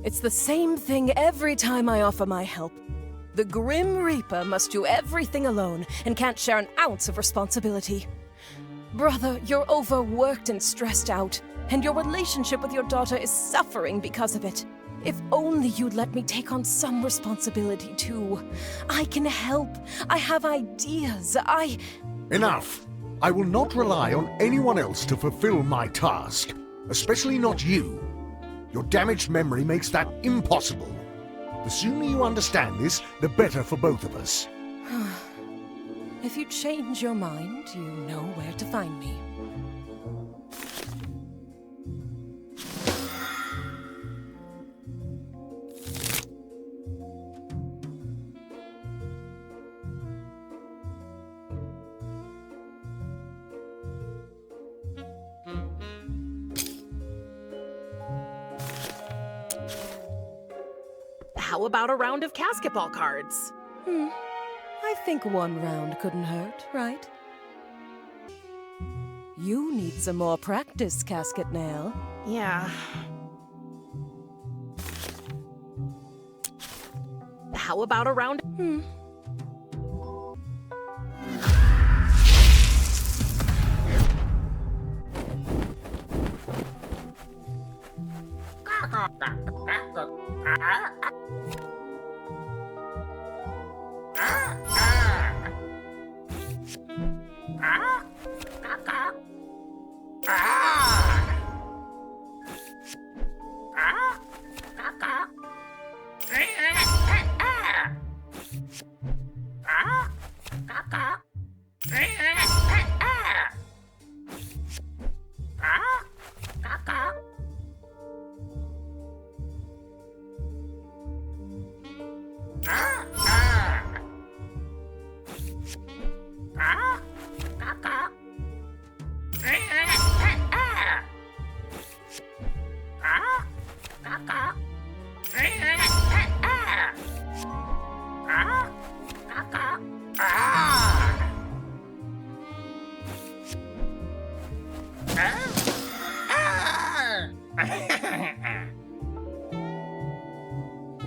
It's the same thing every time I offer my help. The Grim Reaper must do everything alone and can't share an ounce of responsibility. Brother, you're overworked and stressed out, and your relationship with your daughter is suffering because of it. If only you'd let me take on some responsibility too. I can help. I have ideas. Enough! I will not rely on anyone else to fulfill my task, especially not you. Your damaged memory makes that impossible. The sooner you understand this, the better for both of us. If you change your mind, you know where to find me. How about a round of basketball cards? I think one round couldn't hurt, right? You need some more practice, Casket Nail. Yeah. How about a round?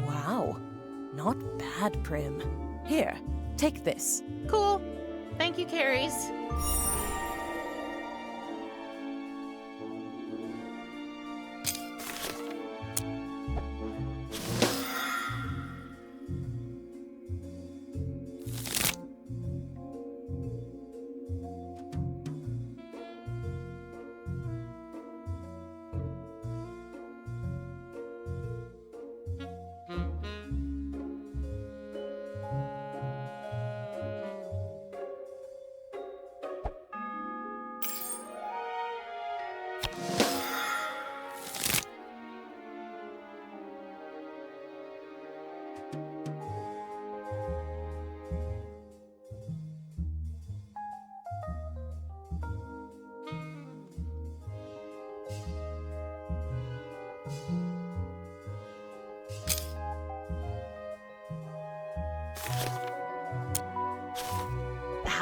Wow, not bad, Prim. Here, take this. Cool. Thank you, Carries.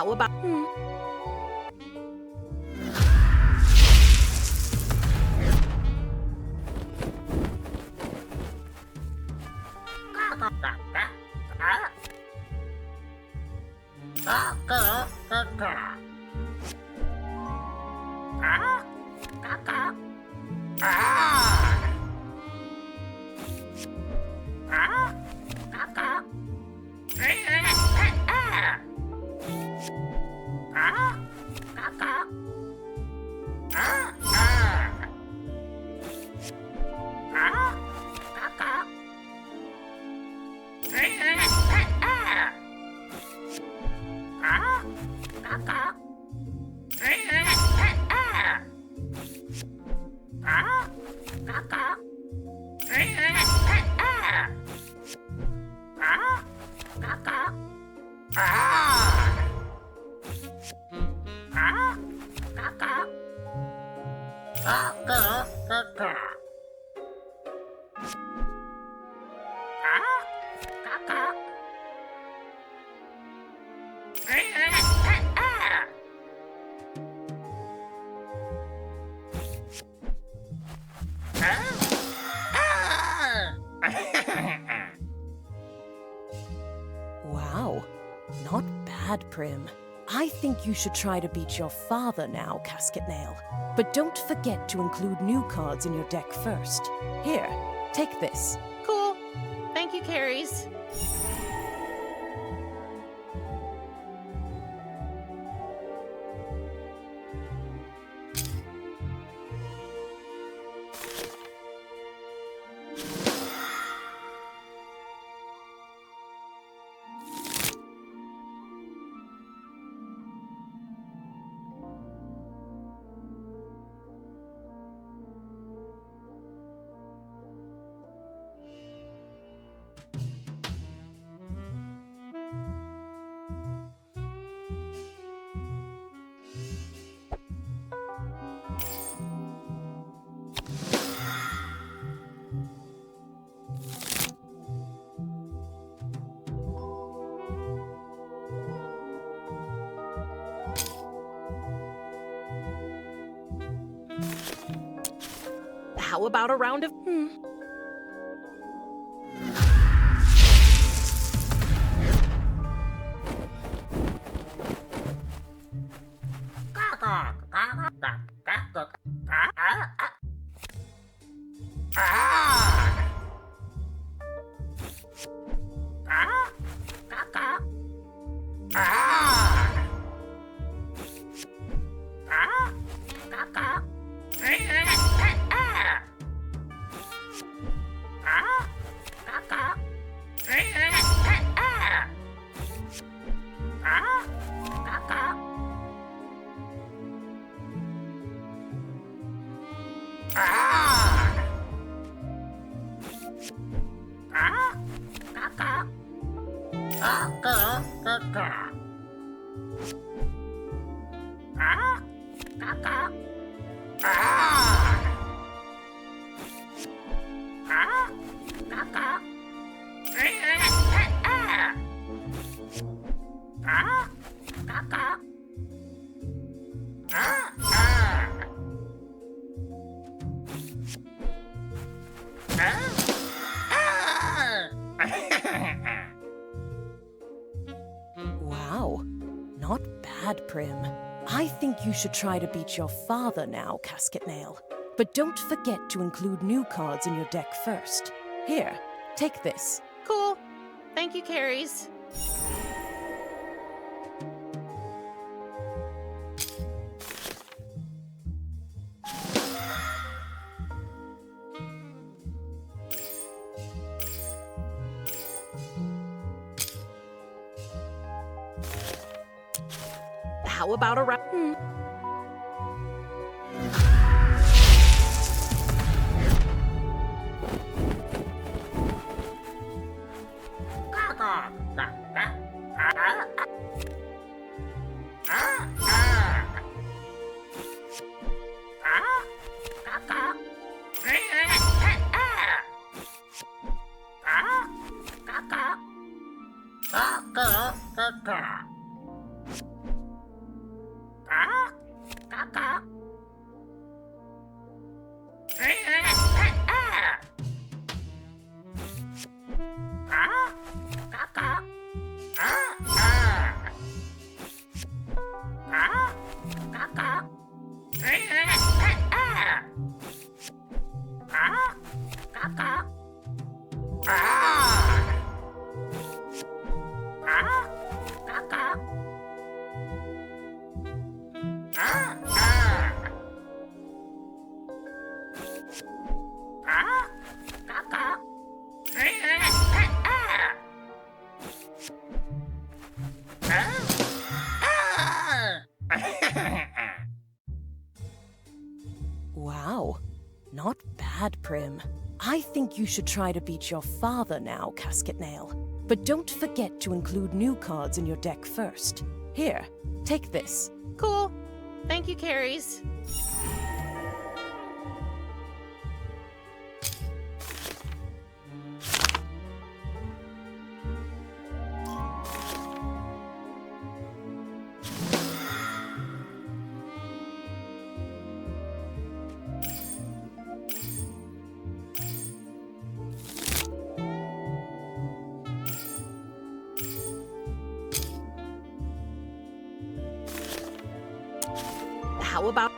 How about... Wow, not bad, Prim. I think you should try to beat your father now, Casket Nail. But don't forget to include new cards in your deck first. Here, take this. Cool. Thank you, Carries. How about a round of... Wow, not bad, Prim. I think you should try to beat your father now, Casket Nail. But don't forget to include new cards in your deck first. Here, take this. Cool. Thank you, Carries. How about a round... Not bad, Prim. I think you should try to beat your father now, Casket Nail. But don't forget to include new cards in your deck first. Here, take this. Cool. Thank you, Carries. How about...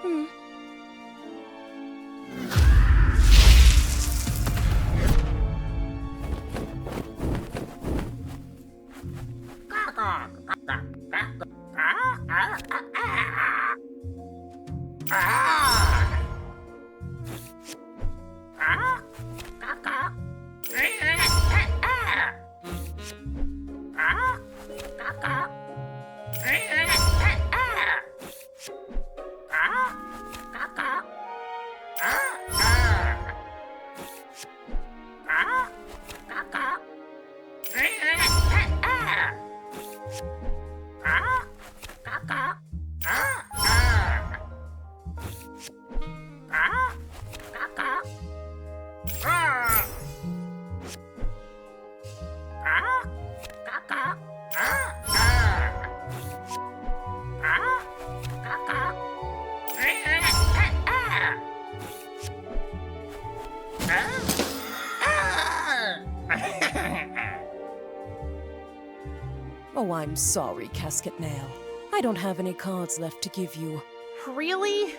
Oh, I'm sorry, Casket Nail. I don't have any cards left to give you. Really?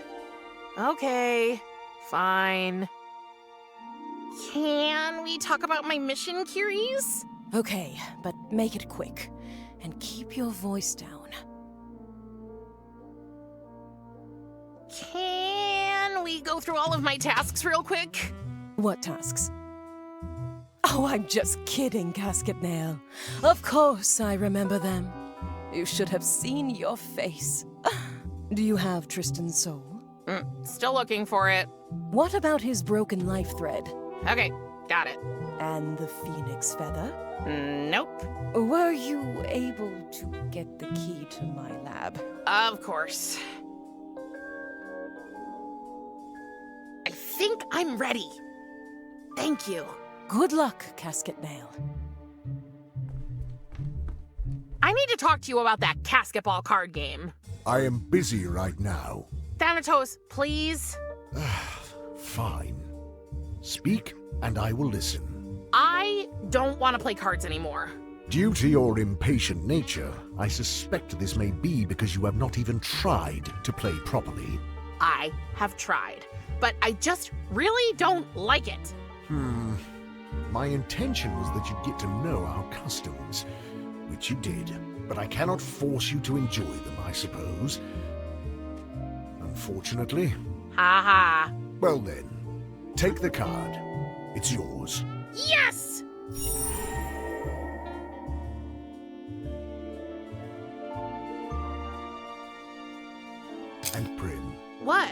Okay, fine. Can we talk about my mission, Curies? Okay, but make it quick. And keep your voice down. Can we go through all of my tasks real quick? What tasks? Oh, I'm just kidding, Casket Nail. Of course I remember them. You should have seen your face. Do you have Tristan's soul? Still looking for it. What about his broken life thread? Okay, got it. And the phoenix feather? Nope. Were you able to get the key to my lab? Of course. I think I'm ready. Thank you. Good luck, Casket Nail. I need to talk to you about that basketball card game. I am busy right now. Thanatos, please. Fine. Speak, and I will listen. I don't want to play cards anymore. Due to your impatient nature, I suspect this may be because you have not even tried to play properly. I have tried, but I just really don't like it. My intention was that you'd get to know our customs, which you did, but I cannot force you to enjoy them, I suppose. Unfortunately. Ha ha. Well then, take the card. It's yours. Yes! And Prim, What?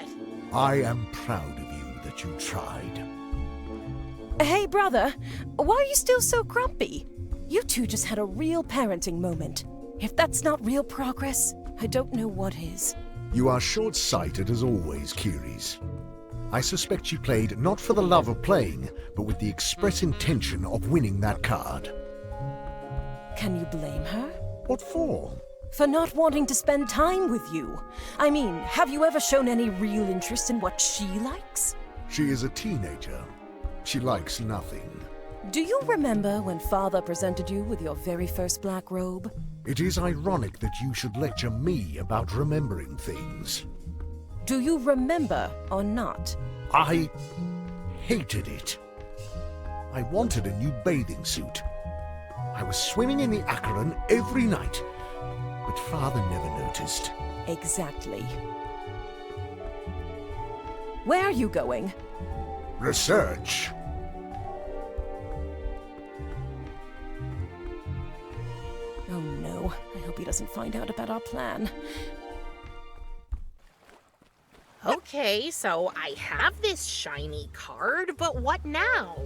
I am proud of you that you tried. Hey, brother. Why are you still so grumpy? You two just had a real parenting moment. If that's not real progress, I don't know what is. You are short-sighted as always, Curies. I suspect you played not for the love of playing, but with the express intention of winning that card. Can you blame her? What for? For not wanting to spend time with you. I mean, have you ever shown any real interest in what she likes? She is a teenager. She likes nothing. Do you remember when Father presented you with your very first black robe? It is ironic that you should lecture me about remembering things. Do you remember or not? I hated it. I wanted a new bathing suit. I was swimming in the Acheron every night, but Father never noticed. Exactly. Where are you going? Research. Oh no, I hope he doesn't find out about our plan. Okay, so I have this shiny card, but what now?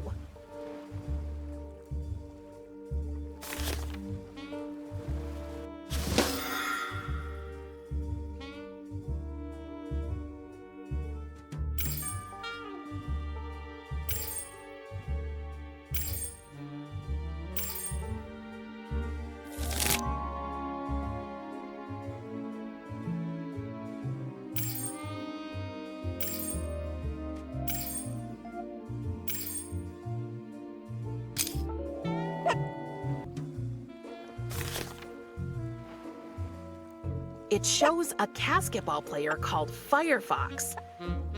It shows a basketball player called Firefox,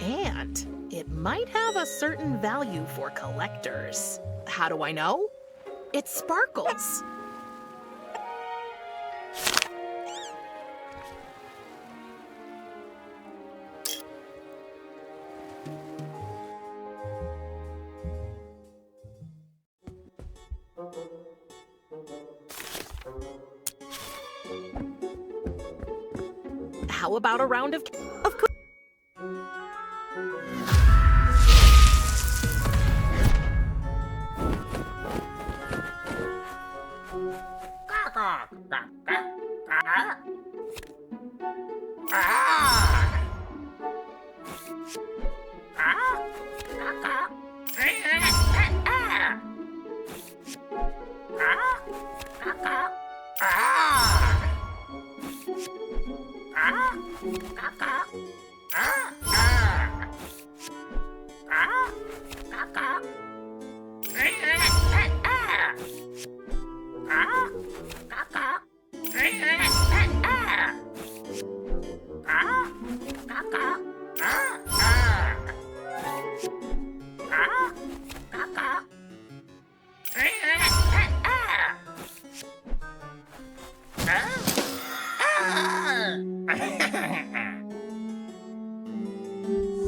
and it might have a certain value for collectors. How do I know? It sparkles. How about a round of course.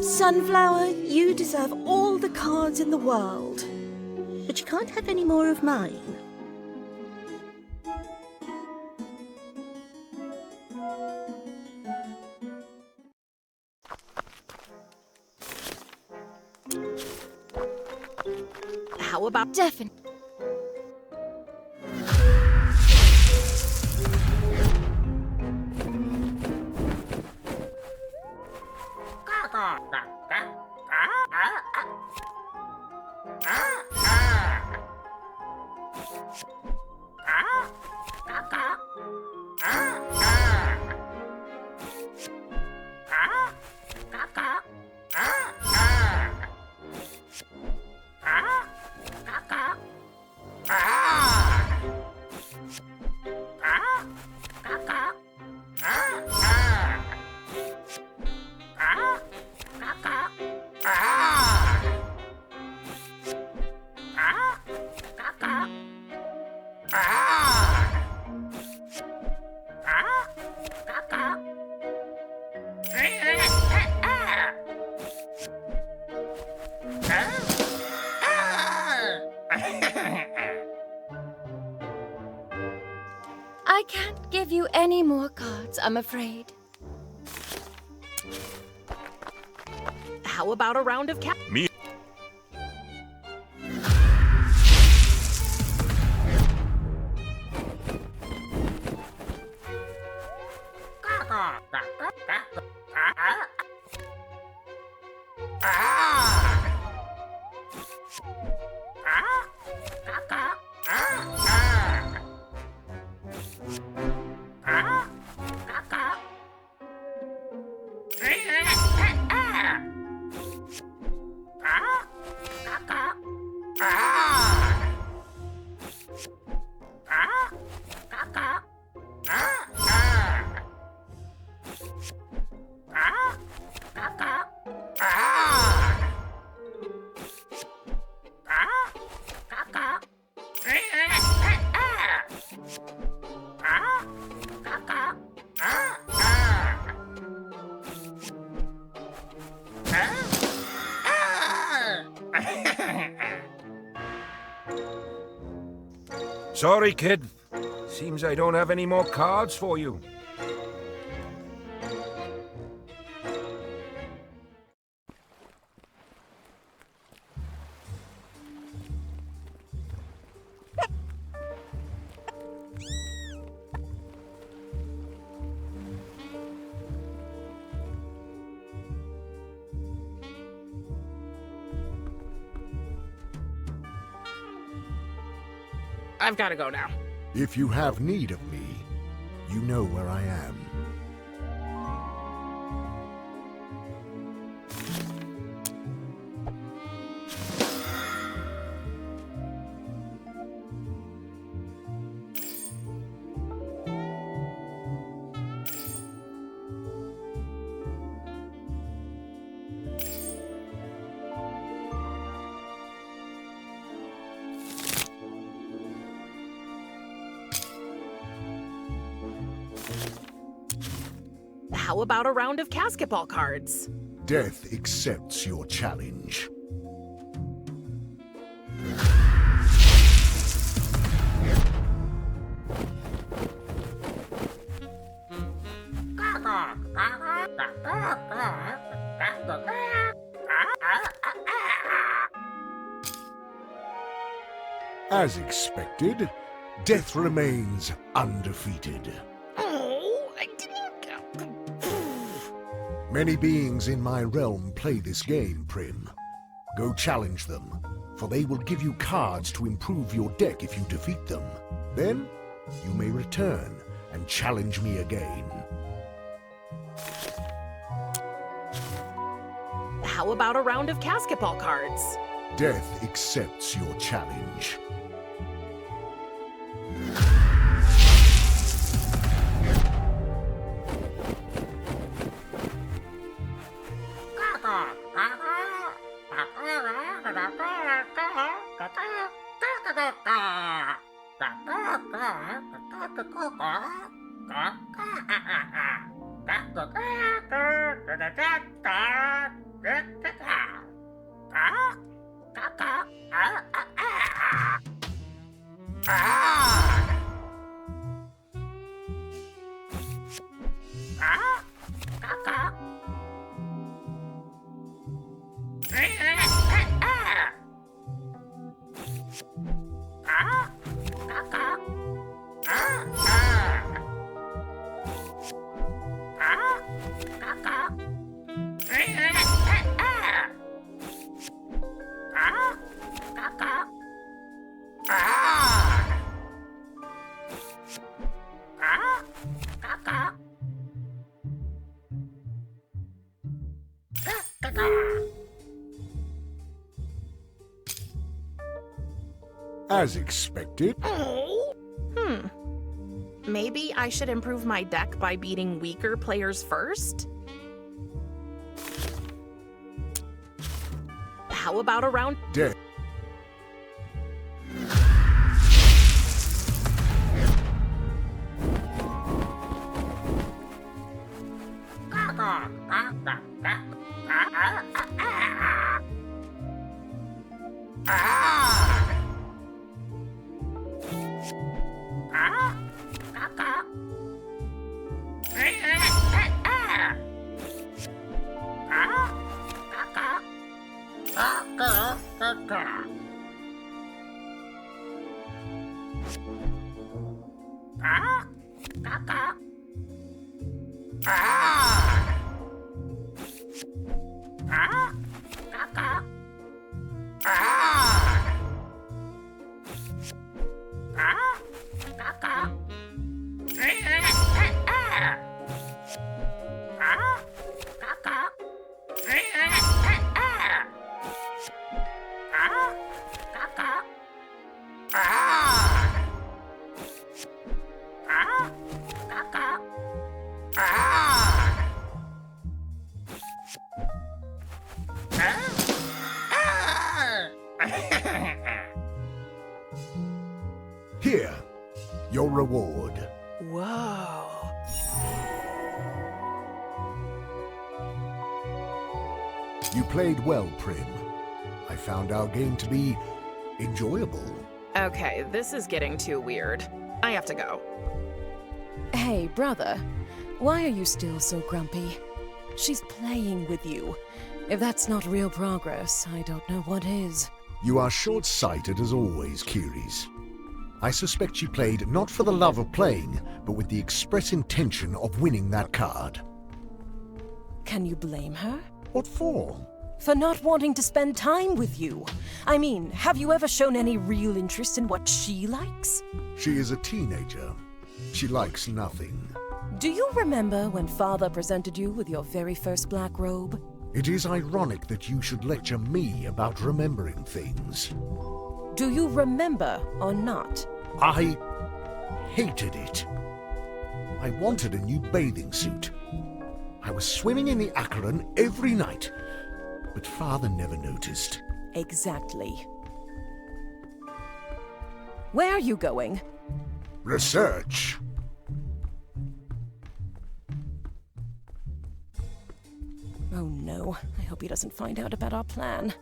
Sunflower, you deserve all the cards in the world. But you can't have any more of mine. How about Definitely. I can't give you any more cards, I'm afraid. How about a round of Me. Sorry, kid. Seems I don't have any more cards for you. I've got to go now. If you have need of me, you know where I am. How about a round of basketball cards? Death accepts your challenge. As expected, Death remains undefeated. Oh, I didn't. Many beings in my realm play this game, Prim. Go challenge them, for they will give you cards to improve your deck if you defeat them. Then, you may return and challenge me again. How about a round of basketball cards? Death accepts your challenge. As expected. Maybe I should improve my deck by beating weaker players first? How about a round? Death. Here, your reward. Whoa. You played well, Prim. I found our game to be enjoyable. Okay, this is getting too weird. I have to go. Hey, brother. Why are you still so grumpy? She's playing with you. If that's not real progress, I don't know what is. You are short-sighted as always, Curies. I suspect she played not for the love of playing, but with the express intention of winning that card. Can you blame her? What for? For not wanting to spend time with you. I mean, have you ever shown any real interest in what she likes? She is a teenager. She likes nothing. Do you remember when Father presented you with your very first black robe? It is ironic that you should lecture me about remembering things. Do you remember or not? I hated it. I wanted a new bathing suit. I was swimming in the Acheron every night, but Father never noticed. Exactly. Where are you going? Research. Oh no, I hope he doesn't find out about our plan.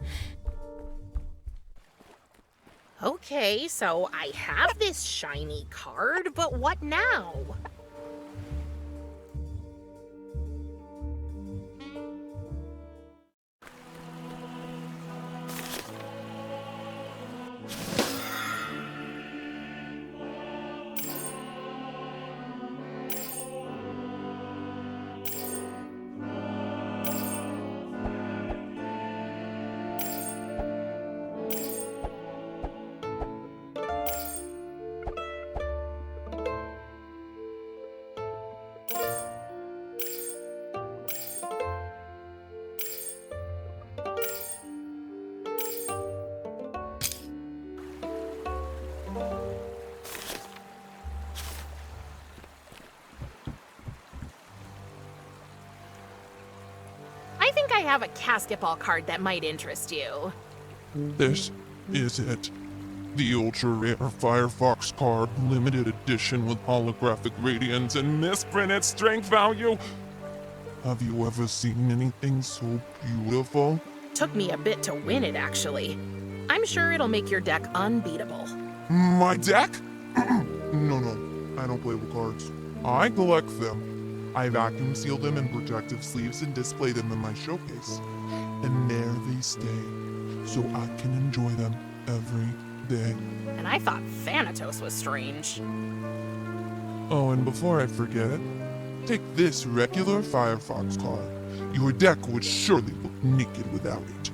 Okay, so I have this shiny card, but what now? I think I have a basketball card that might interest you. This is it. The ultra rare Firefox card, limited edition with holographic radiance and misprinted strength value. Have you ever seen anything so beautiful? Took me a bit to win it, actually. I'm sure it'll make your deck unbeatable. My deck? No, I don't play with cards. I collect them. I vacuum seal them in protective sleeves and display them in my showcase. And there they stay, so I can enjoy them every day. And I thought Thanatos was strange. Oh, and before I forget it, take this regular Firefox card. Your deck would surely look naked without it.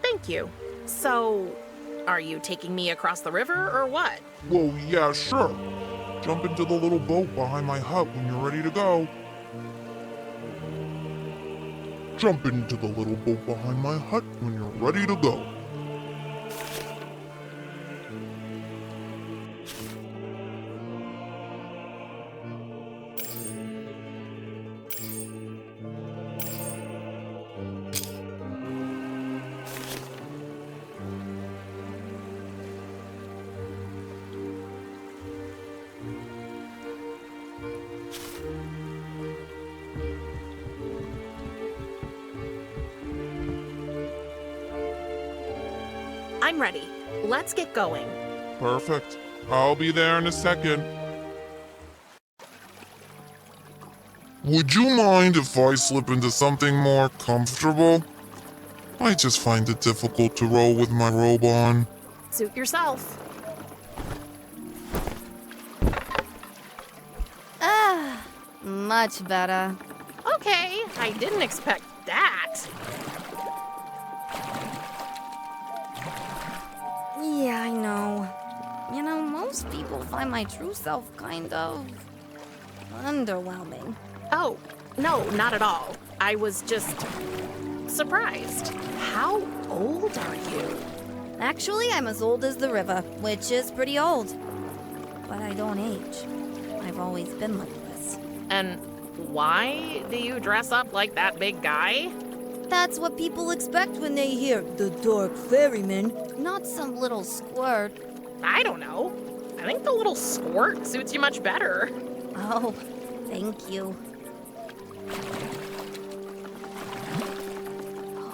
Thank you. So, are you taking me across the river or what? Well, yeah, sure. Jump into the little boat behind my hut when you're ready to go. Jump into the little boat behind my hut when you're ready to go. I'm ready. Let's get going. Perfect. I'll be there in a second. Would you mind if I slip into something more comfortable? I just find it difficult to row with my robe on. Suit yourself. Much better. Okay, I didn't expect that. Yeah, I know. You know, most people find my true self kind of underwhelming. Oh, no, not at all. I was just surprised. How old are you? Actually, I'm as old as the river, which is pretty old. But I don't age. I've always been like this. And why do you dress up like that big guy? That's what people expect when they hear the Dark Ferryman, not some little squirt. I don't know. I think the little squirt suits you much better. Oh, thank you.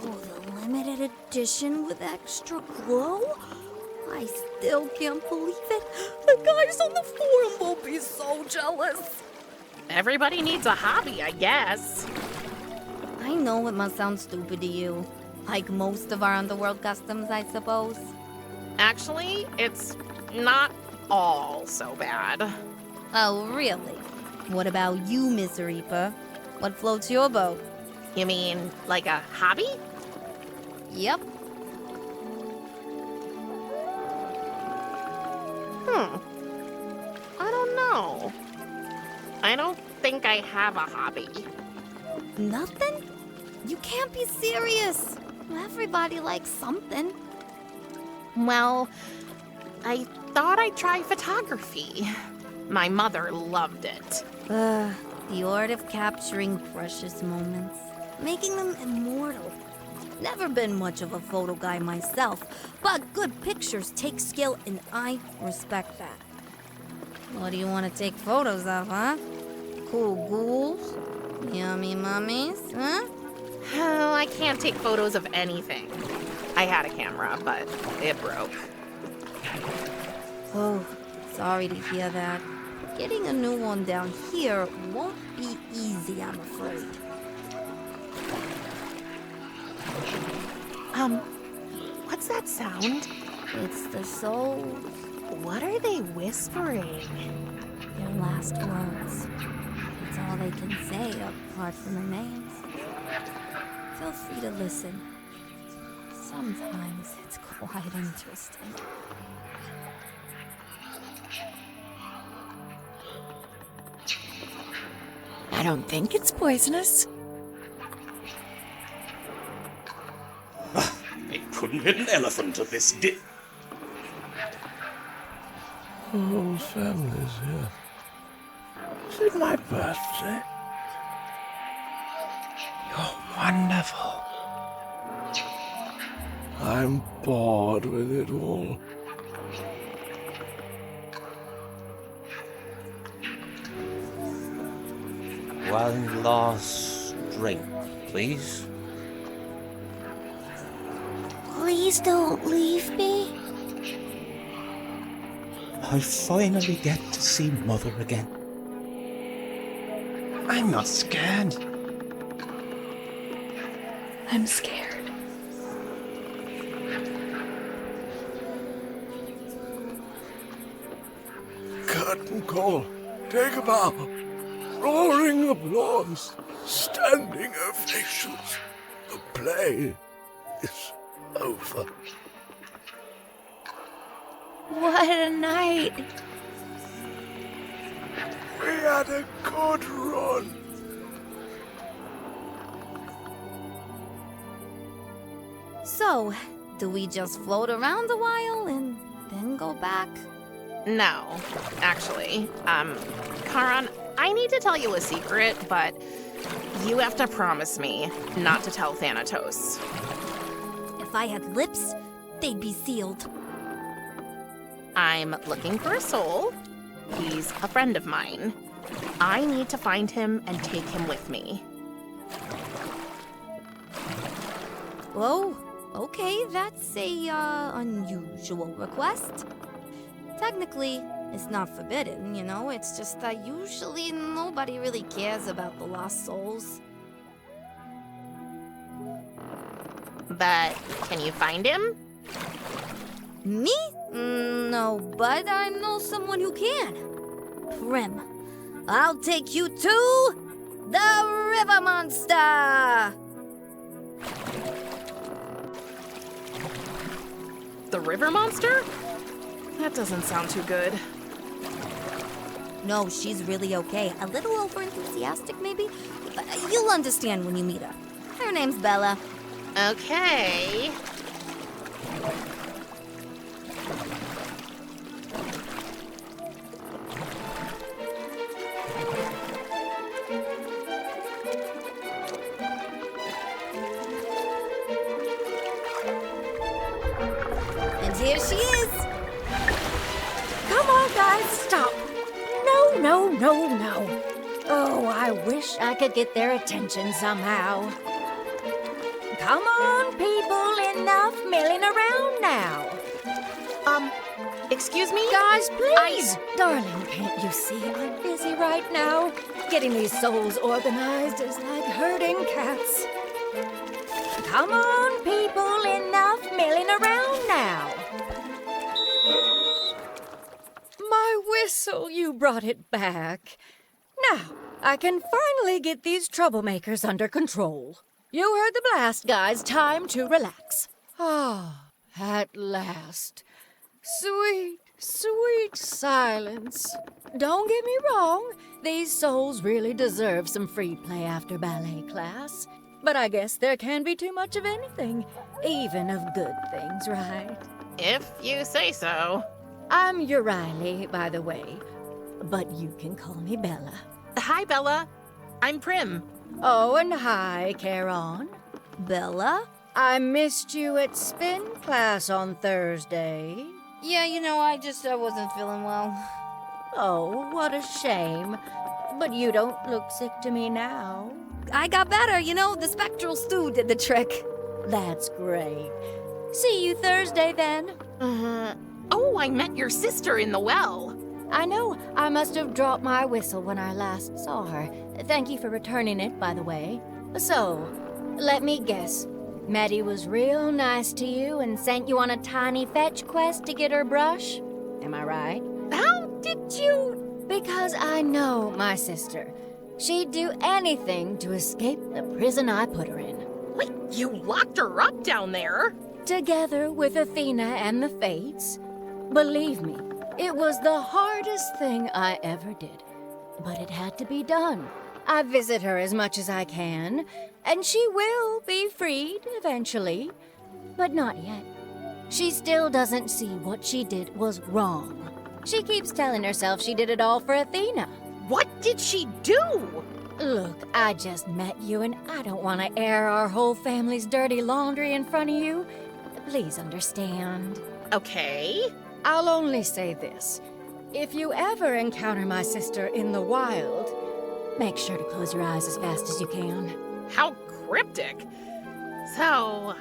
Oh, the limited edition with extra glow? I still can't believe it. The guys on the forum will be so jealous. Everybody needs a hobby, I guess. I know it must sound stupid to you. Like most of our underworld customs, I suppose. Actually, it's not all so bad. Oh, really? What about you, Miss Reaper? What floats your boat? You mean like a hobby? Yep. I don't know. I don't think I have a hobby. Nothing? You can't be serious. Everybody likes something. Well, I thought I'd try photography. My mother loved it. The art of capturing precious moments, making them immortal. Never been much of a photo guy myself, but good pictures take skill and I respect that. What do you want to take photos of, huh? Cool ghouls? Yummy mummies, huh? Oh, I can't take photos of anything. I had a camera, but it broke. Oh, sorry to hear that. Getting a new one down here won't be easy, I'm afraid. What's that sound? It's the souls. What are they whispering? Their last words. It's all they can say apart from their names. Feel free to listen. Sometimes it's quite interesting. I don't think it's poisonous. They couldn't hit an elephant at this The whole family's here. Is it my birthday? You're wonderful. I'm bored with it all. One last drink, please. Please don't leave me. I finally get to see Mother again. I'm not scared. I'm scared. Curtain call. Take a bow. Roaring applause. Standing ovations. The play is over. What a night. We had a good run. So, do we just float around a while and then go back? No, actually. Karan, I need to tell you a secret, but you have to promise me not to tell Thanatos. If I had lips, they'd be sealed. I'm looking for a soul. He's a friend of mine. I need to find him and take him with me. Whoa, okay, that's a, unusual request. Technically, it's not forbidden, you know, it's just that usually nobody really cares about the lost souls. But can you find him? Me? No, but I know someone who can. Prim, I'll take you to the River Monster! The river monster? That doesn't sound too good. No, she's really okay. A little over-enthusiastic, maybe? But you'll understand when you meet her. Her name's Bella. Okay. And here she is. Come on, guys, stop. No. Oh, I wish I could get their attention somehow. Come on, people, enough milling around now. Excuse me? Guys, please! Darling, can't you see I'm busy right now? Getting these souls organized is like herding cats. Come on, people, enough milling around now. My whistle, you brought it back. Now, I can finally get these troublemakers under control. You heard the blast, guys. Time to relax. Ah, at last. Sweet, sweet silence. Don't get me wrong. These souls really deserve some free play after ballet class. But I guess there can be too much of anything, even of good things, right? If you say so. I'm Riley, by the way, but you can call me Bella. Hi, Bella. I'm Prim. Oh, and hi, Charon. Bella, I missed you at spin class on Thursday. Yeah, I wasn't feeling well. Oh, what a shame. But you don't look sick to me now. I got better, the spectral stew did the trick. That's great. See you Thursday, then. Oh, I met your sister in the well. I know. I must have dropped my whistle when I last saw her. Thank you for returning it, by the way. So, let me guess. Maddie was real nice to you and sent you on a tiny fetch quest to get her brush? Am I right? How did you? Because I know my sister. She'd do anything to escape the prison I put her in. Wait, you locked her up down there? Together with Athena and the Fates. Believe me, it was the hardest thing I ever did. But it had to be done. I visit her as much as I can, and she will be freed eventually. But not yet. She still doesn't see what she did was wrong. She keeps telling herself she did it all for Athena. What did she do? Look, I just met you, and I don't want to air our whole family's dirty laundry in front of you. Please understand. Okay. I'll only say this. If you ever encounter my sister in the wild, make sure to close your eyes as fast as you can. How cryptic. So,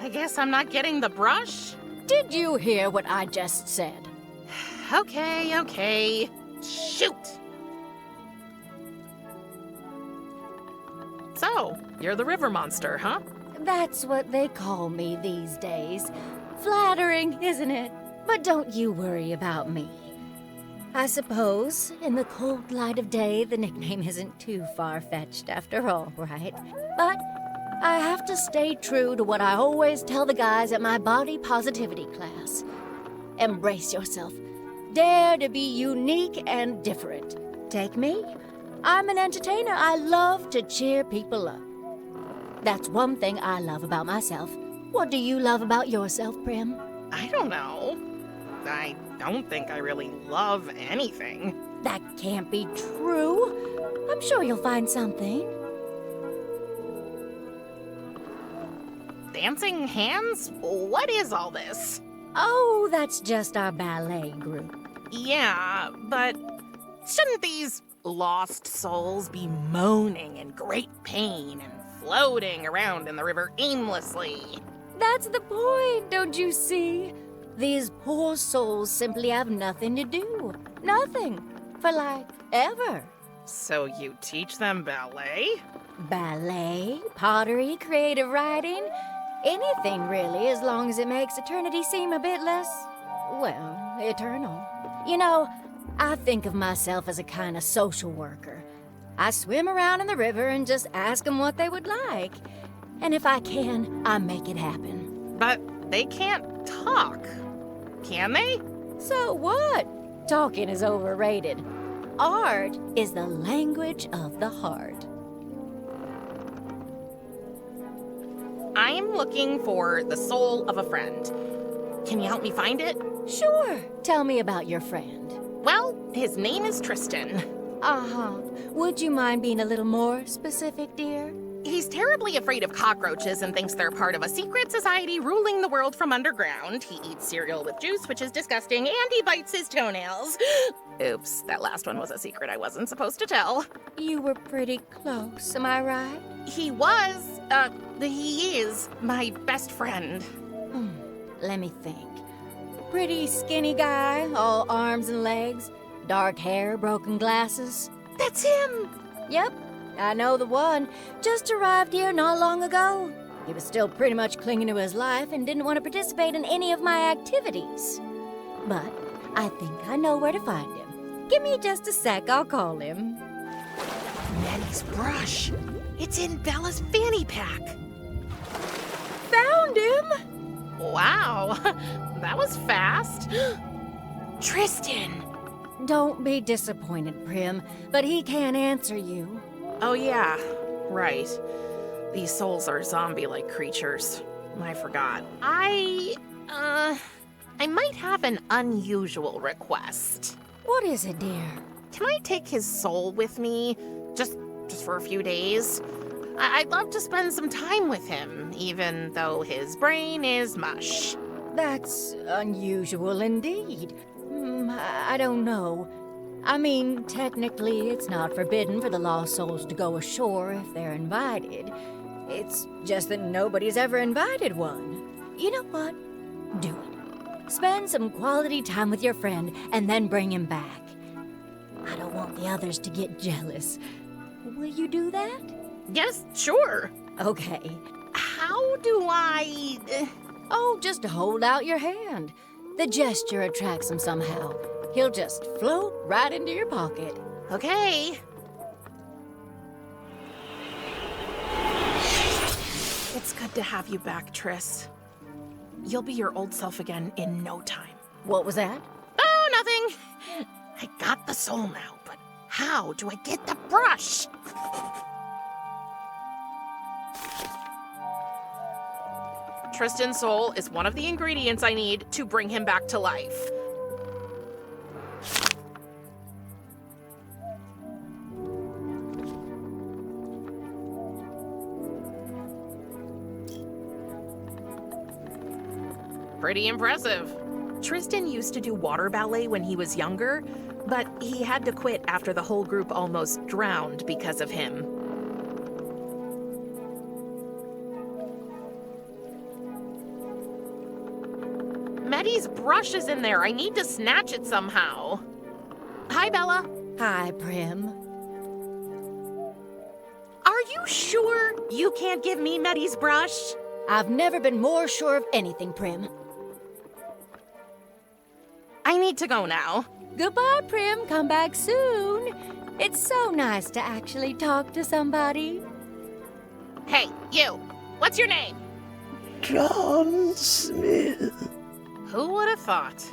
I guess I'm not getting the brush? Did you hear what I just said? Okay. Shoot! So, you're the river monster, huh? That's what they call me these days. Flattering, isn't it? But don't you worry about me. I suppose, in the cold light of day, the nickname isn't too far-fetched after all, right? But I have to stay true to what I always tell the guys at my body positivity class. Embrace yourself. Dare to be unique and different. Take me. I'm an entertainer. I love to cheer people up. That's one thing I love about myself. What do you love about yourself, Prim? I don't know. I don't think I really love anything. That can't be true. I'm sure you'll find something. Dancing hands? What is all this? Oh, that's just our ballet group. Yeah, but shouldn't these lost souls be moaning in great pain and floating around in the river aimlessly? That's the point, don't you see? These poor souls simply have nothing to do. Nothing. For ever. So you teach them ballet? Ballet, pottery, creative writing, anything really, as long as it makes eternity seem a bit less, well, eternal. You know, I think of myself as a kind of social worker. I swim around in the river and just ask them what they would like. And if I can, I make it happen. But they can't talk, can they? So what? Talking is overrated. Art is the language of the heart. I'm looking for the soul of a friend. Can you help me find it? Sure. Tell me about your friend. Well, his name is Tristan. Uh-huh. Would you mind being a little more specific, dear? He's terribly afraid of cockroaches and thinks they're part of a secret society ruling the world from underground. He eats cereal with juice, which is disgusting, and he bites his toenails. Oops, that last one was a secret I wasn't supposed to tell. You were pretty close, am I right? He is my best friend. Let me think. Pretty skinny guy, all arms and legs, dark hair, broken glasses. That's him! Yep, I know the one. Just arrived here not long ago. He was still pretty much clinging to his life and didn't want to participate in any of my activities. But I think I know where to find him. Give me just a sec, I'll call him. Maddie's brush. It's in Bella's fanny pack. Found him! Wow, that was fast. Tristan! Don't be disappointed, Prim, but he can't answer you. Oh yeah, right. These souls are zombie-like creatures. I forgot. I might have an unusual request. What is it, dear? Can I take his soul with me? Just for a few days? I'd love to spend some time with him, even though his brain is mush. That's unusual indeed. I don't know. I mean, technically, it's not forbidden for the lost souls to go ashore if they're invited. It's just that nobody's ever invited one. You know what? Do it. Spend some quality time with your friend and then bring him back. I don't want the others to get jealous. Will you do that? Yes, sure. Okay. How do I... Oh, just hold out your hand. The gesture attracts him somehow. He'll just float right into your pocket. Okay. It's good to have you back, Triss. You'll be your old self again in no time. What was that? Oh, nothing. I got the soul now, but how do I get the brush? Tristan's soul is one of the ingredients I need to bring him back to life. Pretty impressive. Tristan used to do water ballet when he was younger, but he had to quit after the whole group almost drowned because of him. Meddy's brush is in there. I need to snatch it somehow. Hi, Bella. Hi, Prim. Are you sure you can't give me Meddy's brush? I've never been more sure of anything, Prim. I need to go now. Goodbye, Prim. Come back soon. It's so nice to actually talk to somebody. Hey, you. What's your name? John Smith. Who would have thought?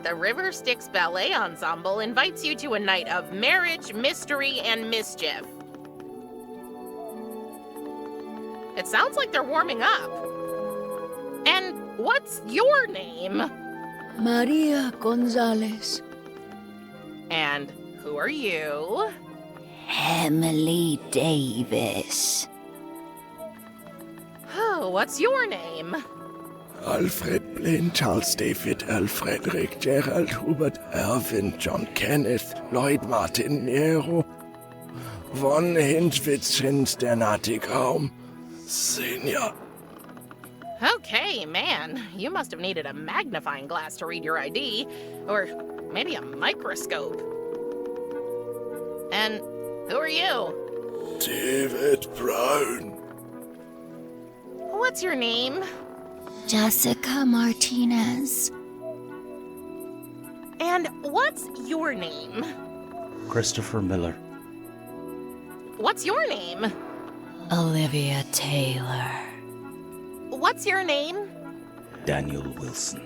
The River Styx Ballet Ensemble invites you to a night of marriage, mystery, and mischief. It sounds like they're warming up. And what's your name? Maria Gonzalez. And who are you? Emily Davis. Oh, what's your name? Alfred Blaine, Charles David, Earl Frederick, Gerald Hubert, Erwin, John Kenneth, Lloyd Martin Nero, von Hintwitz, der Natigraum, Senior. Okay, man. You must have needed a magnifying glass to read your ID. Or maybe a microscope. And who are you? David Brown. What's your name? Jessica Martinez. And what's your name? Christopher Miller. What's your name? Olivia Taylor. What's your name? Daniel Wilson.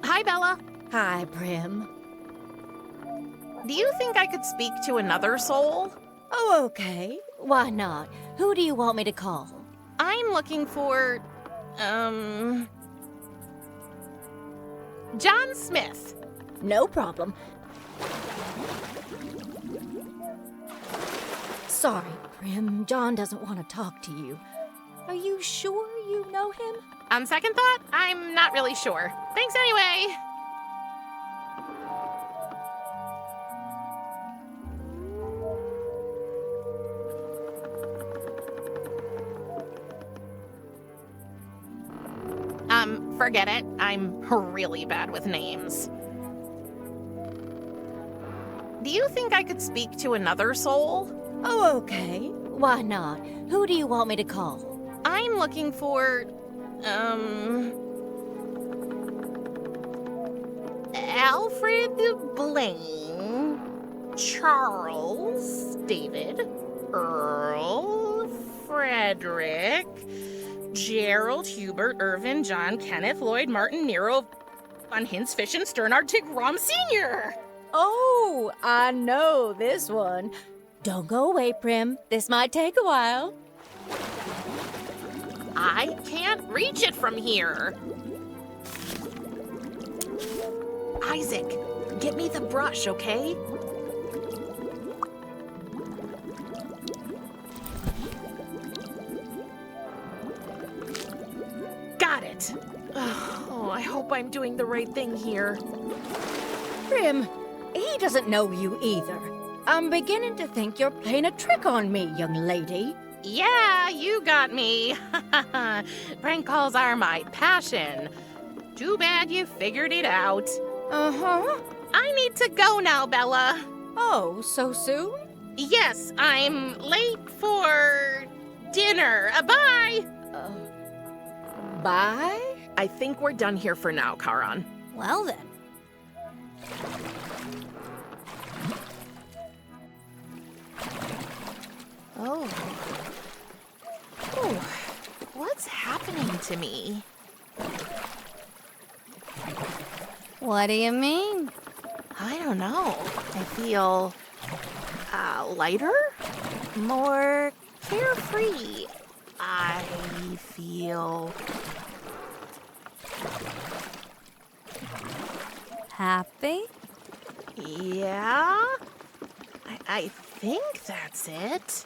Hi, Bella. Hi, Prim. Do you think I could speak to another soul? Oh, okay. Why not? Who do you want me to call? I'm looking for, John Smith. No problem. Sorry, Prim. John doesn't want to talk to you. Are you sure you know him? On second thought, I'm not really sure. Thanks anyway. Forget it. I'm really bad with names. Do you think I could speak to another soul? Oh, okay. Why not? Who do you want me to call? I'm looking for, Alfred Blaine. Charles, David, Earl, Frederick, Gerald, Hubert, Irvin, John, Kenneth, Lloyd, Martin, Nero, Von Hintz, Fish, and Sternard, Tigrom Sr. Oh, I know this one. Don't go away, Prim. This might take a while. I can't reach it from here. Isaac, get me the brush, okay? Got it. Oh, I hope I'm doing the right thing here. Prim, he doesn't know you either. I'm beginning to think you're playing a trick on me, young lady. Yeah, you got me. Prank calls are my passion. Too bad you figured it out. Uh-huh. I need to go now, Bella. Oh, so soon? Yes, I'm late for dinner. Bye. Bye? I think we're done here for now, Charon. Well then. Oh. Oh. What's happening to me? What do you mean? I don't know. I feel lighter, more carefree. I feel happy? Yeah. I think that's it.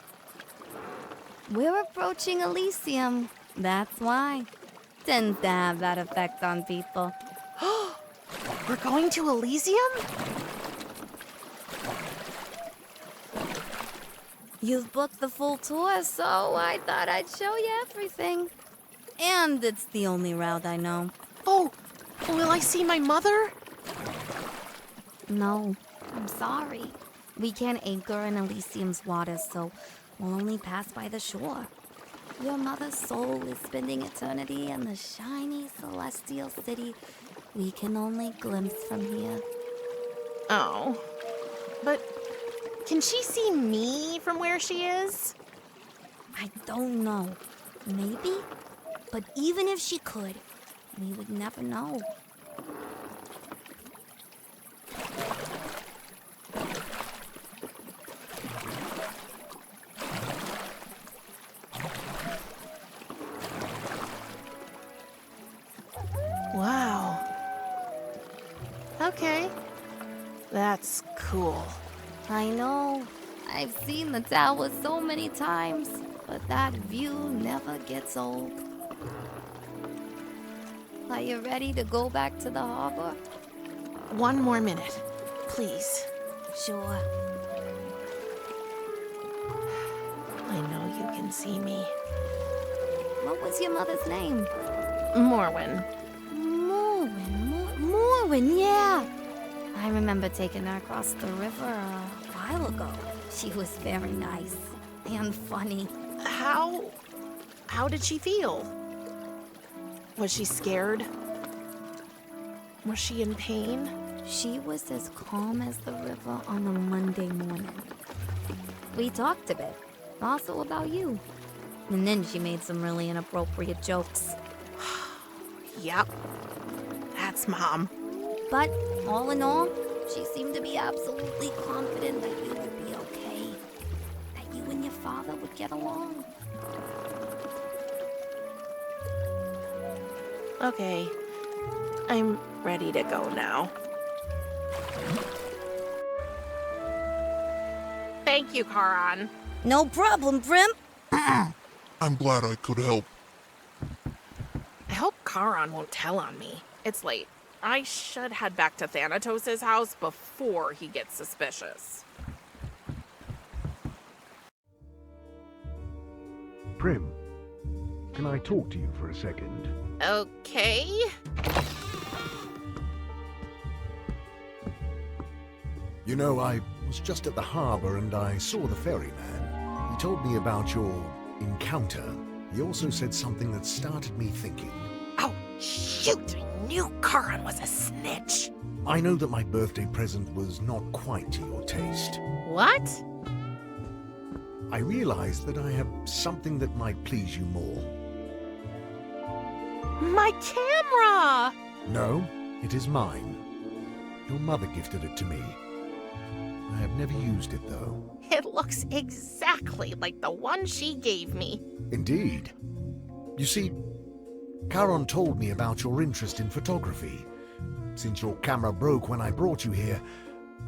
We're approaching Elysium. That's why. Tends to have that effect on people. We're going to Elysium? You've booked the full tour, so I thought I'd show you everything. And it's the only route I know. Oh, will I see my mother? No, I'm sorry. We can't anchor in Elysium's waters, so we'll only pass by the shore. Your mother's soul is spending eternity in the shiny celestial city we can only glimpse from here. Oh. But can she see me from where she is? I don't know. Maybe? But even if she could, we would never know. Wow. Okay. That's cool. I know. I've seen the tower so many times, but that view never gets old. Are you ready to go back to the harbor? One more minute, please. Sure. I know you can see me. What was your mother's name? Morwen. Morwen, yeah. I remember taking her across the river a while ago. She was very nice and funny. How did she feel? Was she scared? Was she in pain? She was as calm as the river on a Monday morning. We talked a bit, also about you. And then she made some really inappropriate jokes. Yep, that's Mom. But all in all, she seemed to be absolutely confident that you would be okay. That you and your father would get along. Okay, I'm ready to go now. Thank you, Charon. No problem, Prim. I'm glad I could help. I hope Charon won't tell on me. It's late. I should head back to Thanatos' house before he gets suspicious. Prim, can I talk to you for a second? Okay. You know, I was just at the harbor and I saw the ferryman. He told me about your encounter. He also said something that started me thinking. Oh, Shoot! I knew Karan was a snitch. I know that my birthday present was not quite to your taste. What? I realize that I have something that might please you more. My camera! No, it is mine. Your mother gifted it to me. I have never used it, though. It looks exactly like the one she gave me. Indeed. You see, Karan told me about your interest in photography. Since your camera broke when I brought you here,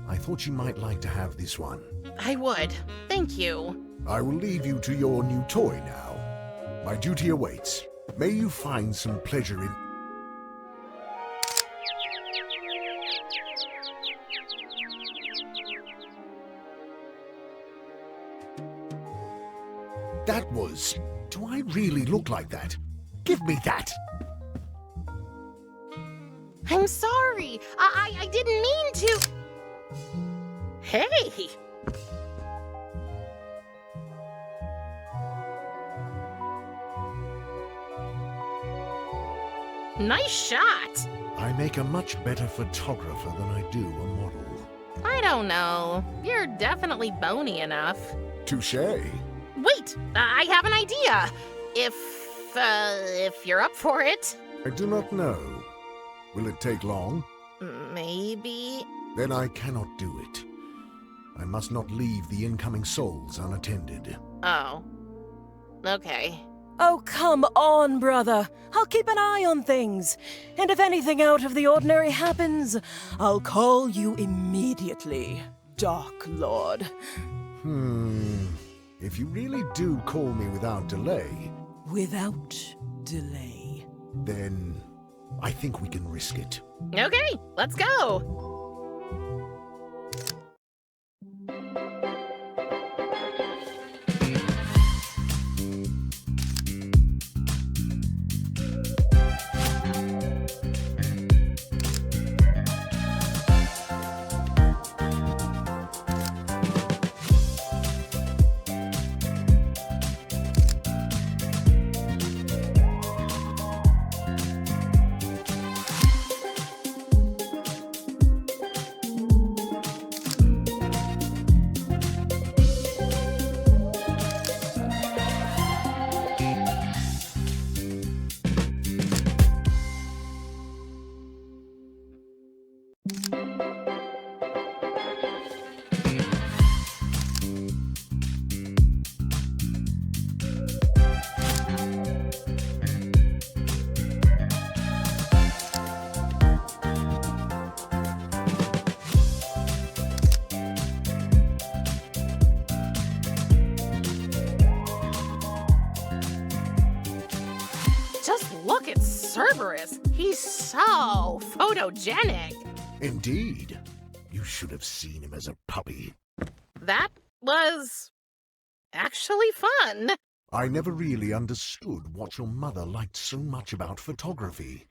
I thought you might like to have this one. I would. Thank you. I will leave you to your new toy now. My duty awaits. May you find some pleasure in... That was... Do I really look like that? Give me that! I'm sorry. I didn't mean to. Hey! Nice shot! I make a much better photographer than I do a model. I don't know. You're definitely bony enough. Touché. Wait! I have an idea! If you're up for it. I do not know. Will it take long? Maybe. Then I cannot do it. I must not leave the incoming souls unattended. Oh. Okay. Oh, come on, brother. I'll keep an eye on things. And if anything out of the ordinary happens, I'll call you immediately, Dark Lord. If you really do call me without delay... Without delay. Then I think we can risk it. Okay, let's go. Look at Cerberus. He's so photogenic. Indeed. You should have seen him as a puppy. That was actually fun. I never really understood what your mother liked so much about photography.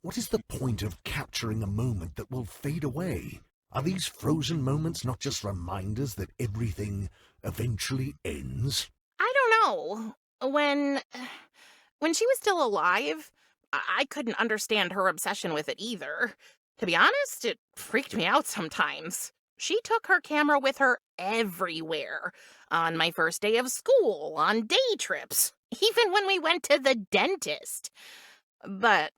What is the point of capturing a moment that will fade away? Are these frozen moments not just reminders that everything eventually ends? I don't know. When she was still alive, I couldn't understand her obsession with it either. To be honest, it freaked me out sometimes. She took her camera with her everywhere. On my first day of school, on day trips, even when we went to the dentist. But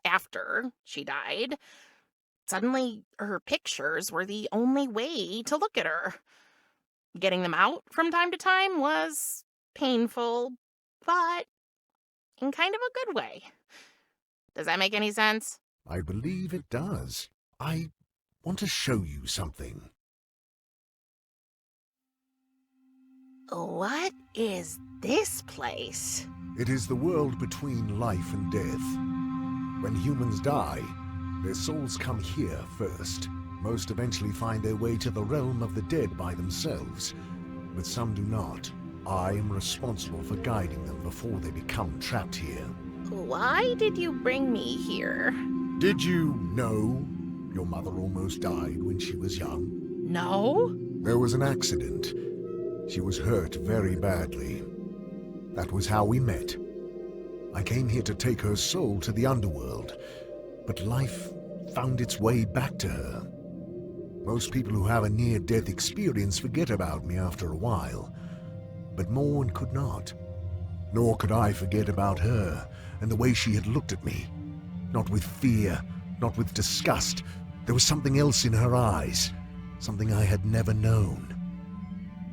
after she died, suddenly her pictures were the only way to look at her. Getting them out from time to time was painful, but in kind of a good way. Does that make any sense? I believe it does. I want to show you something. What is this place? It is the world between life and death. When humans die, their souls come here first. Most eventually find their way to the realm of the dead by themselves, but some do not. I am responsible for guiding them before they become trapped here. Why did you bring me here? Did you know your mother almost died when she was young? No. There was an accident. She was hurt very badly. That was how we met. I came here to take her soul to the underworld, but life found its way back to her. Most people who have a near-death experience forget about me after a while, but Morn could not. Nor could I forget about her and the way she had looked at me. Not with fear, not with disgust. There was something else in her eyes, something I had never known.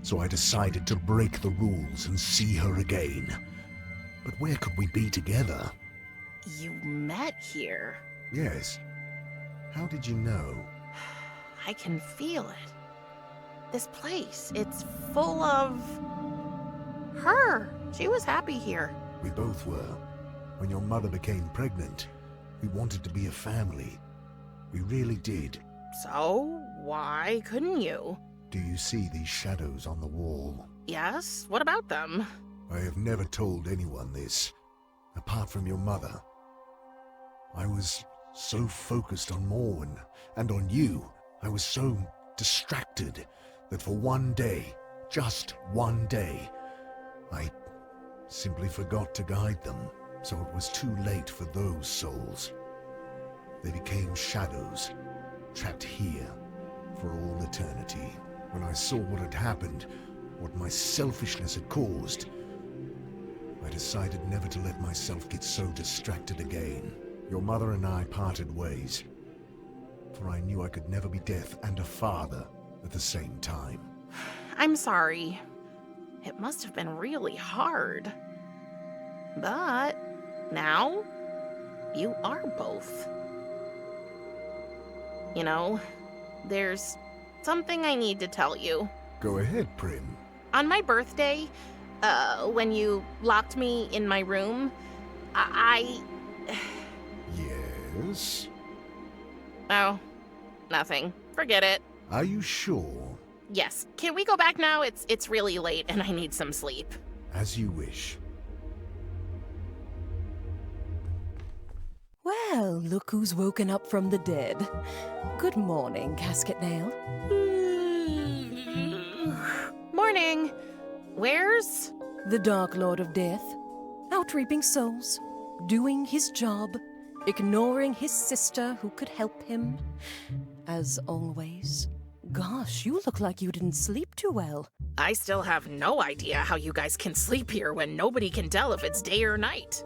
So I decided to break the rules and see her again. But where could we be together? You met here. Yes. How did you know? I can feel it. This place, it's full of... her. She was happy here. We both were. When your mother became pregnant, we wanted to be a family. We really did. So, why couldn't you? Do you see these shadows on the wall? Yes? What about them? I have never told anyone this, apart from your mother. I was so focused on Morn and on you, I was so distracted that for one day, just one day, I simply forgot to guide them, so it was too late for those souls. They became shadows, trapped here for all eternity. When I saw what had happened, what my selfishness had caused, I decided never to let myself get so distracted again. Your mother and I parted ways, for I knew I could never be death and a father at the same time. I'm sorry. It must have been really hard. But now, you are both. You know, there's something I need to tell you. Go ahead, Prim. On my birthday, when you locked me in my room, I... Yes? Oh, nothing. Forget it. Are you sure? Yes. Can we go back now? It's really late and I need some sleep. As you wish. Well, look who's woken up from the dead. Good morning, Casket Nail. Morning. Where's... the Dark Lord of Death? Out reaping souls, doing his job, ignoring his sister who could help him. As always. Gosh, you look like you didn't sleep too well. I still have no idea how you guys can sleep here when nobody can tell if it's day or night.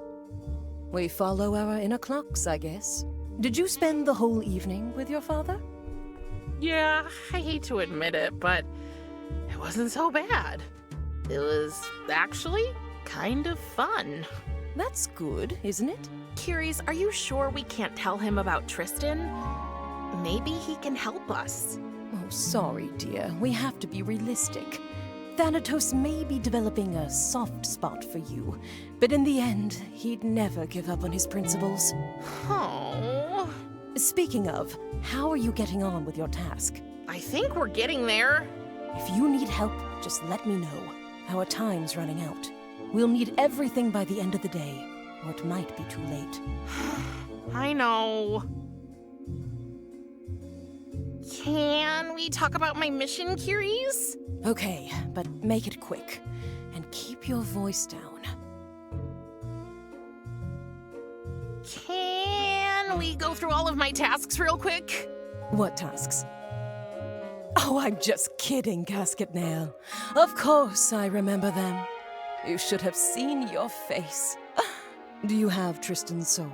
We follow our inner clocks, I guess. Did you spend the whole evening with your father? Yeah, I hate to admit it, but it wasn't so bad. It was actually kind of fun. That's good, isn't it? Curious, are you sure we can't tell him about Tristan? Maybe he can help us. Oh, sorry, dear. We have to be realistic. Thanatos may be developing a soft spot for you, but in the end, he'd never give up on his principles. Oh. Speaking of, how are you getting on with your task? I think we're getting there. If you need help, just let me know. Our time's running out. We'll need everything by the end of the day, or it might be too late. I know. Can we talk about my mission, Curies? Okay, but make it quick, and keep your voice down. Can we go through all of my tasks real quick? What tasks? Oh, I'm just kidding, Casket Nail. Of course I remember them. You should have seen your face. Do you have Tristan's soul?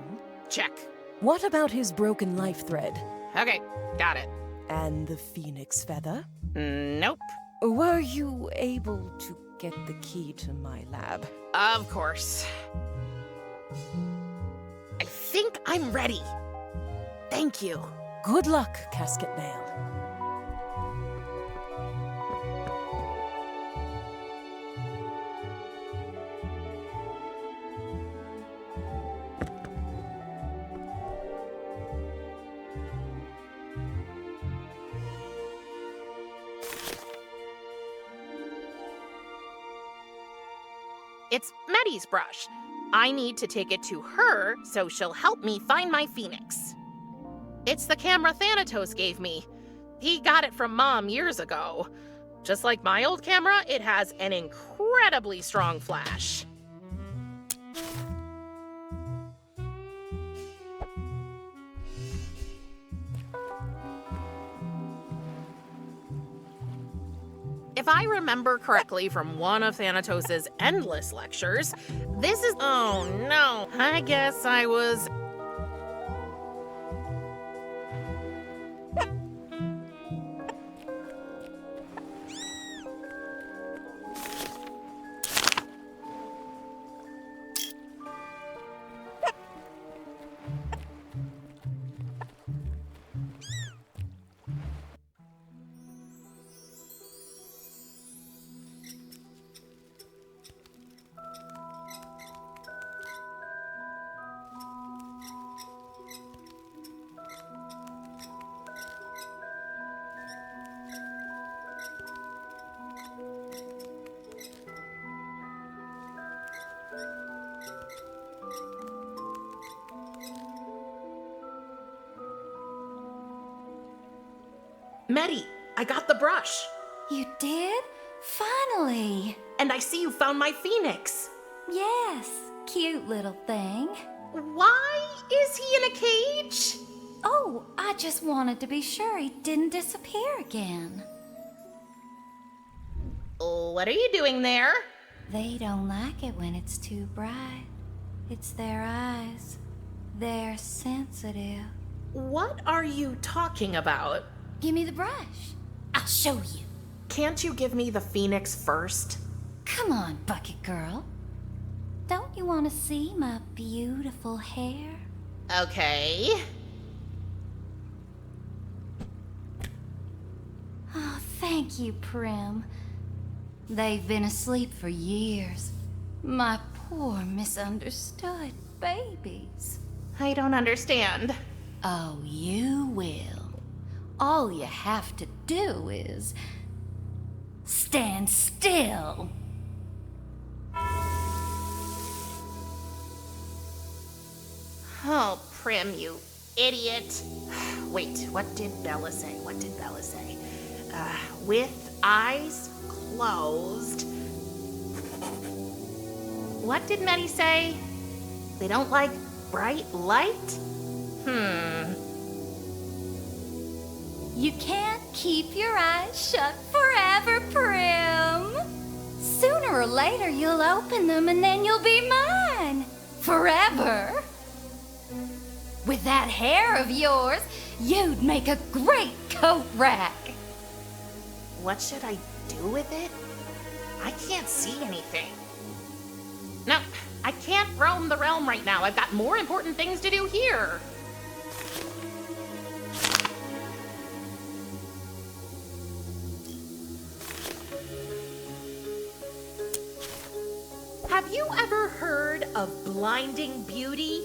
Check. What about his broken life thread? Okay, got it. And the phoenix feather? Nope. Were you able to get the key to my lab? Of course. I think I'm ready. Thank you. Good luck, Casket Nail. It's Meddy's brush. I need to take it to her so she'll help me find my phoenix. It's the camera Thanatos gave me. He got it from Mom years ago. Just like my old camera, it has an incredibly strong flash. If I remember correctly from one of Thanatos' endless lectures, this is... Oh no, I guess I was... Medi, I got the brush. You did? Finally! And I see you found my phoenix. Yes, cute little thing. Why is he in a cage? Oh, I just wanted to be sure he didn't disappear again. What are you doing there? They don't like it when it's too bright. It's their eyes. They're sensitive. What are you talking about? Give me the brush. I'll show you. Can't you give me the phoenix first? Come on, Bucket Girl. Don't you want to see my beautiful hair? Okay. Oh, thank you, Prim. They've been asleep for years. My poor misunderstood babies. I don't understand. Oh, you will. All you have to do is stand still. Oh, Prim, you idiot. Wait, what did Bella say? With eyes closed. What did Medi say? They don't like bright light? You can't keep your eyes shut forever, Prim. Sooner or later, you'll open them and then you'll be mine. Forever. With that hair of yours, you'd make a great coat rack. What should I do with it? I can't see anything. No, I can't roam the realm right now. I've got more important things to do here. Have you ever heard of blinding beauty?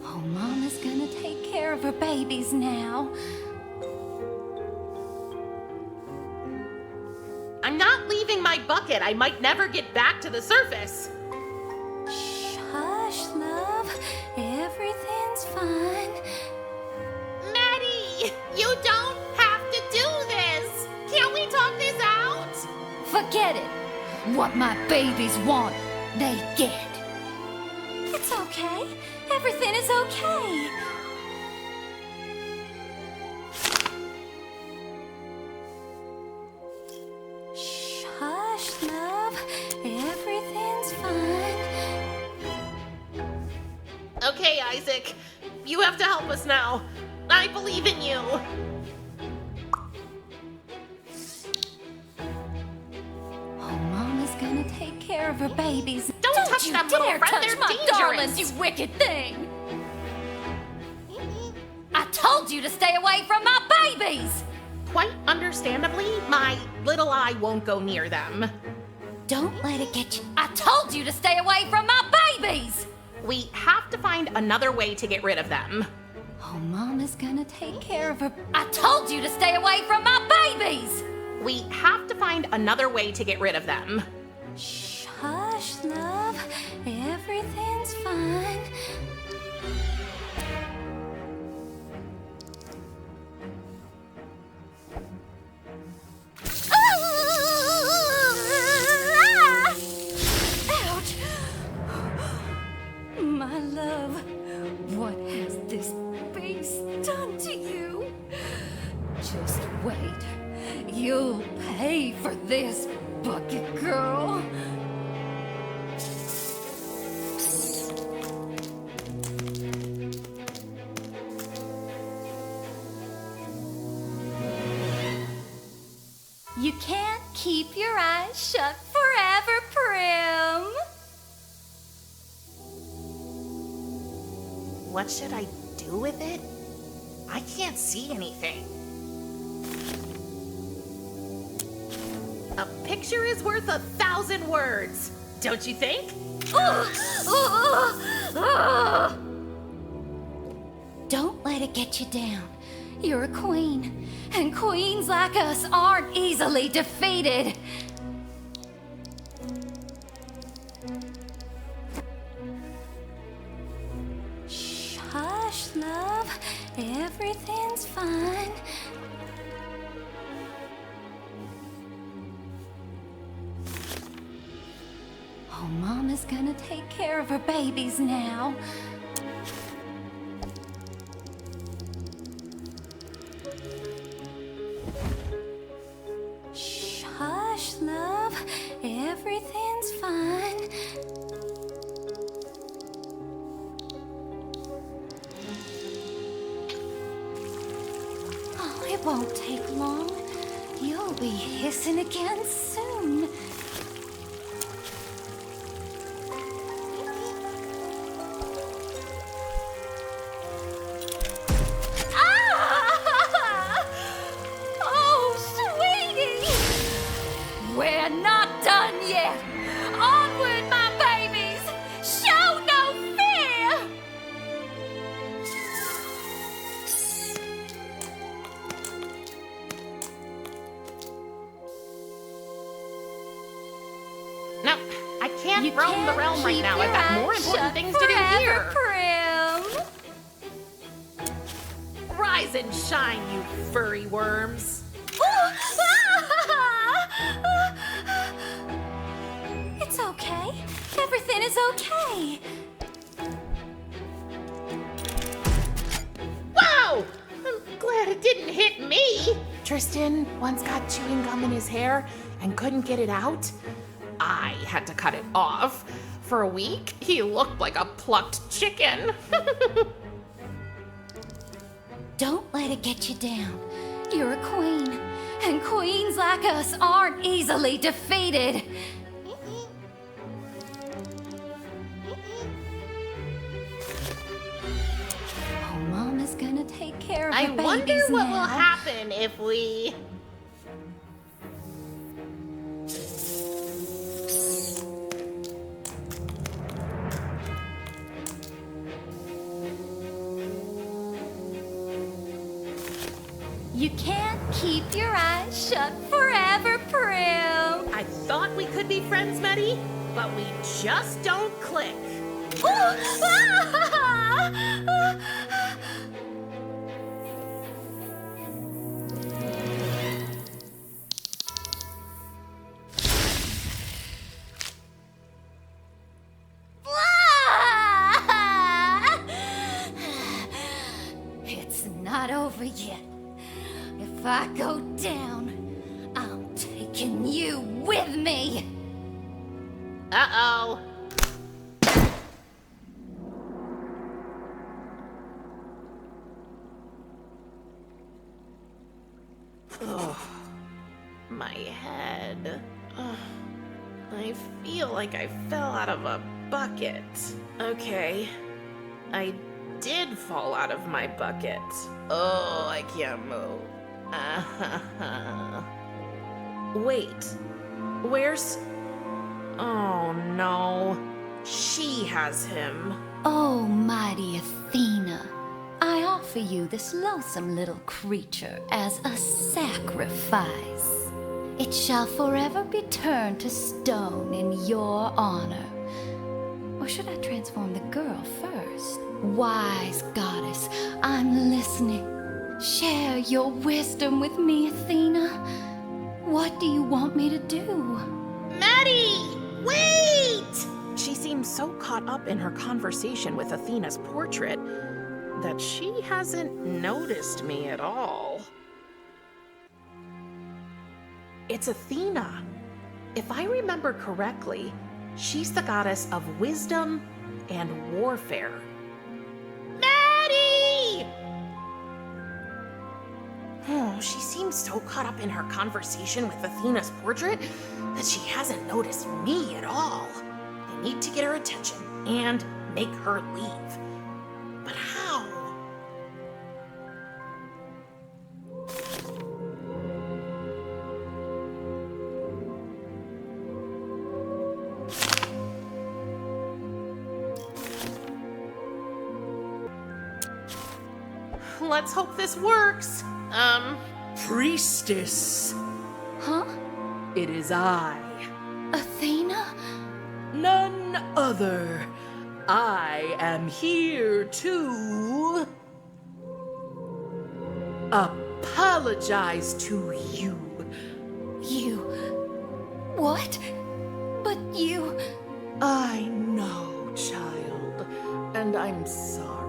Oh, Mama's gonna take care of her babies now. I'm not leaving my bucket. I might never get back to the surface. Hush, love. Everything's fine. Maddie, you don't have to do this. Can't we talk this out? Forget it. What my babies want, they get. It's okay. Everything is okay. Shh, hush, love. Everything's fine. Okay, Isaac. You have to help us now. I believe in you. Gonna take care of her babies. Don't touch you them, little dare friend. touch They're my dangerous. darlings, you wicked thing! I told you to stay away from my babies! Quite understandably, my little eye won't go near them. Don't let it get you. I told you to stay away from my babies! We have to find another way to get rid of them. Oh, Mama's gonna take care of her. I told you to stay away from my babies! We have to find another way to get rid of them. Shh, hush, love. Everything's fine. Ouch! My love, what has this beast done to you? Wait, you'll pay for this, bucket girl. You can't keep your eyes shut forever, Prim. What should I do with it? I can't see anything. A picture is worth 1,000 words, don't you think? Don't let it get you down. You're a queen, and queens like us aren't easily defeated. Shh, hush, love. Everything's fine. Oh, Mama's gonna take care of her babies now. Shh, hush, love. Everything's fine. Oh, it won't take long. You'll be hissing again soon. We're not done yet. Onward, my babies. Show no fear. No, I can't roam the realm right now. I've got more important things to do here. Prim. Rise and shine, you furry worms. It's okay. Everything is okay. Wow! I'm glad it didn't hit me. Tristan once got chewing gum in his hair and couldn't get it out. I had to cut it off. For a week, he looked like a plucked chicken. Don't let it get you down. You're a queen, and queens like us aren't easily defeated. Oh, Mama's gonna take care of her babies now. I wonder what will happen if we... You can't keep your eyes shut forever, Prim. I thought we could be friends, Maddie, but we just don't click. It's not over yet. If I go down, I'm taking you with me. Uh-oh. Oh, my head. Oh, I feel like I fell out of a bucket. Okay, I did fall out of my bucket. Oh, I can't move. Wait, where's... Oh no, she has him. Oh, mighty Athena, I offer you this loathsome little creature as a sacrifice. It shall forever be turned to stone in your honor. Or should I transform the girl first? Wise goddess, I'm listening. Share your wisdom with me, Athena. What do you want me to do? Maddie, wait! She seems so caught up in her conversation with Athena's portrait that she hasn't noticed me at all. It's Athena. If I remember correctly, she's the goddess of wisdom and warfare. Maddie! Oh, she seems so caught up in her conversation with Athena's portrait that she hasn't noticed me at all. I need to get her attention and make her leave. But how? Let's hope this works. Priestess. Huh? It is I. Athena? None other. I am here to apologize to you. You... What? But you... I know, child, and I'm sorry.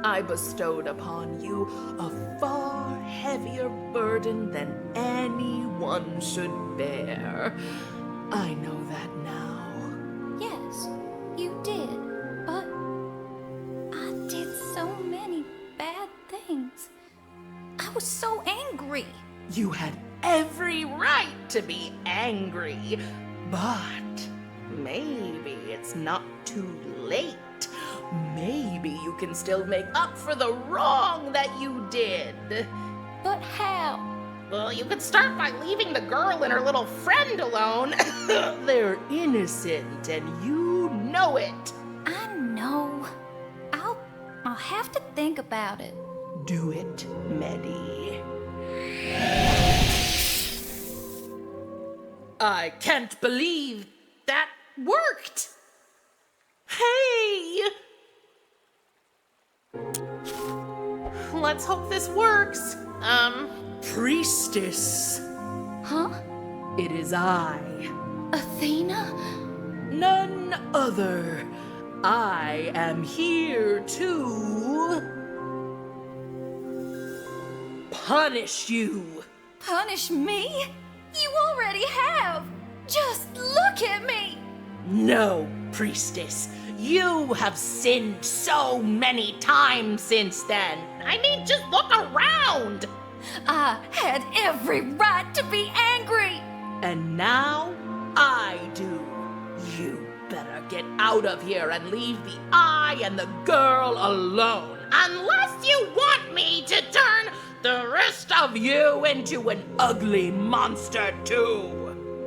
I bestowed upon you a far heavier burden than anyone should bear. I know that now. Yes, you did. But I did so many bad things. I was so angry. You had every right to be angry, but maybe it's not too late. Maybe you can still make up for the wrong that you did. But how? Well, you could start by leaving the girl and her little friend alone. They're innocent, and you know it. I know. I'll have to think about it. Do it, Medi. I can't believe that worked. Hey! Let's hope this works. Priestess. Huh? It is I. Athena? None other. I am here to punish you. Punish me? You already have. Just look at me. No, priestess. You have sinned so many times since then. I mean, just look around. I had every right to be angry. And now I do. You better get out of here and leave the I and the girl alone. Unless you want me to turn the rest of you into an ugly monster too.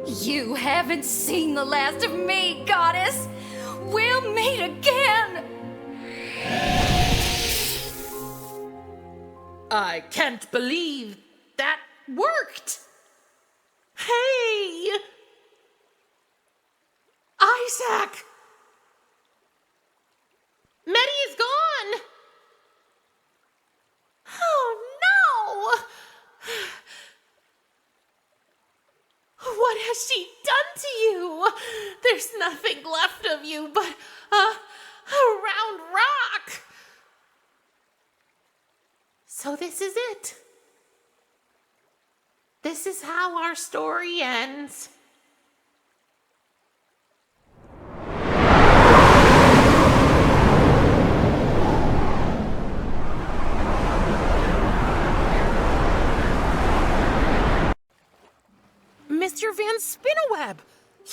You haven't seen the last of me, goddess. We'll meet again. I can't believe that worked. Hey! Isaac! Medi is gone! Oh no! What has she done to you? There's nothing left of you but a round rock. So this is it. This is how our story ends. Mr. Van Spinneweb,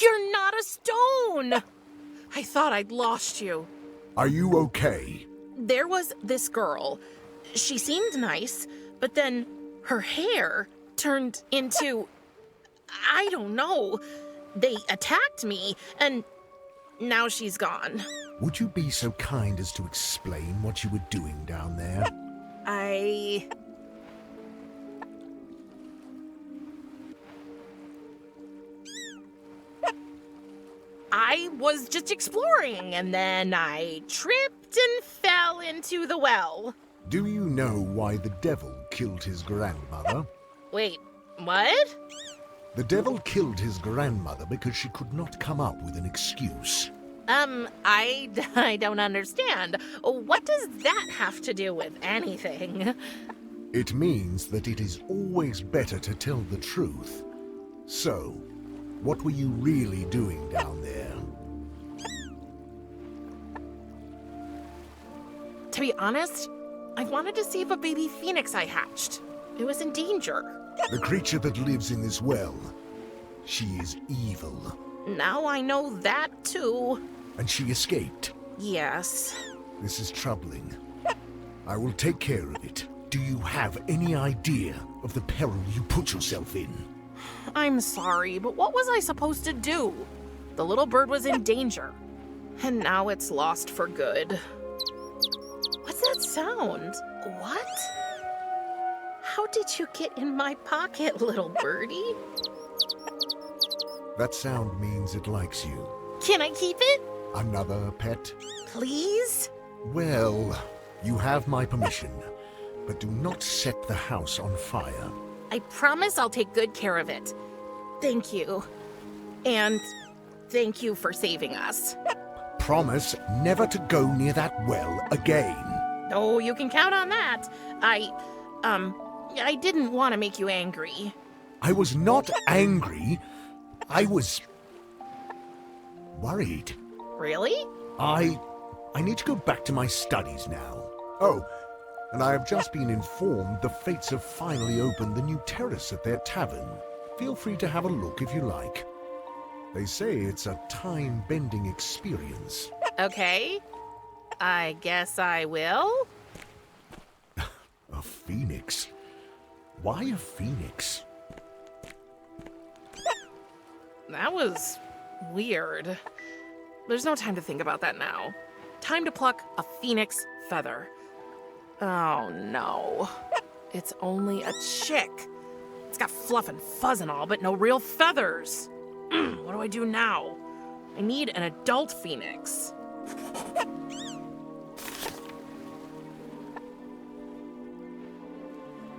you're not a stone. I thought I'd lost you. Are you okay? There was this girl. She seemed nice, but then her hair turned into... I don't know. They attacked me, and now she's gone. Would you be so kind as to explain what you were doing down there? I was just exploring, and then I tripped and fell into the well. Do you know why the devil killed his grandmother? Wait, what? The devil killed his grandmother because she could not come up with an excuse. I don't understand. What does that have to do with anything? It means that it is always better to tell the truth, So, what were you really doing down there? To be honest, I wanted to save a baby phoenix I hatched. It was in danger. The creature that lives in this well, she is evil. Now I know that too. And she escaped. Yes. This is troubling. I will take care of it. Do you have any idea of the peril you put yourself in? I'm sorry, but what was I supposed to do? The little bird was in danger. And now it's lost for good. What's that sound? What? How did you get in my pocket, little birdie? That sound means it likes you. Can I keep it? Another pet? Please? Well, you have my permission, but do not set the house on fire. I promise I'll take good care of it. Thank you. And thank you for saving us. Promise never to go near that well again. Oh, you can count on that. I didn't want to make you angry. I was not angry. I was worried. Really? I need to go back to my studies now. Oh, and I have just been informed the Fates have finally opened the new terrace at their tavern. Feel free to have a look if you like. They say it's a time-bending experience. Okay. I guess I will. A phoenix? Why a phoenix? That was weird. There's no time to think about that now. Time to pluck a phoenix feather. Oh no. It's only a chick. It's got fluff and fuzz and all, but no real feathers. What do I do now? I need an adult phoenix.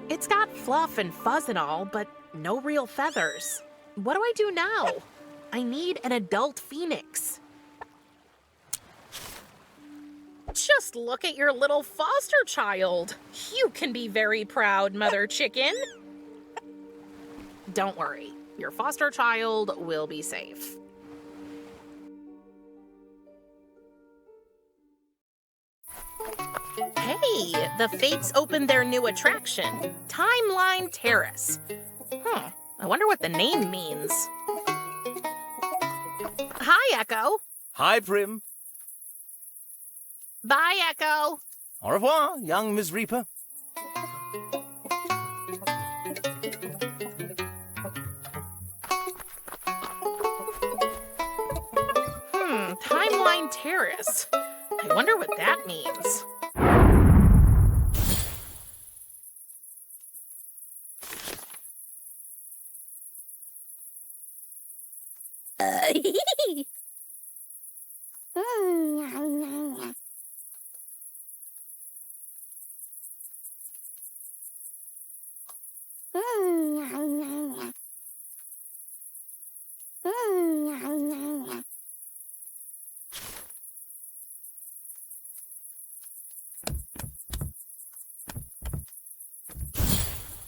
It's got fluff and fuzz and all, but no real feathers. What do I do now? I need an adult phoenix. Just look at your little foster child. You can be very proud, Mother Chicken. Don't worry, your foster child will be safe. Hey, the Fates opened their new attraction, Timeline Terrace. I wonder what the name means. Hi, Echo. Hi, Prim. Bye, Echo. Au revoir, young Miss Reaper. Timeline Terrace. I wonder what that means.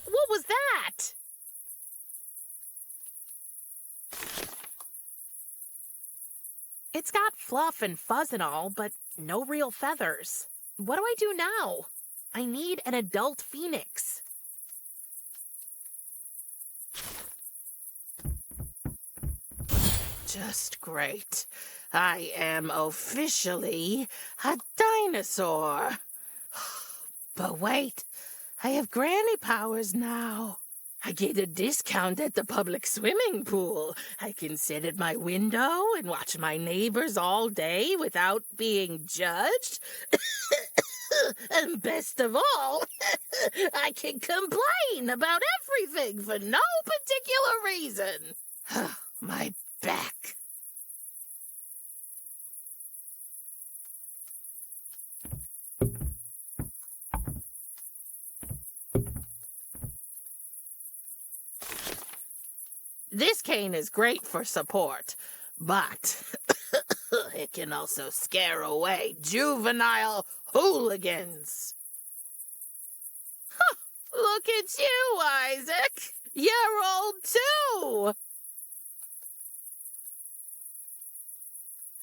What was that? It's got fluff and fuzz and all, but no real feathers. What do I do now? I need an adult phoenix. Just great. I am officially a dinosaur. But wait, I have granny powers now. I get a discount at the public swimming pool. I can sit at my window and watch my neighbors all day without being judged. And best of all, I can complain about everything for no particular reason. My back. This cane is great for support, but it can also scare away juvenile hooligans. Huh, look at you, Isaac. You're old too.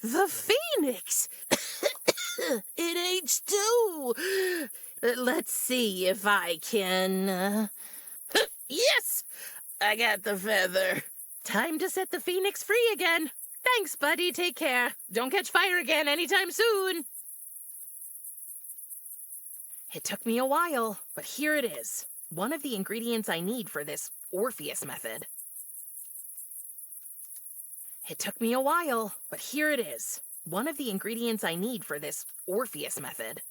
The Phoenix! It aged too! Let's see if I can... Yes! I got the feather. Time to set the Phoenix free again. Thanks, buddy. Take care. Don't catch fire again anytime soon. It took me a while, but here it is. One of the ingredients I need for this Orpheus method. It took me a while, but here it is. One of the ingredients I need for this Orpheus method.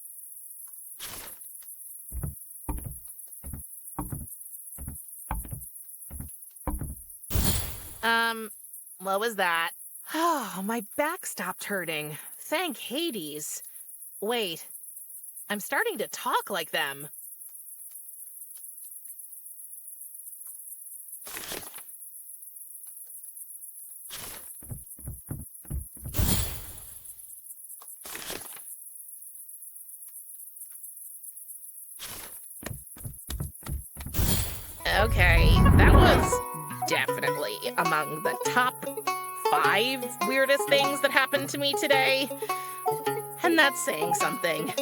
What was that? Oh, my back stopped hurting. Thank Hades. Wait, I'm starting to talk like them. Okay, that was definitely among the top 5 weirdest things that happened to me today. And that's saying something.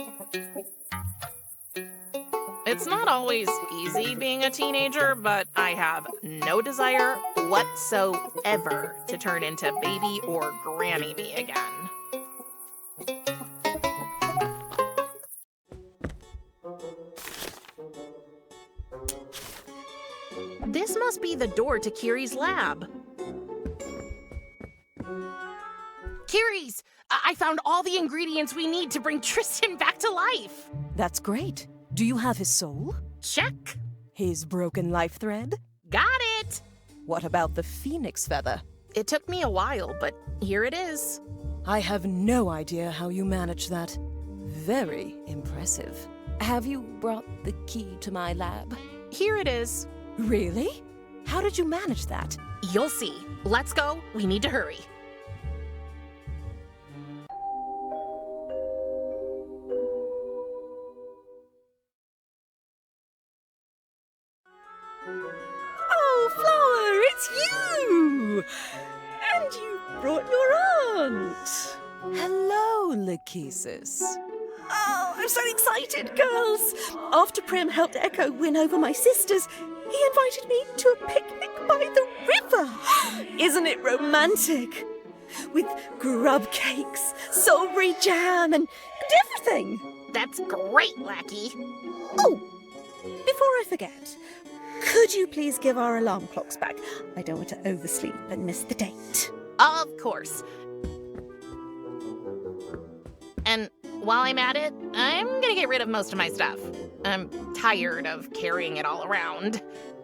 It's not always easy being a teenager, but I have no desire whatsoever to turn into baby or granny me again. This must be the door to Kiri's lab. Kiri's! I found all the ingredients we need to bring Tristan back to life! That's great. Do you have his soul? Check! His broken life thread? Got it! What about the phoenix feather? It took me a while, but here it is. I have no idea how you managed that. Very impressive. Have you brought the key to my lab? Here it is. Really? How did you manage that? You'll see. Let's go. We need to hurry. Oh, Flower, it's you! And you brought your aunt. Hello, Lachesis. Oh, I'm so excited, girls! After Prim helped Echo win over my sisters, he invited me to a picnic by the river. Isn't it romantic? With grub cakes, strawberry jam, and everything. That's great, Lackey. Oh, before I forget, could you please give our alarm clocks back? I don't want to oversleep and miss the date. Of course. And while I'm at it, I'm gonna get rid of most of my stuff. I'm tired of carrying it all around.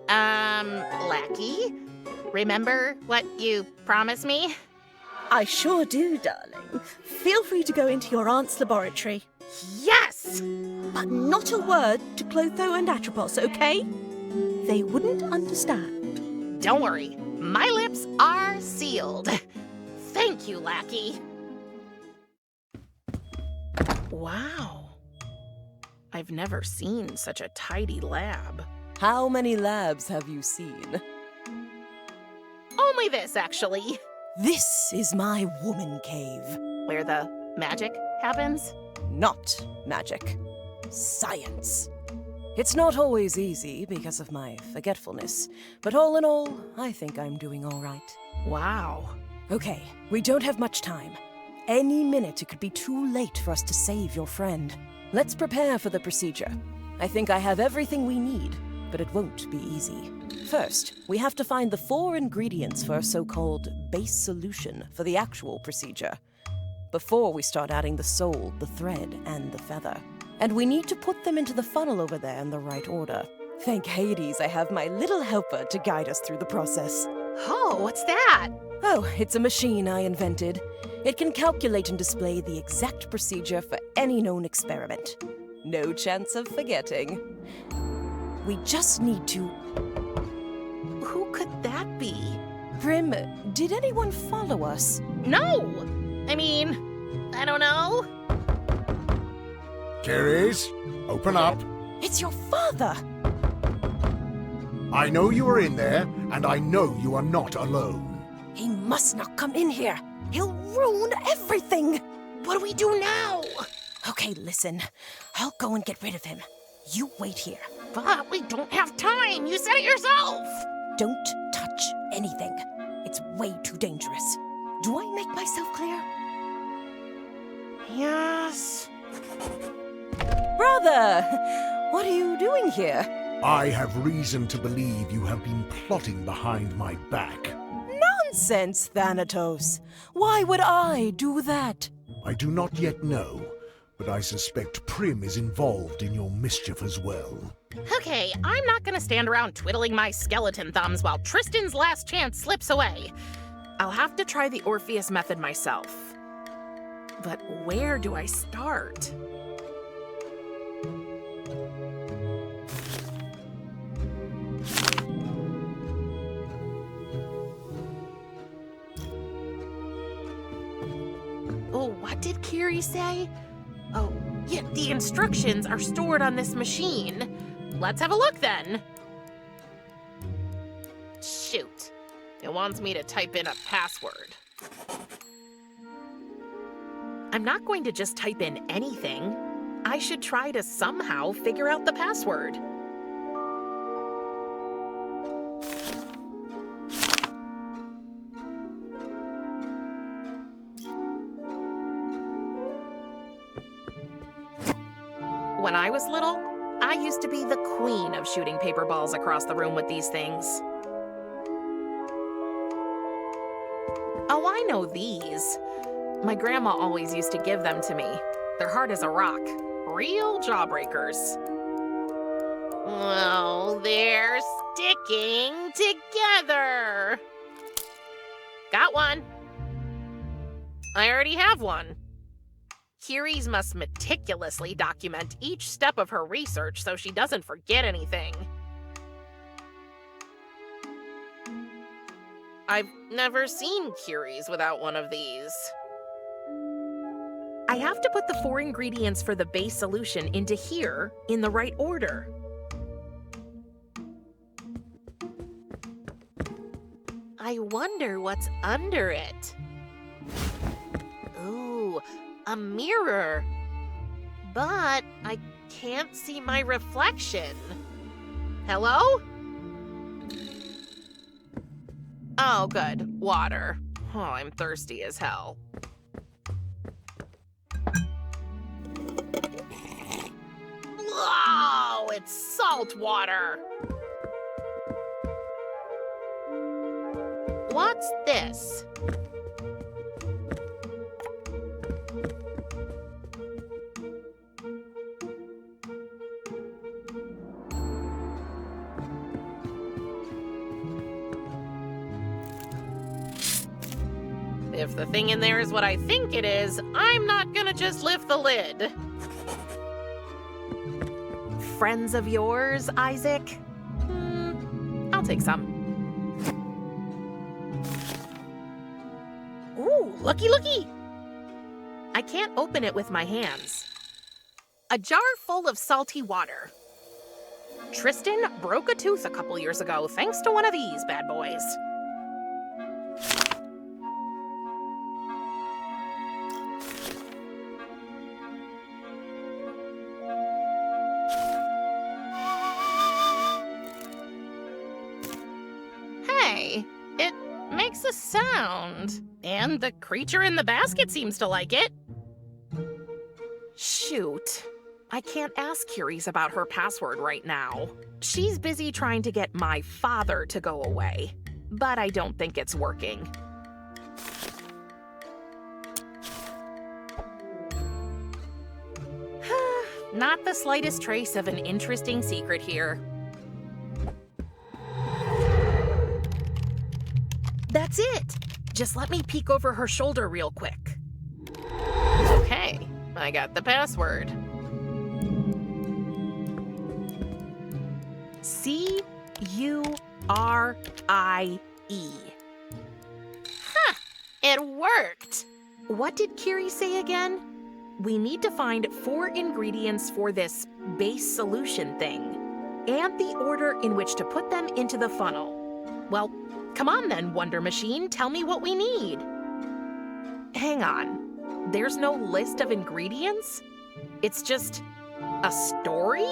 Lackey, remember what you promised me? I sure do, darling. Feel free to go into your aunt's laboratory. Yes! But not a word to Clotho and Atropos, okay? They wouldn't understand. Don't worry, my lips are sealed. Thank you, Lackey. Wow. I've never seen such a tidy lab. How many labs have you seen? Only this, actually. This is my woman cave. Where the magic happens? Not magic. Science. It's not always easy because of my forgetfulness, but all in all, I think I'm doing all right. Wow. Okay, we don't have much time. Any minute it could be too late for us to save your friend. Let's prepare for the procedure. I think I have everything we need, but it won't be easy. First, we have to find the 4 ingredients for a so-called base solution for the actual procedure, before we start adding the soul, the thread, and the feather. And we need to put them into the funnel over there in the right order. Thank Hades I have my little helper to guide us through the process. Oh, what's that? Oh, it's a machine I invented. It can calculate and display the exact procedure for any known experiment. No chance of forgetting. We just need to... Who could that be? Prim, did anyone follow us? No! I mean, I don't know. Keres, open up. It's your father! I know you are in there, and I know you are not alone. He must not come in here. He'll ruin everything! What do we do now? Okay, listen. I'll go and get rid of him. You wait here. But we don't have time. You said it yourself. Don't touch anything. It's way too dangerous. Do I make myself clear? Yes. Brother! What are you doing here? I have reason to believe you have been plotting behind my back. Nonsense, Thanatos. Why would I do that? I do not yet know, but I suspect Prim is involved in your mischief as well. Okay, I'm not gonna stand around twiddling my skeleton thumbs while Tristan's last chance slips away. I'll have to try the Orpheus method myself. But where do I start? Oh, what did Kiri say? Oh, yeah, the instructions are stored on this machine. Let's have a look then. Shoot. It wants me to type in a password. I'm not going to just type in anything. I should try to somehow figure out the password. When I was little, I used to be the queen of shooting paper balls across the room with these things. Oh, I know these. My grandma always used to give them to me. They're hard as a rock. Real jawbreakers. Well, they're sticking together. Got one. I already have one. Kiri's must meticulously document each step of her research so she doesn't forget anything. I've never seen Kiri's without one of these. I have to put the 4 ingredients for the base solution into here in the right order. I wonder what's under it. Ooh, a mirror. But I can't see my reflection. Hello? Oh, good. Water. Oh, I'm thirsty as hell. Whoa, it's salt water. What's this? If the thing in there is what I think it is, I'm not gonna just lift the lid. Friends of yours, Isaac? I'll take some. Ooh, looky, looky! I can't open it with my hands. A jar full of salty water. Tristan broke a tooth a couple years ago thanks to one of these bad boys. Hey, it makes a sound. And the creature in the basket seems to like it. Shoot. I can't ask Curies about her password right now. She's busy trying to get my father to go away. But I don't think it's working. Not the slightest trace of an interesting secret here. That's it! Just let me peek over her shoulder real quick. Okay, I got the password. C-U-R-I-E. Huh, it worked! What did Kiri say again? We need to find 4 ingredients for this base solution thing, and the order in which to put them into the funnel. Well, come on then, Wonder Machine, tell me what we need. Hang on. There's no list of ingredients? It's just a story?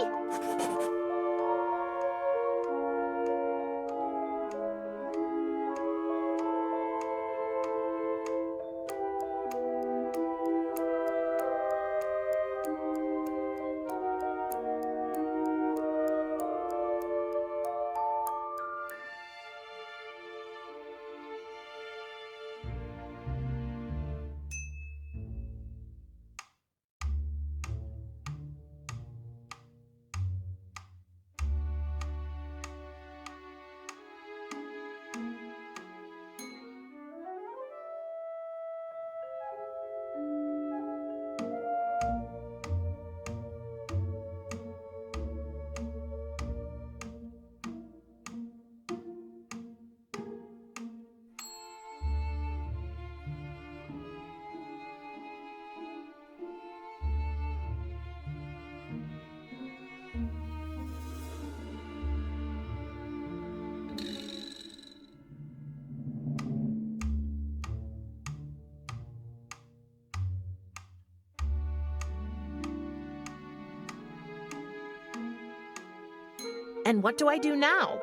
And what do I do now?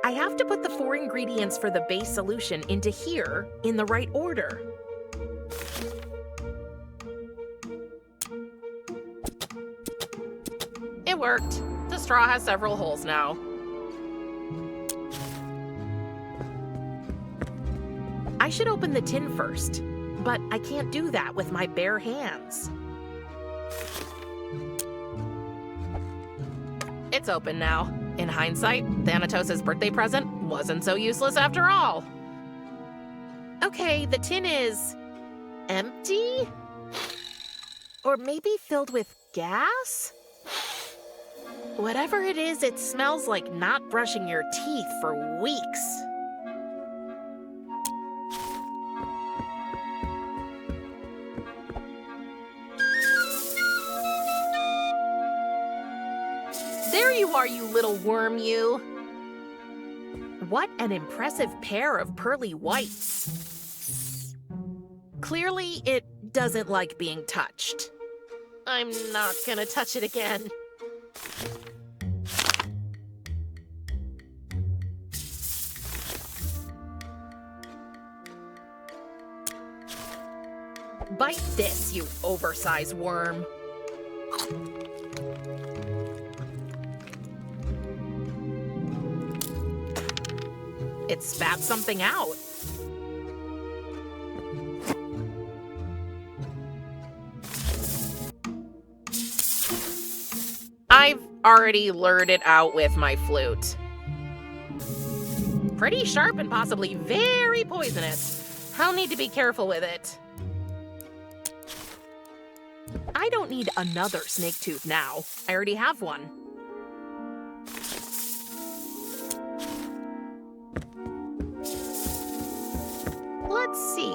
I have to put the 4 ingredients for the base solution into here in the right order. It worked. The straw has several holes now. I should open the tin first, but I can't do that with my bare hands. It's open now. In hindsight, Thanatos' birthday present wasn't so useless after all. Okay, the tin is empty? Or maybe filled with gas? Whatever it is, it smells like not brushing your teeth for weeks. There you are, you little worm, you. What an impressive pair of pearly whites. Clearly, it doesn't like being touched. I'm not gonna touch it again. Bite this, you oversized worm. It spat something out. I've already lured it out with my flute. Pretty sharp and possibly very poisonous. I'll need to be careful with it. I don't need another snake tooth now. I already have one. Let's see.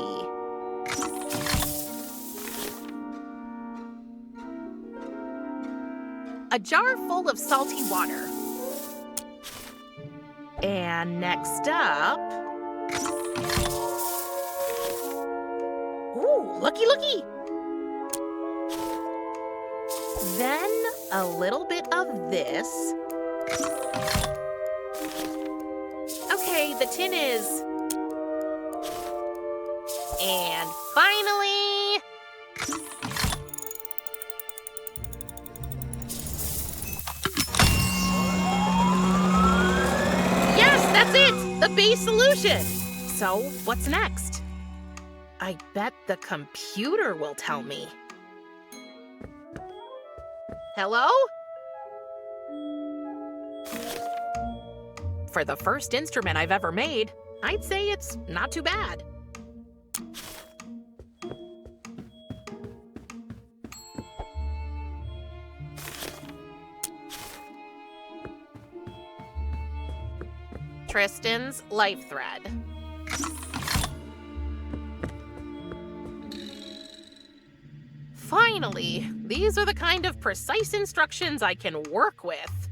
A jar full of salty water. And next up... Ooh, looky, looky! Then a little bit of this. Okay, the tin is... And finally... Yes, that's it! The base solution! So, what's next? I bet the computer will tell me. Hello? For the first instrument I've ever made, I'd say it's not too bad. Tristan's life thread. Finally, these are the kind of precise instructions I can work with.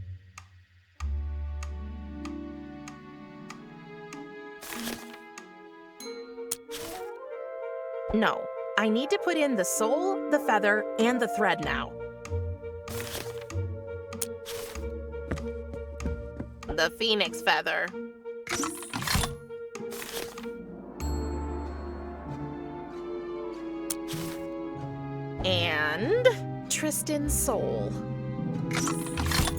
No, I need to put in the soul, the feather, and the thread now. The phoenix feather. And Tristan's soul.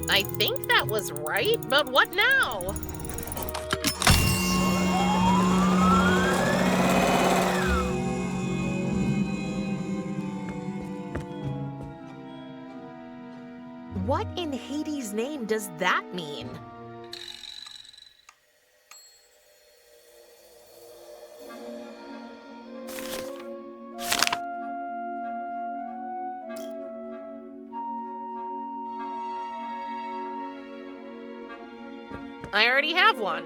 I think that was right, but what now? What in Hades' name does that mean? I already have one.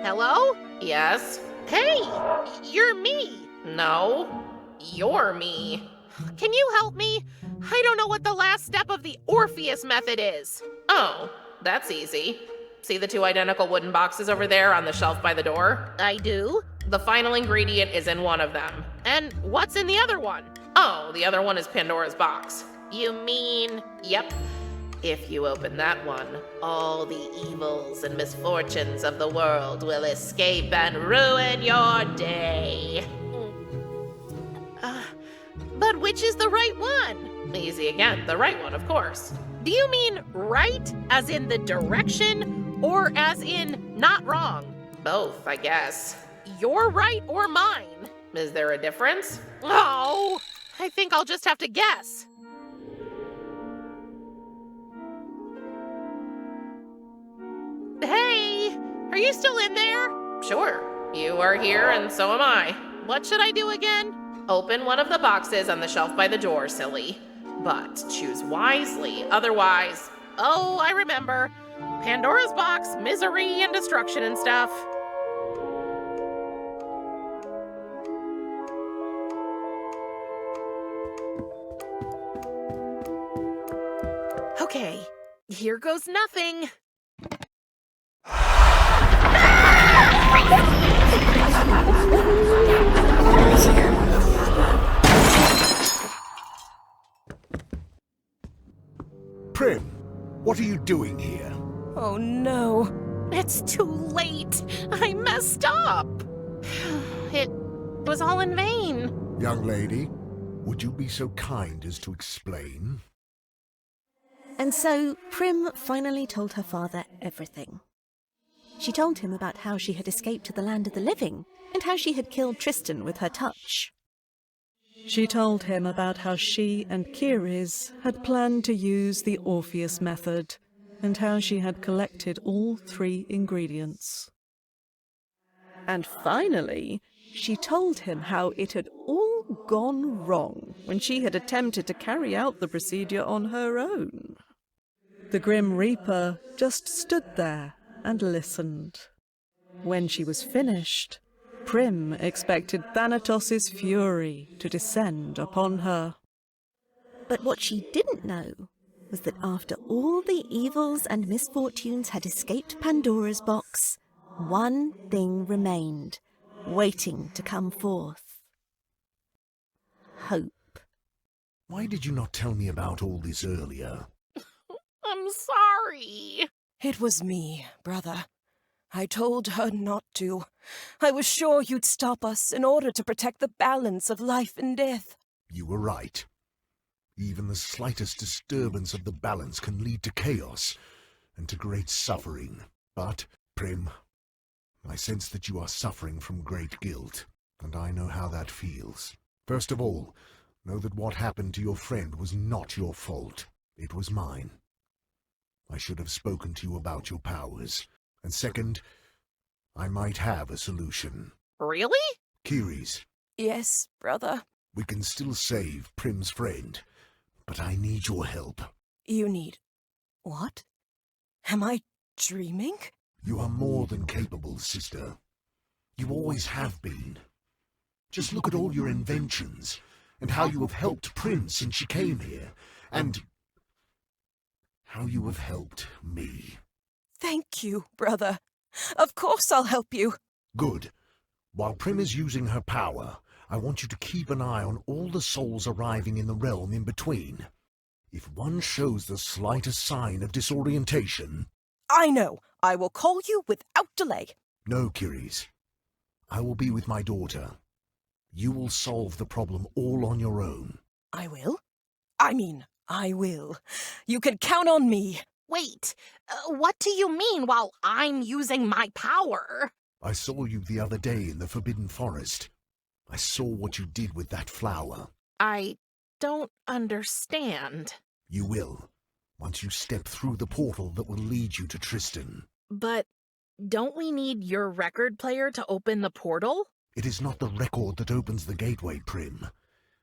Hello? Yes. Hey, you're me. No, you're me. Can you help me? I don't know what the last step of the Orpheus method is. Oh, that's easy. See the two identical wooden boxes over there on the shelf by the door? I do. The final ingredient is in one of them. And what's in the other one? Oh, the other one is Pandora's box. You mean... Yep. If you open that one, all the evils and misfortunes of the world will escape and ruin your day. But which is the right one? Easy again, the right one, of course. Do you mean right as in the direction, or as in not wrong? Both, I guess. Your right or mine? Is there a difference? Oh, I think I'll just have to guess. Hey, are you still in there? Sure, you are here and so am I. What should I do again? Open one of the boxes on the shelf by the door, silly. But choose wisely, otherwise... Oh, I remember. Pandora's box, misery and destruction and stuff. Okay, here goes nothing. Prim, what are you doing here? Oh no. It's too late. I messed up. It was all in vain. Young lady, would you be so kind as to explain? And so Prim finally told her father everything. She told him about how she had escaped to the land of the living and how she had killed Tristan with her touch. She told him about how she and Kyries had planned to use the Orpheus method and how she had collected all 3 ingredients. And finally, she told him how it had all gone wrong when she had attempted to carry out the procedure on her own. The Grim Reaper just stood there and listened. When she was finished, Prim expected Thanatos' fury to descend upon her. But what she didn't know was that after all the evils and misfortunes had escaped Pandora's box, one thing remained, waiting to come forth. Hope. Why did you not tell me about all this earlier? I'm sorry. It was me, brother. I told her not to. I was sure you'd stop us in order to protect the balance of life and death. You were right. Even the slightest disturbance of the balance can lead to chaos and to great suffering. But, Prim, I sense that you are suffering from great guilt, and I know how that feels. First of all, know that what happened to your friend was not your fault. It was mine. I should have spoken to you about your powers. And second, I might have a solution. Really? Kyries. Yes, brother. We can still save Prim's friend, but I need your help. You need... what? Am I dreaming? You are more than capable, sister. You always have been. Just look at all your inventions, and how you have helped Prim since she came here, and how you have helped me. Thank you, brother. Of course I'll help you. Good. While Prim is using her power, I want you to keep an eye on all the souls arriving in the realm in between. If one shows the slightest sign of disorientation... I know. I will call you without delay. No, Kiris. I will be with my daughter. You will solve the problem all on your own. I will? I will. You can count on me. Wait, what do you mean while I'm using my power? I saw you the other day in the Forbidden Forest. I saw what you did with that flower. I don't understand. You will, once you step through the portal that will lead you to Tristan. But don't we need your record player to open the portal? It is not the record that opens the gateway, Prim.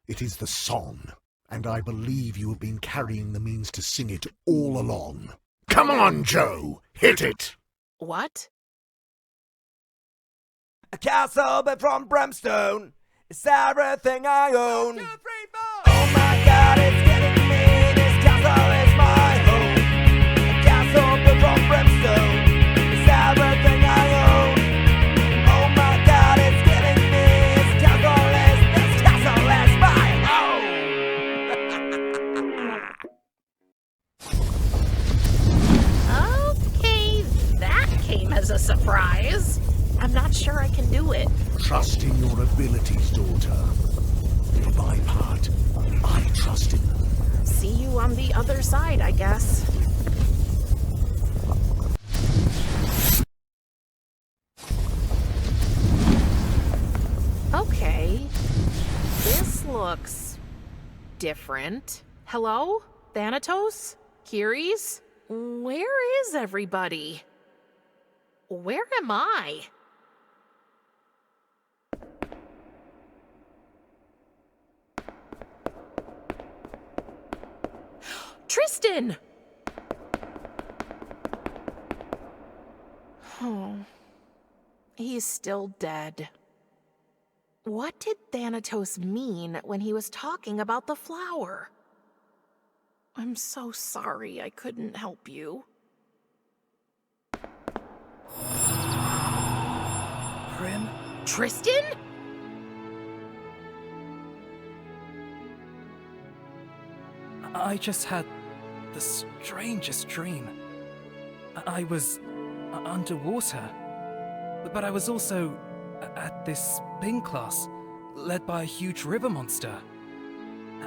It is the song, and I believe you have been carrying the means to sing it all along. Come on, Joe! Hit it! What? A castle built from brimstone is everything I own. 1, 2, 3, 4. Oh my God, it's getting me. This castle is my home. A castle built from brimstone is everything I own. Oh my God, it's getting me. This castle is my home. Okay, that came as a surprise. I'm not sure I can do it. Trust in your abilities, daughter. For my part, I trust in them. See you on the other side, I guess. Okay. This looks different. Hello? Thanatos? Kiris? Where is everybody? Where am I? Tristan! Oh, he's still dead. What did Thanatos mean when he was talking about the flower? I'm so sorry I couldn't help you. Prim? Tristan? I just had the strangest dream. I was underwater, but I was also at this spin class, led by a huge river monster.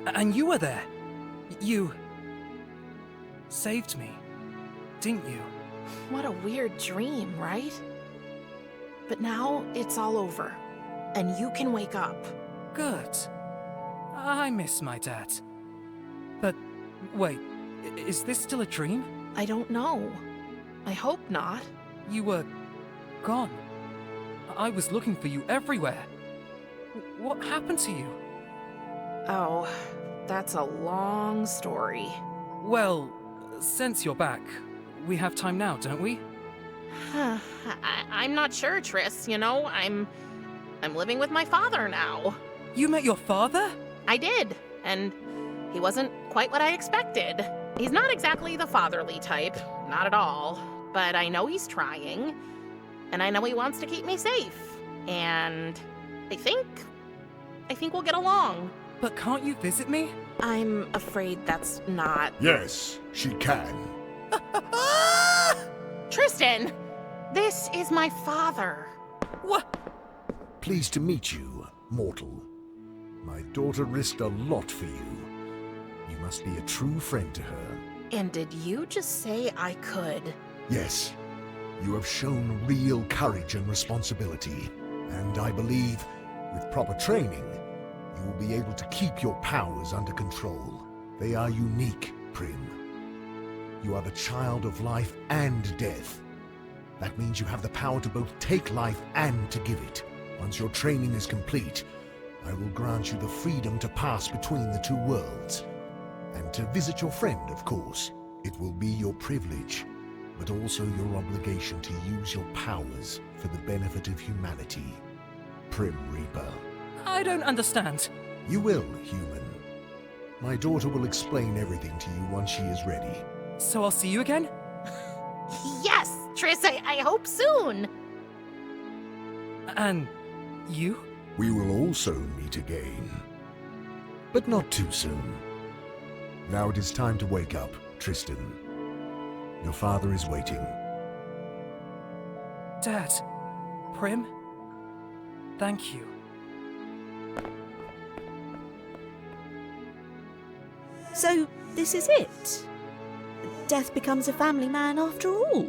And you were there. You saved me, didn't you? What a weird dream, right? But now it's all over, and you can wake up. Good. I miss my dad. But wait, is this still a dream? I don't know. I hope not. You were gone. I was looking for you everywhere. What happened to you? Oh, that's a long story. Well, since you're back, we have time now, don't we? I'm not sure, Tris. You know, I'm living with my father now. You met your father? I did, and he wasn't quite what I expected. He's not exactly the fatherly type, not at all. But I know he's trying, and I know he wants to keep me safe. And I think we'll get along. But can't you visit me? I'm afraid that's not... Yes, she can. Tristan! This is my father. What? Pleased to meet you, mortal. My daughter risked a lot for you. You must be a true friend to her. And did you just say I could? Yes. You have shown real courage and responsibility. And I believe, with proper training, you will be able to keep your powers under control. They are unique, Prim. You are the child of life and death. That means you have the power to both take life and to give it. Once your training is complete, I will grant you the freedom to pass between the two worlds. And to visit your friend, of course. It will be your privilege, but also your obligation to use your powers for the benefit of humanity. Prim Reaper. I don't understand. You will, human. My daughter will explain everything to you once she is ready. So I'll see you again? Yes, Tris, I hope soon. And You? We will also meet again. But not too soon. Now it is time to wake up, Tristan. Your father is waiting. Dad. Prim? Thank you. So, this is it? Death becomes a family man after all?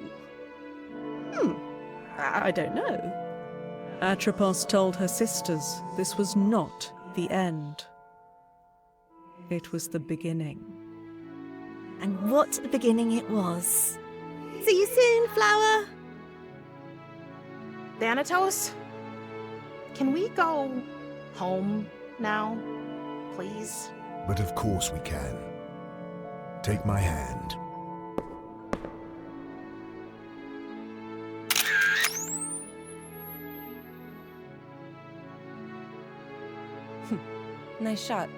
I don't know. Atropos told her sisters this was not the end. It was the beginning. And what a beginning it was. See you soon, Flower! Thanatos, can we go home now, please? But of course we can. Take my hand. Nice shot.